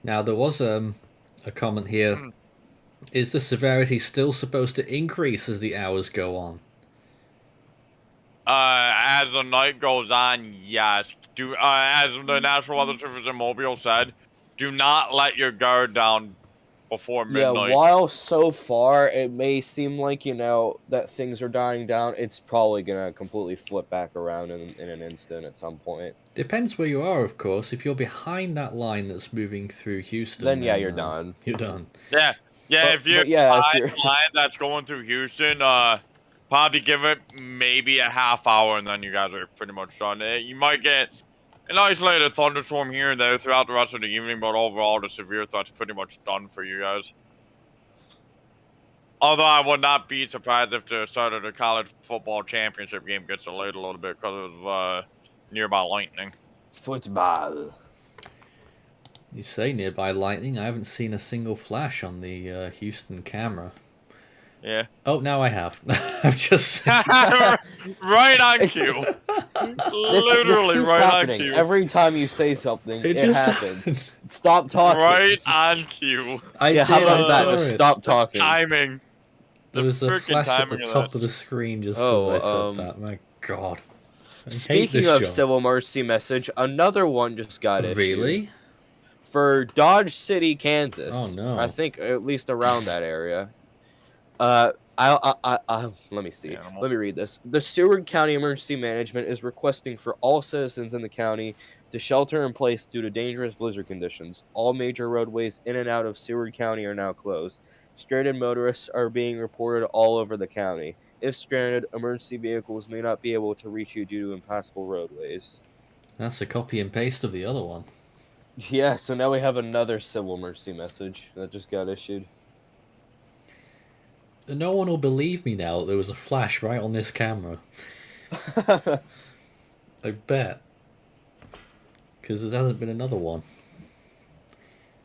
Now, there was a comment here. Is the severity still supposed to increase as the hours go on? As the night goes on, yes. As the National Weather Service in Mobile said, do not let your guard down before midnight. Yeah, while so far it may seem like, that things are dying down, it's probably going to completely flip back around in an instant at some point. Depends where you are, of course. If you're behind that line that's moving through Houston... Then yeah, you're done. You're done. Yeah, if you're behind the line that's going through Houston, probably give it maybe a half hour and then you guys are pretty much done. You might get an isolated thunderstorm here and there throughout the rest of the evening, but overall the severe threat's pretty much done for you guys. Although I would not be surprised if the start of the college football championship game gets delayed a little bit because of nearby lightning. Football. You say nearby lightning. I haven't seen a single flash on the Houston camera. Yeah. Oh, now I have. I've just... right on cue. Literally this right happening. on cue. Every time you say something, it happens. Stop talking. Right on cue. How about that? Just stop talking. Timing. There was a flash at the top of the screen just as I said that. My God. Speaking of civil mercy message, another one just got issued. Really? For Dodge City, Kansas. Oh no. I think at least around that area. Let me see. Let me read this. The Seward County Emergency Management is requesting for all citizens in the county to shelter in place due to dangerous blizzard conditions. All major roadways in and out of Seward County are now closed. Stranded motorists are being reported all over the county. If stranded, emergency vehicles may not be able to reach you due to impassable roadways. That's a copy and paste of the other one. Yeah, so now we have another civil mercy message that just got issued. No one will believe me now that there was a flash right on this camera. I bet. Because there hasn't been another one.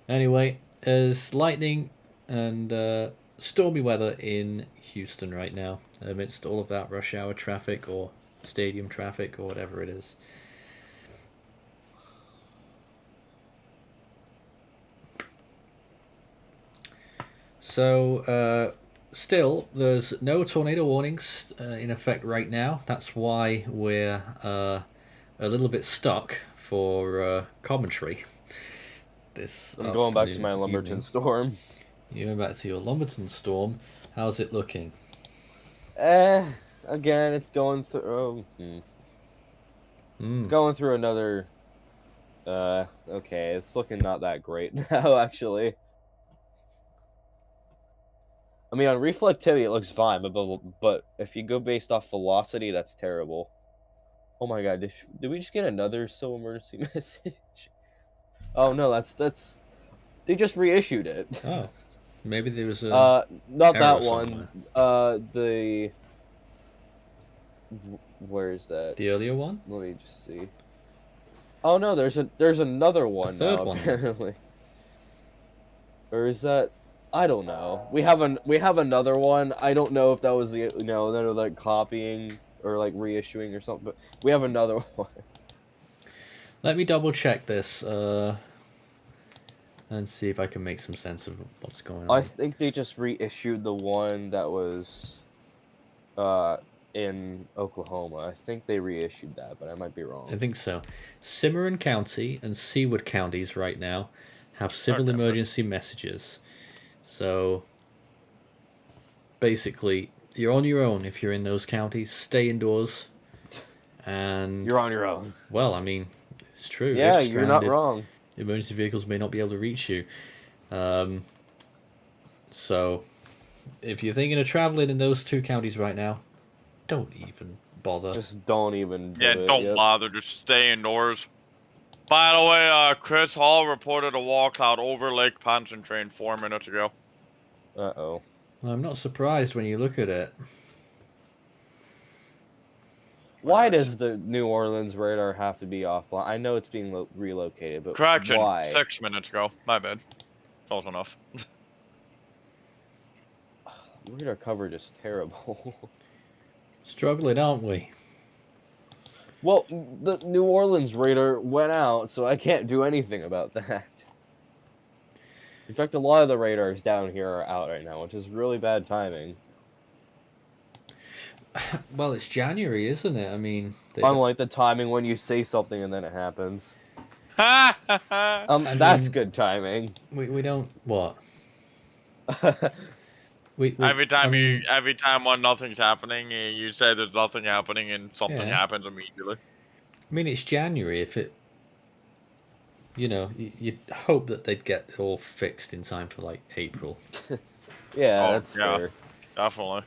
Anyway, there's lightning and stormy weather in Houston right now, amidst all of that rush hour traffic or stadium traffic or whatever it is. So, still, there's no tornado warnings in effect right now. That's why we're a little bit stuck for commentary. I'm going back to my Lumberton storm. You went back to your Lumberton storm. How's it looking? Again, it's going through. It's going through another. Okay, it's looking not that great now, actually. I mean, on reflectivity, it looks fine, but if you go based off velocity, that's terrible. Oh my god, did we just get another civil emergency message? Oh no, that's. They just reissued it. Oh, maybe there was a. Not that one. Where is that? The earlier one? Let me just see. Oh no, there's another one now, apparently. Or is that? I don't know. We have another one. I don't know if that was the they're like copying or like reissuing or something, but we have another one. Let me double check this and see if I can make some sense of what's going on. I think they just reissued the one that was in Oklahoma. I think they reissued that, but I might be wrong. I think so. Cimarron County and Seward counties right now have civil Okay. emergency messages. So basically, you're on your own if you're in those counties. Stay indoors. And You're on your own. well, I mean, it's true. Yeah, If you're not stranded, wrong. emergency vehicles may not be able to reach you. So if you're thinking of traveling in those two counties right now, don't even bother. Just don't even do Yeah, it. don't Yep. bother. Just stay indoors. By the way, Chris Hall reported a wall cloud over Lake Pontchartrain 4 minutes ago. Uh-oh. Well, I'm not surprised when you look at it. Why does the New Orleans radar have to be offline? I know it's being relocated, but Correction, why? 6 minutes ago. My bad. Close enough. Radar coverage is terrible. Struggling, aren't we? Well, the New Orleans radar went out, so I can't do anything about that. In fact, a lot of the radars down here are out right now, which is really bad timing. Well, it's January, isn't it? I mean, Unlike the timing when you say something and then it happens. I That's mean- good timing. we don't what? We, every time I mean, every time when nothing's happening, you say there's nothing happening, and something Yeah. happens immediately. I mean, it's January. If it, you'd hope that they'd get it all fixed in time for like April. Yeah, Oh, that's yeah. fair. Definitely.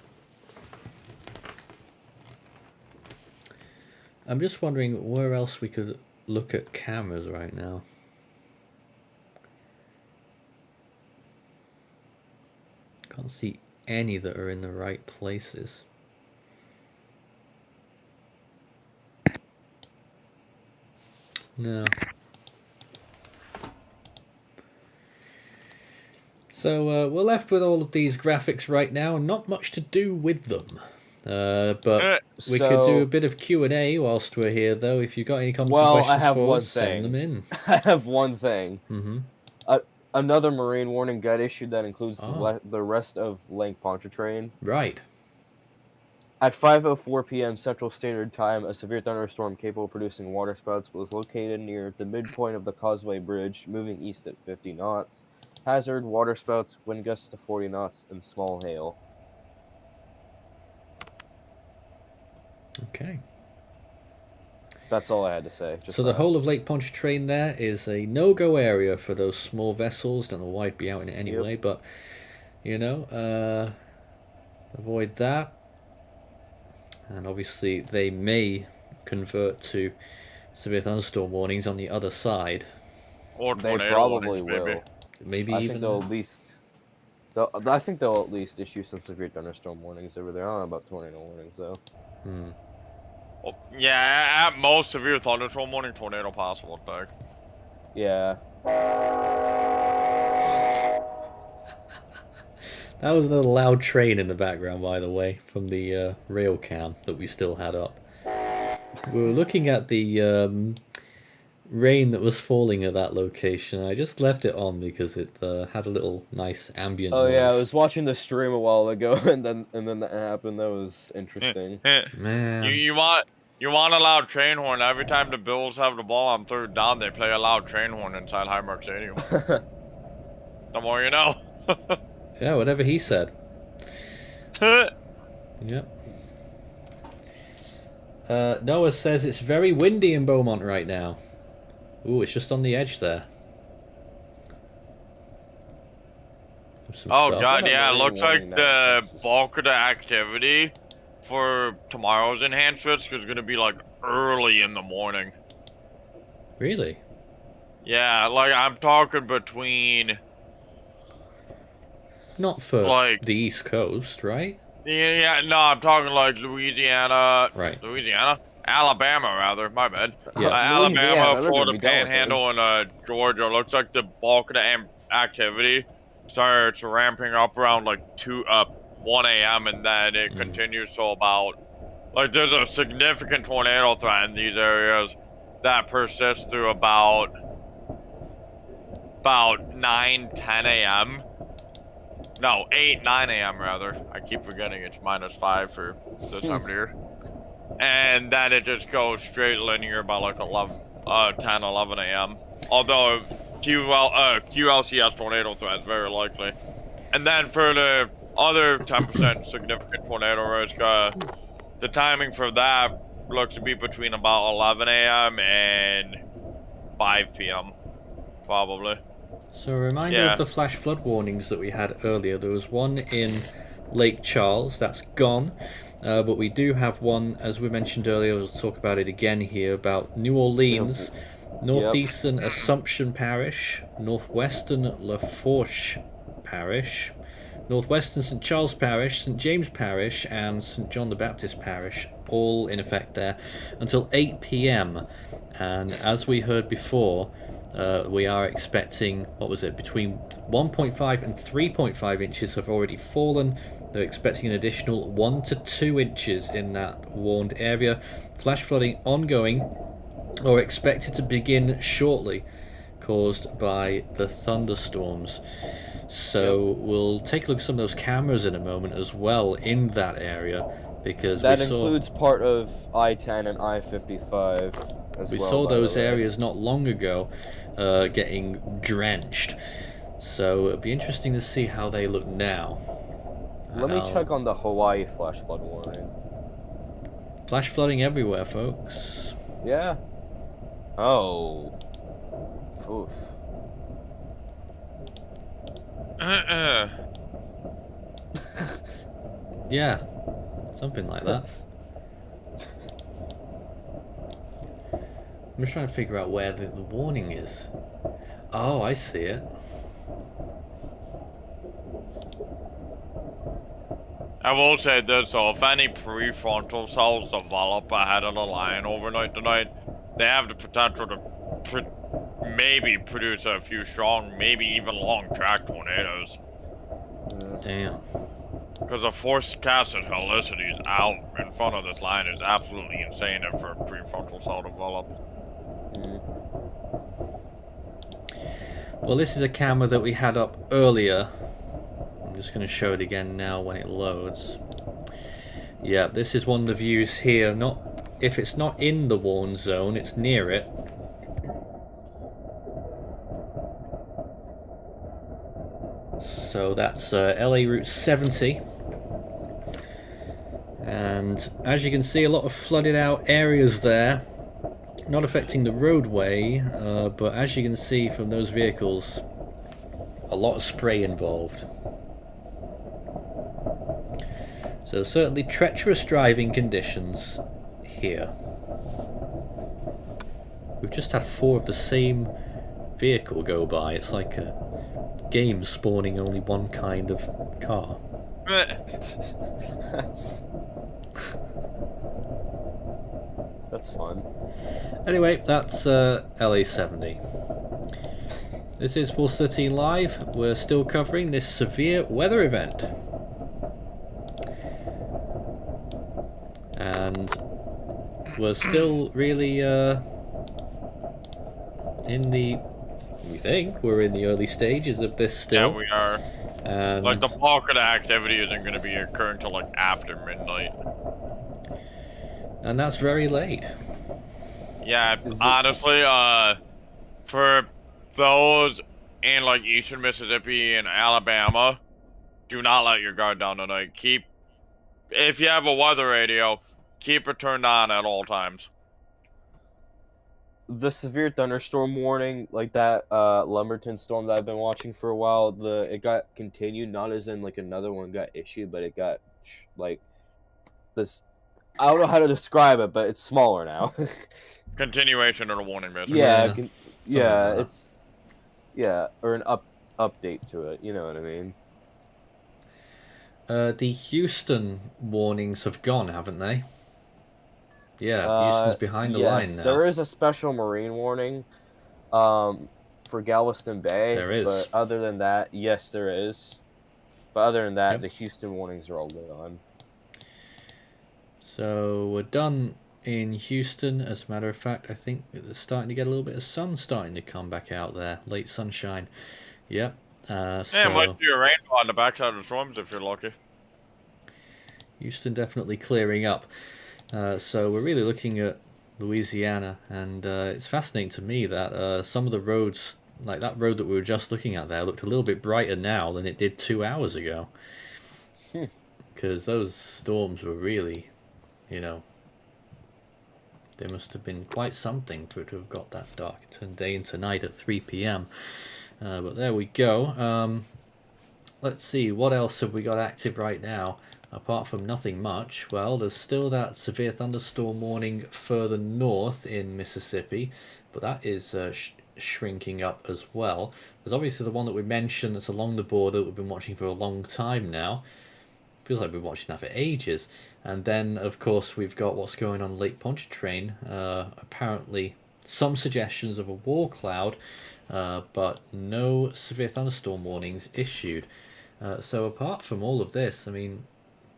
I'm just wondering where else we could look at cameras right now. Can't see any that are in the right places. No. So we're left with all of these graphics right now, and not much to do with them. But we could do a bit of Q&A whilst we're here, though. If you've got any comments or Well, I questions have for one us, send them thing. in. I have one thing. Mm-hmm. Another marine warning guide issued that includes Oh. the rest of Lake Pontchartrain. Right. At 5:04 p.m. Central Standard Time, a severe thunderstorm capable of producing waterspouts was located near the midpoint of the Causeway Bridge, moving east at 50 knots. Hazard, waterspouts, wind gusts to 40 knots, and small hail. Okay. That's all I had to say. Just So the that. whole of Lake Pontchartrain there is a no-go area for those small vessels. Don't know why it'd be out in it anyway, but, avoid that. And obviously they may convert to severe thunderstorm warnings on the other side. Or They tornado probably warnings, maybe. will. Maybe I even... think they'll at least. I think they'll at least issue some severe thunderstorm warnings over there. I don't know about tornado warnings though. Well, yeah, at most severe thunderstorm warning, tornado possible, Doug. Yeah. That was another loud train in the background, by the way, from the rail cam that we still had up. We were looking at the rain that was falling at that location. I just left it on because it had a little nice ambient Oh noise. yeah, I was watching the stream a while ago, and then that happened. That was interesting. Man. You want a loud train horn. Every time the Bills have the ball on third down, they play a loud train horn inside Highmark Stadium. The more you know. Yeah, whatever he said. Yep. Noah says it's very windy in Beaumont right now. Ooh, it's just on the edge there. Some Oh stuff. god, What a yeah, it marine looks like warning the that- bulk of the activity for tomorrow's enhancements is gonna be like early in the morning. Really? Yeah, like I'm talking between Not for Like- the East Coast, right? yeah, no, I'm talking like Louisiana, Right. Alabama rather, my bad. Yeah. Alabama, Louisiana, they're gonna Florida be done with it. Panhandle, and Georgia. Looks like the bulk of the activity starts ramping up around like 1 a.m. and then it continues till about like there's a significant tornado threat in these areas that persists through about 9-10 a.m. No, 8, 9 a.m. rather. I keep forgetting it's -5 for this time of year. And then it just goes straight linear by like 10, 11 a.m. Although QLCS tornado threat is very likely. And then for the other 10% significant tornado risk, the timing for that looks to be between about 11 a.m. and 5 p.m. probably. So a reminder of the flash flood warnings that we had earlier. There was one in Lake Charles, that's gone. But we do have one, as we mentioned earlier, we'll talk about it again here, about New Orleans, northeastern Assumption Parish, northwestern Lafourche Parish, northwestern St. Charles Parish, St. James Parish, and St. John the Baptist Parish, all in effect there until 8 p.m. And as we heard before, we are expecting, what was it, between 1.5 and 3.5 inches have already fallen. They're expecting an additional 1 to 2 inches in that warned area. Flash flooding ongoing or expected to begin shortly, caused by the thunderstorms. So we'll take a look at some of those cameras in a moment as well in that area, because that includes part of I-10 and I-55 as we well. We saw those areas not long ago getting drenched. So it'll be interesting to see how they look now. Let me check on the Hawaii flash flood warning. Flash flooding everywhere, folks. Yeah. Oh. Oof. Yeah, something like that. I'm just trying to figure out where the warning is. Oh, I see it. I will say this though, if any prefrontal cells develop ahead of the line overnight tonight, they have the potential to maybe produce a few strong, maybe even long track tornadoes. Damn. Because the forecasted helicities out in front of this line is absolutely insane if a prefrontal cell develops. Well, this is a camera that we had up earlier. I'm just going to show it again now when it loads. Yeah, this is one of the views here. Not if it's not in the warn zone, it's near it. So that's LA Route 70. And as you can see, a lot of flooded out areas there. Not affecting the roadway, but as you can see from those vehicles, a lot of spray involved. So certainly treacherous driving conditions here. We've just had 4 of the same vehicle go by. It's like a game spawning only one kind of car. That's fun. Anyway, that's LA 70. This is Force 13 Live. We're still covering this severe weather event. And we're still really we think we're in the early stages of this still. Yeah, we are. And like the bulk of the activity isn't going to be occurring till like after midnight. And that's very late. Yeah, honestly, for those in like eastern Mississippi and Alabama, do not let your guard down tonight. If you have a weather radio, keep it turned on at all times. The severe thunderstorm warning, like that Lumberton storm that I've been watching for a while, it got continued, not as in like another one got issued, but it got like this. I don't know how to describe it, but it's smaller now. Continuation of the warning, basically. Yeah, it's or an update to it. You know what I mean? The Houston warnings have gone, haven't they? Yeah, Houston's behind the line now. There is a special marine warning for Galveston Bay. There is. But other than that, yes, there is. But other than that, the Houston warnings are all good on. So we're done in Houston. As a matter of fact, I think it's starting to get a little bit of sun starting to come back out there. Late sunshine. Yep. Yeah, might be a rainfall on the backside of the storms if you're lucky. Houston definitely clearing up. So we're really looking at Louisiana, and it's fascinating to me that some of the roads, like that road that we were just looking at there, looked a little bit brighter now than it did 2 hours ago. Because those storms were really, you know, they must have been quite something for it to have got that dark day into night at 3 p.m. But there we go. Let's see, what else have we got active right now? Apart from nothing much, well, there's still that severe thunderstorm warning further north in Mississippi, but that is shrinking up as well. There's obviously the one that we mentioned that's along the border that we've been watching for a long time now. Feels like we've been watching that for ages. And then, of course, we've got what's going on Lake Pontchartrain. Apparently, some suggestions of a war cloud, but no severe thunderstorm warnings issued. So apart from all of this, I mean,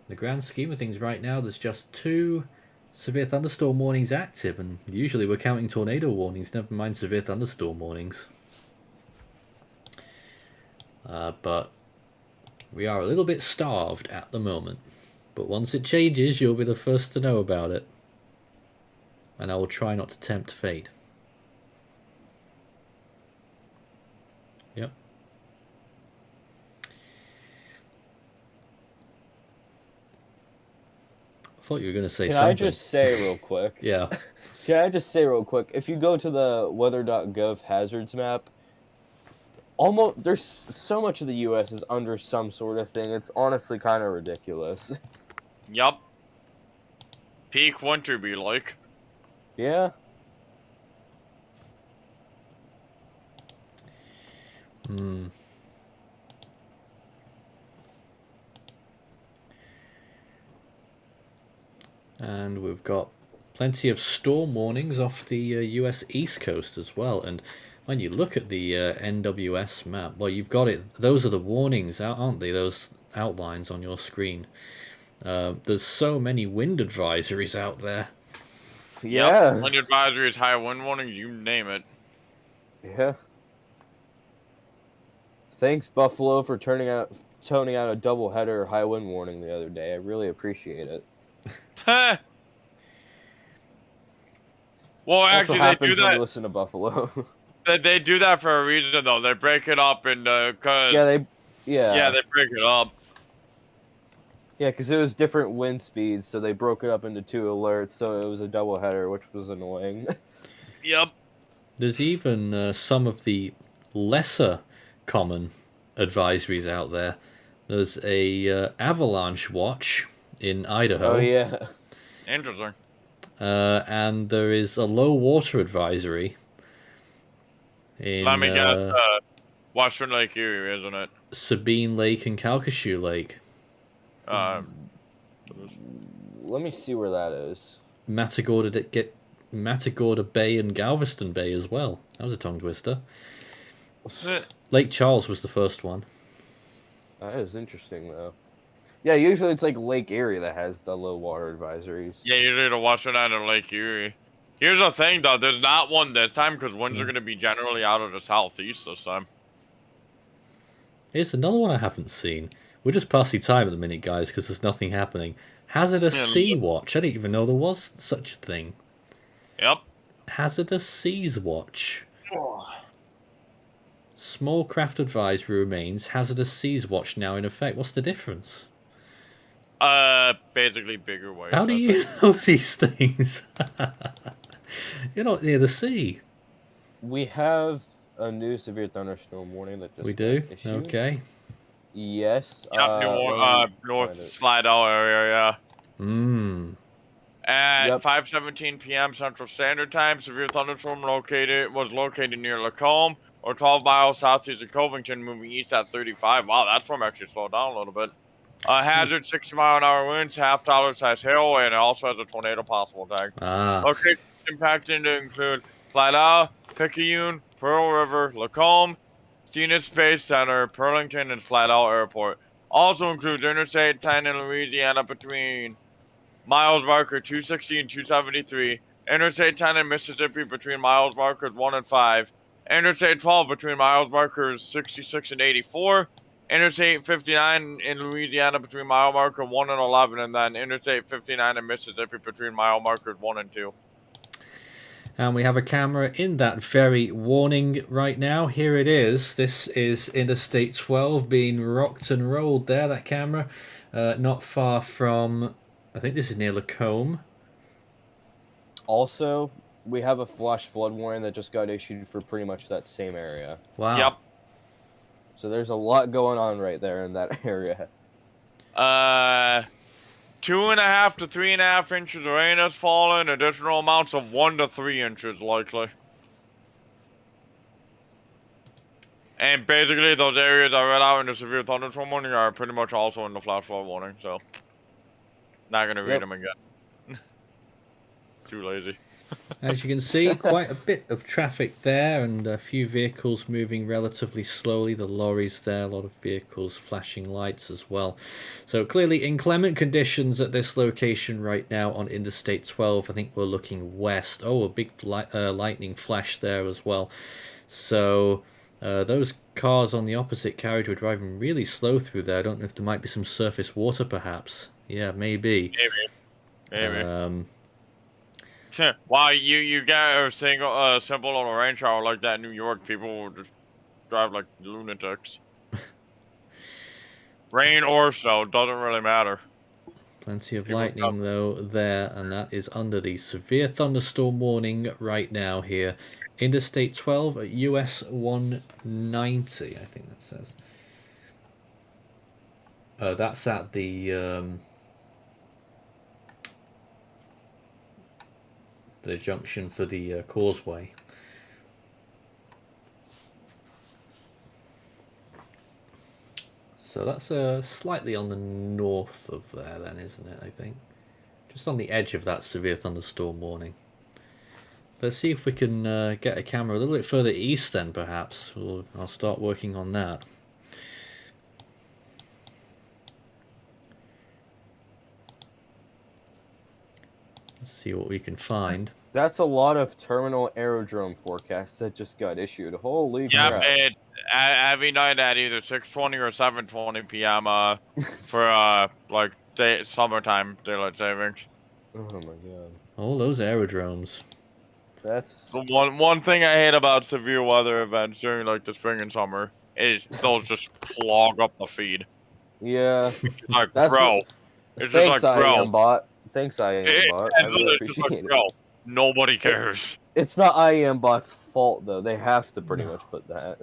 the grand scheme of things right now, there's just 2 severe thunderstorm warnings active, and usually we're counting tornado warnings, never mind severe thunderstorm warnings. But we are a little bit starved at the moment. But once it changes, you'll be the first to know about it. And I will try not to tempt fate. Yep. I thought you were going to say something. Can I just say real quick? Yeah. Can I just say real quick? If you go to the weather.gov hazards map, almost there's so much of the U.S. is under some sort of thing. It's honestly kind of ridiculous. Yup. Peak winter be like. Yeah. And we've got plenty of storm warnings off the US East Coast as well. And when you look at the NWS map, well, you've got it. Those are the warnings, aren't they? Those outlines on your screen. There's so many wind advisories out there. Yeah. Yep. Wind advisories, high wind warnings, you name it. Yeah. Thanks, Buffalo, for toning out a doubleheader high wind warning the other day. I really appreciate it. Well, That's actually, what happens they do when that. you listen to Buffalo. They do that for a reason, though. They break it up and cause yeah, they break it up. Yeah, because it was different wind speeds, so they broke it up into 2 alerts, so it was a doubleheader, which was annoying. Yep. There's even some of the lesser common advisories out there. There's a avalanche watch in Idaho. Oh yeah. Interesting. And there is a low water advisory in Let me guess, Western Lake Erie, isn't it? Sabine Lake and Calcasieu Lake. Let me see where that is. Matagorda Bay and Galveston Bay as well. That was a tongue twister. Lake Charles was the first one. That is interesting, though. Yeah, usually it's like Lake Erie that has the low water advisories. Yeah, usually the Western end of Lake Erie. Here's the thing, though. There's not one this time because winds are going to be generally out of the southeast this time. Here's another one I haven't seen. We're just passing time at the minute, guys, because there's nothing happening. Hazardous Sea Watch. I didn't even know there was such a thing. Yep. Hazardous Seas Watch. Small craft advisory remains. Hazardous Seas Watch now in effect. What's the difference? Basically bigger waves. How do you know these things? You're not near the sea. We have a new severe thunderstorm warning that just We do? got issued. Okay. Yes. Yep, North Slidell area, Hmm. At Yep. 5:17 p.m. Central Standard Time, severe thunderstorm was located near Lacombe, or 12 miles southeast of Covington, moving east at 35. Wow, that storm actually slowed down a little bit. Hazard 60-mile-an-hour winds, half dollar-sized hail, and it also has a tornado possible tag. Locations impacted include Slidell, Picayune, Pearl River, Lacombe, Stennis Space Center, Burlington, and Slidell Airport. Also includes Interstate 10 in Louisiana between miles marker 260 and 273, Interstate 10 in Mississippi between miles markers 1 and 5, Interstate 12 between mile markers 66 and 84. Interstate 59 in Louisiana between mile marker 1 and 11. And then Interstate 59 in Mississippi between mile markers 1 and 2. And we have a camera in that very warning right now. Here it is. This is Interstate 12 being rocked and rolled there, that camera. Not far from, I think this is near Lacombe. Also, we have a flash flood warning that just got issued for pretty much that same area. Wow. Yep. So there's a lot going on right there in that area. 2.5 to 3.5 inches of rain has fallen. Additional amounts of 1 to 3 inches likely. And basically, those areas I read out in the severe thunderstorm warning are pretty much also in the flash flood warning. So, not gonna read them again. Too lazy. As you can see, quite a bit of traffic there and a few vehicles moving relatively slowly. The lorries there, a lot of vehicles flashing lights as well. So clearly inclement conditions at this location right now on Interstate 12. I think we're looking west. Oh, a big lightning flash there as well. So those cars on the opposite carriage were driving really slow through there. I don't know if there might be some surface water perhaps. Yeah, maybe. Maybe. Why you get a simple little rain shower like that in New York, people will just drive like lunatics. Rain or snow, doesn't really matter. Plenty of lightning though there, and that is under the severe thunderstorm warning right now here. Interstate 12 at US 190, I think that says. That's at the junction for the causeway. So that's slightly on the north of there then, isn't it, I think? Just on the edge of that severe thunderstorm warning. Let's see if we can get a camera a little bit further east then, perhaps. I'll start working on that. Let's see what we can find. That's a lot of terminal aerodrome forecasts that just got issued. Holy crap. Yep, every night at either 6:20 or 7:20 p.m. For like summertime daylight savings. Oh my god. All those aerodromes. That's The one thing I hate about severe weather events during like the spring and summer is those just clog up the feed. yeah. Like, That's bro, what- it's Thanks, just like, bro, IAM bot. Thanks, IAM bot. I really it's just appreciate like, it. bro, nobody cares. It's not IAM bot's fault though. They have to pretty much put that.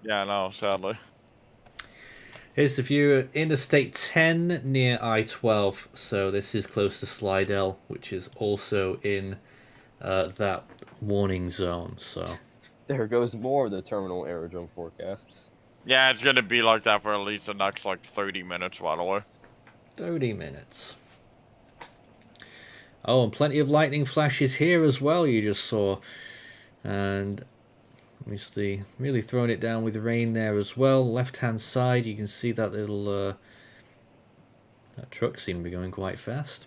Yeah, no, sadly. Here's the view at Interstate 10 near I-12. So this is close to Slidell, which is also in that warning zone. So There goes more of the terminal aerodrome forecasts. Yeah, it's gonna be like that for at least the next like 30 minutes, by the way. 30 minutes. Oh, and plenty of lightning flashes here as well, you just saw. And obviously really throwing it down with rain there as well. Left hand side, you can see that little that truck seemed to be going quite fast.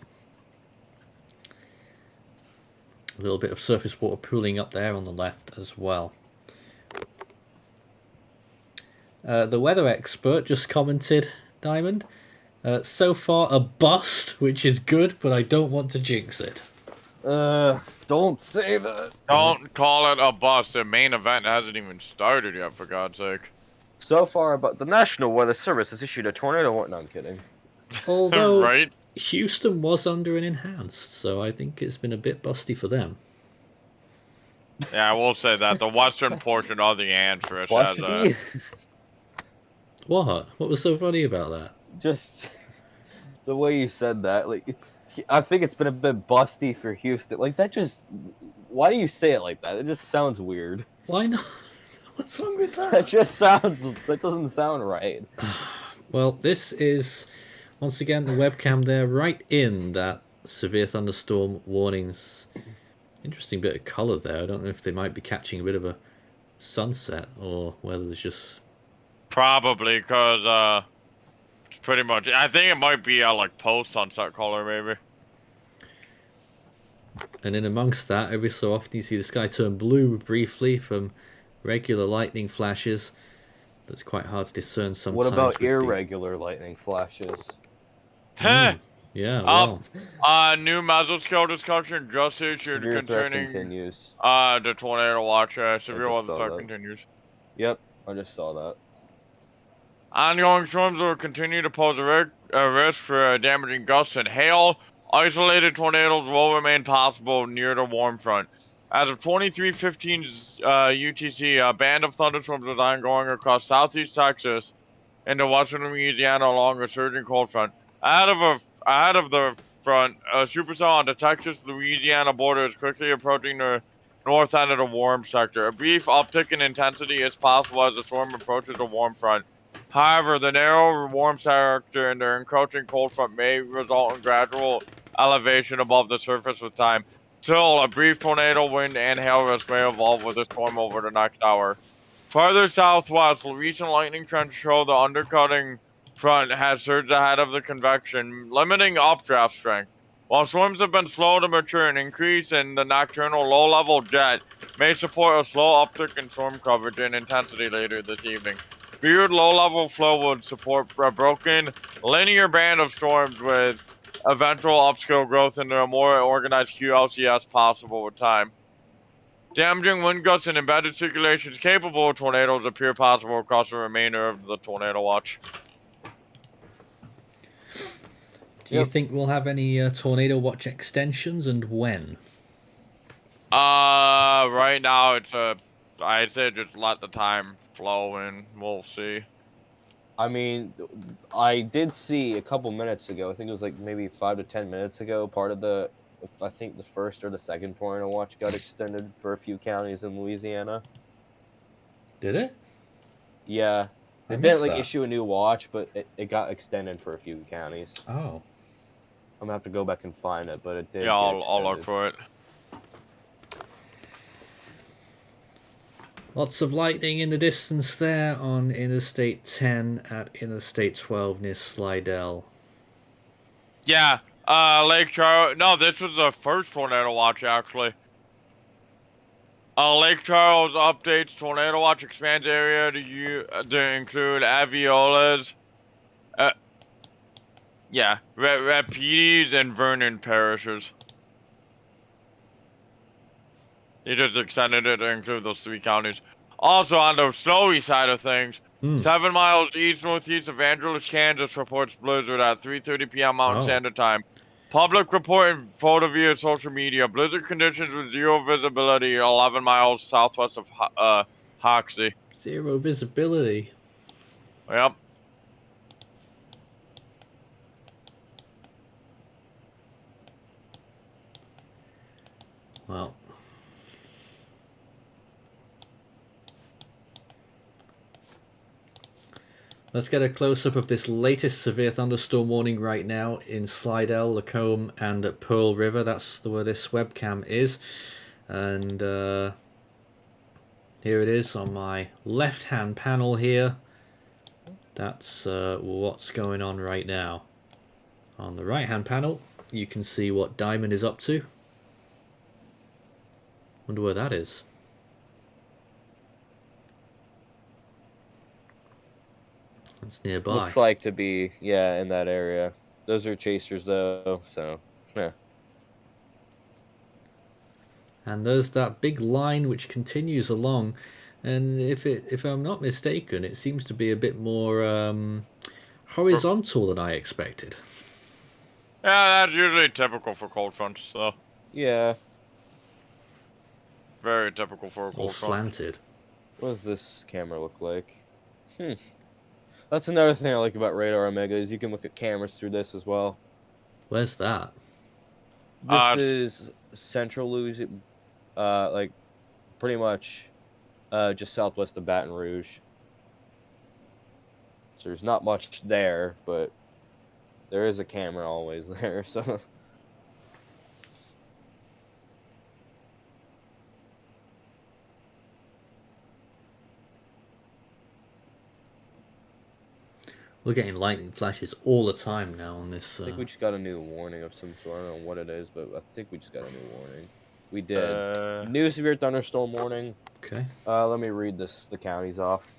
A little bit of surface water pooling up there on the left as well. The weather expert just commented, Diamond, so far a bust, which is good, but I don't want to jinx it. Don't say that. Don't call it a bust. The main event hasn't even started yet, for God's sake. So far, but the National Weather Service has issued a tornado warning. No, I'm kidding. Although Right? Houston was under an enhanced, so I think it's been a bit busty for them. Yeah, I will say that. The western portion of the Antress has Busty? What? What was so funny about that? Just the way you said that, like, I think it's been a bit busty for Houston. Like, that just, why do you say it like that? It just sounds weird. Why not? What's wrong with that? That doesn't sound right. Well, this is, once again, the webcam there, right in that severe thunderstorm warnings. Interesting bit of colour there. I don't know if they might be catching a bit of a sunset or whether there's just... probably because it's pretty much. I think it might be like post sunset color, maybe. And in amongst that, every so often you see the sky turn blue briefly from regular lightning flashes. That's quite hard to discern sometimes. What about with the- irregular lightning flashes? Heh. Yeah, well, New mesoscale discussion just issued Severe threat concerning continues. the tornado watch. Severe just weather saw threat that. continues. Yep, I just saw that. Ongoing storms will continue to pose a risk for damaging gusts and hail. Isolated tornadoes will remain possible near the warm front. As of 23:15 UTC, a band of thunderstorms is ongoing across southeast Texas into western Louisiana along a surging cold front. Ahead of the front, a supercell on the Texas-Louisiana border is quickly approaching the north end of the warm sector. A brief uptick in intensity is possible as the storm approaches the warm front. However, the narrow warm sector and the encroaching cold front may result in gradual elevation above the surface with time. Still, a brief tornado, wind, and hail risk may evolve with the storm over the next hour. Farther southwest, recent lightning trends show the undercutting front has surged ahead of the convection, limiting updraft strength. While storms have been slow to mature, an increase in the nocturnal low-level jet may support a slow uptick in storm coverage and intensity later this evening. Feared low-level flow would support a broken, linear band of storms with eventual upscale growth into a more organized QLCS possible with time. Damaging wind gusts and embedded circulations capable of tornadoes appear possible across the remainder of the tornado watch. do you think we'll have any tornado watch extensions, and when? Right now I'd say just let the time flow and we'll see. I mean, I did see a couple minutes ago, I think it was like maybe 5 to 10 minutes ago, part of I think the first or the second tornado watch got extended for a few counties in Louisiana. Did it? Yeah. I They missed didn't that. issue a new watch, but it got extended for a few counties. Oh. I'm gonna have to go back and find it, but it did. Yeah, I'll look for it. Lots of lightning in the distance there on Interstate 10 at Interstate 12 near Slidell. Yeah, Lake Charles. No, this was the first tornado watch actually. Lake Charles updates tornado watch expands area to include Aviolas, Rapides and Vernon parishes. He just extended it to include those 3 counties. Also, on the snowy side of things, 7 miles east-northeast of Angeles, Kansas reports blizzard at 3:30 p.m. Mountain Standard Time. Public reporting photo via social media. Blizzard conditions with 0 visibility 11 miles southwest of Hoxie. 0 visibility. Yep. Well. Let's get a close-up of this latest severe thunderstorm warning right now in Slidell, Lacombe, and Pearl River. That's where this webcam is. And here it is on my left-hand panel here. That's what's going on right now. On the right-hand panel, you can see what Diamond is up to. Wonder where that is. It's nearby. Looks like to be, yeah, in that area. Those are chasers, though, so, yeah. And there's that big line which continues along, and if I'm not mistaken, it seems to be a bit more horizontal than I expected. Yeah, that's usually typical for cold fronts, so. Yeah. Very typical for a Or cold front. slanted. What does this camera look like? That's another thing I like about Radar Omega, is you can look at cameras through this as well. Where's that? This is central Louisiana, like, pretty much just southwest of Baton Rouge. So there's not much there, but there is a camera always there, so... We're getting lightning flashes all the time now on this. I think we just got a new warning of some sort. I don't know what it is, but I think we just got a new warning. We did. New severe thunderstorm warning. Okay. Let me read the counties off.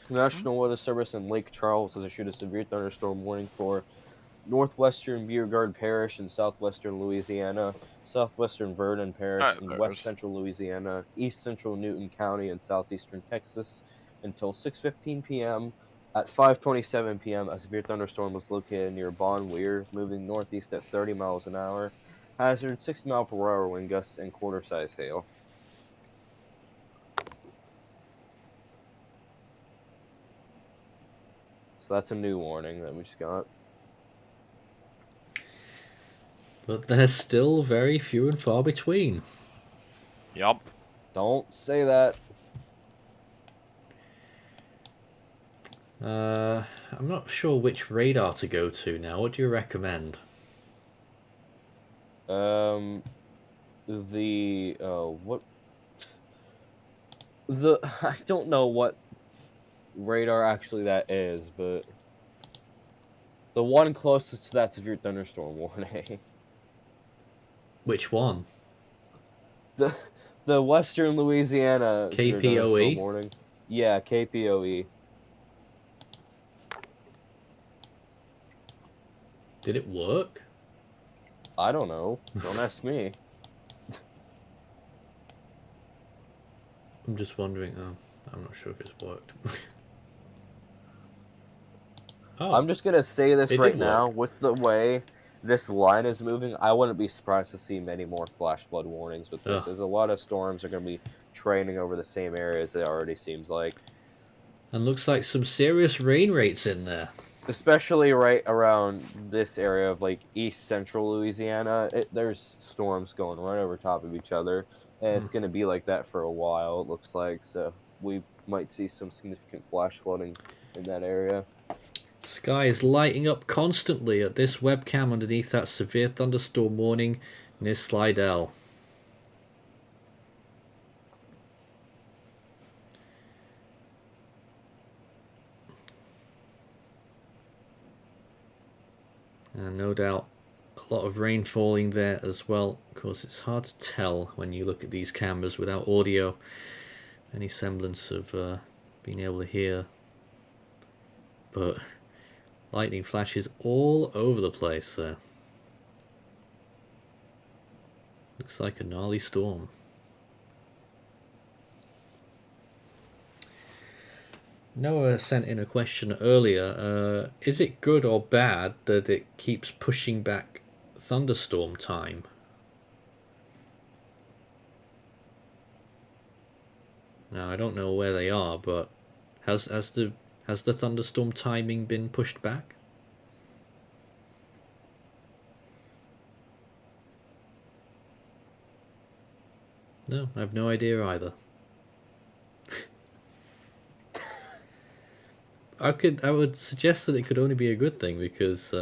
The National Weather Service in Lake Charles has issued a severe thunderstorm warning for northwestern Beauregard Parish in southwestern Louisiana, southwestern Vernon Parish in west central Louisiana, east central Newton County and southeastern Texas until 6:15 p.m. At 5:27 p.m., a severe thunderstorm was located near Bon Weir, moving northeast at 30 miles an hour. Hazard 60-mile-per-hour wind gusts and quarter-size hail. So that's a new warning that we just got. But they're still very few and far between. Yup. Don't say that. I'm not sure which radar to go to now. What do you recommend? What I don't know what radar actually that is, but the one closest to that severe thunderstorm warning. Which one? The Western Louisiana severe thunderstorm KPOE? warning. Yeah, KPOE. Did it work? I don't know. Don't ask me. I'm just wondering. Oh, I'm not sure if it's worked. Oh, I'm just gonna say this it right did now. work. With the way this line is moving, I wouldn't be surprised to see many more flash flood warnings with this. Ugh. As a lot of storms are gonna be training over the same areas. It already seems like. And looks like some serious rain rates in there. Especially right around this area of like east central Louisiana, there's storms going right over top of each other, and it's going to be like that for a while, it looks like. So we might see some significant flash flooding in that area. Sky is lighting up constantly at this webcam underneath that severe thunderstorm warning near Slidell. And no doubt a lot of rain falling there as well. Of course, it's hard to tell when you look at these cameras without audio. Any semblance of being able to hear. But lightning flashes all over the place there. Looks like a gnarly storm. Noah sent in a question earlier. Is it good or bad that it keeps pushing back thunderstorm time? Now I don't know where they are, but has the thunderstorm timing been pushed back? No, I have no idea either. I would suggest that it could only be a good thing, because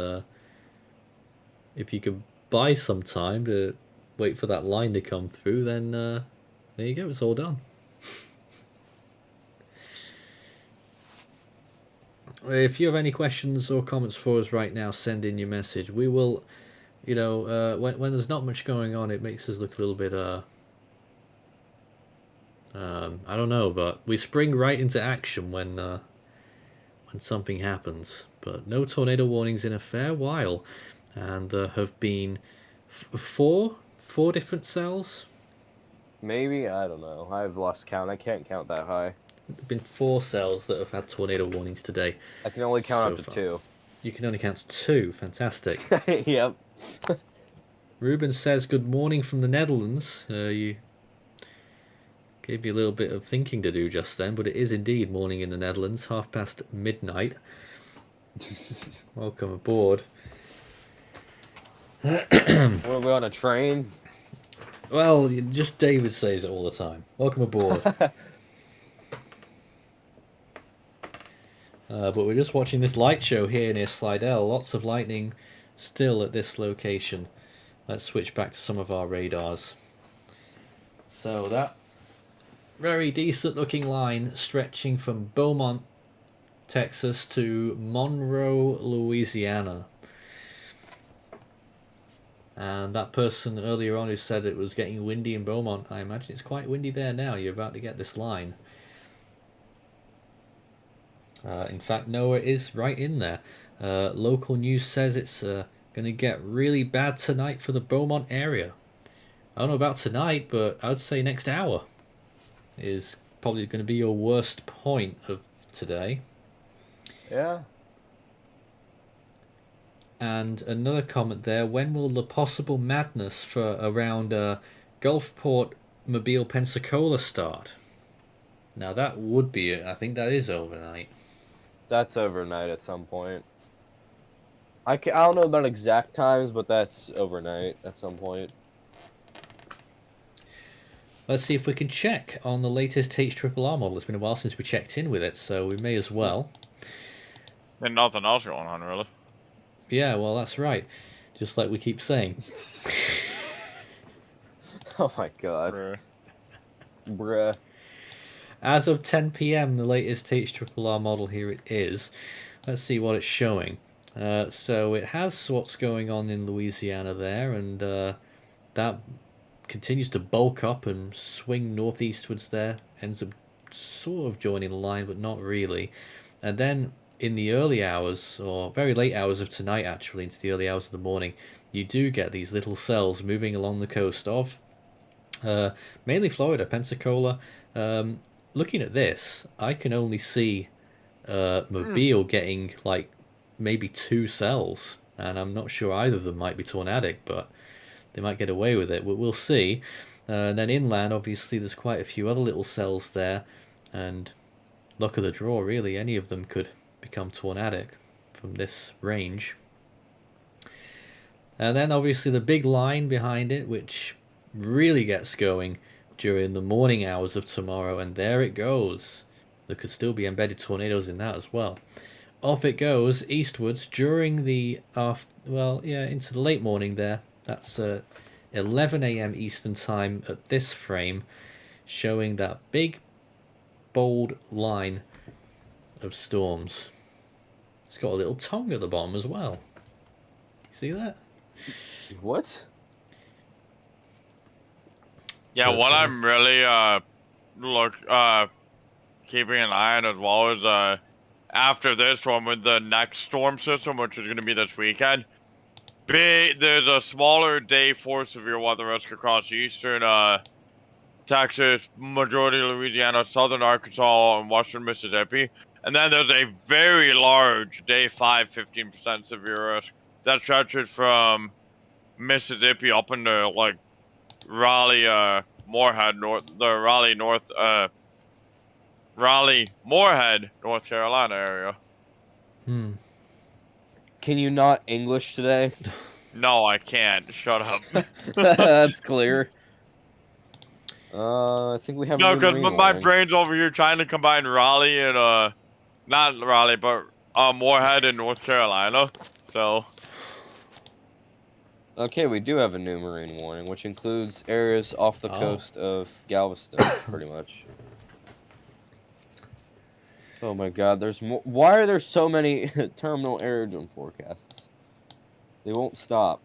if you could buy some time to wait for that line to come through, then there you go, it's all done. If you have any questions or comments for us right now, send in your message. We will, when there's not much going on, it makes us look a little bit I don't know, but we spring right into action when something happens. But no tornado warnings in a fair while, and there have been four different cells. Maybe, I don't know. I've lost count. I can't count that high. There have been 4 cells that have had tornado warnings today. I can only count so up to far. 2. You can only count to 2. Fantastic. Yep. Ruben says good morning from the Netherlands. You gave me a little bit of thinking to do just then, but it is indeed morning in the Netherlands, midnight. Welcome aboard. Were we on a train? Well, just David says it all the time. Welcome aboard. But we're just watching this light show here near Slidell. Lots of lightning still at this location. Let's switch back to some of our radars. So that very decent looking line stretching from Beaumont, Texas to Monroe, Louisiana. And that person earlier on who said it was getting windy in Beaumont, I imagine it's quite windy there now. You're about to get this line. In fact, Noah is right in there. Local news says it's going to get really bad tonight for the Beaumont area. I don't know about tonight, but I would say next hour is probably going to be your worst point of today. Yeah. And another comment there, when will the possible madness for around Gulfport, Mobile, Pensacola start? Now that would be, I think that is overnight. That's overnight at some point. I don't know about exact times, but that's overnight at some point. Let's see if we can check on the latest HRRR model. It's been a while since we checked in with it, so we may as well. And nothing else going on, really. Yeah, well, that's right. Just like we keep saying. Oh my god. Bruh. As of 10 p.m, the latest HRRR model, here it is. Let's see what it's showing. So it has what's going on in Louisiana there, and that continues to bulk up and swing northeastwards there. Ends up sort of joining the line, but not really. And then in the early hours, or very late hours of tonight actually, into the early hours of the morning, you do get these little cells moving along the coast of mainly Florida, Pensacola. Looking at this, I can only see Mobile getting like maybe 2 cells, and I'm not sure either of them might be tornadic, but they might get away with it. We'll see. And then inland, obviously, there's quite a few other little cells there, and luck of the draw, really, any of them could become tornadic from this range. And then obviously the big line behind it, which really gets going during the morning hours of tomorrow, and there it goes. There could still be embedded tornadoes in that as well. Off it goes eastwards during the into the late morning there. That's 11 a.m. Eastern time at this frame, showing that big bold line of storms. It's got a little tongue at the bottom as well. See that? What? Yeah, what I'm really keeping an eye on as well is after this one with the next storm system, which is going to be this weekend. There's a smaller day 4 severe weather risk across eastern Texas, majority of Louisiana, southern Arkansas, and western Mississippi. And then there's a very large day 5, 15% severe risk that stretches from Mississippi up into like Raleigh, Moorhead, Raleigh, Moorhead, North Carolina area. Can you not English today? No, I can't. Shut up. That's clear. I think we have. No, because my brain's over here trying to combine Raleigh and not Raleigh, but Moorhead in North Carolina. So. Okay, we do have a new marine warning, which includes areas off the coast of Galveston, pretty much. Oh my god, there's more. Why are there so many terminal aerodrome forecasts? They won't stop.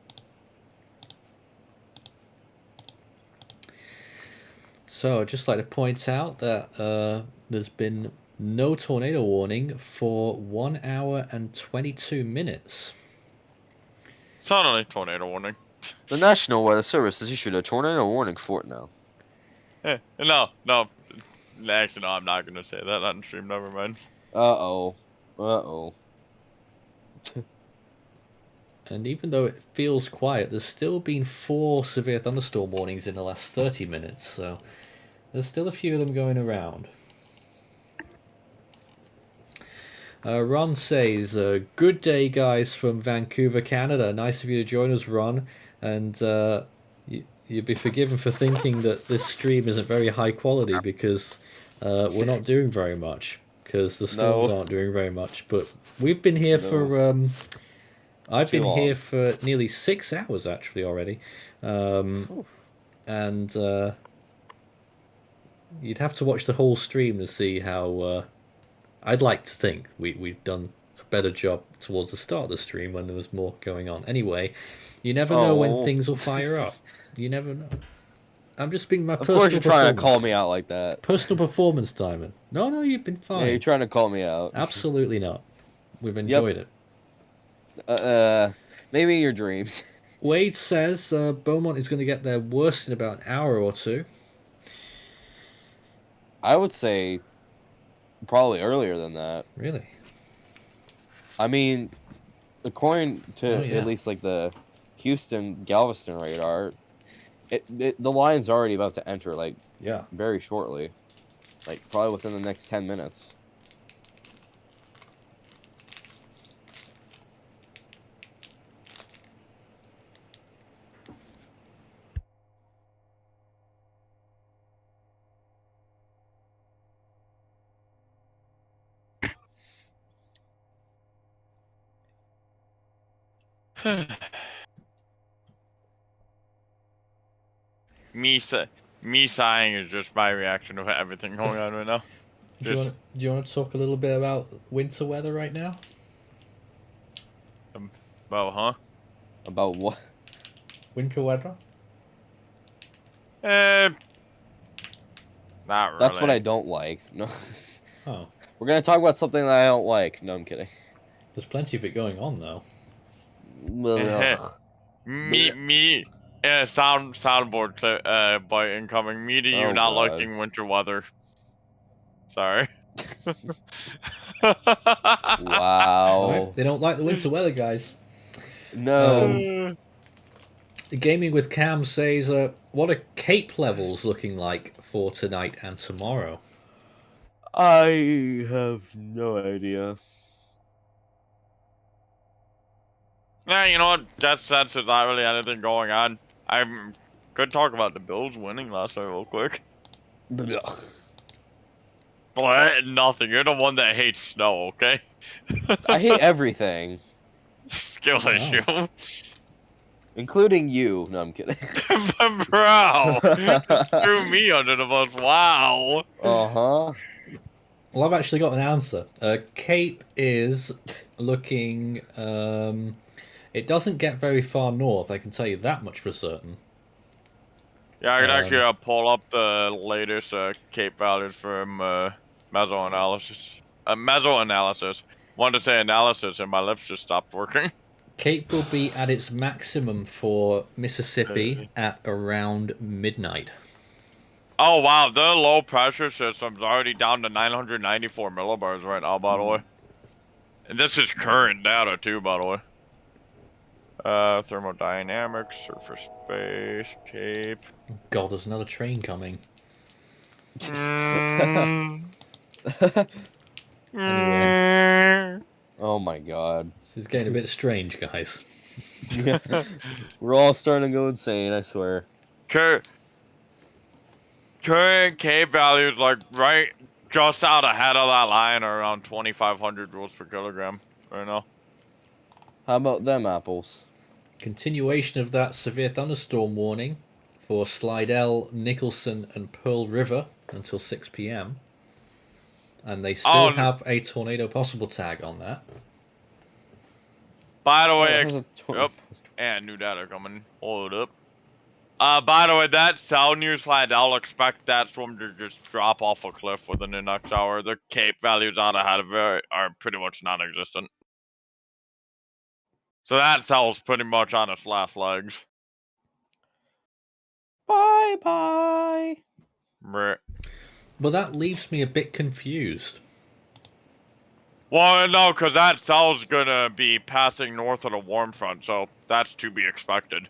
So I'd just like to point out that there's been no tornado warning for 1 hour and 22 minutes. It's not only tornado warning. The National Weather Service has issued a tornado warning for it now. No. Actually, no, I'm not going to say that on stream. Never mind. Uh-oh. And even though it feels quiet, there's still been 4 severe thunderstorm warnings in the last 30 minutes, so there's still a few of them going around. Ron says, good day, guys, from Vancouver, Canada. Nice of you to join us, Ron. And you'd be forgiven for thinking that this stream isn't very high quality because we're not doing very much. Because the storms aren't doing very much. But we've been here for... I've been here for nearly 6 hours, actually, already. And you'd have to watch the whole stream to see how... I'd like to think we've done a better job towards the start of the stream when there was more going on. Anyway, you never know when things will fire up. You never know. I'm just being my personal Of course you're trying to performance. call me out like that. Personal performance, Diamond. No, you've been fine. Yeah, you're trying to call me out. Absolutely not. We've enjoyed it. Maybe your dreams. Wade says Beaumont is going to get there worse in about an hour or two. I would say probably earlier than that. Really? I mean, according to at least like the Houston Galveston radar, the line's already about to enter like very shortly, like probably within the next 10 minutes. Me sighing is just my reaction to everything going on right now. Do you want to talk a little bit about winter weather right now? About About what? Winter weather? Not really. That's what I don't like. No. Oh. We're gonna talk about something that I don't like. No, I'm kidding. There's plenty of it going on though. me. Yeah, soundboard by incoming. Me to you not liking winter weather. Sorry. Wow. Right. They don't like the winter weather, guys. No. Gaming with Cam says, what are Cape levels looking like for tonight and tomorrow? I have no idea. Yeah, you know what? That's there's not really anything going on. I could talk about the Bills winning last night real quick. But nothing. You're the one that hates snow, okay? I hate everything. Skill issue. Including you. No, I'm kidding. Bro! Threw me under the bus. Wow. Uh-huh. Well, I've actually got an answer. Cape is looking... it doesn't get very far north, I can tell you that much for certain. Yeah, I can actually pull up the latest Cape values from mesoanalysis. Mesoanalysis. Wanted to say analysis and my lips just stopped working. Cape will be at its maximum for Mississippi at around midnight. Oh, wow. The low pressure system's already down to 994 millibars right now, by the way. And this is current data, too, by the way. Thermodynamics, surface space, Cape. God, there's another train coming. Anyway. Oh my god. This is getting a bit strange, guys. Yeah. We're all starting to go insane, I swear. Current Cape values, like, right just out ahead of that line are around 2,500 joules per kilogram right now. How about them apples? Continuation of that severe thunderstorm warning for Slidell, Nicholson, and Pearl River until 6 p.m. And they still have a tornado possible tag on that. By the way, yep, and new data coming. Hold up. By the way, that cell news slide, I'll expect that storm to just drop off a cliff within the next hour. The Cape values out ahead of it are pretty much non-existent. So that cell's pretty much on its last legs. Bye-bye. Right. But that leaves me a bit confused. Well, no, because that cell's gonna be passing north of the warm front, so that's to be expected.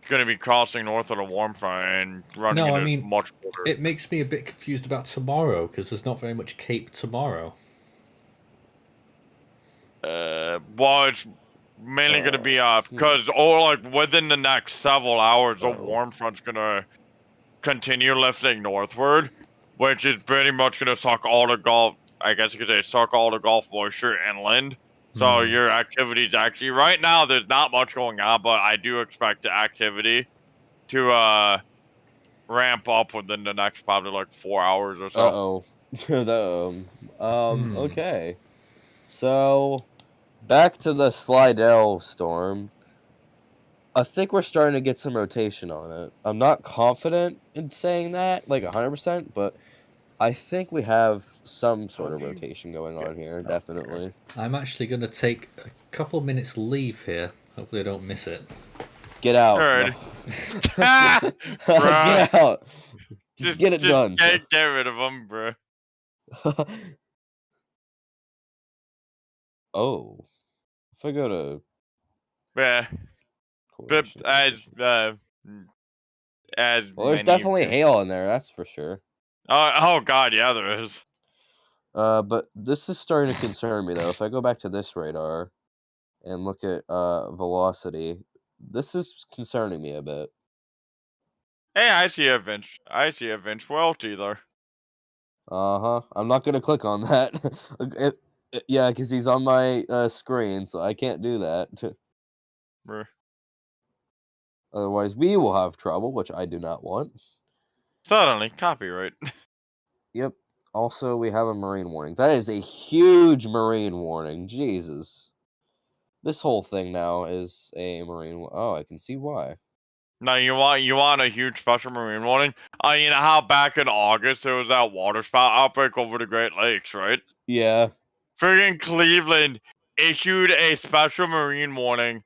It's gonna be crossing north of the warm front and running much colder. It makes me a bit confused about tomorrow, because there's not very much Cape tomorrow. Well, it's mainly gonna be because like within the next several hours, the warm front's gonna continue lifting northward, which is pretty much gonna suck all the Gulf. I guess you could say suck all the Gulf moisture inland. So your activity's actually right now. There's not much going on, but I do expect the activity to ramp up within the next probably like 4 hours or so. Okay. So, back to the Slidell storm. I think we're starting to get some rotation on it. I'm not confident in saying that, like 100%, but I think we have some sort of rotation going on here, definitely. I'm actually going to take a couple minutes leave here. Hopefully I don't miss it. Get out. Alright. No. Get out. Just get it done. Get rid of them, bro. Oh. If I go to... Yeah. But as well, there's definitely hail in there, that's for sure. Oh god, yeah, there is. But this is starting to concern me, though. If I go back to this radar and look at velocity, this is concerning me a bit. Hey, I see eventuality there. Uh-huh. I'm not gonna click on that. Yeah, because he's on my screen, so I can't do that. Bruh. Otherwise, we will have trouble, which I do not want. Suddenly, copyright. Yep. Also, we have a marine warning. That is a huge marine warning. Jesus. This whole thing now is a marine... Oh, I can see why. Now, you want a huge special marine warning? You know how back in August there was that water spout outbreak over the Great Lakes, right? Yeah. Friggin' Cleveland issued a special marine warning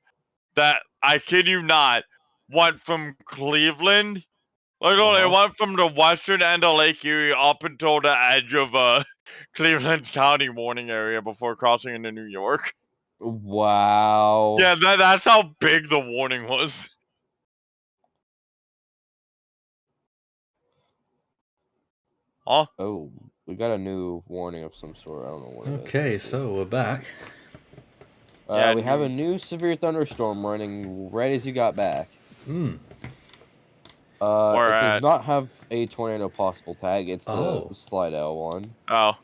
that, I kid you not, went from Cleveland, it went from the western end of Lake Erie up until the edge of Cleveland County warning area before crossing into New York. Wow. Yeah, that's how big the warning was. Huh? Oh, we got a new warning of some sort. I don't know what it is. Okay, so we're back. Yeah, we have a new severe thunderstorm running right as you got back. Hmm. It does not have a tornado possible tag. It's the Slidell one. Oh.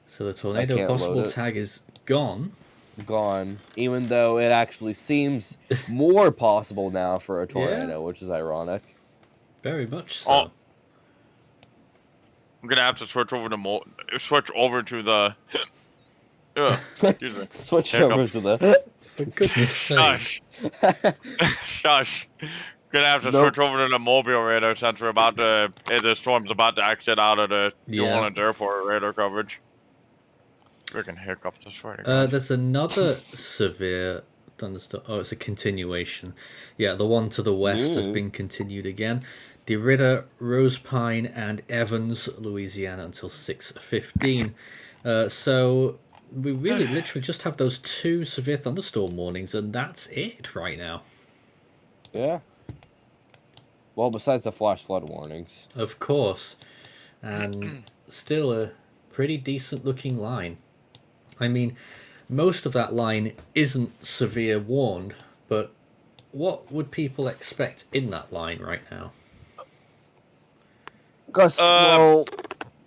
So the tornado possible tag is gone. Gone. Even though it actually seems more possible now for a tornado, which is ironic. Very much so. Oh. I'm gonna have to switch over to the. Excuse me. Switch over to the. For goodness sake. Shush. Shush. Gonna have to switch over to the mobile radar since we're about to. The storm's about to exit out of the New Orleans airport radar coverage. Freaking hiccups, I swear to God. There's another severe thunderstorm. Oh, it's a continuation. Yeah, the one to the west has been continued again. DeRidder, Rose Pine, and Evans, Louisiana, until 6:15. So we really literally just have those two severe thunderstorm warnings, and that's it right now. Yeah. Well, besides the flash flood warnings. Of course. And still a pretty decent looking line. I mean, most of that line isn't severe warned, but what would people expect in that line right now? Gus, well,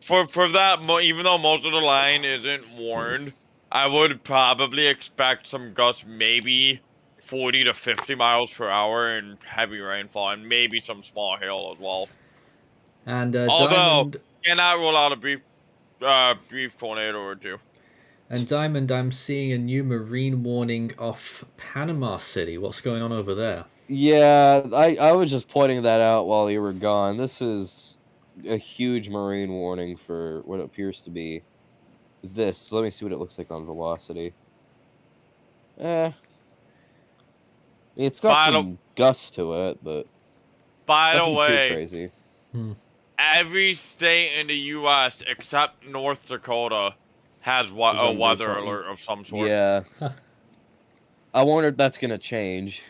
for that, even though most of the line isn't warned, I would probably expect some gusts, maybe 40 to 50 miles per hour, and heavy rainfall, and maybe some small hail as well. And although, cannot rule out a brief tornado or two. And Diamond, I'm seeing a new marine warning off Panama City. What's going on over there? Yeah, I was just pointing that out while you were gone. This is a huge marine warning for what appears to be this. So let me see what it looks like on velocity. It's got some gusts to it, but by the nothing way, too crazy. Every state in the U.S. except North Dakota has a weather alert of some sort. Yeah. I wonder if that's gonna change.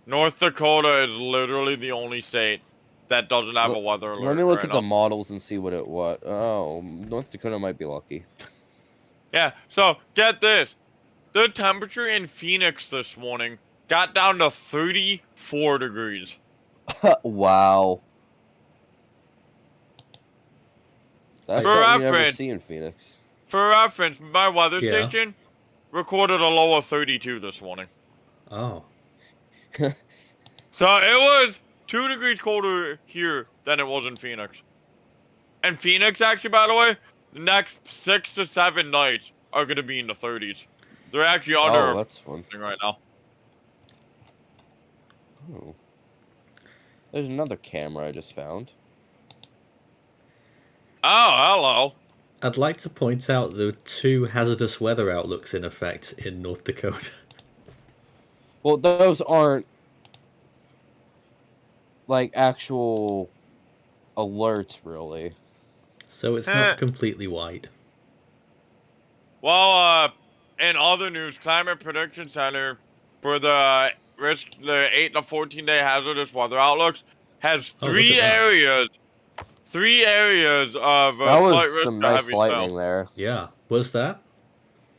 North Dakota is literally the only state that doesn't have a weather alert. Let me look at the models and see what it was. Oh, North Dakota might be lucky. Yeah, so get this. The temperature in Phoenix this morning got down to 34 degrees. Wow. That's something you never see in Phoenix. For reference, my weather station recorded a low of 32 this morning. Oh. So it was 2 degrees colder here than it was in Phoenix. And Phoenix, actually, by the way, the next 6 to 7 nights are going to be in the 30s. They're actually under Oh, that's fun. right now. Oh. There's another camera I just found. Oh, hello. I'd like to point out there are 2 hazardous weather outlooks in effect in North Dakota. Well, those aren't like actual alerts, really. So it's not completely white. Well, in other news, Climate Prediction Center for the 8 to 14 day hazardous weather outlooks has Oh, look three at that. areas. 3 areas of That slight was risk some of nice heavy lightning snow. there. Yeah, was that?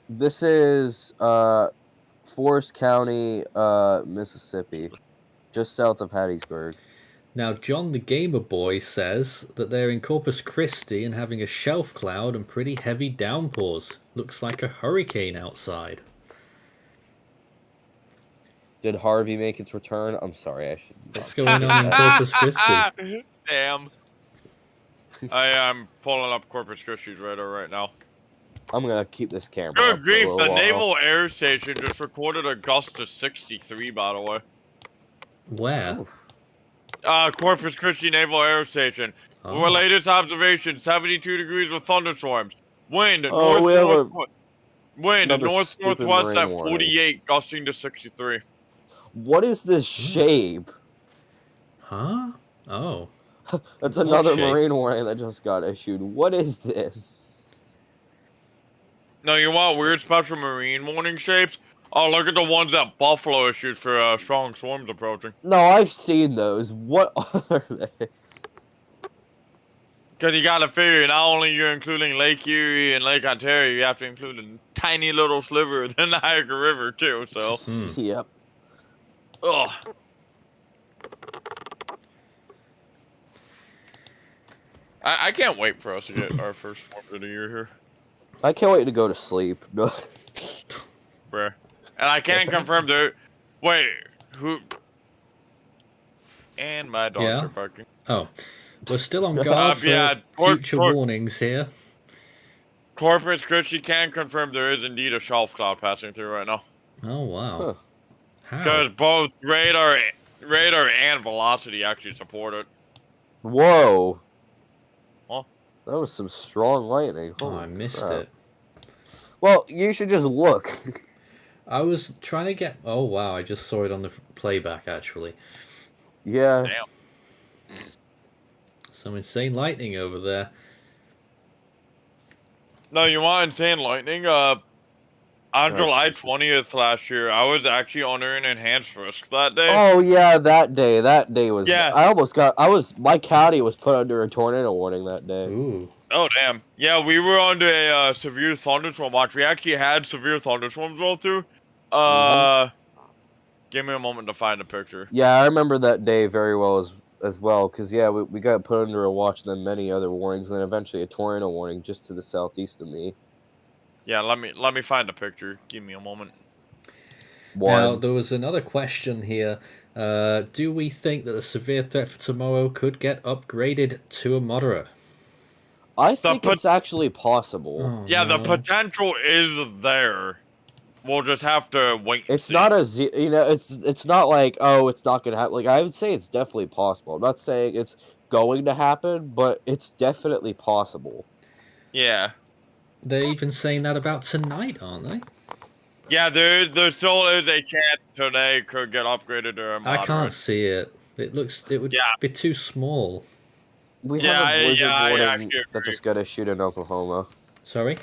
This is Forest County, Mississippi, just south of Hattiesburg. Now, John the Gamer Boy says that they're in Corpus Christi and having a shelf cloud and pretty heavy downpours. Looks like a hurricane outside. Did Harvey make its return? I'm sorry, I should. What's going on in Corpus Christi? Damn. I am pulling up Corpus Christi's radar right now. I'm gonna keep this camera. Good up for a grief, little the while. Naval Air Station just recorded a gust of 63, by the way. Where? Oof. Corpus Christi Naval Air Station. Oh. Latest observation, 72 degrees with thunderstorms. Wind, Oh, we have another north-northwest stupid at marine 48, gusting to 63. What is this shape? Huh? Oh. That's another shape? marine warning that just got issued. What is this? No, you want weird special marine warning shapes? Oh, look at the ones that Buffalo issued for strong storms approaching. No, I've seen those. What are they? Because you gotta figure, not only you're including Lake Erie and Lake Ontario, you have to include a tiny little sliver of the Niagara River, too, so. Yep. Ugh. I can't wait for us to get our first storm of the year here. I can't wait to go to sleep. No. Bruh. And I can confirm that. Wait, who? And my dogs Yeah? are barking. Oh. We're still on guard for yeah, future warnings here. Corpus Christi can confirm there is indeed a shelf cloud passing through right now. Oh, wow. Huh. How? Because both radar and velocity actually support it. Whoa. Huh? That was some strong lightning. Oh, Holy I missed crap. it. Well, you should just look. I was trying to get... Oh, wow, I just saw it on the playback, actually. Yeah. Damn. Some insane lightning over there. No, you want insane lightning? On July 20th last year, I was actually under an enhanced risk that day. Oh yeah, that day. That day was. Yeah. My county was put under a tornado warning that day. Ooh. Oh, damn. Yeah, we were under a severe thunderstorm watch. We actually had severe thunderstorms roll through. Give me a moment to find a picture. Yeah, I remember that day very well as well, because yeah, we got put under a watch, then many other warnings, and then eventually a tornado warning just to the southeast of me. Yeah, let me find a picture. Give me a moment. Now, there was another question here. Do we think that the severe threat for tomorrow could get upgraded to a moderate? I think it's actually possible. Oh, Yeah, no. the potential is there. We'll just have to wait. And It's see. not it's not like, oh, it's not gonna happen. Like, I would say it's definitely possible. I'm not saying it's going to happen, but it's definitely possible. Yeah. They're even saying that about tonight, aren't they? Yeah, there still is a chance today could get upgraded to a moderate. I can't see it. It would be too small. We have a blizzard warning actually that just got issued in Oklahoma. Sorry?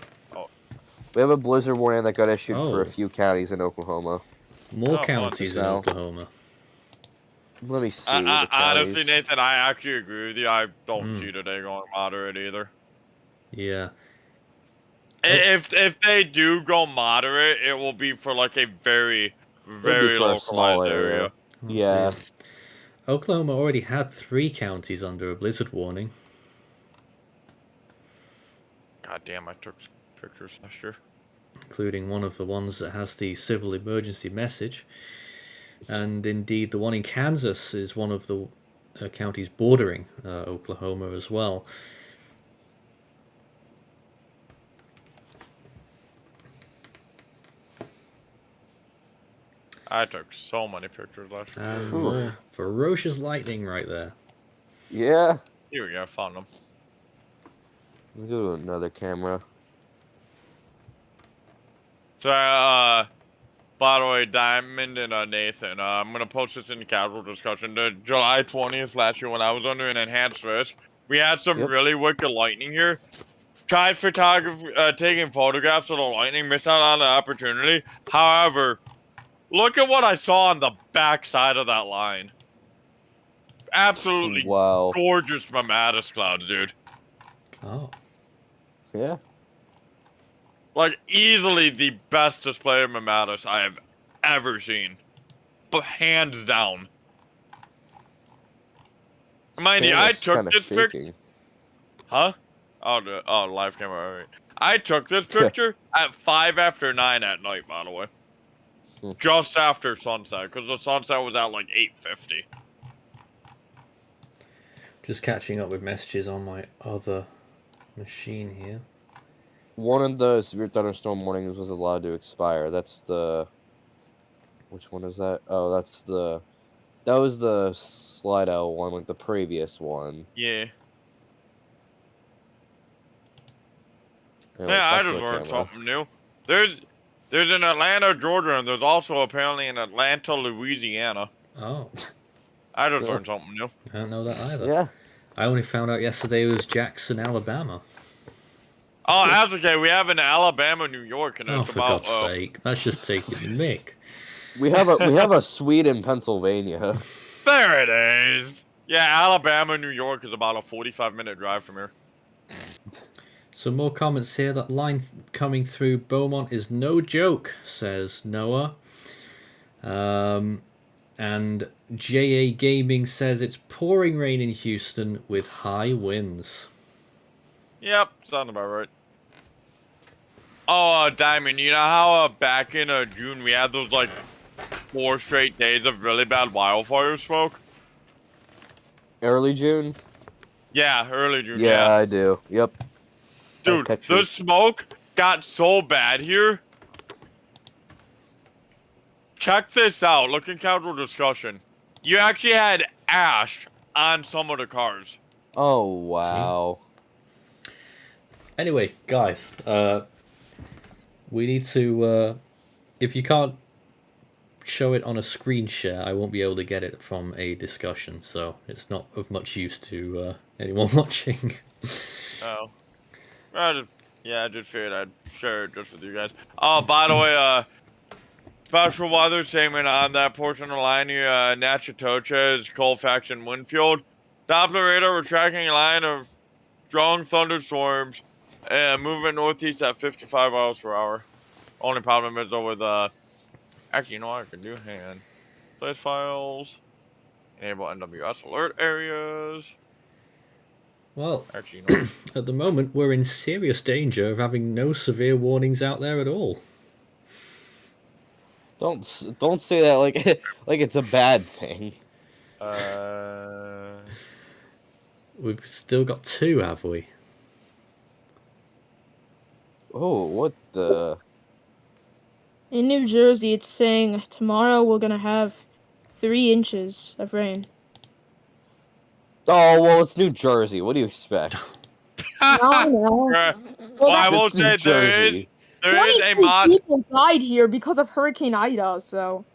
We have a blizzard warning that got issued for Oh. a few counties in Oklahoma. More Oh, counties in now. Oklahoma. Let me see. the Honestly, counties. Nathan, I actually agree with you. I don't see today going moderate either. Yeah. If they do go moderate, it will be for like a very, very for a small localized area. area. Yeah. Oklahoma already had 3 counties under a blizzard warning. God damn, I took pictures last year. Including one of the ones that has the civil emergency message. And indeed, the one in Kansas is one of the counties bordering Oklahoma as well. I took so many pictures last year. And ferocious lightning right there. Yeah. Here we go, found them. Let me go to another camera. So, by the way, Diamond and Nathan, I'm gonna post this in the casual discussion. The July 20th last year when I was under an enhanced risk, we had some really wicked lightning here. Tried taking photographs of the lightning, missed out on the opportunity. However, look at what I saw on the back side of that line. Absolutely gorgeous mammatus clouds, dude. Oh. Yeah. Like, easily the best display of mammatus I have ever seen. But hands down. Mind you, I took this picture. Huh? Oh, live camera, alright. I took this picture at 5 after 9 at night, by the way. Just after sunset, because the sunset was at like 8:50. Just catching up with messages on my other machine here. One of the severe thunderstorm warnings was allowed to expire. That's the... Which one is that? Oh, that's the... That was the Slido one, like the previous one. Yeah. Anyway, Yeah, I just learned something new. There's in Atlanta, Georgia, and there's also apparently in Atlanta, Louisiana. Oh. I just learned something new. I don't know that either. Yeah. I only found out yesterday it was Jackson, Alabama. Oh, that's okay. We have in Alabama, New York, and it's for about. God's sake, that's just taking the mic. We have a Sweden, Pennsylvania. There it is. Yeah, Alabama, New York is about a 45-minute drive from here. Some more comments here. That line coming through Beaumont is no joke, says Noah. And JA Gaming says it's pouring rain in Houston with high winds. Yep, sounds about right. Oh, Diamond, you know how back in June we had those like 4 straight days of really bad wildfire smoke? Early June? Yeah, early June. Yeah, I do. Yep. Dude, the smoke got so bad here. Check this out. Look in casual discussion. You actually had ash on some of the cars. Oh, wow. Anyway, guys, we need to, if you can't show it on a screen share, I won't be able to get it from a discussion, so it's not of much use to anyone watching. Oh. I just figured I'd share it just with you guys. Oh, by the way, special weather statement on that portion of the line here, Natchitoches is Colfax and Winfield. Doppler radar, we're tracking a line of strong thunderstorms and moving northeast at 55 miles per hour. Only problem is though with, actually, you know what I can do? Hang on. Place files. Enable NWS alert areas. Well, actually, you know. At the moment, we're in serious danger of having no severe warnings out there at all. Don't say that like like it's a bad thing. We've still got 2, have we? Oh, what the? In New Jersey, it's saying tomorrow we're gonna have 3 inches of rain. Oh, well, it's New Jersey. What do you expect? No. Well, I will say there is a mod. People died here because of Hurricane Ida, so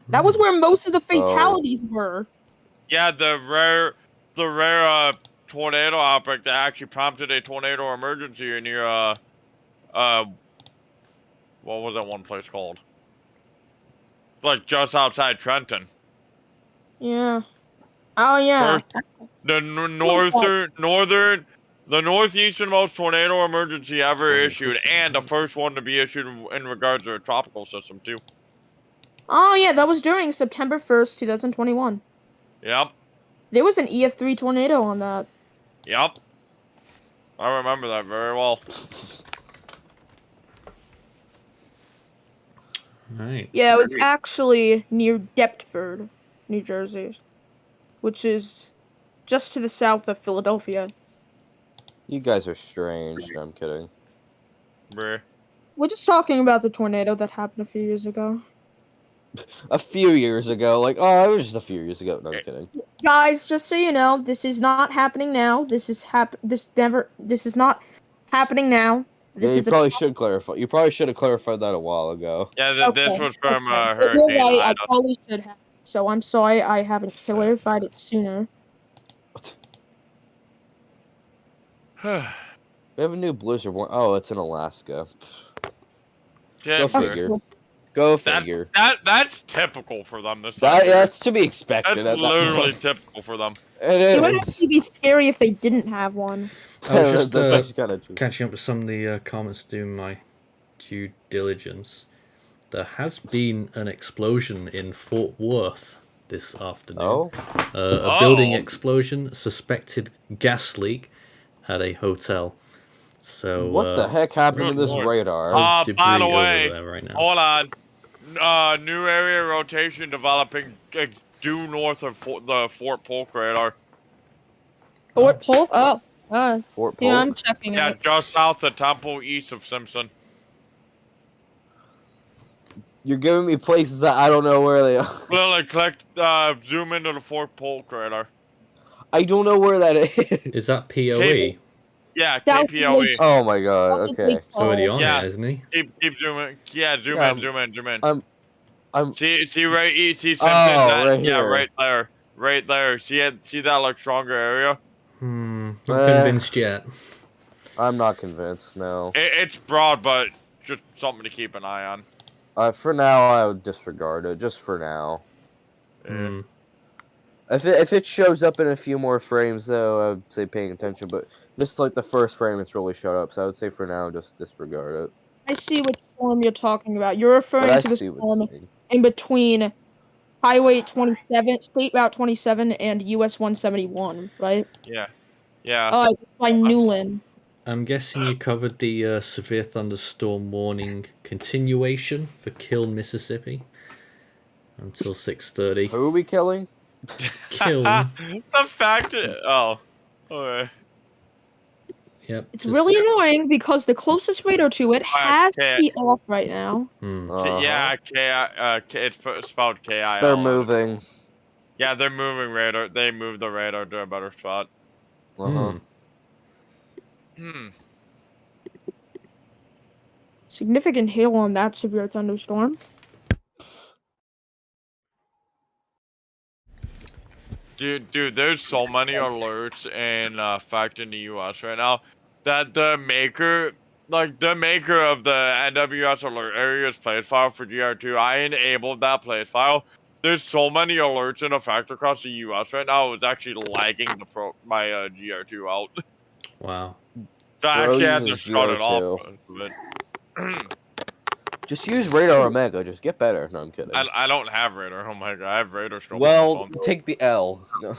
that was where most of the fatalities were. Yeah, the rare tornado outbreak that actually prompted a tornado emergency near what was that one place called? Like just outside Trenton. Yeah. Oh yeah. First, the northeasternmost tornado emergency ever issued, and the first one to be issued in regards to a tropical system too. Oh yeah, that was during September 1st, 2021. Yep. There was an EF3 tornado on that. Yep. I remember that very well. Right. Yeah, it was actually near Deptford, New Jersey, which is just to the south of Philadelphia. You guys are strange. No, I'm kidding. Bruh. We're just talking about the tornado that happened a few years ago. A few years ago, like, oh, it was just a few years ago. No, I'm kidding. Guys, just so you know, this is not happening now. This is not happening now. Yeah, This you is a probably should clarify. You probably should have clarified that a while ago. Yeah, this Okay, was from okay. Hurricane You're right, I Ida. probably should have. So I'm sorry I haven't clarified it sooner. We have a new blizzard warning. Oh, it's in Alaska. Go Jennifer, figure. Go that, figure. that's typical for them this time. That's to be expected. That's literally typical for them. It would It is. actually be scary if they didn't have one. I was just That's actually kind of true. catching up with some of the comments, doing my due diligence. There has been an explosion in Fort Worth this afternoon. Oh, A building explosion, suspected gas leak at a hotel. So what the heck happened to good this lord. radar? By debris the over way, there right now. hold on. New area rotation developing due north of the Fort Polk radar. Fort Polk? Oh, Fort Polk. yeah, I'm checking Yeah, it. just south of Temple, east of Simpson. You're giving me places that I don't know where they are. Literally, zoom into the Fort Polk radar. I don't know where that is. Is that POE? Cable. Yeah, That was KPOE. really- Oh my god. That was Okay. really It's already close. on Yeah. there, isn't he? Keep zooming. Yeah, zoom Yeah, in, zoom in. I'm. See right, see Simpson. right yeah, here. right there. See that like stronger area? Not Eh. convinced yet. I'm not convinced. No. It's broad, but just something to keep an eye on. For now, I would disregard it. Just for now. Hmm. If it shows up in a few more frames, though, I would say paying attention. But this is like the first frame it's really showed up, so I would say for now, just disregard it. I see which storm you're talking about. You're referring But I to the see what's storm saying. in between Highway 27, State Route 27, and US 171, right? Yeah. By Newland. I'm guessing you covered the severe thunderstorm warning continuation for Kiln, Mississippi, until 6:30. Who are we killing? Kiln. The fact. Okay. Yep. It's just- really annoying because the closest radar to it has to be off right now. Hmm. Yeah, it's spelled KIL. They're moving. Yeah, they're moving radar. They moved the radar to a better spot. Uh-huh. Significant hail on that severe thunderstorm. Dude, there's so many alerts in effect in the U.S. right now that the maker of the NWS alert areas plate file for GR2, I enabled that plate file. There's so many alerts in effect across the U.S. right now. It was actually lagging my GR2 out. Wow. So I actually had to uses shut it off. GR2. Just use Radar Omega. Just get better. No, I'm kidding. I don't have radar. Oh my god, I have radar scope. Well, take the L. No.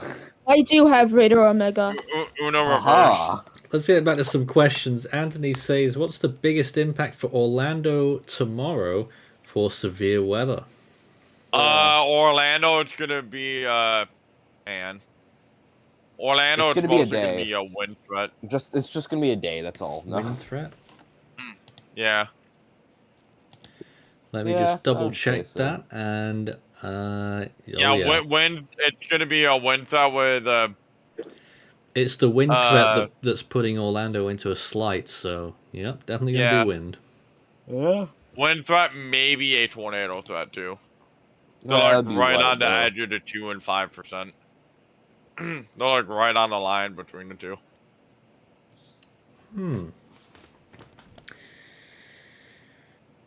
I do have radar Omega. Uno reverse. Aha. Let's get back to some questions. Anthony says, what's the biggest impact for Orlando tomorrow for severe weather? Orlando, it's gonna be man. Orlando, It's it's gonna be a mostly gonna day. be a wind threat. It's just gonna be a day. That's all. No. Wind threat? Yeah. Let me Yeah, just double I'd say check so. that. And Yeah, wind. It's gonna be a wind threat with it's the wind threat that's putting Orlando into a slight. So, yep, definitely going to Yeah. be wind. Yeah. wind threat, maybe a tornado threat too. So That'd like be right light, on the though. edge of the 2 and 5%. They're like right on the line between the two.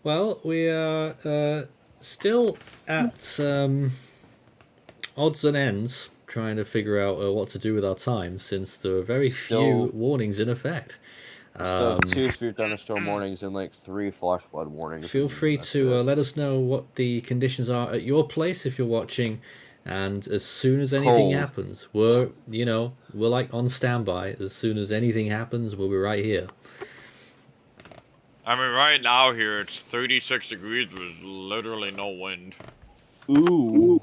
Well, we are still at odds and ends trying to figure out what to do with our time since there are very Still- few warnings in effect. Still have 2 severe thunderstorm warnings and like 3 flash flood warnings. Feel and free that's to it. let us know what the conditions are at your place if you're watching, and as soon as anything Cold. happens, we're like on standby. As soon as anything happens, we'll be right here. I mean, right now here it's 36 degrees with literally no wind. Ooh.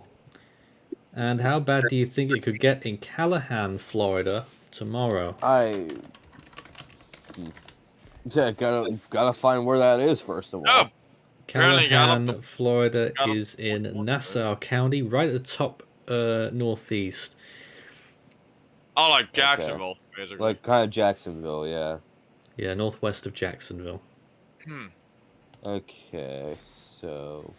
And how bad do you think it could get in Callahan, Florida tomorrow? Yeah, gotta find where that is first of all. Oh, Apparently got up Callahan, Florida got up is to in 41. Nassau County, right at the top northeast. Oh, like Jacksonville, basically. Like kind of Jacksonville, yeah. Yeah, northwest of Jacksonville. Okay, so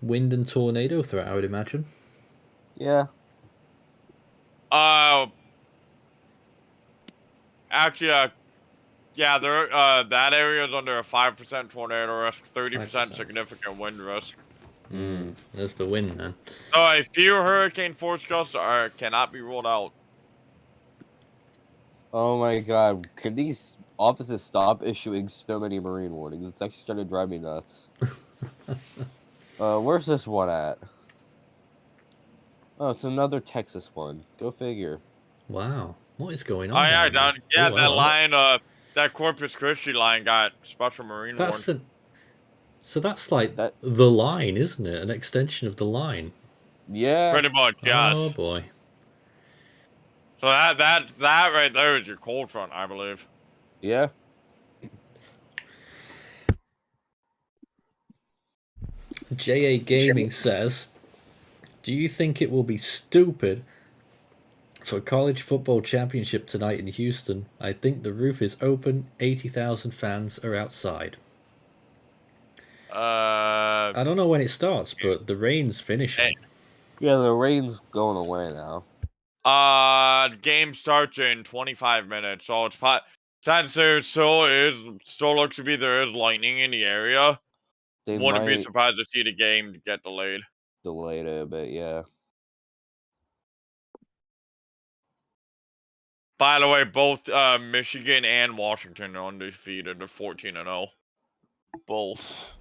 Wind and tornado threat, I would imagine. yeah. Actually, yeah, there. That area is under a 5% tornado risk, 30% 5%. significant wind risk. There's the wind then. So a few hurricane force gusts cannot be ruled out. Oh my god, could these offices stop issuing so many marine warnings? It's actually starting to drive me nuts. Where's this one at? Oh, it's another Texas one. Go figure. Wow, what is going Oh on? yeah, down down. there? Yeah, Oh, that wow. line. That Corpus Christi line got special marine That's warning. So that's like That- the line, isn't it? An extension of the line. Yeah. Pretty much, yes. Oh boy. So that right there is your cold front, I believe. Yeah. JA Gaming says, do you think it will be stupid for college football championship tonight in Houston? I think the roof is open, 80,000 fans are outside. I don't know when it starts, but the rain's finishing. Yeah, the rain's going away now. Game starts in 25 minutes, so it's since there still looks to be there is lightning in the area. They Wouldn't be might surprised to see the game get delayed. delay it a bit, yeah. By the way, both Michigan and Washington are undefeated. They're 14-0. Both.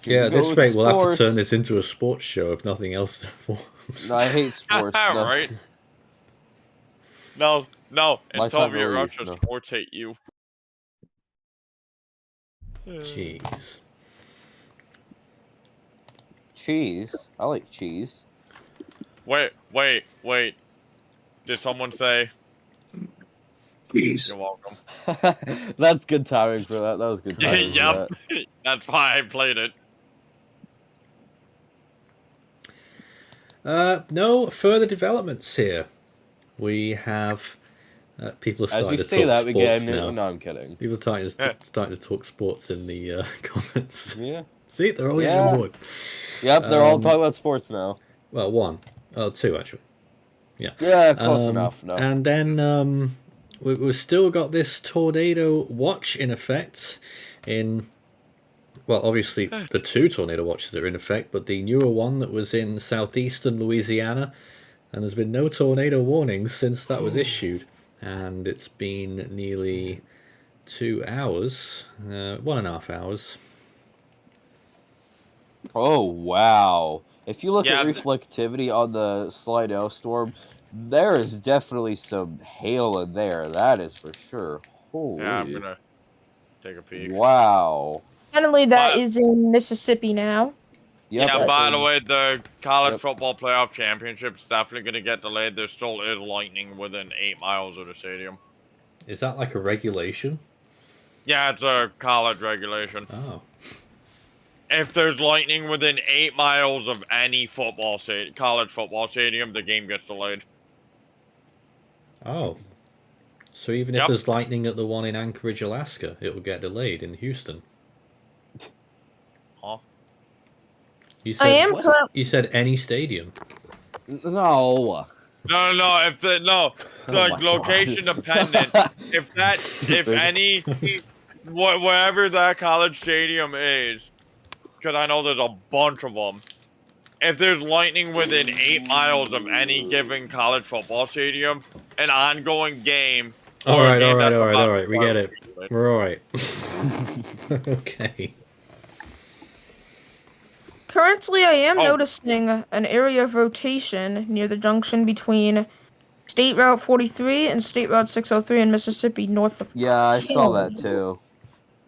Yeah, at this Go rate, we'll have to sports. turn this into a sports show if nothing else. No, I hate sports. No. Right? No. In My time Soviet to leave, Russia, no. sports hate you. Jeez. Cheese. I like cheese. Wait. Did someone say? Please. You're welcome. That's good timing for that. That was good timing. for Yep. that. That's why I played it. No further developments here. We have people are As starting you to say talk that, we sports get now. no, I'm kidding. People are starting to talk sports in the comments. Yeah. See, they're all getting Yeah. on board. Yep, they're all talking about sports now. Well, two actually. Yeah. Yeah, close enough. No. And then we've still got this tornado watch in effect. Well, obviously the two tornado watches are in effect, but the newer one that was in southeastern Louisiana, and there's been no tornado warnings since that was issued, and it's been nearly 2 hours, 1.5 hours. Oh wow! If you look Yeah, at reflectivity on the Slidell storm, there is definitely some hail in there. That is for sure. Holy! Yeah, I'm gonna take a peek. Wow. Finally, that But- is in Mississippi now. Yep, Yeah, that's by in- the way, the college Yep. football playoff championship is definitely going to get delayed. There still is lightning within 8 miles of the stadium. Is that like a regulation? Yeah, it's a college regulation. Oh. If there's lightning within 8 miles of any college football stadium, the game gets delayed. Oh. So even if Yep. there's lightning at the one in Anchorage, Alaska, it will get delayed in Houston. Huh? You said, I am You said any stadium. No. No. If the my location God. dependent. if Stupid. any, wherever that college stadium is, because I know there's a bunch of them. If there's lightning within 8 miles of any given college football stadium, an ongoing game. All or a right, game that's all about right. to We get it. start, We're all right. Okay. Currently, I am Oh. noticing an area of rotation near the junction between State Route 43 and State Route 603 in Mississippi, north of. Yeah, I saw that too.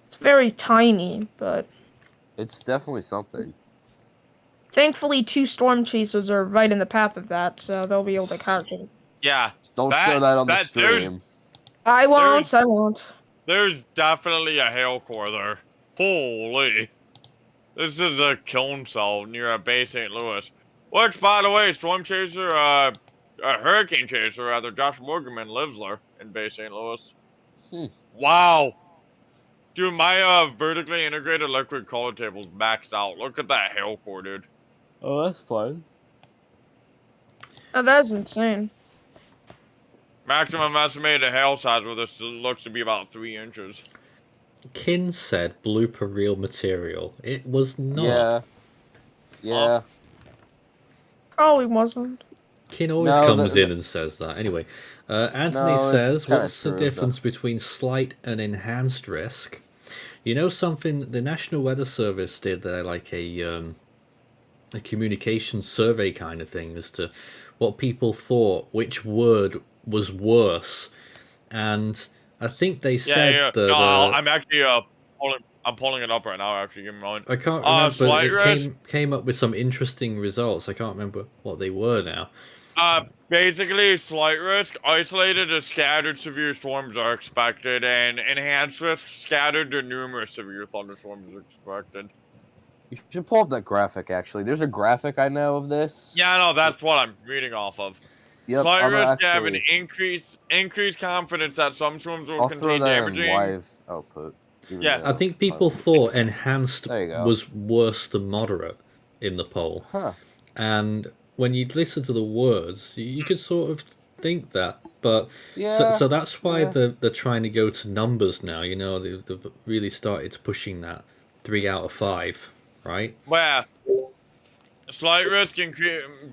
It's very tiny, but It's definitely something. Thankfully, 2 storm chasers are right in the path of that, so they'll be able to catch it. Yeah. Don't show that on the stream. I won't. There's definitely a hail core there. Holy. This is a kiln cell near Bay St. Louis. Which, by the way, storm chaser, a hurricane chaser, rather, Josh Morganman lives there in Bay St. Louis. Wow. Dude, my vertically integrated liquid color table's maxed out. Look at that hail core, dude. Oh, that's fun. Oh, that's insane. Maximum estimated hail size with this looks to be about 3 inches. Kin said blooper reel material. It was not. Yeah. Yeah. Probably wasn't. Kin always comes in and says that. Anyway, Anthony says, what's the difference between slight and enhanced risk? You know something, the National Weather Service did like a communication survey kind of thing as to what people thought, which word was worse. And I think they said that... I'm actually I'm pulling it up right now, actually. Give me a moment. I can't remember, but it came up with some interesting results. I can't remember what they were now. Basically, slight risk, isolated to scattered severe storms are expected, and enhanced risk, scattered to numerous severe thunderstorms are expected. You should pull up that graphic, actually. There's a graphic I know of this. Yeah, no, that's what I'm reading off of. Yep, Slight risk have an increased confidence that some storms will contain damaging... live output. Yeah. I think people thought enhanced was worse than moderate in the poll. Huh. And when you listen to the words, you could sort of think that. But so that's why they're trying to go to numbers now. You know, they've really started pushing that 3 out of 5, right? Well, slight risk,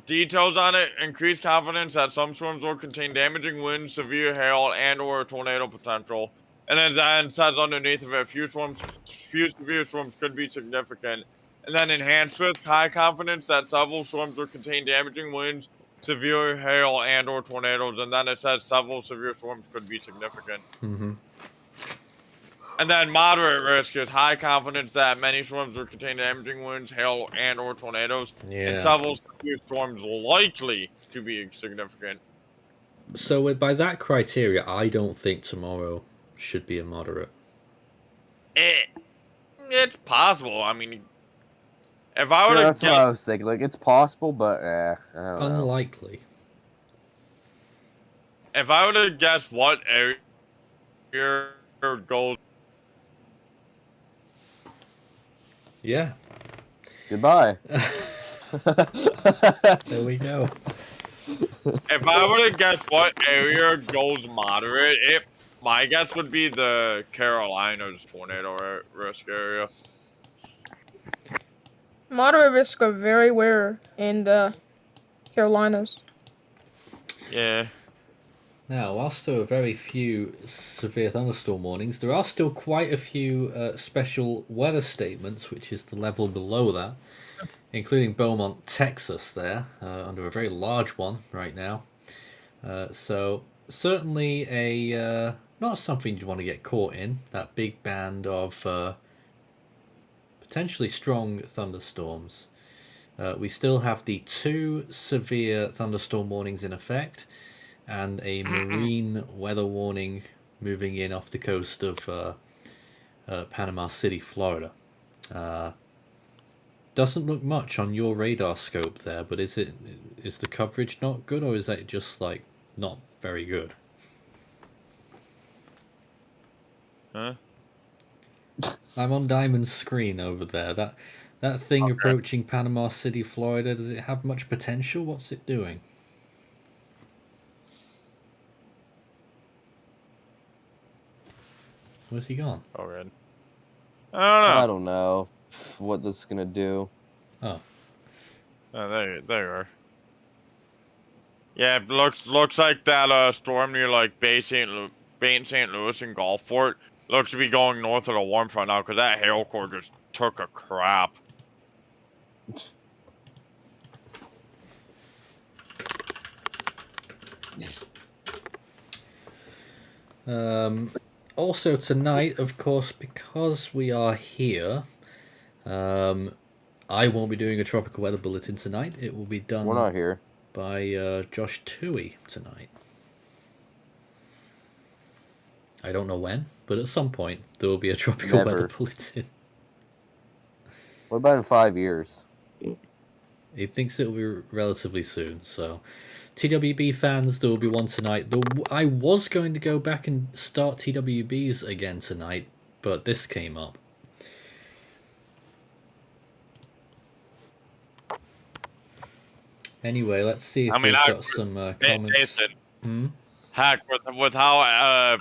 details on it, increased confidence that some storms will contain damaging winds, severe hail, and or tornado potential. And then says underneath of it, few severe storms could be significant. And then enhanced risk, high confidence that several storms will contain damaging winds, severe hail, and or tornadoes. And then it says several severe storms could be significant. Mm-hmm. And then moderate risk is high confidence that many storms will contain damaging winds, hail, and or tornadoes. Yeah. And several severe storms likely to be significant. So by that criteria, I don't think tomorrow should be a moderate. It's possible. I mean, if I were to that's what I was thinking. Like, it's possible, but I don't know. Unlikely. If I were to guess what area goes... Yeah. Goodbye. There we go. If I were to guess what area goes moderate, my guess would be the Carolinas tornado risk area. Moderate risk are very rare in the Carolinas. Yeah. Now, whilst there are very few severe thunderstorm warnings, there are still quite a few special weather statements, which is the level below that, including Beaumont, Texas there, under a very large one right now. So, certainly a not something you want to get caught in, that big band of potentially strong thunderstorms. We still have the 2 severe thunderstorm warnings in effect, and a marine weather warning moving in off the coast of Panama City, Florida. Doesn't look much on your radar scope there, but is the coverage not good, or is that just like not very good? Huh? I'm on Diamond's screen over there. That thing approaching Panama City, Florida, does it have much potential? What's it doing? Where's he gone? Oh, good. I don't know what this is gonna do. Oh. There you are. Yeah, it looks like that storm near like Bay St. Louis and Gulfport looks to be going north of the warm front now, because that hail core just took a crap. Also tonight, of course, because we are here, I won't be doing a tropical weather bulletin tonight. It will be done We're not here. by Josh Toohey tonight. I don't know when, but at some point there will be a tropical Never. weather bulletin. What about in 5 years? He thinks it will be relatively soon, so... TWB fans, there will be one tonight. I was going to go back and start TWBs again tonight, but this came up. Anyway, let's see if we've got some comments. Nathan, heck, with how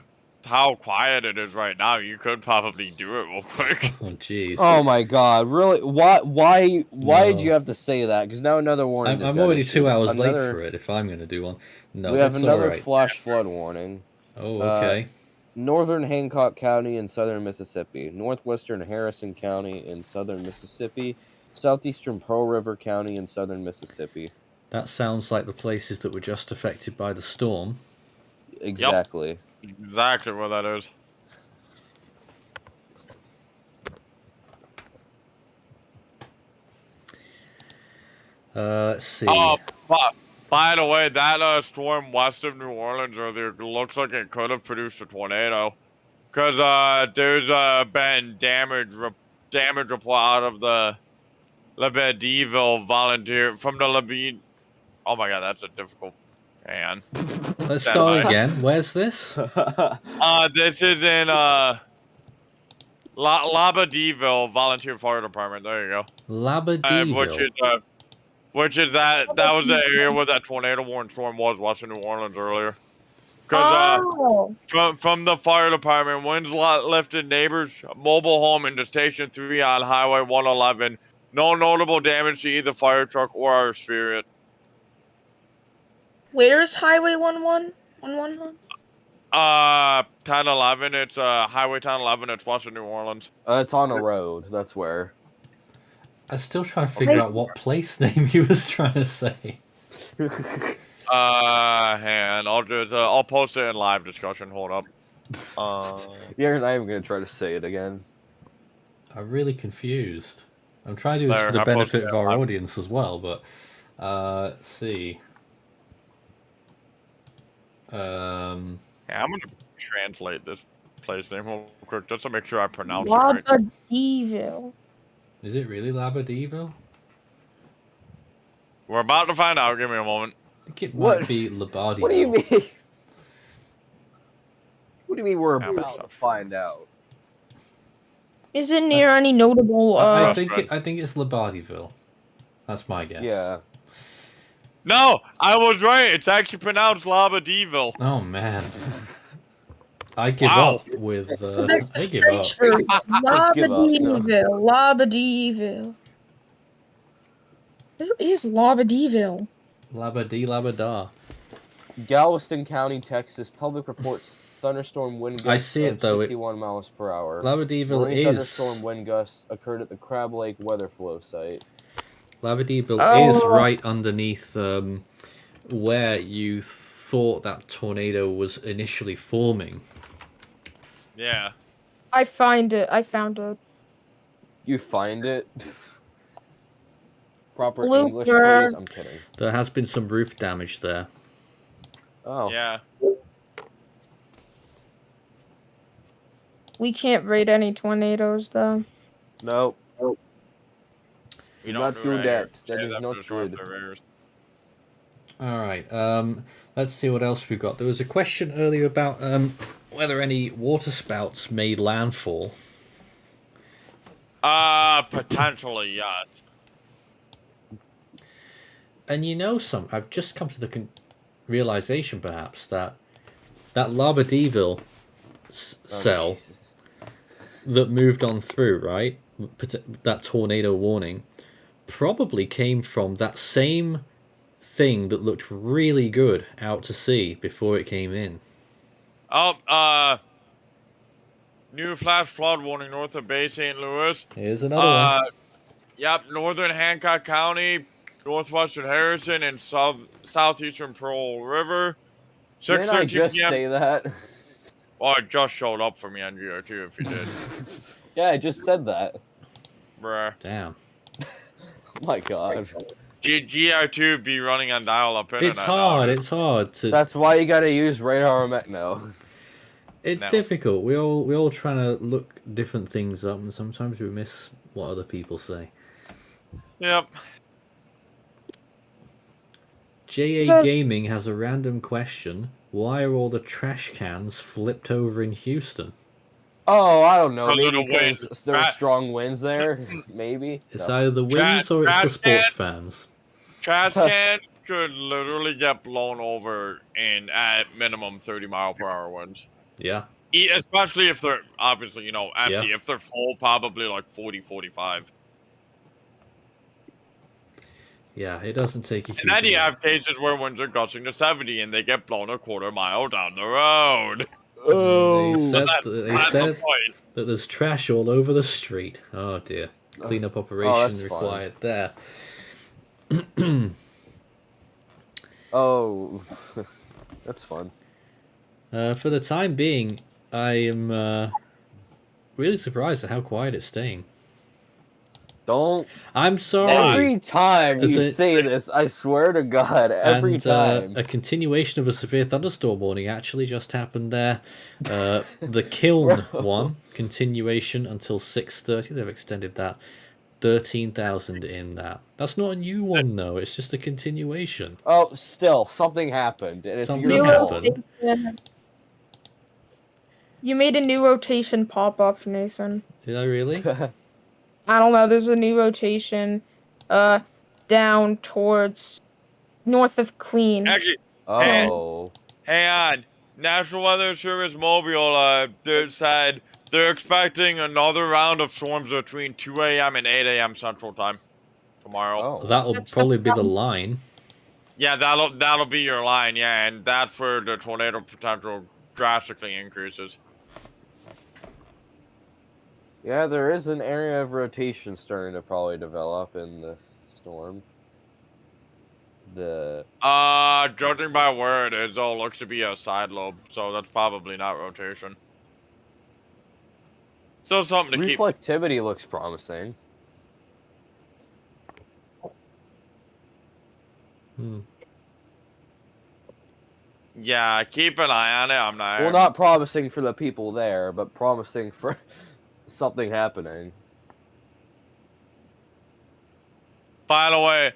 quiet it is right now, you could probably do it real quick. Oh, jeez. Oh my God! Really? Why No. did you have to say that? Because now another warning. I'm already 2 hours late for it. If I'm going to do one, no, we have that's another all right. flash flood warning. Oh, okay. Northern Hancock County in southern Mississippi, northwestern Harrison County in southern Mississippi, southeastern Pearl River County in southern Mississippi. That sounds like the places that were just affected by the storm. Exactly. Yep. Exactly what that is. Let's see. Oh, by the way, that storm west of New Orleans earlier looks like it could have produced a tornado. Because there's been damage report out of the Labadeville volunteer from the Labine. Oh my God, that's a difficult. Man. Let's start again. Where's this? This is in Labadeville Volunteer Fire Department. There you go. Labadeville. Which is that was the area where that tornado warning storm was west of New Orleans earlier. Because from the fire department, winds lifted neighbors' mobile home into Station 3 on Highway 111. No notable damage to either fire truck or our Spirit. Where's Highway 111? 1011. It's Highway 1011. It's west of New Orleans. It's on a road. That's where. I'm still trying to figure out what place name he was trying to say. And I'll post it in live discussion. Hold up. You're not even gonna try to say it again. I'm really confused. I'm trying to do this for the benefit of our audience as well, but let's see. Yeah, I'm gonna translate this place name real quick just to make sure I pronounce it right. Labadeville. Is it really Labadeville? We're about to find out. Give me a moment. I think it might be Labadeville. What do you mean? What do you mean we're about to find out? Is it near any notable? I think it's Labadeville. That's my guess. Yeah. No, I was right. It's actually pronounced Labadeville. Oh man. I give up with. I give up. Labadeville. Labadeville. Where is Labadeville? Labada. Galveston County, Texas. Public reports thunderstorm wind gusts I see it, of though. 61 miles per hour. Labadeville Marine is. thunderstorm wind gusts occurred at the Crab Lake weather flow site. Labadeville is right underneath where you thought that tornado was initially forming. Yeah. I found it. You find it? Proper Bloopers. English, please? I'm kidding. There has been some roof damage there. Oh. Yeah. We can't rate any tornadoes, though. Nope. We Do not do that. That is not good. Alright, let's see what else we've got. There was a question earlier about whether any water spouts made landfall. Potentially, yes. And you know I've just come to the realization, perhaps, that Labadeville cell that moved on through, right? That tornado warning probably came from that same thing that looked really good out to sea before it came in. Oh, new flash flood warning north of Bay St. Louis. Here's another one. Yep, northern Hancock County, northwestern Harrison, and southeastern Pearl River. Didn't I just PM. say that? Well, it just showed up for me on GR2 if you did. Yeah, I just said that. Bruh. Damn. My God. GR2 be running on dial-up internet. It's hard. It's hard to. That's why you gotta use radar no. It's No. difficult. We all trying to look different things up, and sometimes we miss what other people say. Yep. JA So- Gaming has a random question. Why are all the trash cans flipped over in Houston? Oh, I don't know. Because of Maybe the wind. because there are strong winds there. Maybe. It's No. either the winds or it's the trash sports can. fans. Trash can could literally get blown over in at minimum 30-mile-per-hour winds. Yeah. Especially if they're obviously, empty. Yeah. If they're full, probably like 40, 45. Yeah, it doesn't take a huge And then you amount. have cases where winds are gusting to 70 and they get blown a quarter mile down the road. They said, That's the point. that there's trash all over the street. Oh dear. Cleanup operation that's required there. Oh, that's fun. For the time being, I am really surprised at how quiet it's staying. Don't. I'm sorry. Every time Is you it- say this, I swear to God, every time. A continuation of a severe thunderstorm warning actually just happened there. The Kiln one, continuation until 6:30. They've extended that. 13,000 in that. That's not a new one though. It's just a continuation. Oh, still something happened, and it's Something your fault. happened. You made a new rotation pop up, Nathan. Did I really? I don't know. There's a new rotation, down towards north of Clean. Actually, Oh, hang on. National Weather Service Mobile they said they're expecting another round of storms between 2 a.m. and 8 a.m. Central Time tomorrow. oh. That'll That's probably the be the problem. line. Yeah, that'll be your line, yeah, and that's where the tornado potential drastically increases. Yeah, there is an area of rotation starting to probably develop in this storm. Judging by where it is, though, it looks to be a side lobe, so that's probably not rotation. Still something to keep. Reflectivity looks promising. Yeah, keep an eye on it. I'm not. Well, not promising for the people there, but promising for something happening. By the way,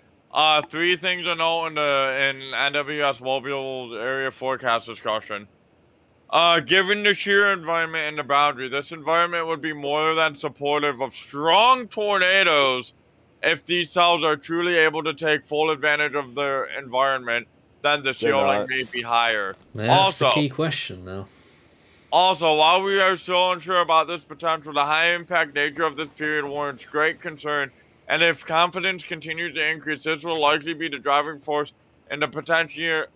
3 things to note in NWS Mobile's area forecast discussion. Given the sheer environment and the boundary, this environment would be more than supportive of strong tornadoes if these cells are truly able to take full advantage of their environment. Then the They're ceiling not. may be higher. That's the Also- key question now. Also, while we are still unsure about this potential, the high impact nature of this period warrants great concern, and if confidence continues to increase, this will likely be the driving force in the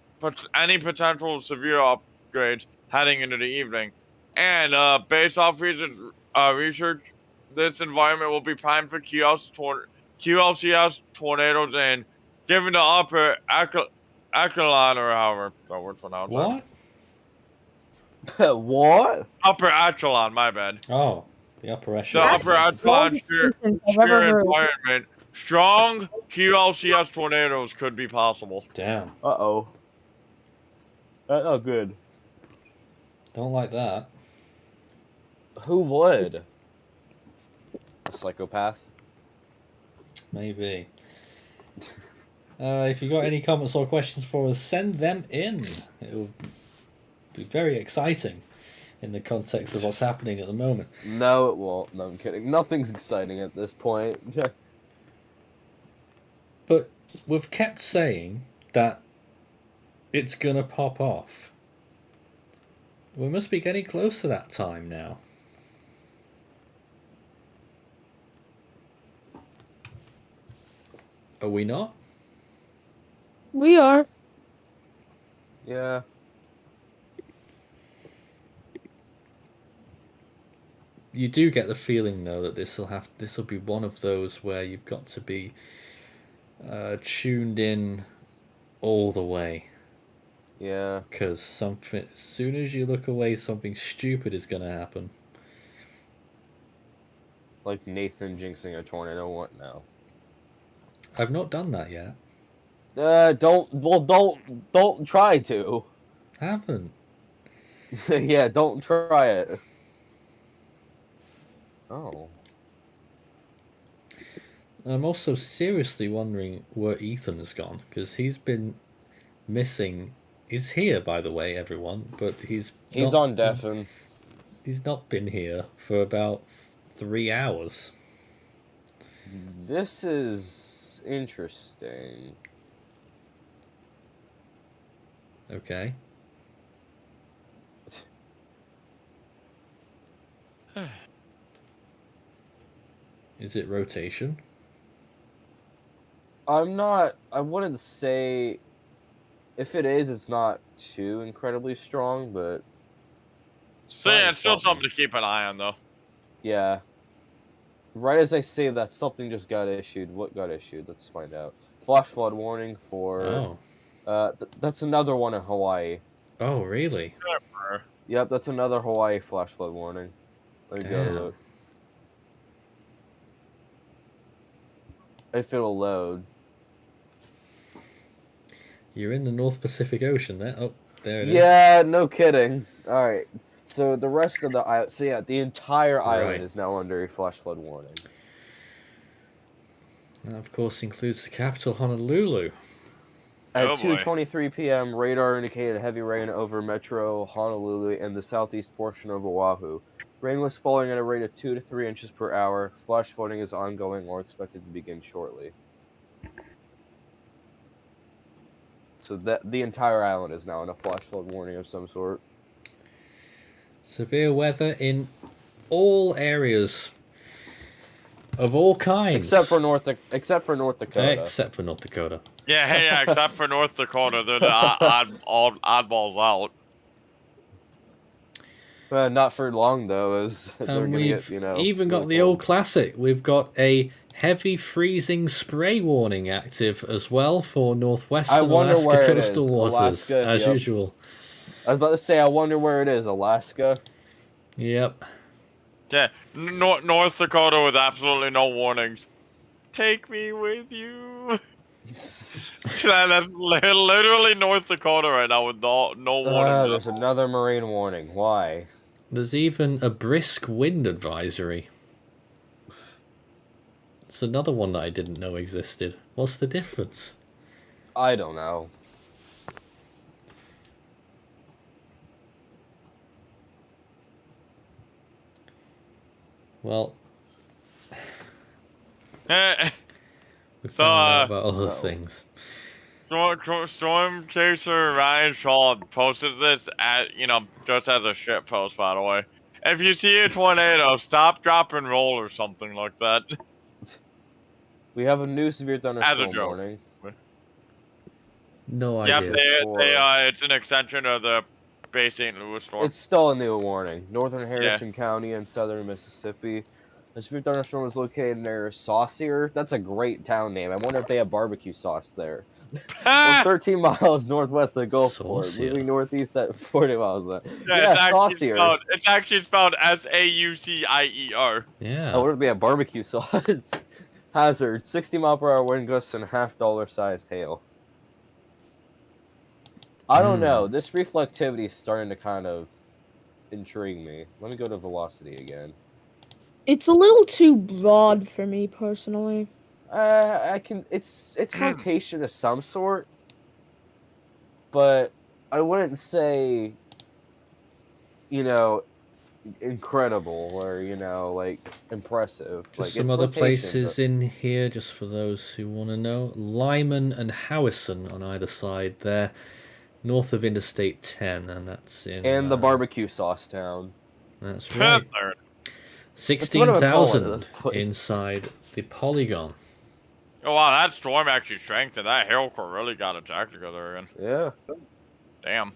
any potential severe upgrades heading into the evening. And based off recent research, this environment will be primed for QLCS tornadoes, and given the upper echelon, or however that word's pronounced. What? What? Upper echelon, my bad. Oh, the upper The echelon. upper echelon sheer I've ever heard. environment. Strong QLCS tornadoes could be possible. Damn. Uh-oh. That's not good. Don't like that. Who would? A psychopath? Maybe. If you got any comments or questions for us, send them in. It will be very exciting in the context of what's happening at the moment. No, it won't. No, I'm kidding. Nothing's exciting at this point. But we've kept saying that it's gonna pop off. We must be getting close to that time now. Are we not? We are. Yeah. You do get the feeling though that this will be one of those where you've got to be tuned in all the way, Yeah. because something, as soon as you look away, something stupid is gonna happen. Like Nathan jinxing a tornado. What now? I've not done that yet. Don't try to. Haven't. Yeah, don't try it. Oh. I'm also seriously wondering where Ethan has gone, because he's been missing. He's here, by the way, everyone, but he's not, on deafen. He's not been here for about 3 hours. This is interesting. Okay. Is it rotation? I wouldn't say, if it is, it's not too incredibly strong, but... So yeah, it's still something to keep an eye on, though. Yeah. Right as I say that, something just got issued. What got issued? Let's find out. Flash flood warning for... Oh. That's another one in Hawaii. Oh, really? Yep, that's another Hawaii flash flood warning. Let me go Damn. look. If it'll load. You're in the North Pacific Ocean there. Oh, there it is. Yeah, no kidding. Alright. So the rest of the island... So yeah, the entire island Right. is now under a flash flood warning. That, of course, includes the capital, Honolulu. At Oh, boy. 2:23 p.m., radar indicated heavy rain over Metro Honolulu and the southeast portion of Oahu. Rain was falling at a rate of 2 to 3 inches per hour. Flash flooding is ongoing or expected to begin shortly. So that the entire island is now in a flash flood warning of some sort. Severe weather in all areas of all kinds. Except for North Dakota. Except for North Dakota. Yeah, hey, yeah, except for North Dakota, they're the oddballs out. Not for long though, as they're And gonna we've get, even got the old classic. We've got a heavy freezing spray warning active as well for northwestern Alaska coastal waters, Alaska, as usual. I was about to say, I wonder where it is. Alaska. Yep. Yeah, North Dakota with absolutely no warnings. Take me with you. That's literally North Dakota right now with no warning. There's another marine warning. Why? There's even a brisk wind advisory. It's another one that I didn't know existed. What's the difference? I don't know. Well, we So, found out about other things. Storm Chaser Ryan Shaw posted this at, just as a shit post, by the way. If you see a tornado, stop, drop, and roll or something like that. We have a new severe thunderstorm joke. warning. No idea. Yep, it's an extension of the Bay St. Louis storm. It's still a new warning. Northern Harrison County and southern Mississippi. The severe thunderstorm is located near Saucier. That's a great town name. I wonder if they have barbecue sauce there. We're 13 miles northwest of Gulfport, Saucier. moving northeast at 40 miles. Saucier. Saucier. It's actually spelled Saucier. Yeah. I wonder if they have barbecue sauce. Hazard: 60-mile-per-hour wind gusts and $half sized hail. I don't know. This reflectivity is starting to kind of intrigue me. Let me go to velocity again. It's a little too broad for me personally. It's rotation of some sort, but I wouldn't say, incredible or impressive. Just It's some other rotation, places but... in here, just for those who want to know. Lyman and Howison on either side there, north of Interstate 10, and that's in... And the barbecue sauce town. That's right. 16,000 inside the polygon. Oh wow, that storm actually strengthened. That hail core really got its act together again. Yeah. Damn.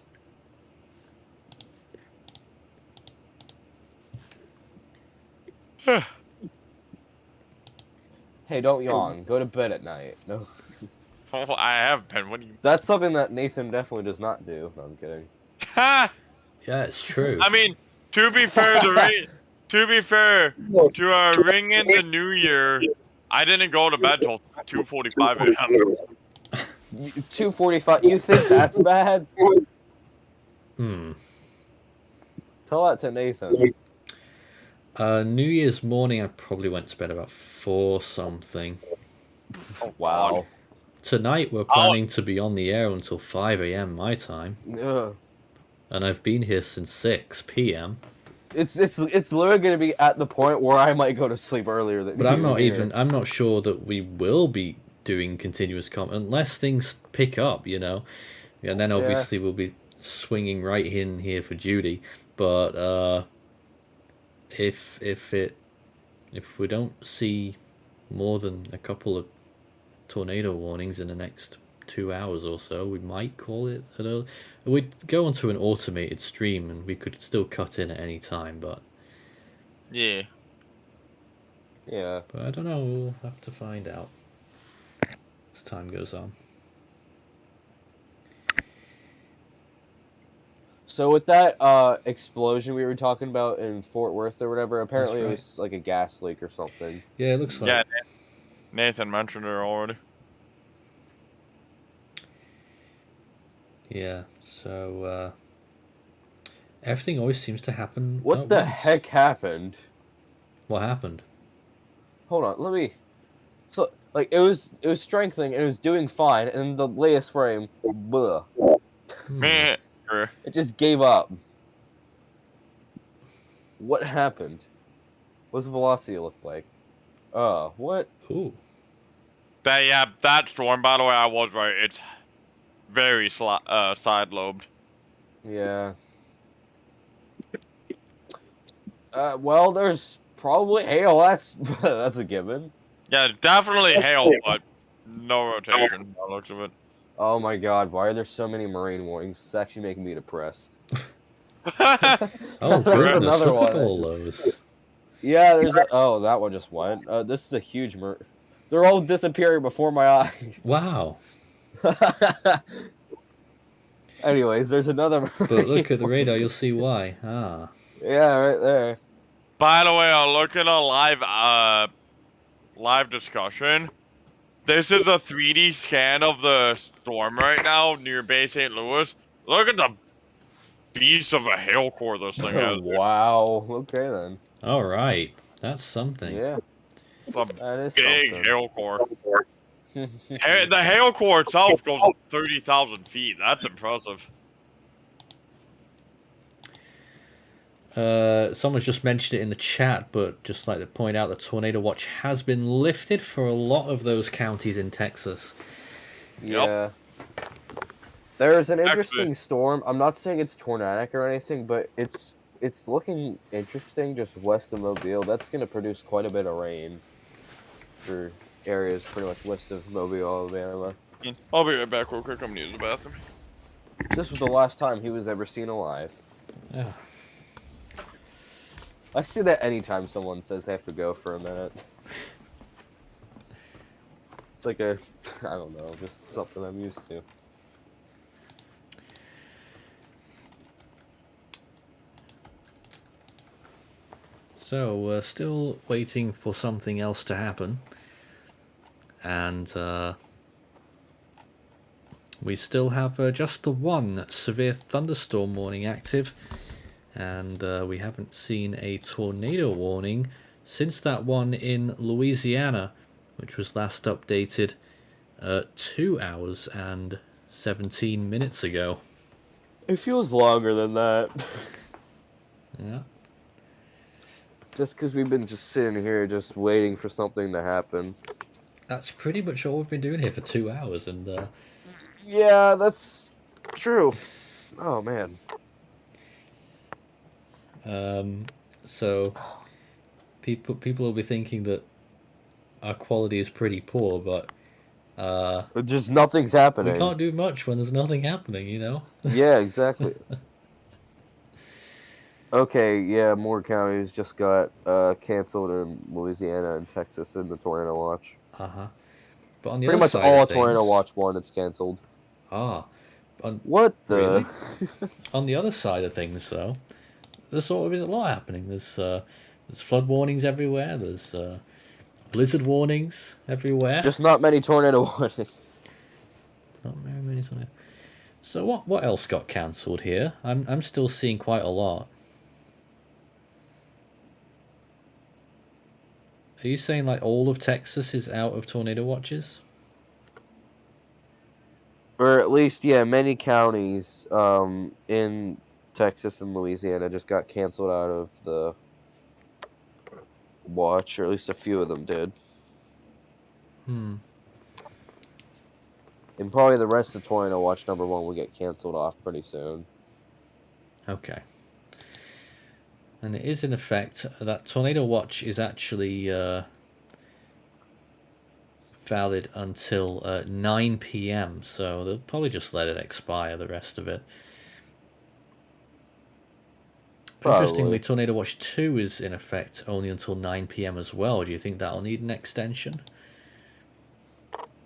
Hey, don't yawn. Go to bed at night. No. Oh, I have been. What do you? That's something that Nathan definitely does not do. No, I'm kidding. Ha! Yeah, it's true. I mean, to be fair, to ring in the new year, I didn't go to bed till 2:45 a.m. 2:45. You think that's bad? Hmm. Tell that to Nathan. New Year's morning, I probably went to bed about 4 something. Oh, wow. Tonight, we're planning to be on the air until 5 a.m. my time. Ugh. And I've been here since 6 p.m. It's literally gonna be at the point where I might go to sleep earlier than But I'm not here. I'm not sure that we will be doing continuous unless things pick up, you know. And then obviously we'll be swinging right in here for Judy. But if we don't see more than a couple of tornado warnings in the next 2 hours or so, we might call it we'd go onto an automated stream and we could still cut in at any time, but Yeah. but I don't know, we'll have to find out as time goes on. So with that explosion we were talking about in Fort Worth or whatever, apparently it was like a gas leak or something. Yeah, it looks like. Yeah, Nathan mentioned it already. Yeah, so everything always seems to happen. What the heck happened? What happened? Hold on, let me. So like it was strengthening and it was doing fine, and the latest frame, blah. It just gave up. What happened? What's the velocity look like? What? Ooh. That storm, by the way, I was right. It's very side-lobed. Yeah. Well, there's probably hail. That's a given. Yeah, definitely hail, but no rotation by the looks of it. Oh my god, why are there so many marine warnings? It's actually making me depressed. Oh, there's goodness, another look one. at all those. Yeah, there's oh, that one just went. This is a huge They're all disappearing before my eyes. Wow. Anyways, there's another But look at the radar, you'll see why. Ah. Yeah, right there. By the way, I'll look at a live discussion. This is a 3D scan of the storm right now near Bay St. Louis. Look at the beast of a hail core this thing has. Wow. Okay then. All right, that's something. Yeah. That is big something. hail core. The hail core itself goes 30,000 feet. That's impressive. Someone's just mentioned it in the chat, but just like to point out, the tornado watch has been lifted for a lot of those counties in Texas. Yeah. There's an interesting storm. I'm not saying it's tornadic or anything, but it's looking interesting just west of Mobile. That's going to produce quite a bit of rain for areas pretty much west of Mobile, Alabama. I'll be right back real quick. I'm going to use the bathroom. This was the last time he was ever seen alive. Yeah. I see that anytime someone says they have to go for a minute. It's like I don't know, just something I'm used to. So we're still waiting for something else to happen. And we still have just the one severe thunderstorm warning active. And we haven't seen a tornado warning since that one in Louisiana, which was last updated 2 hours and 17 minutes ago. It feels longer than that. Yeah. Just because we've been just sitting here just waiting for something to happen. That's pretty much all we've been doing here for 2 hours, and yeah, that's true. Oh man. So people will be thinking that our quality is pretty poor, but just nothing's happening. We can't do much when there's nothing happening, you know? Yeah, exactly. Okay, yeah, more counties just got canceled in Louisiana and Texas in the tornado watch. But on the pretty other much side all of things, tornado watch one, it's canceled. What the? Really? On the other side of things, though, there sort of is a lot happening. There's flood warnings everywhere. There's blizzard warnings everywhere. Just not many tornado warnings. Not very many tornadoes. So what else got cancelled here? I'm still seeing quite a lot. Are you saying like all of Texas is out of tornado watches? Or at least, yeah, many counties in Texas and Louisiana just got canceled out of the watch, or at least a few of them did. And probably the rest of Tornado Watch #1 will get canceled off pretty soon. Okay. And it is in effect that tornado watch is actually valid until 9 p.m. So they'll probably just let it expire, the rest of it. Probably. Interestingly, Tornado Watch 2 is in effect only until 9 p.m. as well. Do you think that'll need an extension?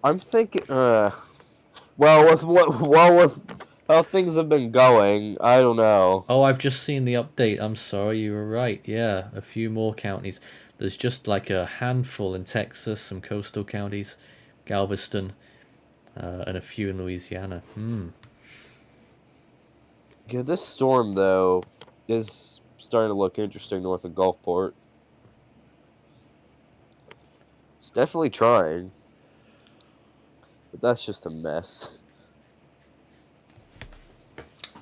I'm thinking, with how things have been going, I don't know. Oh, I've just seen the update. I'm sorry, you were right. Yeah, a few more counties. There's just like a handful in Texas, some coastal counties, Galveston, and a few in Louisiana. Yeah, this storm, though, is starting to look interesting north of Gulfport. It's definitely trying. But that's just a mess.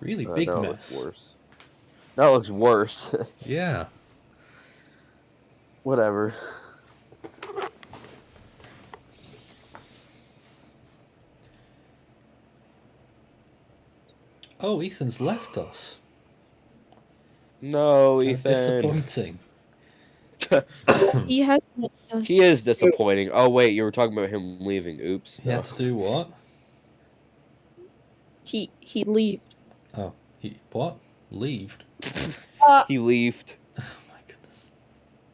Really big now mess. It looks worse. Now it looks worse. Yeah. Whatever. Oh, Ethan's left us. No, How Ethan. disappointing. He has. He is disappointing. Oh, wait, you were talking about him leaving. Oops. He had to do what? He leave. Oh, he what? Leaved? He leaved. Oh my goodness.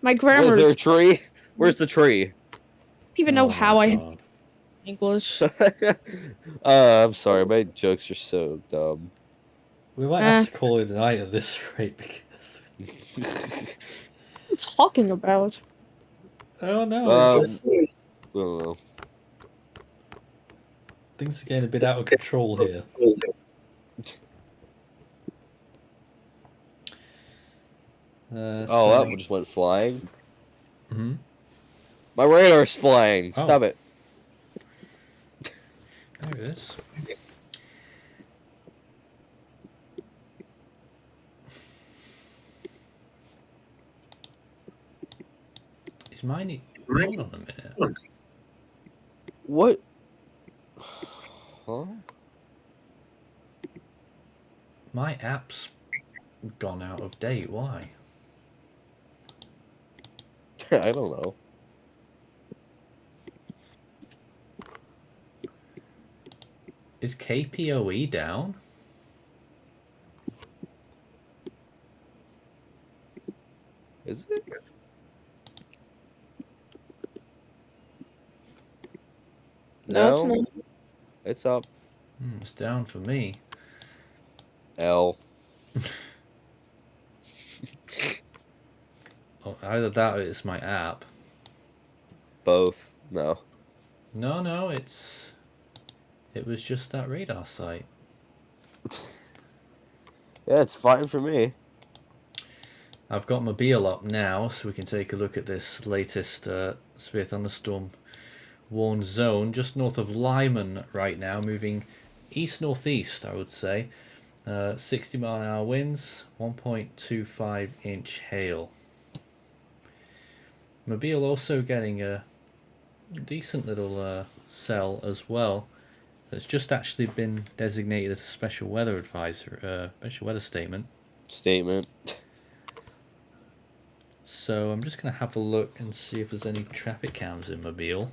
My grammar Was there a is. tree? Where's the tree? I don't even know Oh how my I God. English. I'm sorry, my jokes are so dumb. We might have to call it a night at this rate because. What are you talking about? Oh no, it's just, I don't know. things are getting a bit out of control here. Oh, that one just went flying. Hmm? My radar's flying. Oh. Stop it. There it is. Is mine? Hold on a minute. What? Huh? My app's gone out of date. Why? I don't know. Is KPOE down? Is it? No, it's not. It's up. It's down for me. L. Oh, either that or it's my app. Both. No. No, it was just that radar site. Yeah, it's fine for me. I've got Mobile up now, so we can take a look at this latest severe thunderstorm warned zone just north of Lyman right now, moving east-northeast, I would say. 60 mile an hour winds, 1.25 inch hail. Mobile also getting a decent little cell as well. It's just actually been designated as a special weather advisor, special weather statement. So I'm just going to have a look and see if there's any traffic cams in Mobile.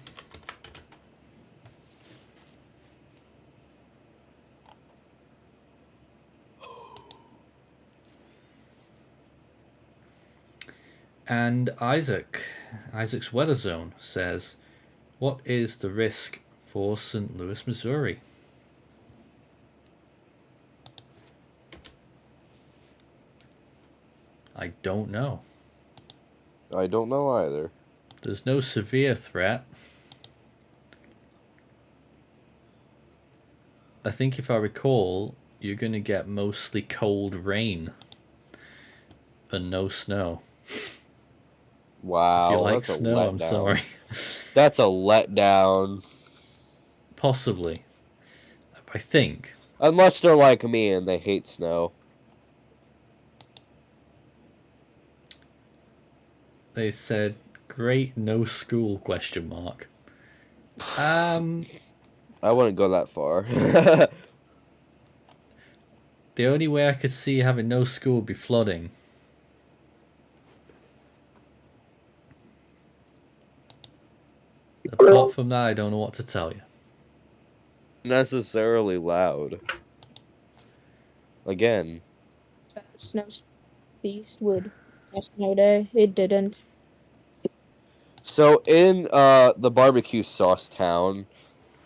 And Isaac's weather zone says, what is the risk for St. Louis, Missouri? I don't know. I don't know either. There's no severe threat. I think if I recall, you're going to get mostly cold rain and no snow. Wow, If you like that's a snow, I'm letdown. sorry. That's a letdown. Possibly. I think. Unless they're like me and they hate snow. They said, great no school, question mark. I wouldn't go that far. The only way I could see having no school would be flooding. Apart from that, I don't know what to tell you. Necessarily loud. Again. Snow East would a snow day. It didn't. So in the barbecue sauce town,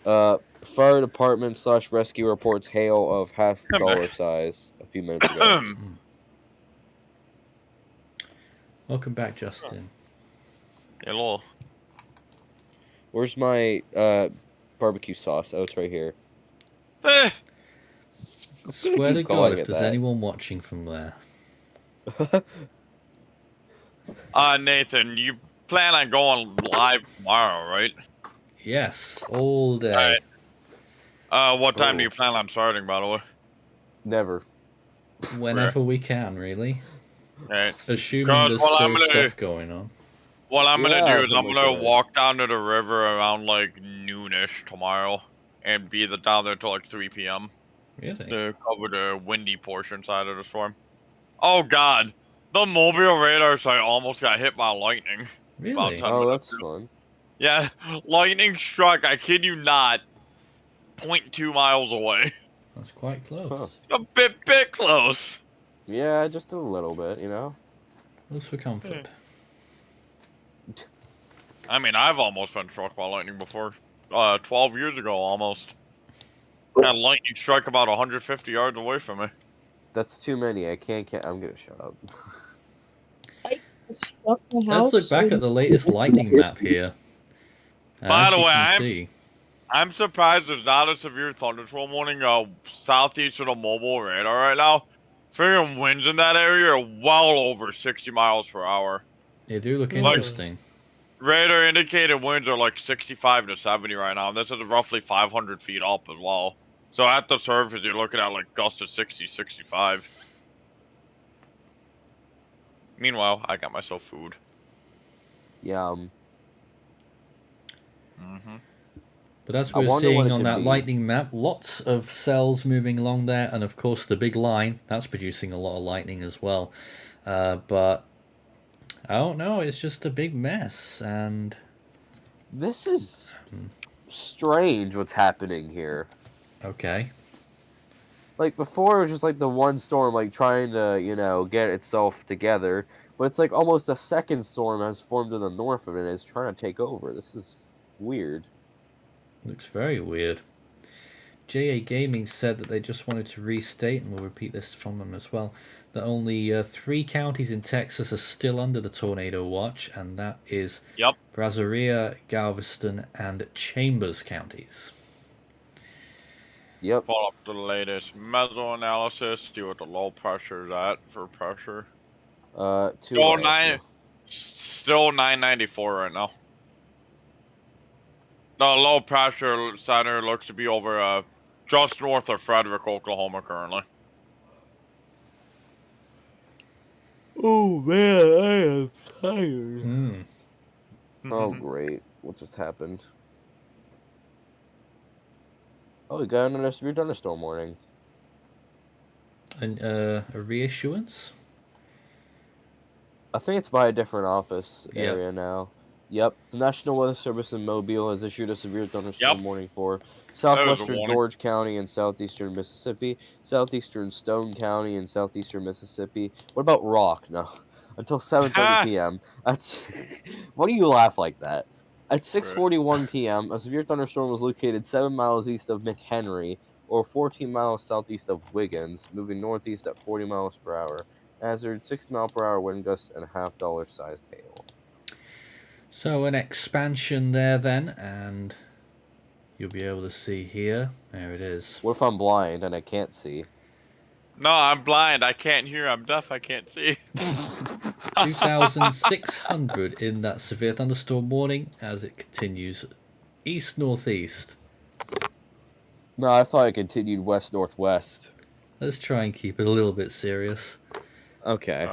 fire department / rescue reports hail of $50 size a few minutes ago. Welcome back, Justin. Hello. Where's my barbecue sauce? Oh, it's right here. Eh. Swear to keep God, calling if it there's that. anyone watching from there. Nathan, you plan on going live tomorrow, right? Yes, all day. Alright. What time do you plan on starting, by the way? Never. Whenever we can, really. Right. Assuming 'Cause there's what I'm still gonna- stuff going on. What I'm gonna Yeah, do is I'm something gonna like that. walk down to the river around like noonish tomorrow, and be down there till like 3 p.m. Really? to cover the windy portion side of the storm. Oh God, the mobile radar site almost got hit by lightning. Really? About 10 Oh, minutes that's ago. fun. Yeah, lightning struck. I kid you not, 0.2 miles away. That's quite close. A bit close. Yeah, just a little bit, you know? Close for comfort. I mean, I've almost been struck by lightning before. 12 years ago, almost. That lightning struck about 150 yards away from me. That's too many. I can't. I'm gonna shut up. Stuck in the Let's look house. back at the latest lightning map here. By As the you way, can see, I'm surprised there's not a severe thunderstorm warning southeast of the mobile radar right now. Freaking winds in that area are well over 60 miles per hour. they do look Like- interesting. Radar indicated winds are like 65 to 70 right now. This is roughly 500 feet up as well. So at the surface, you're looking at like gusts of 60, 65. Meanwhile, I got myself food. Yum. But as I we're wonder what seeing it on could that be. lightning map, lots of cells moving along there, and of course the big line, that's producing a lot of lightning as well. But I don't know, it's just a big mess, and This is strange. What's happening here? okay. Like before, it was just like the one storm, like trying to, get itself together. But it's like almost a second storm has formed to the north of it and is trying to take over. This is weird. Looks very weird. JA Gaming said that they just wanted to restate, and we'll repeat this from them as well, that only 3 counties in Texas are still under the tornado watch, and that is Yep. Brazoria, Galveston, and Chambers counties. Yep. Pull up the latest meso analysis, see what the low pressure is at for pressure. Still 994 right now. The low pressure center looks to be over just north of Frederick, Oklahoma currently. Oh man, I am tired. Hmm. Oh great, what just happened? Oh, we got another severe thunderstorm warning. And a reissuance? I think it's by a different office Yep. area now. Yep, the National Weather Service in Mobile has issued a severe thunderstorm warning for southwestern warning. George County and southeastern Mississippi, southeastern Stone County and southeastern Mississippi. What about Rock? No, until 7:30 p.m. That's why do you laugh like that? At 6:41 p.m., a severe thunderstorm was located 7 miles east of McHenry, or 14 miles southeast of Wiggins, moving northeast at 40 miles per hour. Hazard 60-mile-per-hour wind gusts and $50 sized hail. So an expansion there then, and you'll be able to see here. There it is. What if I'm blind and I can't see? No, I'm blind. I can't hear. I'm deaf. I can't see. 2,600 in that severe thunderstorm warning as it continues east-northeast. No, I thought it continued west-northwest. Let's try and keep it a little bit serious. Okay.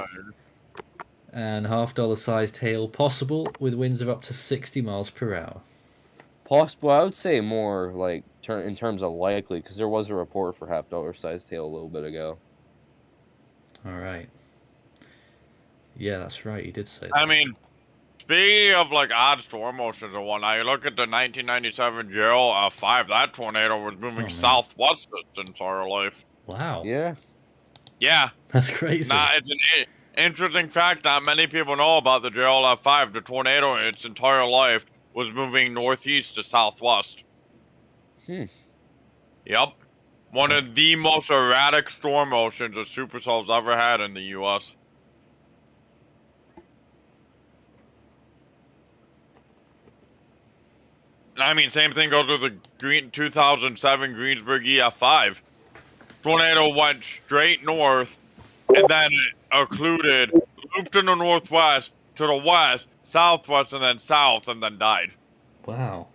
And $half sized hail possible with winds of up to 60 miles per hour. Possible. I would say more like in terms of likely, because there was a report for $half sized hail a little bit ago. All right. Yeah, that's right. You did say that. I mean, speaking of like odd storm motions and whatnot, you look at the 1997 GL5. That tornado was moving southwest its entire life. Wow. Yeah. Yeah. That's crazy. It's an interesting fact not many people know about the JLF5. The tornado in its entire life was moving northeast to southwest. Yep. One of the most erratic storm motions a supercell's ever had in the U.S. I mean, same thing goes with the 2007 Greensburg EF5. Tornado went straight north, and then it occluded, looped in the northwest, to the west, southwest, and then south, and then died. Wow.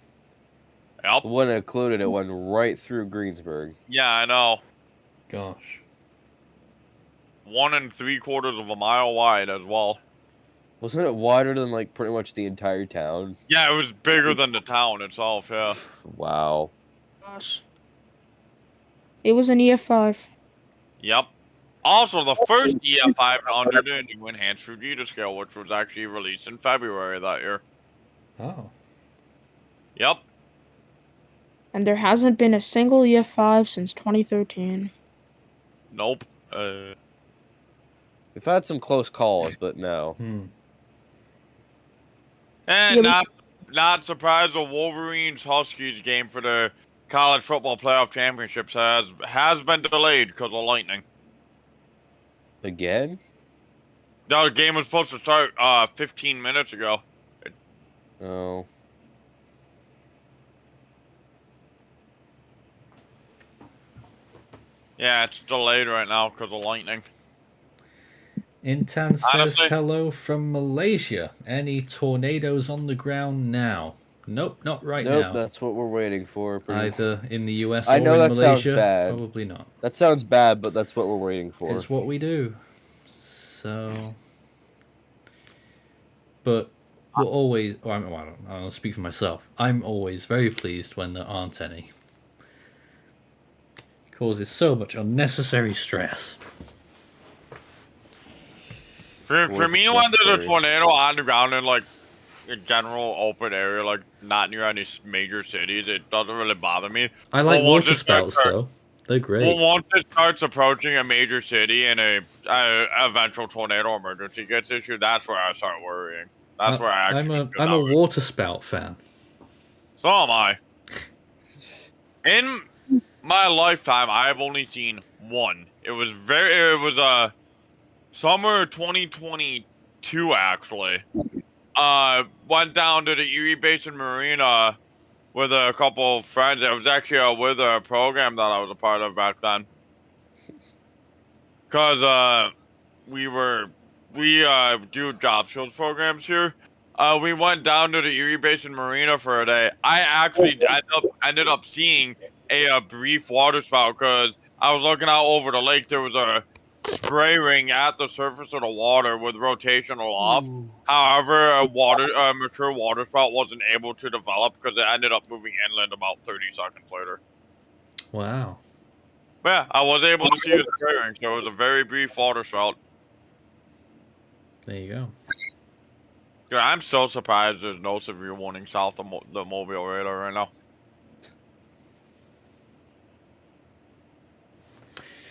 Yep. When it occluded, it went right through Greensburg. Yeah, I know. Gosh. 1 3/4 of a mile wide as well. Wasn't it wider than like pretty much the entire town? Yeah, it was bigger than the town itself, yeah. Wow. Gosh. It was an EF5. Yep. Also, the first EF5 under the new enhanced Fujita scale, which was actually released in February that year. Oh. Yep. And there hasn't been a single EF5 since 2013. Nope. We've had some close calls, but no. And not surprised, the Wolverines Huskies game for the college football playoff championships has been delayed because of lightning. Again? No, the game was supposed to start 15 minutes ago. Oh. Yeah, it's delayed right now because of lightning. Intan says Honestly, hello from Malaysia. Any tornadoes on the ground now? Nope, not right now. Nope, that's what we're waiting for. Either in the US or I know in that Malaysia. sounds bad. Probably not. That sounds bad, but that's what we're waiting for. It's what we do. So, but we're always. Well, I'll speak for myself. I'm always very pleased when there aren't any. It causes so much unnecessary stress. For me, when there's a tornado on the ground in like a general open area, like not near any major cities, it doesn't really bother me. I like water spouts though. They're great. Well, once it starts approaching a major city and a eventual tornado emergency gets issued, that's where I start worrying. That's where I actually. I'm a water spout fan. So am I. In my lifetime, I've only seen one. It was summer 2022 actually. Went down to the Erie Basin Marina with a couple of friends. It was actually with a program that I was a part of back then. Cause we do job skills programs here. We went down to the Erie Basin Marina for a day. I actually ended up seeing a brief water spout because I was looking out over the lake. There was a spray ring at the surface of the water with rotational off. However, a mature water spout wasn't able to develop because it ended up moving inland about 30 seconds later. Wow. But yeah, I was able to see a spray ring, so it was a very brief water spout. There you go. Yeah, I'm so surprised there's no severe warning south of the Mobile radar right now.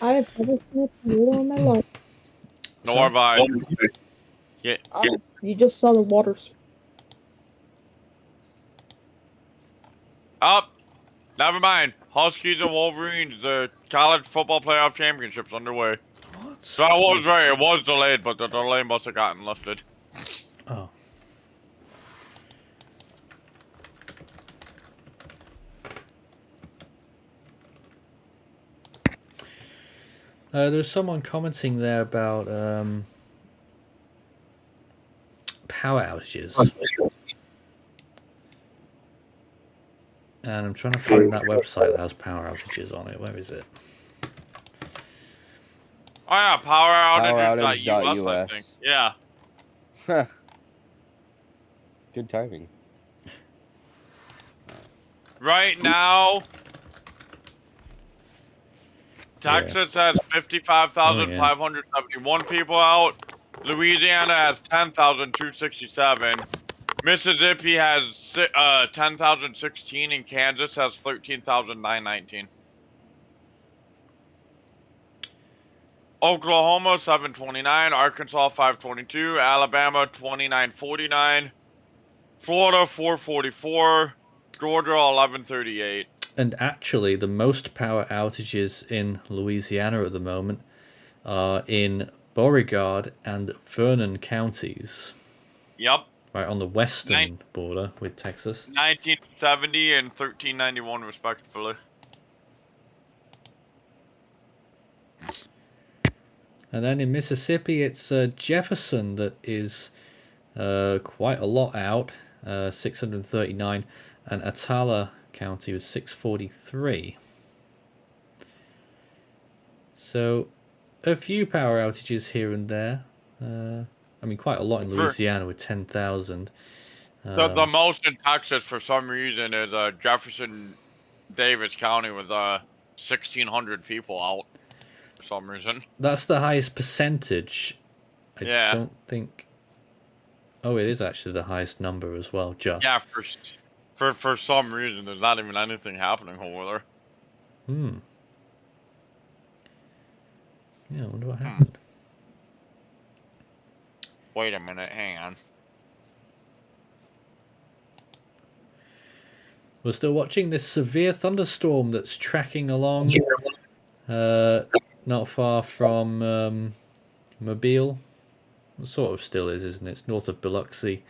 I have never seen a tornado in my life. Nor have I. Yeah. You just saw the water. Up. Never mind. Huskies and Wolverines, the college football playoff championships underway. What? So I was right. It was delayed, but the delay must have gotten lifted. Oh. There's someone commenting there about power outages. And I'm trying to find that website that has power outages on it. Where is it? Oh yeah, poweroutage.us, I think. Poweroutage.us. Yeah. Good timing. Right now, Texas has 55,571 people out. Louisiana has 10,267. Mississippi has 10,016, and Kansas has 13,919. Oklahoma 729, Arkansas 522, Alabama 2949, Florida 444, Georgia 1138. And actually, the most power outages in Louisiana at the moment are in Beauregard and Vernon counties. Yep. Right on the western border with Texas. 1970 and 1391 respectively. And then in Mississippi, it's Jefferson that is quite a lot out, 639, and Atala County was 643. So a few power outages here and there. I mean, quite a lot in Louisiana with 10,000. The most in Texas for some reason is Jefferson Davis County with 1,600 people out for some reason. That's the highest percentage. I don't think. Oh, it is actually the highest number as well. Just for some reason, there's not even anything happening over there. Yeah, I wonder what happened. Wait a minute, hang on. We're still watching this severe thunderstorm that's tracking along not far from Mobile. It sort of still is, isn't it? It's north of Biloxi.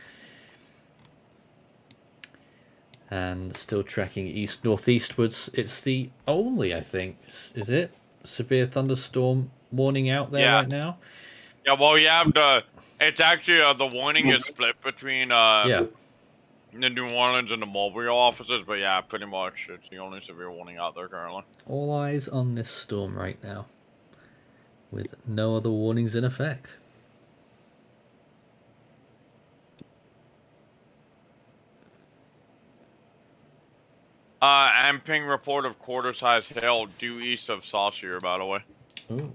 And still tracking east-northeastwards. It's the only, I think, is it? Severe thunderstorm warning out there right now? Yeah, well, you have it's actually, the warning is split between, the New Orleans and the Mobile offices, but yeah, pretty much, it's the only severe warning out there currently. All eyes on this storm right now, with no other warnings in effect. Amping report of quarter-sized hail due east of Saucier, by the way. Ooh.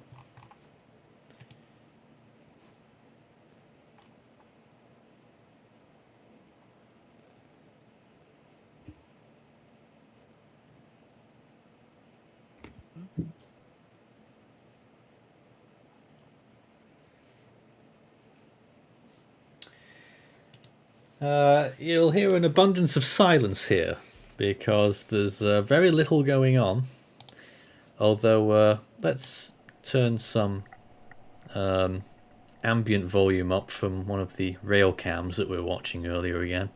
You'll hear an abundance of silence here because there's very little going on. Although, let's turn some ambient volume up from one of the rail cams that we were watching earlier again.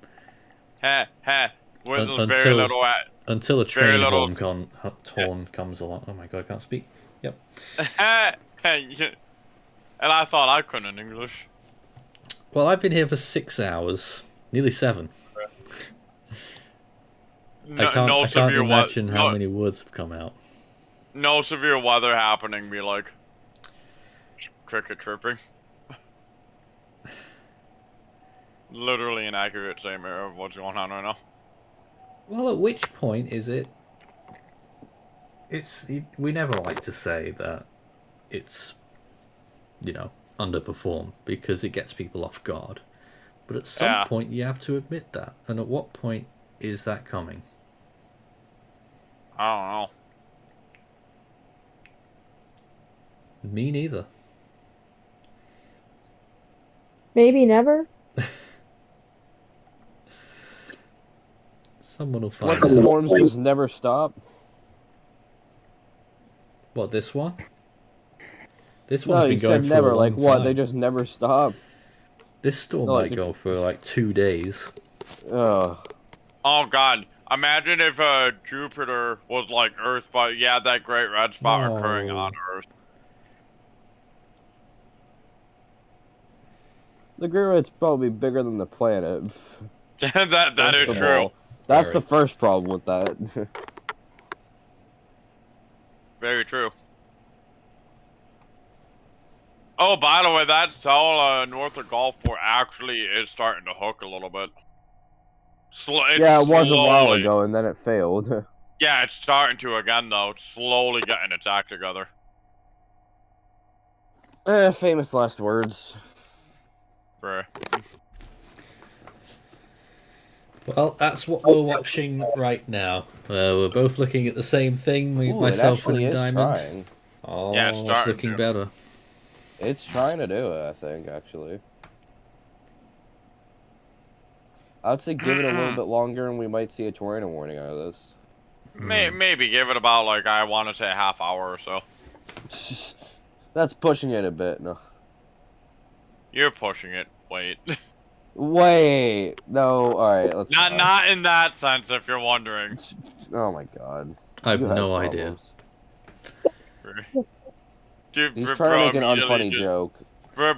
Until a train horn comes along. Oh my god, I can't speak. Yep. And I thought I couldn't English. Well, I've been here for 6 hours. Nearly 7. I can't imagine how many words have come out. No severe weather happening, be like cricket chirping. Literally an accurate statement of what's going on right now. Well, at which point is it? We never like to say that it's, underperformed because it gets people off guard. But at some point you have to admit that. And at what point is that coming? I don't know. Me neither. Maybe never. Someone will find Like the storms just never stop. What, this one? This No, one's you been going said for never. a long Like what? time. They just never stop. This storm No, might go for like 2 days. Ugh. Oh god. Imagine if Jupiter was like Earth, but yeah, that great red spot occurring on Earth. The Gruit's probably bigger than the planet. that is First of true. all. That's Very. the first problem with that. Very true. Oh, by the way, that cell north of Gulfport actually is starting to hook a little bit. Yeah, it was a while slowly- ago, and then it failed. Yeah, it's starting to again, though. It's slowly getting its act together. Famous last words. Bruh. Well, that's what we're watching right now. We're both looking at the same thing. Ooh, Myself it actually and is Diamond. trying. Oh, Yeah, it's it's starting looking to. better. It's trying to do it, I think, actually. I would say give it a little bit longer and we might see a tornado warning out of this. Maybe give it about, like, I want to say a half hour or so. That's pushing it a bit, no. You're pushing it. Wait. Wait, no, alright, let's Not in that sense, if you're wondering. Oh my god. I have You no idea. problems. Dude, He's bro, trying to make an immediately unfunny joke. Bro,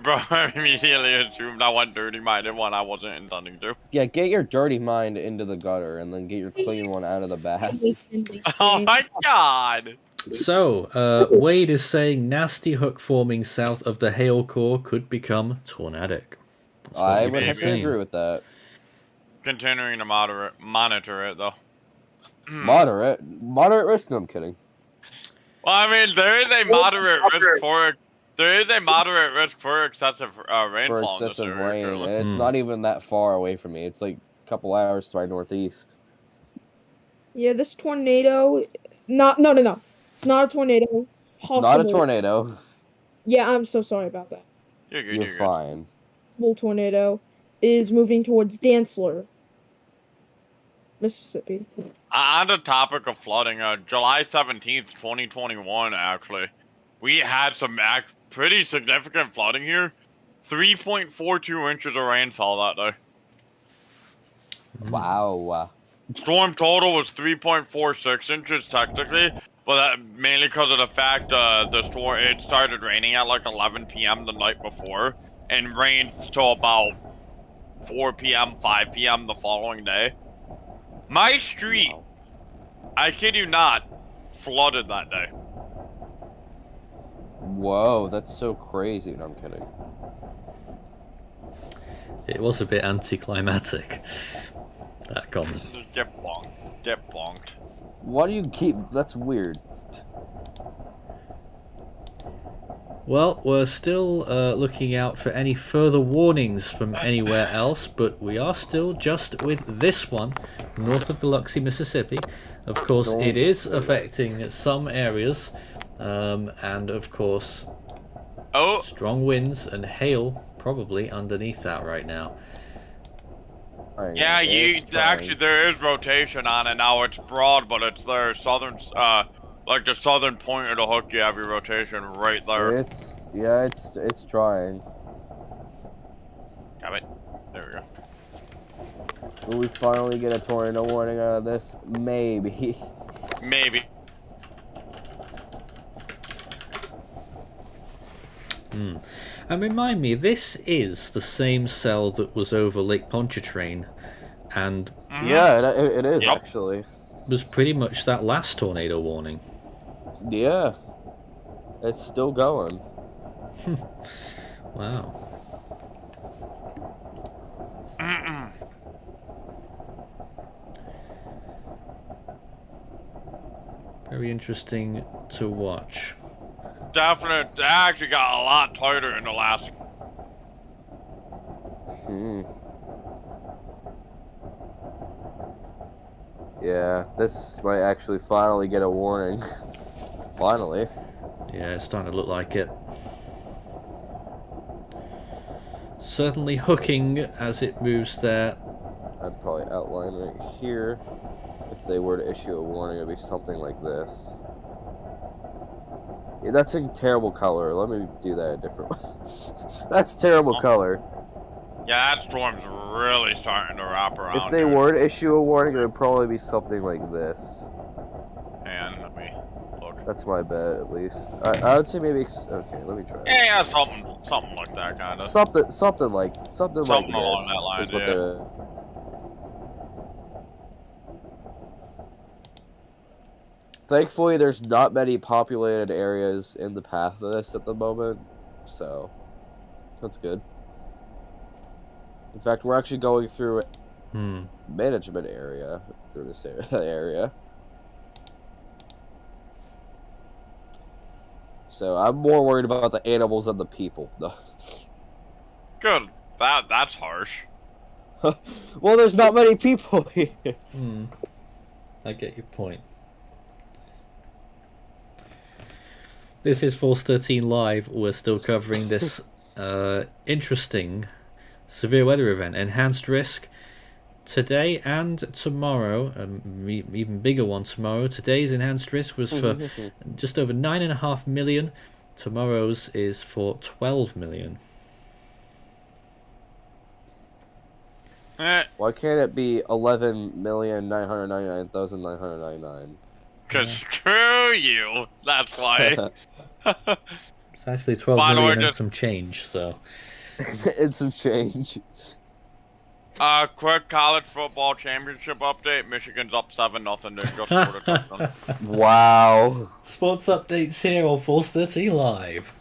immediately assumed I went dirty-minded when I wasn't intending to. Yeah, get your dirty mind into the gutter and then get your clean one out of the bath. Oh my god! So, Wade is saying nasty hook forming south of the hail core could become tornadic. That's what I you've would been have to saying. agree with that. Continuing to monitor it, though. Moderate risk? No, I'm kidding. Well, I mean, there is a moderate risk for excessive rainfall For excessive in this area. rain, currently. and it's not even that far away from me. It's like a couple hours to my northeast. Yeah, this tornado. No. It's not a tornado. Possible. Not a tornado. Yeah, I'm so sorry about that. You're good. You're You're good. fine. Possible tornado is moving towards Dantzler, Mississippi. On the topic of flooding, July 17th, 2021, actually, we had some pretty significant flooding here. 3.42 inches of rainfall that day. Wow. Storm total was 3.46 inches technically, but that mainly because of the fact it started raining at like 11 p.m. the night before and rained till about 4 p.m., 5 p.m. the following day. My street, I kid you not, flooded that day. Whoa, that's so crazy. No, I'm kidding. It was a bit anticlimactic, that comment. Get bonked. Get bonked. Why do you keep... That's weird. Well, we're still looking out for any further warnings from anywhere else, but we are still just with this one, north of Biloxi, Mississippi. Of course, it is affecting some areas, and of course, strong winds and hail probably underneath that right now. Yeah, actually there is rotation on it now. It's broad, but it's there southern, like the southern point of the hook. You have your rotation right there. It's trying. Damn it! There we go. Will we finally get a tornado warning out of this? Maybe. Maybe. And remind me, this is the same cell that was over Lake Pontchartrain, and yeah, it is actually. Was pretty much that last tornado warning. Yeah, it's still going. Wow. Very interesting to watch. Definitely, it actually got a lot tighter in the last. Yeah, this might actually finally get a warning. Finally. Yeah, it's starting to look like it. Certainly hooking as it moves there. I'd probably outline right here. If they were to issue a warning, it'd be something like this. Yeah, that's a terrible color. Let me do that a different way. That's terrible color. Yeah, that storm's really starting to wrap around. If they were to issue a warning, it would probably be something like this. And let me look. That's my bet, at least. I would say maybe. Okay, let me try. Yeah, something like that, kind of. Something like Something this along that line, is what yeah. the. Thankfully, there's not many populated areas in the path of this at the moment, so that's good. In fact, we're actually going through a management area through this area. So I'm more worried about the animals than the people. Good. That's harsh. Well, there's not many people here. I get your point. This is Force 13 Live. We're still covering this interesting severe weather event. Enhanced risk today and tomorrow. Even bigger one tomorrow. Today's enhanced risk was for just over 9.5 million. Tomorrow's is for 12 million. Why can't it be 11,999,999? Cause screw you. That's why. It's actually 12 By the way, million and just- some change, so. It's some change. Quick college football championship update. Michigan's up 7-0. They just scored a touchdown. Wow. Sports updates here on Force 13 Live.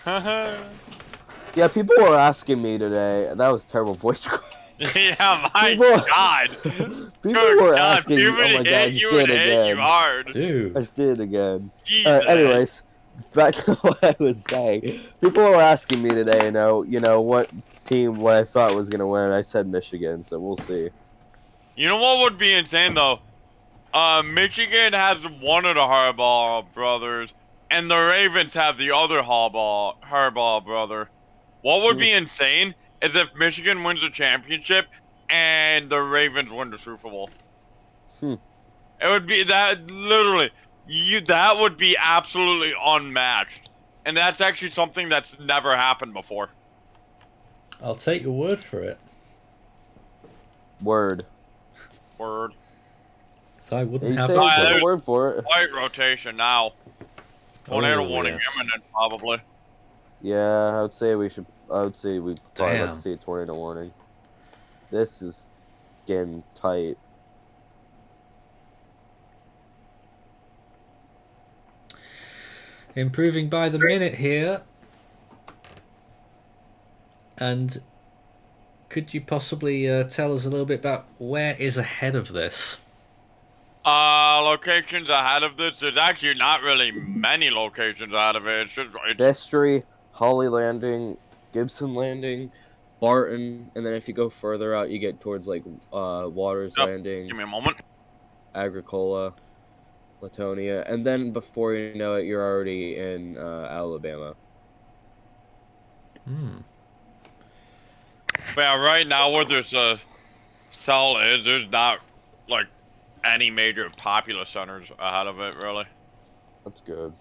Yeah, people were asking me today. That was a terrible voice crack. Yeah, my People- God. People Good were God, asking. Oh my god, I just you did and it hit you again. hard. Dude. I just did it again. Jesus. Anyways, back to what I was saying. People were asking me today, you know what team what I thought was gonna win. I said Michigan, so we'll see. You know what would be insane though? Michigan has one of the Harbaugh brothers, and the Ravens have the other Harbaugh brother. What would be insane is if Michigan wins the championship and the Ravens win the Super Bowl. It would be that literally. That would be absolutely unmatched, and that's actually something that's never happened before. I'll take your word for it. Word. So I wouldn't You have say it. take there's a word for it. Light rotation now. Tornado Oh, warning yes. imminent, probably. Yeah, I would say we probably Damn. let's see a tornado warning. This is getting tight. Improving by the minute here. And could you possibly tell us a little bit about where is ahead of this? Locations ahead of this. There's actually not really many locations ahead of it. It's just Vestry, Holly Landing, Gibson Landing, Barton, and then if you go further out, you get towards like Waters Yep. Landing. Give me a moment. Agricola, Latonia, and then before you know it, you're already in Alabama. But yeah, right now where there's a cell is, there's not like any major populous centers ahead of it, really. That's good.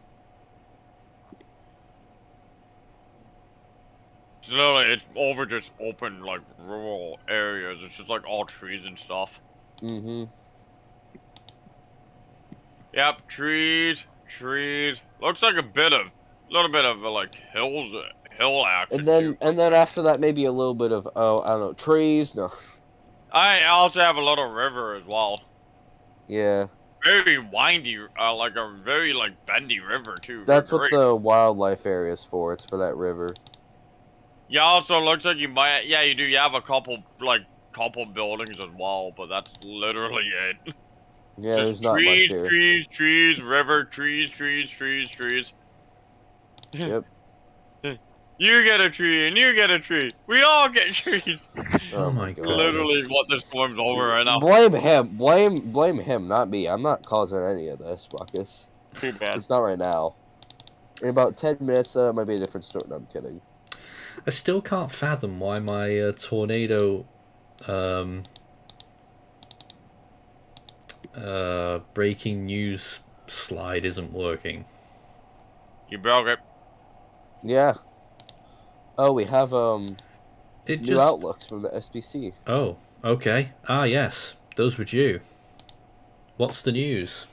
It's literally, it's over just open like rural areas. It's just like all trees and stuff. Mm-hmm. Yep, trees. Looks like a little bit of like hill action. And then after that, maybe a little bit of I don't know, trees. No. I also have a little river as well. Yeah. Very windy, like a very like bendy river too. That's Very what great. the wildlife area is for. It's for that river. Yeah, also looks like you might. Yeah, you do. You have a couple buildings as well, but that's literally it. Yeah, Just there's not much here. trees, river, trees. Yep. You get a tree and you get a tree. We all get trees. Oh my god. Literally what this storm's over right now. Blame him. Blame him, not me. I'm not causing any of this, Ruckus. Too bad. It's not right now. In about 10 minutes, might be a different story. No, I'm kidding. I still can't fathom why my tornado breaking news slide isn't working. You broke it. Yeah. Oh, we have It new just outlooks from the SBC. Oh, okay. Ah, yes. Those were due. What's the news?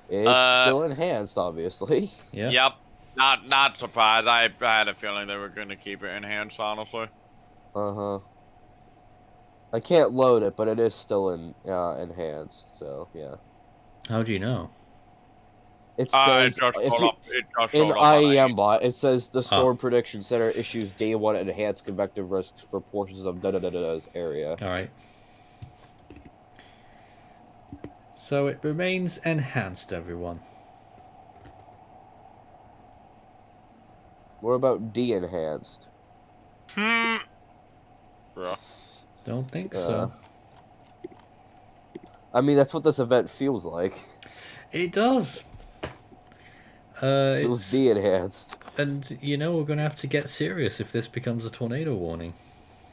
It's still enhanced, obviously. Yeah. Yep. Not surprised. I had a feeling they were going to keep it enhanced, honestly. Uh-huh. I can't load it, but it is still enhanced, so yeah. How do you know? It It says just if showed you, up. It just in showed up on IEM bot, it says the Ah. Storm Prediction Center issues day 1 enhanced convective risks for portions of da-da-da-da-da's area. All right. So it remains enhanced, everyone. What about de-enhanced? Bruh. Don't think so. I mean, that's what this event feels like. It does. It feels de-enhanced. And you know we're going to have to get serious if this becomes a tornado warning.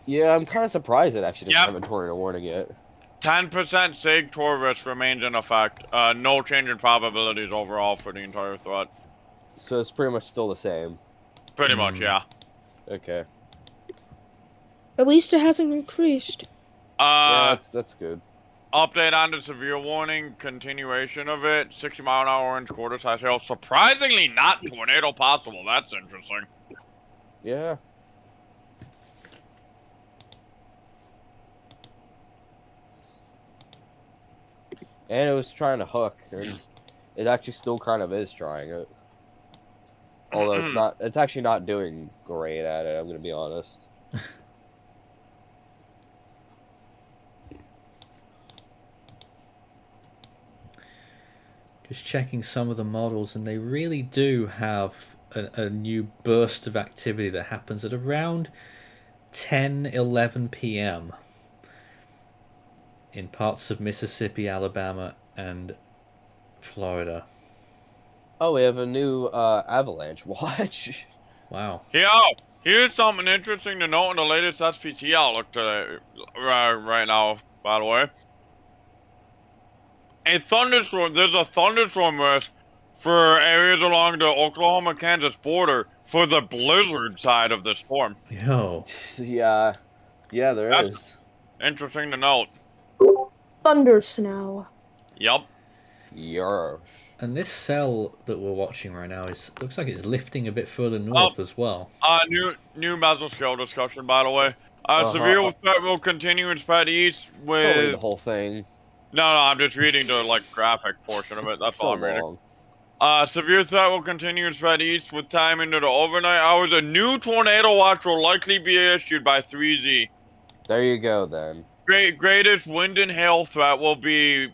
Yeah, I'm kind of surprised it actually doesn't Yep. have a tornado warning yet. 10% SIG Tor risk remains in effect. No change in probabilities overall for the entire threat. So it's pretty much still the same. Pretty much, yeah. Okay. At least it hasn't increased. Yeah, that's good. Update on the severe warning, continuation of it. 60-mile-an-hour winds, quarter-size hail. Surprisingly not tornado possible. That's interesting. Yeah. And it was trying to hook, and it actually still kind of is trying it. Although it's actually not doing great at it, I'm gonna be honest. Just checking some of the models, and they really do have a new burst of activity that happens at around 10-11 p.m. in parts of Mississippi, Alabama, and Florida. Oh, we have a new avalanche watch. Wow. Yeah, here's something interesting to note in the latest SPT outlook today, right now, by the way. There's a thunderstorm risk for areas along the Oklahoma-Kansas border for the blizzard side of the storm. Yo. Yeah, there is. Interesting to note. Thunder snow. Yep. Yarsh. And this cell that we're watching right now looks like it's lifting a bit further north as well. New mesoscale discussion, by the way. Severe threat will continue and spread east with... Don't read the whole thing. No, I'm just reading the graphic portion of it. That's all I'm reading. Long. Severe threat will continue and spread east with time into the overnight hours. A new tornado watch will likely be issued by 3Z. There you go, then. Greatest wind and hail threat will be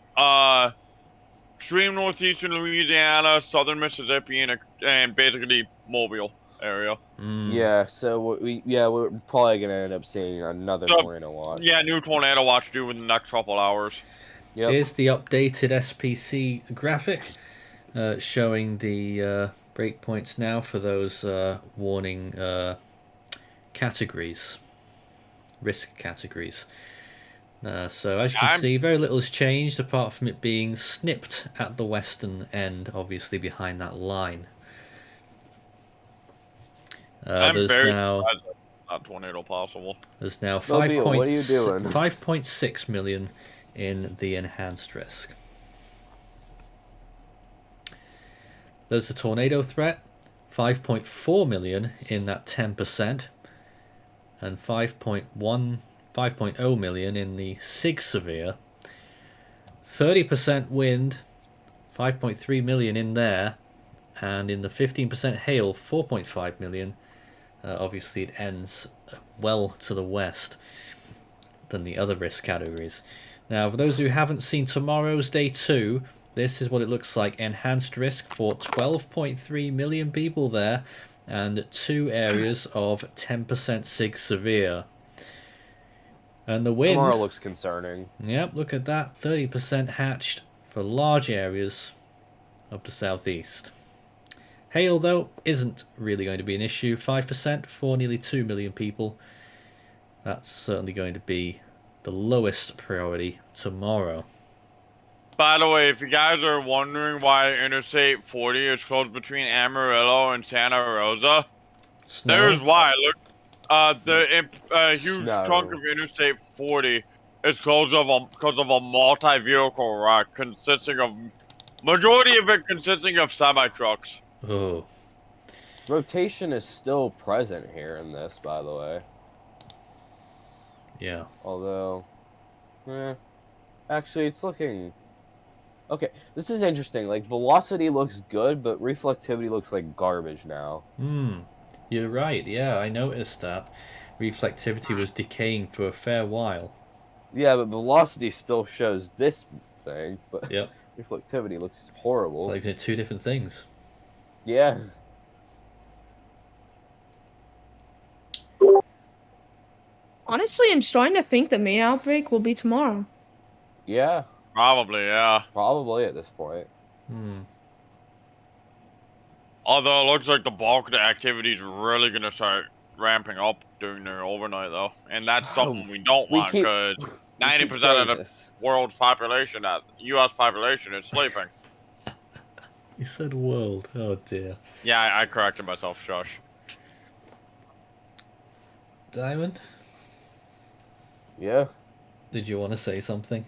extreme northeastern Louisiana, southern Mississippi, and basically Mobile area. Yeah, so we're probably gonna end up seeing another tornado watch. Yeah, new tornado watch due in the next couple hours. Yep. Here's the updated SPC graphic showing the breakpoints now for those warning categories, risk categories. So as you can see, very little has changed apart from it being snipped at the western end, obviously behind that line. I'm there's very now surprised that's not tornado possible. There's now Mobile, what are you doing? 5.6 million in the enhanced risk. There's the tornado threat, 5.4 million in that 10%, and 5.0 million in the SIG severe. 30% wind, 5.3 million in there, and in the 15% hail, 4.5 million. Obviously it ends well to the west than the other risk categories. Now, for those who haven't seen tomorrow's day 2, this is what it looks like. Enhanced risk for 12.3 million people there, and 2 areas of 10% SIG severe. And the wind... Tomorrow looks concerning. Yep, look at that. 30% hatched for large areas of the southeast. Hail, though, isn't really going to be an issue. 5% for nearly 2 million people. That's certainly going to be the lowest priority tomorrow. By the way, if you guys are wondering why Interstate 40 is closed between Amarillo and Santa Rosa, there's why. Look, the huge chunk of Interstate 40 is closed because of a multi-vehicle wreck consisting of Majority of it consisting of semi-trucks. Oh, Rotation is still present here in this, by the way. yeah. Although, actually, it's looking... Okay, this is interesting. Like, velocity looks good, but reflectivity looks like garbage now. You're right. Yeah, I noticed that. Reflectivity was decaying for a fair while. Yeah, but velocity still shows this thing, but Yep. reflectivity looks horrible. It's like they're two different things. Yeah. Honestly, I'm starting to think the main outbreak will be tomorrow. Yeah, Probably, yeah. probably at this point. Although it looks like the bulk of the activity's really gonna start ramping up during the overnight, though, and that's something we don't We want keep- because We 90% keep of saying the this. world's population, U.S. population, is sleeping. You said world. Oh dear. Yeah, I corrected myself. Shush. Diamond, Yeah? did you want to say something?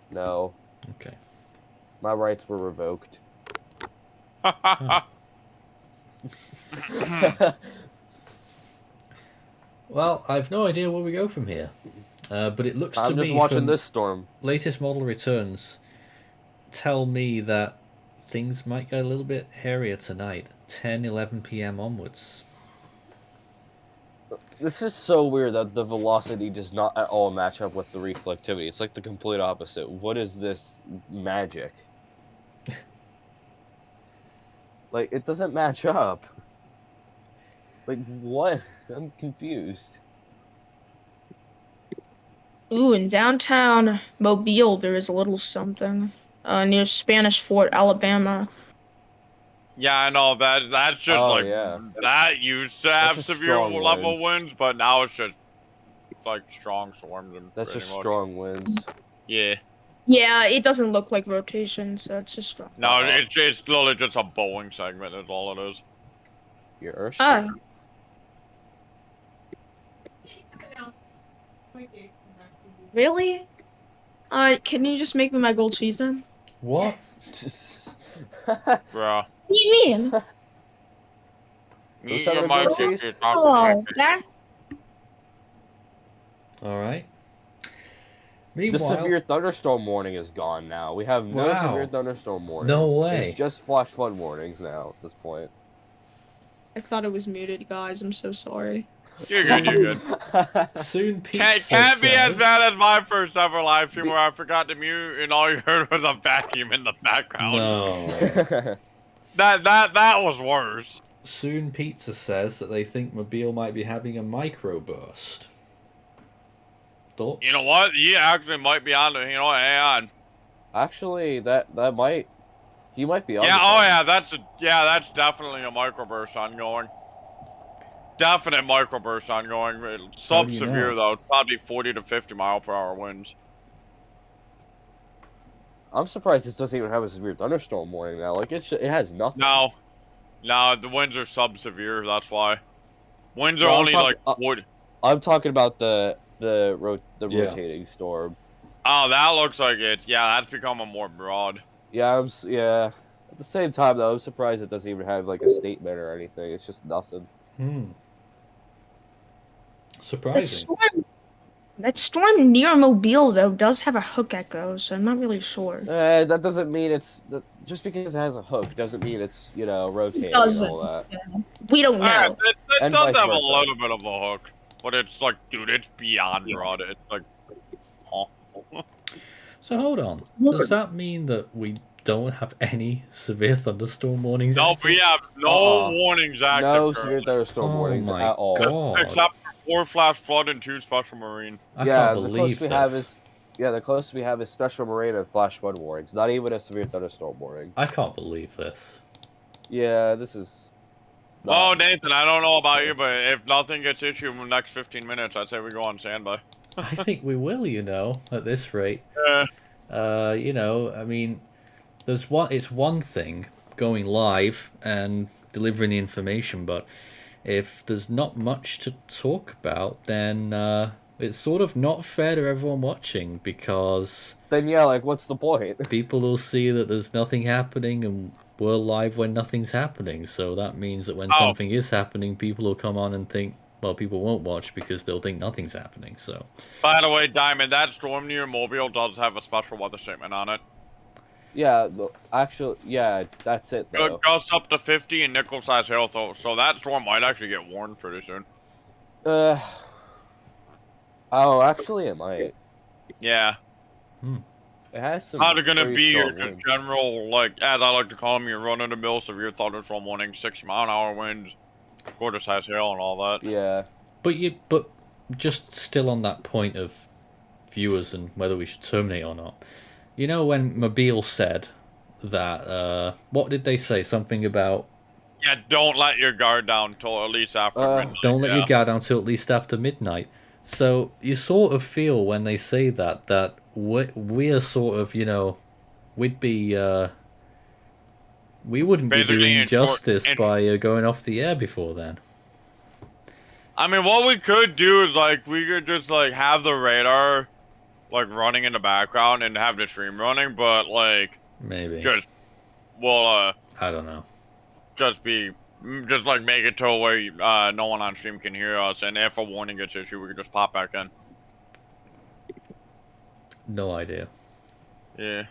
No. Okay. My rights were revoked. Well, I've no idea where we go from here. But it looks to I'm me just watching from this storm. latest model returns tell me that things might get a little bit hairier tonight. 10, 11 p.m. onwards. This is so weird that the velocity does not at all match up with the reflectivity. It's like the complete opposite. What is this magic? Like, it doesn't match up. Like, what? I'm confused. Ooh, in downtown Mobile, there is a little something. Near Spanish Fort, Alabama. Yeah, I know that's just Oh, like yeah. that used to have That's just severe strong level winds. winds, but now it's just like strong storms and That's pretty just much. strong winds. Yeah. Yeah, it doesn't look like rotation, so it's just strong. No, it's literally just a Boeing segment. That's all it is. Your Earth. Oh. Really? Can you just make me my gold cheese then? What? Bruh. What do you mean? Meet that your a mic gold if cheese? you're talking Oh, like that. All right. The Meanwhile, severe thunderstorm warning is gone now. We have no Wow. severe thunderstorm warnings. No way. It's just flash flood warnings now at this point. I thought it was muted, guys. I'm so sorry. You're good, you're good. soon pizza Can't be as says- bad as my first ever live stream where I forgot to mute and all you heard was a vacuum in the background. No. That was worse. Soon Pizza says that they think Mobile might be having a microburst. Thoughts? You know what? You actually might be on the, you know what, hang on. Actually, that might. He might be on. Yeah, oh yeah, that's definitely a microburst ongoing. Definite microburst ongoing. Sub-severe know? though, probably 40 to 50 mile per hour winds. I'm surprised this doesn't even have a severe thunderstorm warning now. Like it has nothing. No, the winds are sub-severe. That's why. Winds are No, I'm only talking- like 40. I'm talking about the Yeah. rotating storm. Oh, that looks like it. Yeah, that's becoming more broad. Yeah, yeah. At the same time, though, I'm surprised it doesn't even have like a statement or anything. It's just nothing. Surprising. That storm near Mobile though does have a hook echo, so I'm not really sure. That doesn't mean just because it has a hook doesn't mean it's rotating and Doesn't. all that. We don't know. Alright, it And does vice have a versa. little bit of a hook, but it's like, dude, it's beyond broad. It's like, huh. So hold on. Does that mean that we don't have any severe thunderstorm warnings? No, active? we have no warnings active. No currently, severe thunderstorm Oh warnings my at all. God. except for 4 flash flood and 2 special marine. I Yeah, can't the believe closest we this. have is the closest we have is special marine and flash flood warnings. Not even a severe thunderstorm warning. I can't believe this. Yeah, this is. Oh, Nathan, I don't know about you, but if nothing gets issued in the next 15 minutes, I'd say we go on standby. I think we will, at this rate. I mean, it's one thing going live and delivering the information, but if there's not much to talk about, then it's sort of not fair to everyone watching because Then yeah, like what's the point? people will see that there's nothing happening and we're live when nothing's happening. So that means that when something is happening, people will come on and think, well, people won't watch because they'll think nothing's happening. So, By the way, Diamond, that storm near Mobile does have a special weather statement on it. Yeah, actually, yeah, that's it though. It goes up to 50 and nickel-sized hail, so that storm might actually get warned pretty soon. Oh, actually, it might. Yeah. It has some. How they're gonna pretty be your strong winds. general, like, as I like to call them, your run-of-the-mill severe thunderstorm warning, 60-mile-an-hour winds, quarter-size hail, and all that. Yeah. but just still on that point of viewers and whether we should terminate or not. You know when Mobile said that, what did they say? Something about... Yeah, don't let your guard down till at least after midnight. Don't let your guard down till at least after midnight. So you sort of feel when they say that we're sort of, you know, we'd be... we wouldn't be doing justice by going off the air before then. I mean, what we could do is, like, we could just, like, have the radar... like running in the background and have the stream running, but like maybe just I don't know. Just like make it to where no one on stream can hear us, and if a warning gets issued, we can just pop back in. No idea. Yeah.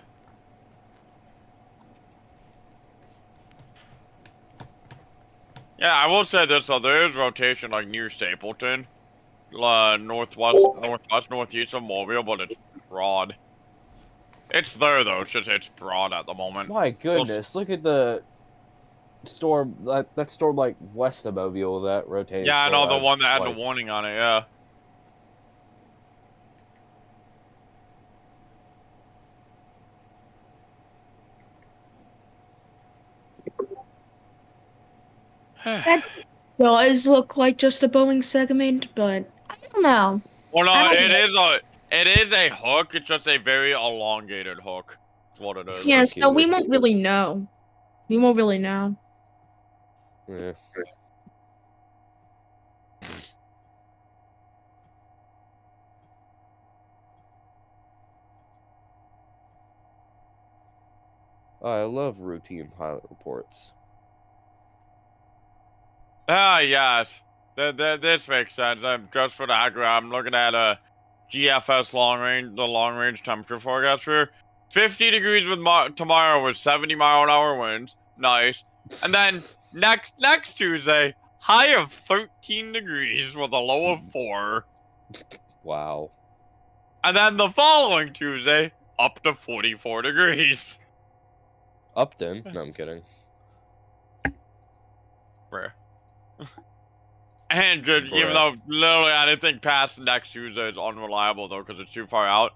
Yeah, I will say this though, there is rotation like near Stapleton. Northeast of Mobile, but it's broad. It's there though. It's broad at the moment. My goodness, look at the storm. That storm like west of Mobile that rotated. Yeah, I know the one that had the warning on it. Yeah. That does look like just a Boeing segment, but I don't know. Well, no, it is a hook. It's just a very elongated hook. That's what it is. Yeah, so we won't really know. We won't really know. Yeah. I love routine pilot reports. Ah, yes. This makes sense. Just for the accurate, I'm looking at a GFS long range temperature forecast for 50 degrees with tomorrow with 70-mile-an-hour winds. Nice. And then next Tuesday, high of 13 degrees with a low of 4. Wow. And then the following Tuesday, up to 44 degrees. Upton? No, I'm kidding. Rare. And even though literally anything past next Tuesday is unreliable though because it's too far out.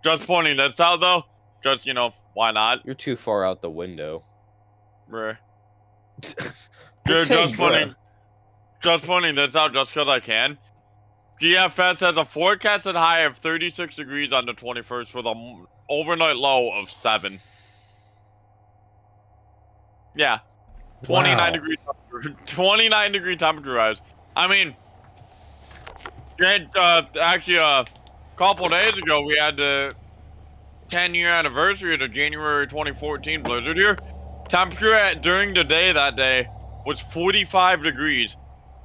Just pointing this out though. Just, you know, why not? You're too far out the window. Bruh. Just pointing this out just because I can. GFS has a forecasted high of 36 degrees on the 21st with an overnight low of 7. Yeah. 29 degree 29 degree temperature rise. I mean, actually, a couple days ago, we had the 10-year anniversary of the January 2014 blizzard here. Temperature during the day that day was 45 degrees.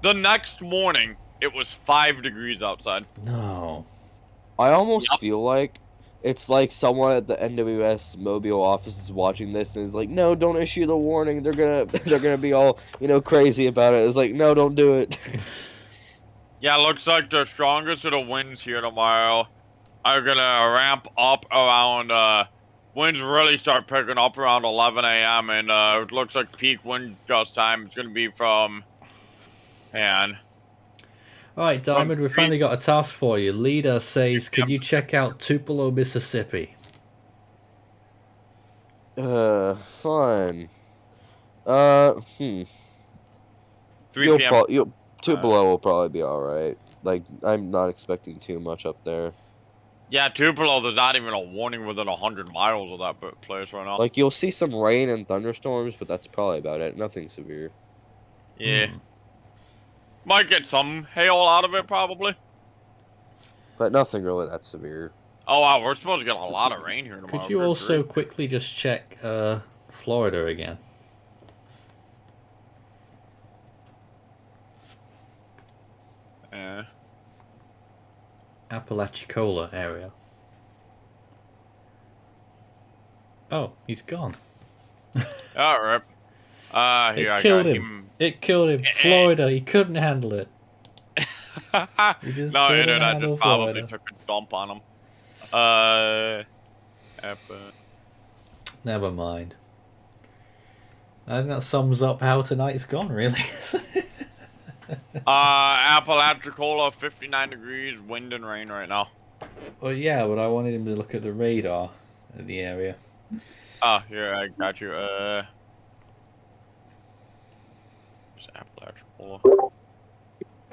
The next morning, it was 5 degrees outside. No. I almost feel like it's like someone at the NWS Mobile office is watching this and is like, "No, don't issue the warning. They're gonna be all, you know, crazy about it." It's like, "No, don't do it." Yeah, looks like the strongest of the winds here tomorrow are gonna ramp up around. Winds really start picking up around 11 a.m. and it looks like peak wind gust time is gonna be from. Alright, Diamond, we finally got a task for you. Leader says, could you check out Tupelo, Mississippi? Fun. 3 p.m. Tupelo will probably be alright. Like, I'm not expecting too much up there. Yeah, Tupelo, there's not even a warning within 100 miles of that place right now. Like, you'll see some rain and thunderstorms, but that's probably about it. Nothing severe. Yeah. Might get some hail out of it, probably. but nothing really that severe. Oh wow, we're supposed to get a lot of rain here tomorrow. Could you also quickly just check Florida again? Apalachicola area. Oh, he's gone. All right. It killed him. It killed him. Florida, he couldn't handle it. He just no, couldn't internet handle just probably Florida. took a dump on him. Never mind. I think that sums up how tonight's gone, really. Apalachicola, 59 degrees, wind and rain right now. Well, yeah, but I wanted him to look at the radar in the area. Oh, here, I got you. It's Apalachicola.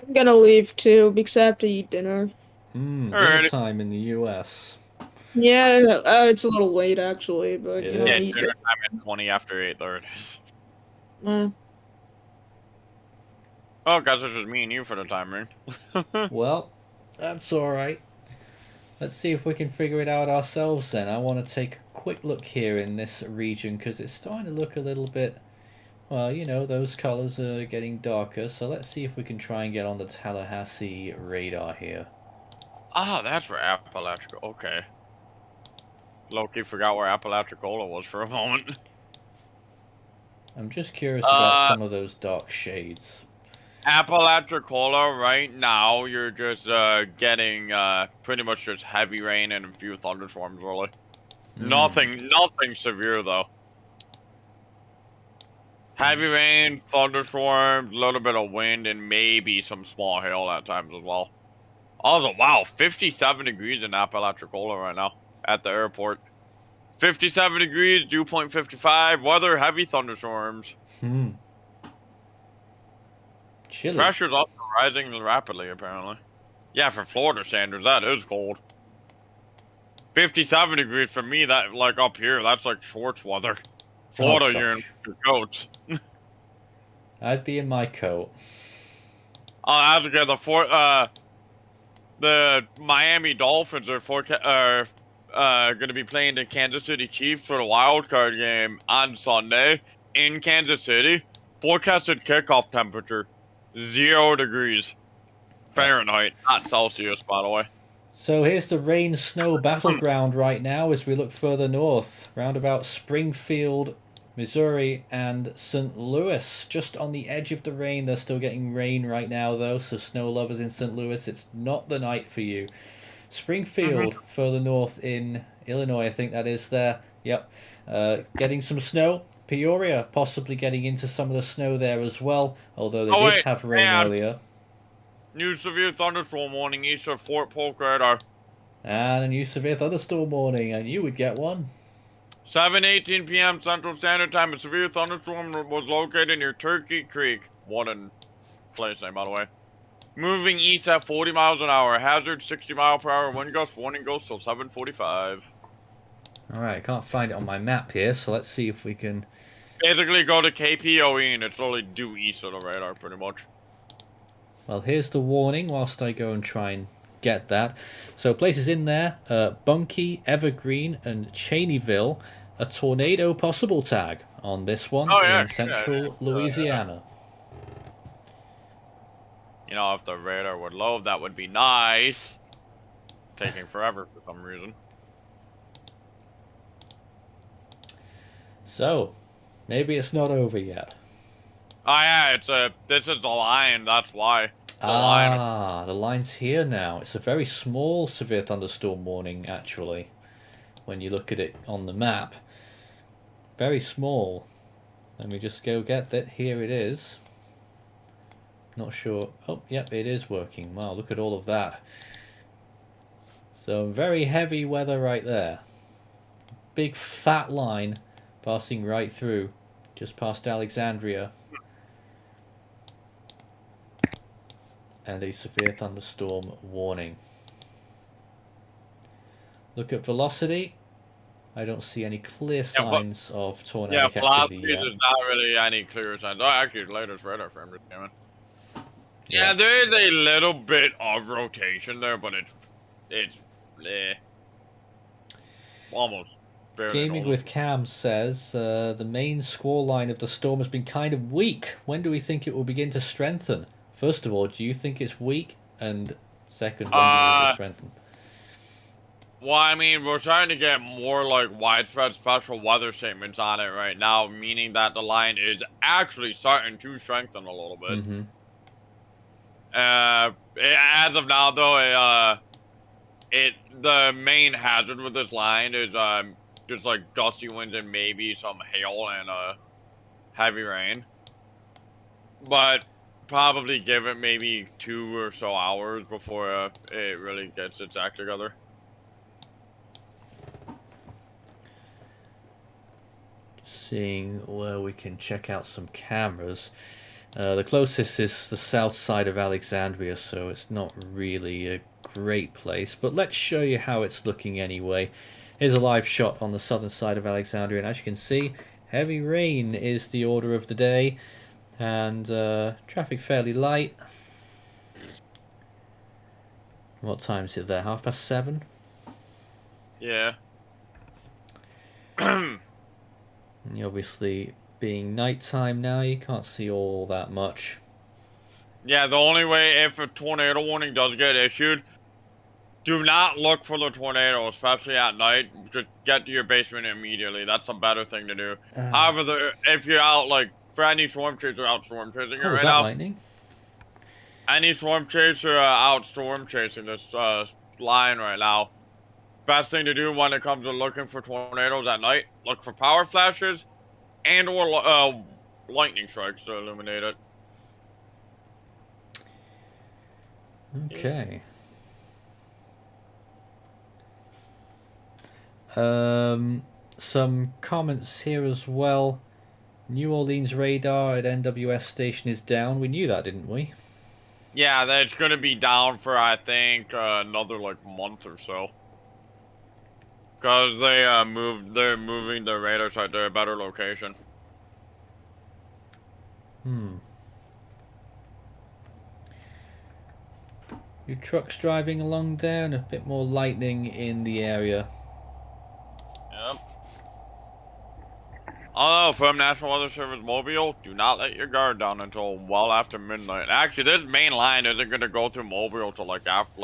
I'm gonna leave too because I have to eat dinner. Dinner time in the US. Yeah, it's a little late actually, but you know. Yeah, dinner time at 20 after 8 there it is. Oh, guys, it's just me and you for the time, right? Well, that's alright. Let's see if we can figure it out ourselves then. I want to take a quick look here in this region because it's starting to look a little bit, well, you know, those colors are getting darker. So let's see if we can try and get on the Tallahassee radar here. Ah, that's where Apalachicola, okay. Loki forgot where Apalachicola was for a moment. I'm just curious about some of those dark shades. Apalachicola, right now, you're just getting pretty much just heavy rain and a few thunderstorms, really. Nothing severe, though. Heavy rain, thunderstorms, a little bit of wind, and maybe some small hail at times as well. Also, wow, 57 degrees in Apalachicola right now at the airport. 57 degrees, dew point 55, weather, heavy thunderstorms. Chilly. Pressure's also rising rapidly, apparently. Yeah, for Florida standards, that is cold. 57 degrees for me, that like up here, that's like shorts weather. Florida, you're in your coats. I'd be in my coat. Oh, that's good. The Miami Dolphins are going to be playing the Kansas City Chiefs for the wild card game on Sunday in Kansas City. Forecasted kickoff temperature 0 degrees Fahrenheit, not Celsius, by the way. So here's the rain-snow battleground right now as we look further north, round about Springfield, Missouri, and St. Louis. Just on the edge of the rain. They're still getting rain right now, though, so snow lovers in St. Louis, it's not the night for you. Springfield, further north in Illinois, I think that is there. Yep. Getting some snow. Peoria possibly getting into some of the snow there as well, although they did have rain earlier. New severe thunderstorm warning east of Fort Polk radar. And a new severe thunderstorm warning, and you would get one. 7:18 p.m. Central Standard Time. A severe thunderstorm was located near Turkey Creek. What a place name, by the way. Moving east at 40 miles an hour. Hazard 60 mile per hour wind gust. Warning goes till 7:45. Alright, I can't find it on my map here, so let's see if we can... Basically go to KPOE and it's only due east of the radar, pretty much. Well, here's the warning whilst I go and try and get that. So places in there, Bunkie, Evergreen, and Cheneyville. A tornado possible tag on this one in central Louisiana. You know, if the radar would load, that would be nice. Taking forever for some reason. So, maybe it's not over yet. Oh yeah, this is the line, that's why. The line's here now. It's a very small severe thunderstorm warning, actually, when you look at it on the map. Very small. Let me just go get that. Here it is. Not sure. Oh, yep, it is working. Wow, look at all of that. So, very heavy weather right there. Big fat line passing right through, just past Alexandria. And a severe thunderstorm warning. Look at velocity. I don't see any clear signs of tornadic activity velocity yet. there's not really any clear signs. Oh, actually, the latest radar frame is coming. Yeah, there is a little bit of rotation there, but it's it's almost barely Gaming with noticeable. Cam says the main scoreline of the storm has been kind of weak. When do we think it will begin to strengthen? First of all, do you think it's weak? And second, when do you think it'll strengthen? Well, I mean, we're trying to get more like widespread special weather statements on it right now, meaning that the line is actually starting to strengthen a little bit. Mm-hmm. As of now, though, the main hazard with this line is just like gusty winds and maybe some hail and heavy rain. But probably give it maybe 2 or so hours before it really gets its act together. Seeing where we can check out some cameras. The closest is the south side of Alexandria, so it's not really a great place. But let's show you how it's looking anyway. Here's a live shot on the southern side of Alexandria, and as you can see, heavy rain is the order of the day, and traffic fairly light. What time is it there? 7:30? Yeah. And obviously, being nighttime now, you can't see all that much. Yeah, the only way if a tornado warning does get issued, do not look for the tornado, especially at night. Just get to your basement immediately. That's a better thing to do. However, if you're out, like, for any storm chaser out storm chasing it right now, lightning? any storm chaser out storm chasing this line right now, best thing to do when it comes to looking for tornadoes at night, look for power flashes and or lightning strikes to illuminate it. Okay. Some comments here as well. New Orleans radar at NWS station is down. We knew that, didn't we? Yeah, that's gonna be down for I think another like month or so. Cause they're moving the radar site to a better location. Your truck's driving along there, and a bit more lightning in the area. Yep. Although from National Weather Service Mobile, do not let your guard down until well after midnight. Actually, this main line isn't gonna go through Mobile till like after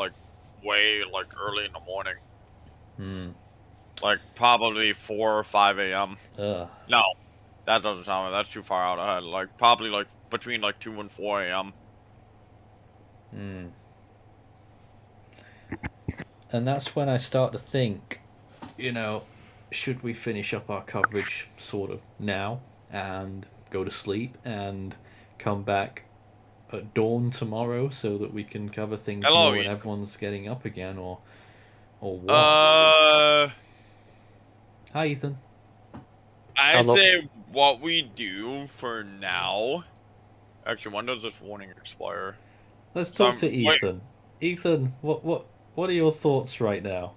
way early in the morning. Like probably 4 or 5 a.m. Ugh. No, that doesn't sound right. That's too far out ahead. Like probably between 2 and 4 a.m. And that's when I start to think, should we finish up our coverage sort of now and go to sleep and come back at dawn tomorrow so that we can cover things more when everyone's getting up again, or what? Hi, Ethan. I say what we do for now. Actually, when does this warning expire? Let's talk to Ethan. Ethan, what are your thoughts right now?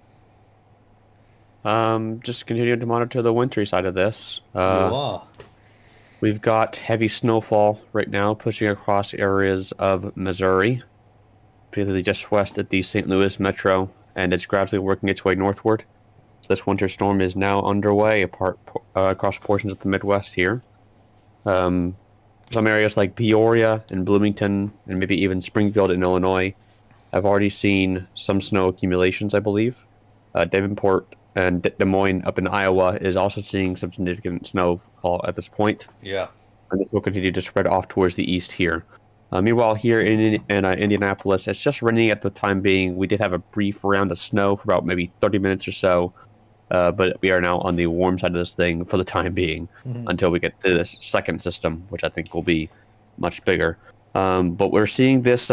Just continuing to monitor the wintry side of this. You are. We've got heavy snowfall right now pushing across areas of Missouri, particularly just west at the St. Louis metro, and it's gradually working its way northward. So this winter storm is now underway across portions of the Midwest here. Some areas like Peoria and Bloomington and maybe even Springfield in Illinois have already seen some snow accumulations, I believe. Davenport and Des Moines up in Iowa is also seeing some significant snowfall at this point. Yeah. And this will continue to spread off towards the east here. Meanwhile, here in Indianapolis, it's just raining at the time being. We did have a brief round of snow for about maybe 30 minutes or so, but we are now on the warm side of this thing for the time being until we get to this second system, which I think will be much bigger. But we're seeing this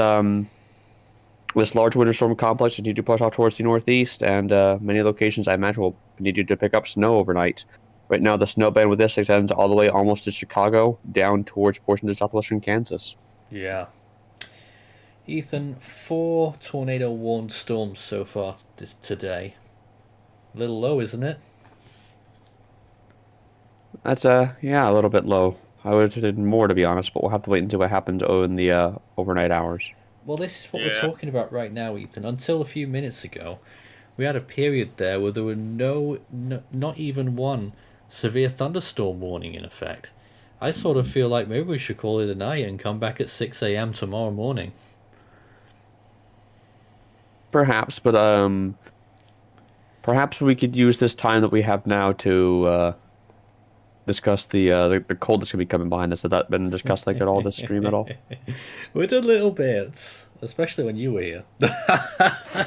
this large winter storm complex continue to push off towards the northeast, and many locations I imagine will continue to pick up snow overnight. Right now, the snow band with this extends all the way almost to Chicago, down towards portions of southwestern Kansas. Yeah. Ethan, 4 tornado-warned storms so far today. A little low, isn't it? That's a little bit low. I would have did more, to be honest, but we'll have to wait and see what happens in the overnight hours. Well, this is what we're Yeah. talking about right now, Ethan. Until a few minutes ago, we had a period there where there were not even one severe thunderstorm warning in effect. I sort of feel like maybe we should call it a night and come back at 6 a.m. tomorrow morning. Perhaps, but perhaps we could use this time that we have now to discuss the cold that's gonna be coming behind us. Has that been discussed like at all this stream at all? We did little bits, especially when you were here.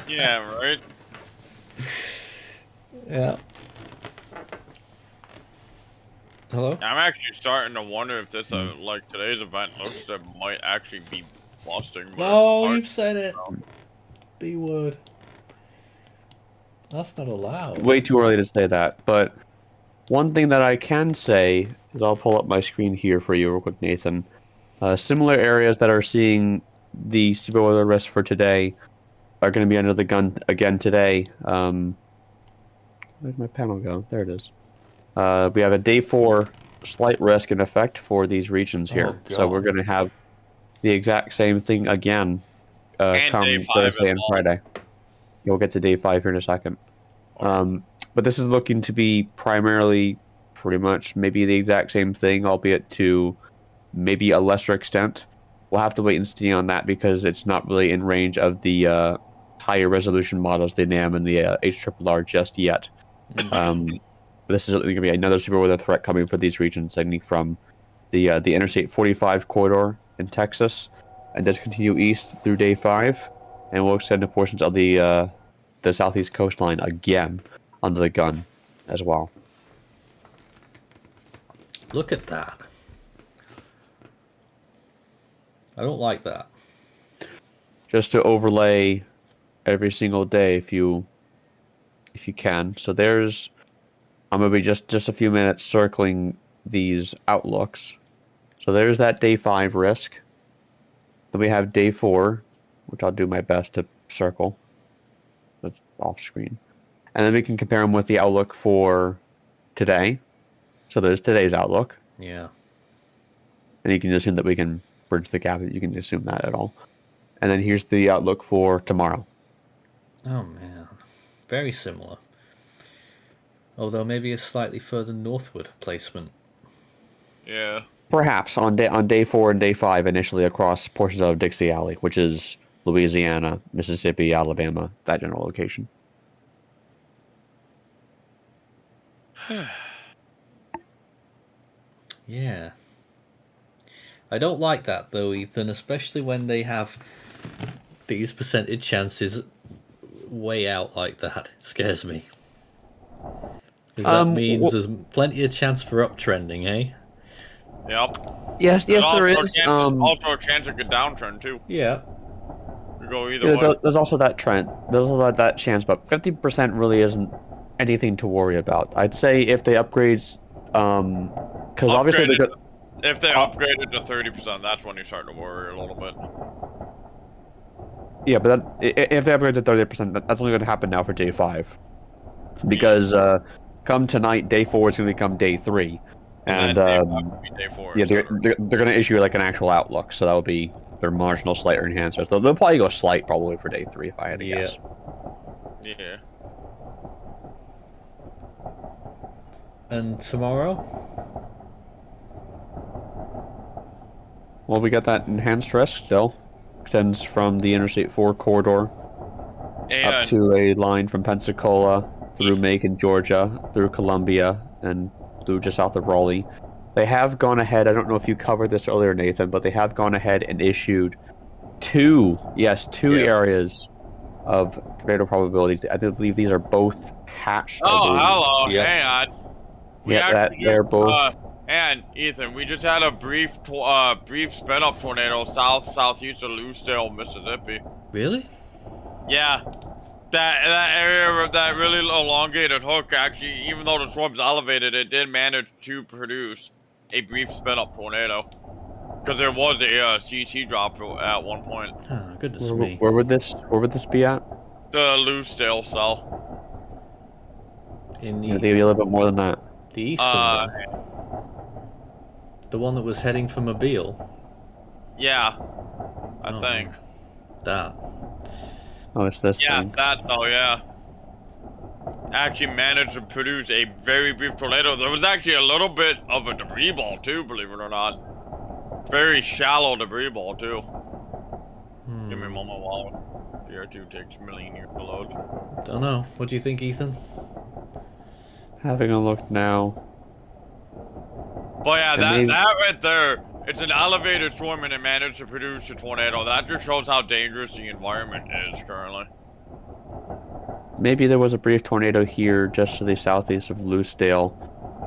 Yeah, right? Yeah. Hello? I'm actually starting to wonder if this, like, today's event looks like it might actually be busting. but No, it's you've said it. B word. That's not allowed. Way too early to say that, but one thing that I can say is I'll pull up my screen here for you real quick, Nathan. Similar areas that are seeing the severe weather risk for today are going to be under the gun again today. Where'd my panel go? There it is. We have a day 4 slight risk in effect for these regions here. Oh, So we're God. going to have the exact same thing again And come day 5 Thursday as and well. Friday. We'll get to day 5 here in a second. But this is looking to be primarily pretty much maybe the exact same thing, albeit to maybe a lesser extent. We'll have to wait and see on that because it's not really in range of the higher resolution models, the NAM and the HRRR just yet. This is going to be another super weather threat coming for these regions, ending from the Interstate 45 corridor in Texas, and does continue east through day 5, and will extend to portions of the southeast coastline again under the gun as well. Look at that. I don't like that. Just to overlay every single day if you can. So there's I'm gonna be just a few minutes circling these outlooks. So there's that day 5 risk. Then we have day 4, which I'll do my best to circle. That's off screen. And then we can compare them with the outlook for today. So there's today's outlook. Yeah. And you can assume that we can bridge the gap. You can assume that at all. And then here's the outlook for tomorrow. Oh, man. Very similar. Although maybe a slightly further northward placement. Yeah. Perhaps on day 4 and day 5 initially across portions of Dixie Alley, which is Louisiana, Mississippi, Alabama, that general location. Yeah. I don't like that though, Ethan, especially when they have these percentage chances way out like that. It scares me. Because that means there's plenty of chance for uptrending, eh? Yep. Yes, there also is. Also a chance it could downtrend too. Yeah. Could go either way. There's also that trend. There's also that chance, but 50% really isn't anything to worry about. I'd say if they upgrade, because obviously they're good. If they upgraded to 30%, that's when you're starting to worry a little bit. Yeah, but if they upgrade to 30%, that's only going to happen now for day 5, because come tonight, day 4 is going to become day 3, and day 5 would be day 4. yeah, they're going to issue like an actual outlook, so that will be their marginal slight enhancers. They'll probably go slight probably for day 3 if I had to guess. Yeah. And tomorrow? Well, we got that enhanced risk still. Extends from the Interstate 4 corridor up to a line from Pensacola through Macon, Georgia, through Columbia, and through just south of Raleigh. They have gone ahead, I don't know if you covered this earlier, Nathan, but they have gone ahead and issued two areas of tornado probabilities. I believe these are both hatched. Oh, hello. Yeah. Hang on. They're both. And Ethan, we just had a brief spin-up tornado southeast of Lucedale, Mississippi. Really? Yeah. That area of that really elongated hook, actually, even though the storm's elevated, it did manage to produce a brief spin-up tornado. Because there was a CT drop at one point. Oh, goodness me. Where would this be at? The Lucedale cell. In the, Maybe a little bit more than that. The eastern one? The one that was heading for Mobile? Yeah. I think. Man. that? Oh, it's this Yeah, thing. that though, yeah. Actually managed to produce a very brief tornado. There was actually a little bit of a debris ball too, believe it or not. Very shallow debris ball too. Give me a moment while PR2 takes a million years to load. Don't know. What do you think, Ethan? Having a look now. But yeah, And that right there, it's an elevated storm and it managed to produce a tornado. That just shows how dangerous the environment is currently. Maybe there was a brief tornado here just to the southeast of Loosedale.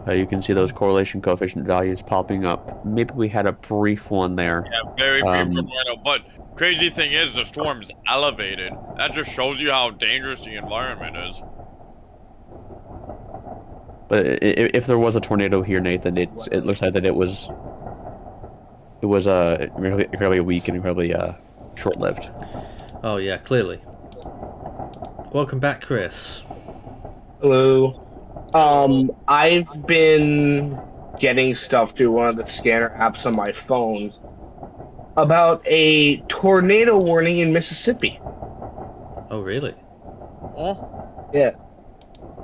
You can see those correlation coefficient values popping up. Maybe we had a brief one there. Yeah, very brief tornado. But crazy thing is, the storm's elevated. That just shows you how dangerous the environment is. But if there was a tornado here, Nathan, it looks like that it was incredibly weak and incredibly short-lived. Oh yeah, clearly. Welcome back, Chris. Hello. I've been getting stuff through one of the scanner apps on my phone about a tornado warning in Mississippi. Oh really? Oh. Yeah.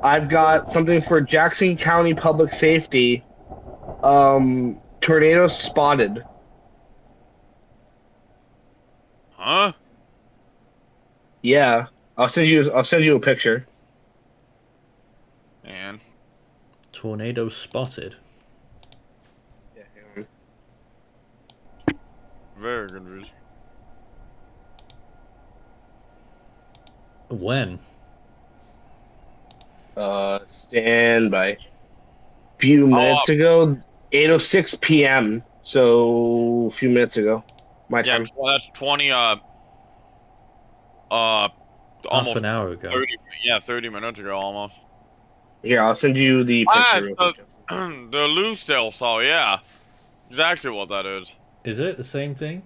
I've got something for Jackson County Public Safety. Tornado spotted. Huh? Yeah. I'll send you a picture. Man. Tornado spotted. Yeah, hang on. Very good news. When? Stand by. Few minutes ago, 8:06 p.m. So a few minutes ago, my time. Well, that's 20. Almost Half an hour ago. 30 minutes ago almost. Here, I'll send you the picture. Real quick. The Loosedale saw, yeah. Exactly what that is. Is it the same thing?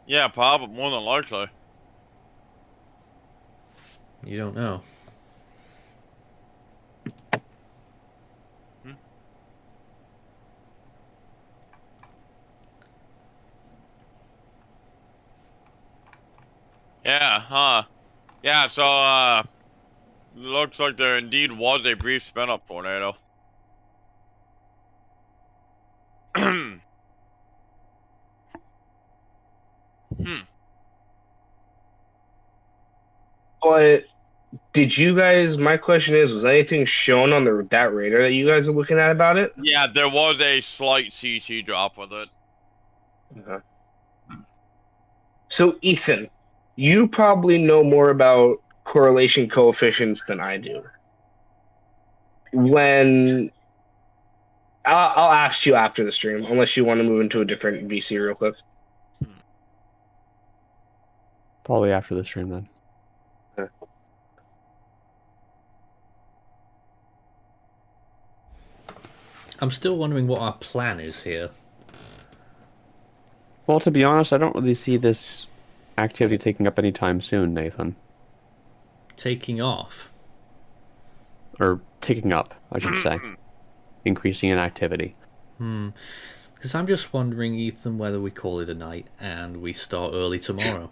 Yeah, probably more than likely. You don't know. Yeah, huh. Yeah, so, looks like there indeed was a brief spin-up tornado. But did you guys? My question is: was anything shown on that radar that you guys are looking at about it? Yeah, there was a slight CC drop with it. Okay. So, Ethan, you probably know more about correlation coefficients than I do. When I'll ask you after the stream, unless you want to move into a different VC real quick. Probably after the stream then. Okay. I'm still wondering what our plan is here. Well, to be honest, I don't really see this activity taking up anytime soon, Nathan. Taking off. Or taking up, I should say. Increasing in activity. Because I'm just wondering, Ethan, whether we call it a night and we start early tomorrow.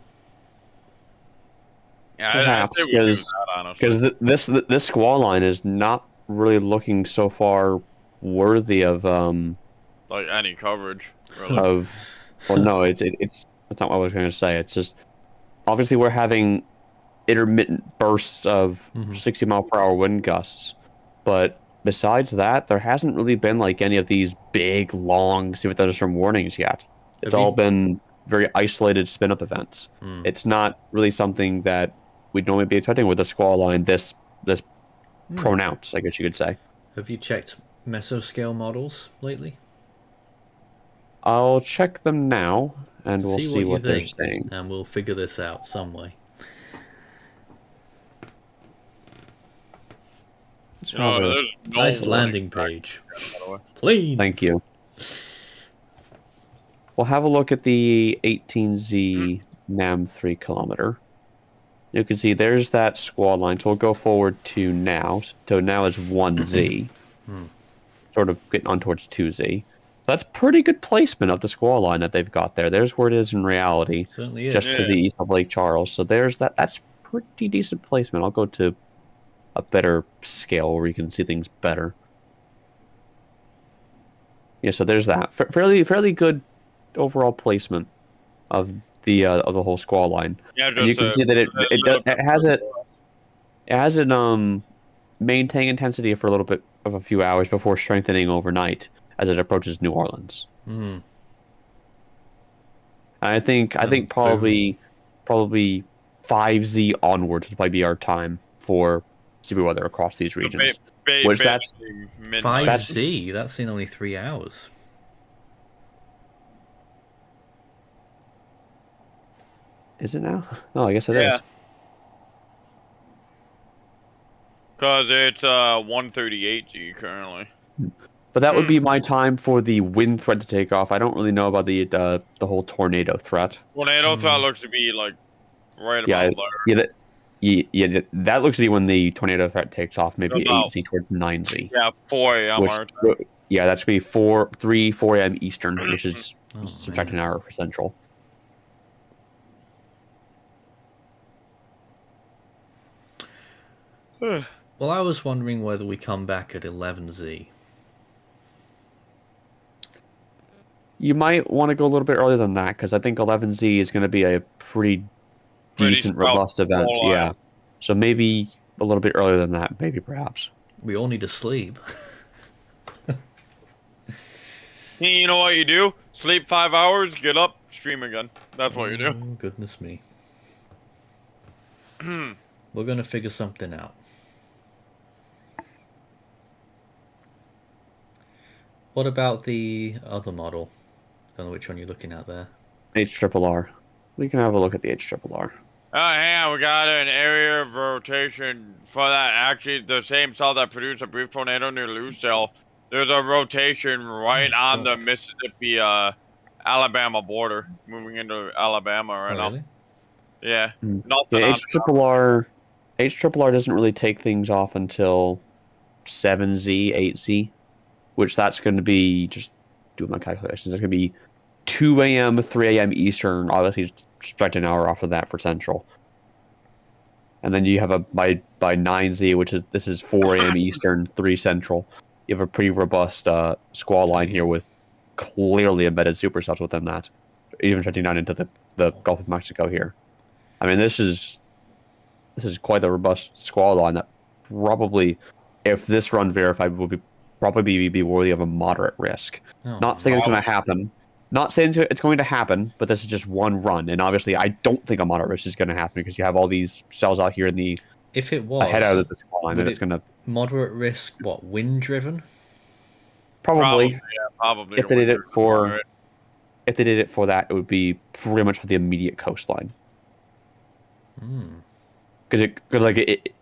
Yeah, Perhaps, I'd say we do that, honestly. because this squall line is not really looking so far worthy of Like any coverage, really. Well, no, it's that's not what I was going to say. It's just obviously we're having intermittent bursts of 60-mile-per-hour wind gusts, but besides that, there hasn't really been like any of these big, long severe thunderstorm warnings yet. It's all been very isolated spin-up events. It's not really something that we'd normally be expecting with a squall line this pronounced, I guess you could say. Have you checked mesoscale models lately? I'll check them now, and we'll see what they're saying. And we'll figure this out some way. There's no Nice landing page. Please. Thank you. We'll have a look at the 18Z NAM 3 kilometer. You can see there's that squall line. So we'll go forward to now. So now is 1Z. Sort of getting on towards 2Z. That's pretty good placement of the squall line that they've got there. There's where it is in reality, Certainly is. just to the east of Lake Charles. So there's that. That's pretty decent placement. I'll go to a better scale where you can see things better. Yeah, so there's that. Fairly good overall placement of the whole squall line. Yeah, And you can see that it has it maintain intensity for a little bit of a few hours before strengthening overnight as it approaches New Orleans. Hmm. I think probably 5Z onwards would probably be our time for severe weather across these regions. Which that's midnight. 5Z. That's in only 3 hours. Is it now? Oh, I guess it is. Yeah. Because it's 138G currently. But that would be my time for the wind threat to take off. I don't really know about the whole tornado threat. Tornado threat looks to be like right Yeah, about there. that looks to be when the tornado threat takes off, maybe About- 8Z towards 9Z. Yeah, 4 a.m. Which, our time. yeah, that's going to be 4 a.m. Eastern, which is Oh, subtract an man. hour for Central. Well, I was wondering whether we come back at 11Z. You might want to go a little bit earlier than that, because I think 11Z is going to be a pretty decent, sprout robust event. whole Yeah. line. So maybe a little bit earlier than that, maybe perhaps. We all need to sleep. You know what you do? Sleep 5 hours, get up, stream again. That's what you do. Oh, goodness me. We're going to figure something out. What about the other model? Don't know which one you're looking at there. HRRR. We can have a look at the HRRR. Hang on, we got an area of rotation for that. Actually, the same cell that produced a brief tornado near Lucille. There's a rotation right on the Mississippi, Alabama border, moving into Alabama right now. Really? Yeah, Hmm. nothing Yeah, on HRRR doesn't really take things off until 7Z, 8Z, which that's going to be, just doing my calculations, it's going to be 2 a.m., 3 a.m. Eastern, obviously subtract an hour off of that for Central. And then you have by 9Z, which is, this is 4 a.m. Eastern, 3 Central. You have a pretty robust squall line here with clearly embedded supercells within that, even stretching down into the Gulf of Mexico here. I mean, this is quite a robust squall line that probably, if this run verified, will probably be worthy of a moderate risk. Oh, Not saying it's going to happen. Not saying it's going to happen, but this is just one run. And obviously, I don't think a moderate risk is going to happen because you have all these cells out here in the if it was ahead of the squall line, would and it's going to moderate risk, what, wind driven? probably, yeah, probably. if they did it for that, it would be pretty much for the immediate coastline. Because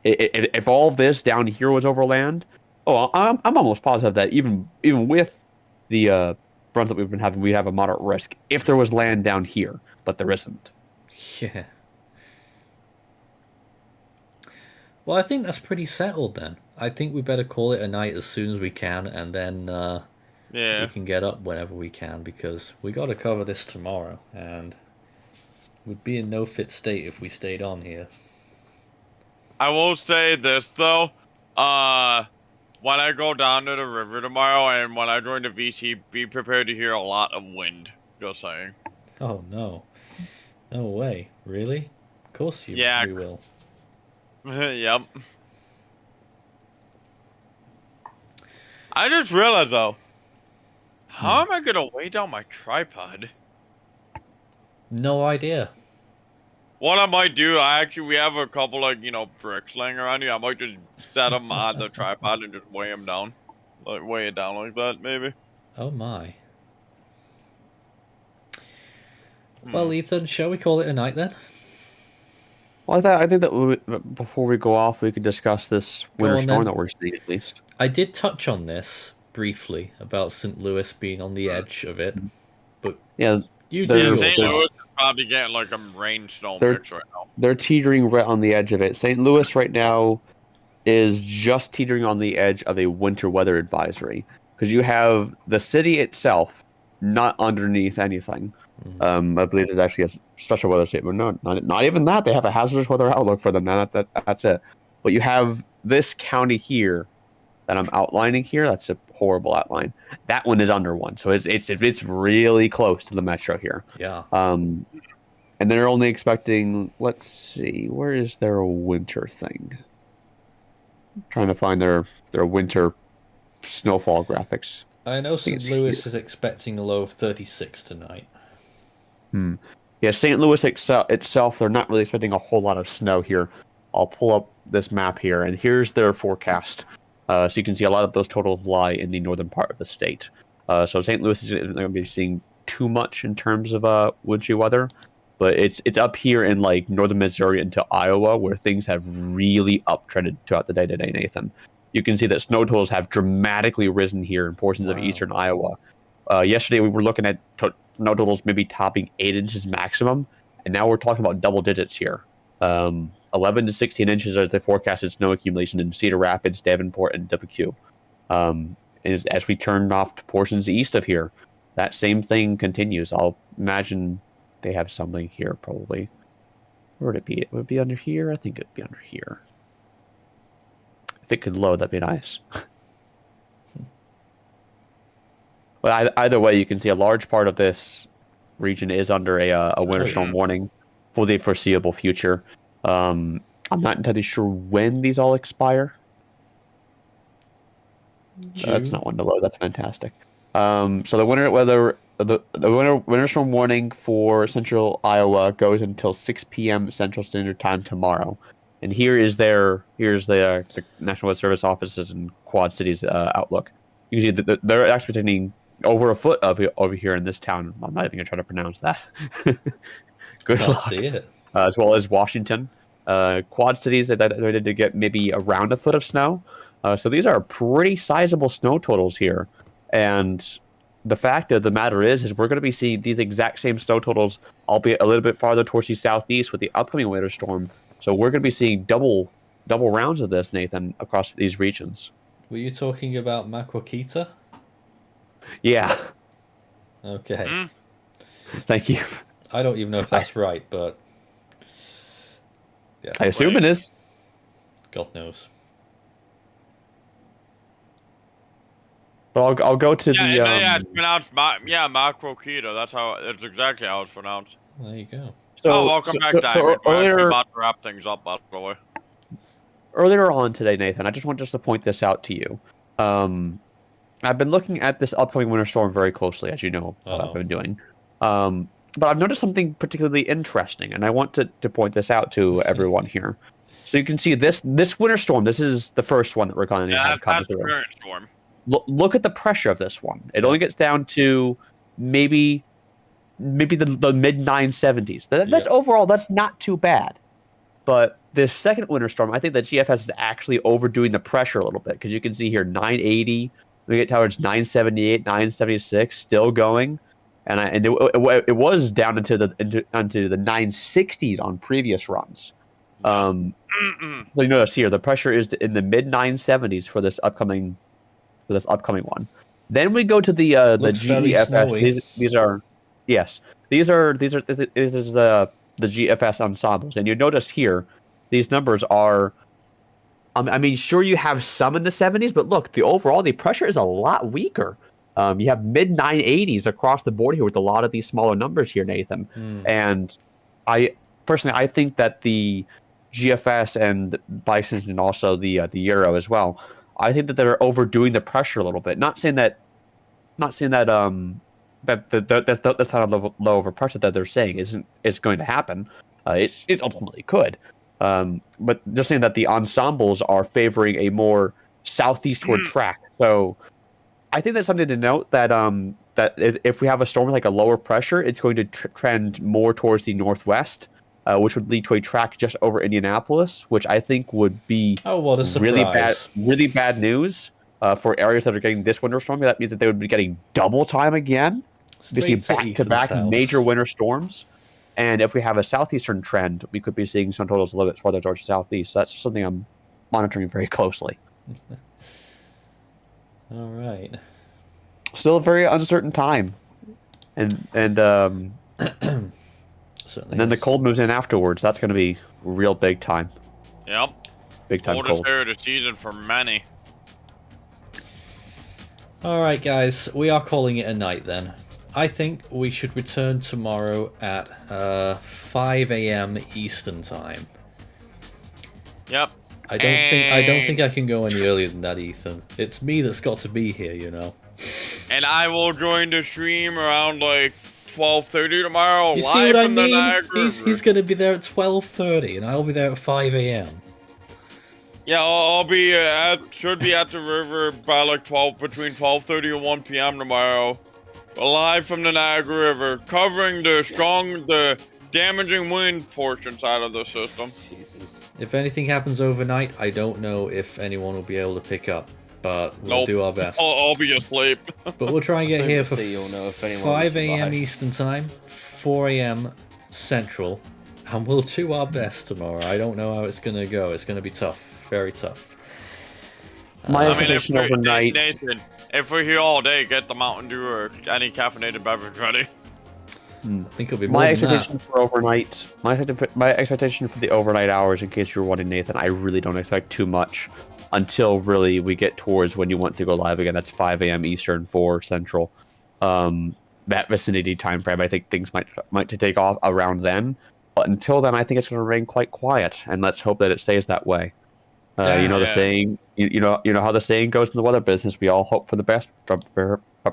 if all of this down here was over land, I'm almost positive that even with the front that we've been having, we'd have a moderate risk if there was land down here, but there isn't. Yeah. Well, I think that's pretty settled then. I think we better call it a night as soon as we can, and then we can get up whenever we can, because we got to cover this tomorrow, and we'd be in no fit state if we stayed on here. I will say this though, when I go down to the river tomorrow and when I join the VC, be prepared to hear a lot of wind. Just saying. Oh no, no way! Really? Of course we will. Yep. I just realized though, how am I gonna weigh down my tripod? No idea. What I might do, we have a couple bricks laying around here. I might just set them on the tripod and just weigh them down, weigh it down like that, maybe. Oh my. Well, Ethan, shall we call it a night then? Well, I think that before we go off, we could discuss this winter storm that we're seeing at least. I did touch on this briefly about St. Louis being on the edge of it, but yeah, you do. St. Louis is probably getting like a rainstorm mix right now. They're teetering right on the edge of it. St. Louis right now is just teetering on the edge of a winter weather advisory. because you have the city itself not underneath anything. I believe there's actually a special weather statement. No, not even that. They have a hazardous weather outlook for them. That's it. But you have this county here that I'm outlining here. That's a horrible outline. That one is under one, so it's really close to the metro here. Yeah. And they're only expecting. Let's see, where is their winter thing? I'm trying to find their winter snowfall graphics. I know think St. it's Louis here. is expecting a low of 36 tonight. Yeah, St. Louis itself, they're not really expecting a whole lot of snow here. I'll pull up this map here, and here's their forecast. So you can see a lot of those totals lie in the northern part of the state. So St. Louis isn't going to be seeing too much in terms of wintry weather, but it's up here in like northern Missouri into Iowa where things have really uptrended throughout the day today, Nathan. You can see that snow totals have dramatically risen here in portions of eastern Iowa. Yesterday we were looking at snow totals maybe topping 8 inches maximum, and now we're talking about double digits here. 11 to 16 inches as the forecasted snow accumulation in Cedar Rapids, Davenport, and WQ. And as we turn off to portions east of here, that same thing continues. I'll imagine they have something here probably. Where would it be? It would be under here? I think it'd be under here. If it could load, that'd be nice. But either way, you can see a large part of this region is under a winter storm warning for the foreseeable future. I'm not entirely sure when these all expire. That's not one to load. That's fantastic. So the winter weather, the winter storm warning for central Iowa goes until 6 p.m. Central Standard Time tomorrow. And here's the National Weather Service offices and Quad Cities outlook. You can see that they're actually predicting over a foot of over here in this town. I'm not even gonna try to pronounce that. Good Can't luck. see it. As well as Washington, Quad Cities that are to get maybe around a foot of snow. So these are pretty sizable snow totals here. And the fact of the matter is we're going to be seeing these exact same snow totals, albeit a little bit farther towards the southeast with the upcoming winter storm. So we're going to be seeing double rounds of this, Nathan, across these regions. Were you talking about Maquoketa? Yeah. Okay. Thank you. I don't even know if that's right, but yeah, I assume it is. God knows. But I'll go to the. Yeah, it's pronounced Maquoketa. That's exactly how it's pronounced. There you go. So, welcome back, Diamond. Earlier, we're about to wrap things up, by the way. Earlier on today, Nathan, I just want to point this out to you. I've been looking at this upcoming winter storm very closely, as you know, what I've been doing. But I've noticed something particularly interesting, and I want to point this out to everyone here. So you can see this winter storm. This is the first one that we're going to have come through. That's the current storm. Look at the pressure of this one. It only gets down to maybe the mid 970s. That's overall, that's not too bad. But this second winter storm, I think the GFS is actually overdoing the pressure a little bit, because you can see here 980. We get towards 978, 976, still going, and it was down into the 960s on previous runs. So you notice here the pressure is in the mid 970s for this upcoming one. Then we go to the GFS. These are the GFS ensembles, and you notice here these numbers are. I mean, sure, you have some in the 70s, but look, the pressure is a lot weaker. You have mid 980s across the board here with a lot of these smaller numbers here, Nathan. And I think that the GFS and by extension and also the Euro as well, I think that they're overdoing the pressure a little bit. Not saying that that's not a low of a pressure that they're saying is going to happen. It ultimately could. But just saying that the ensembles are favoring a more southeastward track. So I think that's something to note, that if we have a storm with like a lower pressure, it's going to trend more towards the northwest, which would lead to a track just over Indianapolis, which I think would be what a surprise. really bad news for areas that are getting this winter storm. That means that they would be getting double time again, basically back-to-back major winter storms. And if we have a southeastern trend, we could be seeing some totals a little bit farther towards the southeast. So that's something I'm monitoring very closely. All right. still a very uncertain time, and Certainly and then the is. cold moves in afterwards. That's going to be real big time. Yep. Big time Coldest cold. day of the season for many. Alright guys, we are calling it a night then. I think we should return tomorrow at 5 a.m. Eastern time. Yep. I don't think I can go any earlier than that, Ethan. It's me that's got to be here, you know. And I will join the stream around like 12:30 tomorrow. You live see what I from the mean? Niagara He's River. going to be there at 12:30, and I'll be there at 5 a.m. Yeah, I'll be should be at the river by like between 12:30 and 1 p.m. tomorrow. Live from the Niagara River, covering the damaging wind portion side of the system. Jesus. If anything happens overnight, I don't know if anyone will be able to pick up, but we'll Nope. do our best. I'll be asleep. But we'll try and get thought you here would for say you'll know if anyone will 5 a.m. survive. Eastern time, 4 a.m. Central, and we'll do our best tomorrow. I don't know how it's going to go. It's going to be tough. Very tough. My I mean, expectation overnight. Nathan, if we're here all day, get the Mountain Dew or any caffeinated beverage ready. I think it'll be more My than that. expectation for overnight. My expectation for the overnight hours, in case you were wondering, Nathan, I really don't expect too much until really we get towards when you want to go live again. That's 5 a.m. Eastern, 4 Central. That vicinity time frame. I think things might take off around then. But until then, I think it's going to remain quite quiet, and let's hope that it stays that way. You know the saying. You know how the saying goes in the weather business. We all hope for the best, but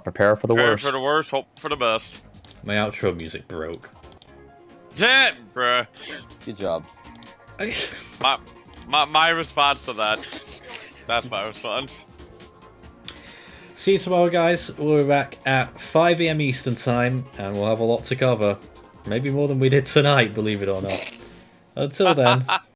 prepare for the Prepare worst. for the worst, hope for the best. My outro music broke. Yeah, bruh. Good job. My response to that. That's my response. See you tomorrow, guys. We're back at 5 a.m. Eastern time, and we'll have a lot to cover. Maybe more than we did tonight, believe it or not. Until then.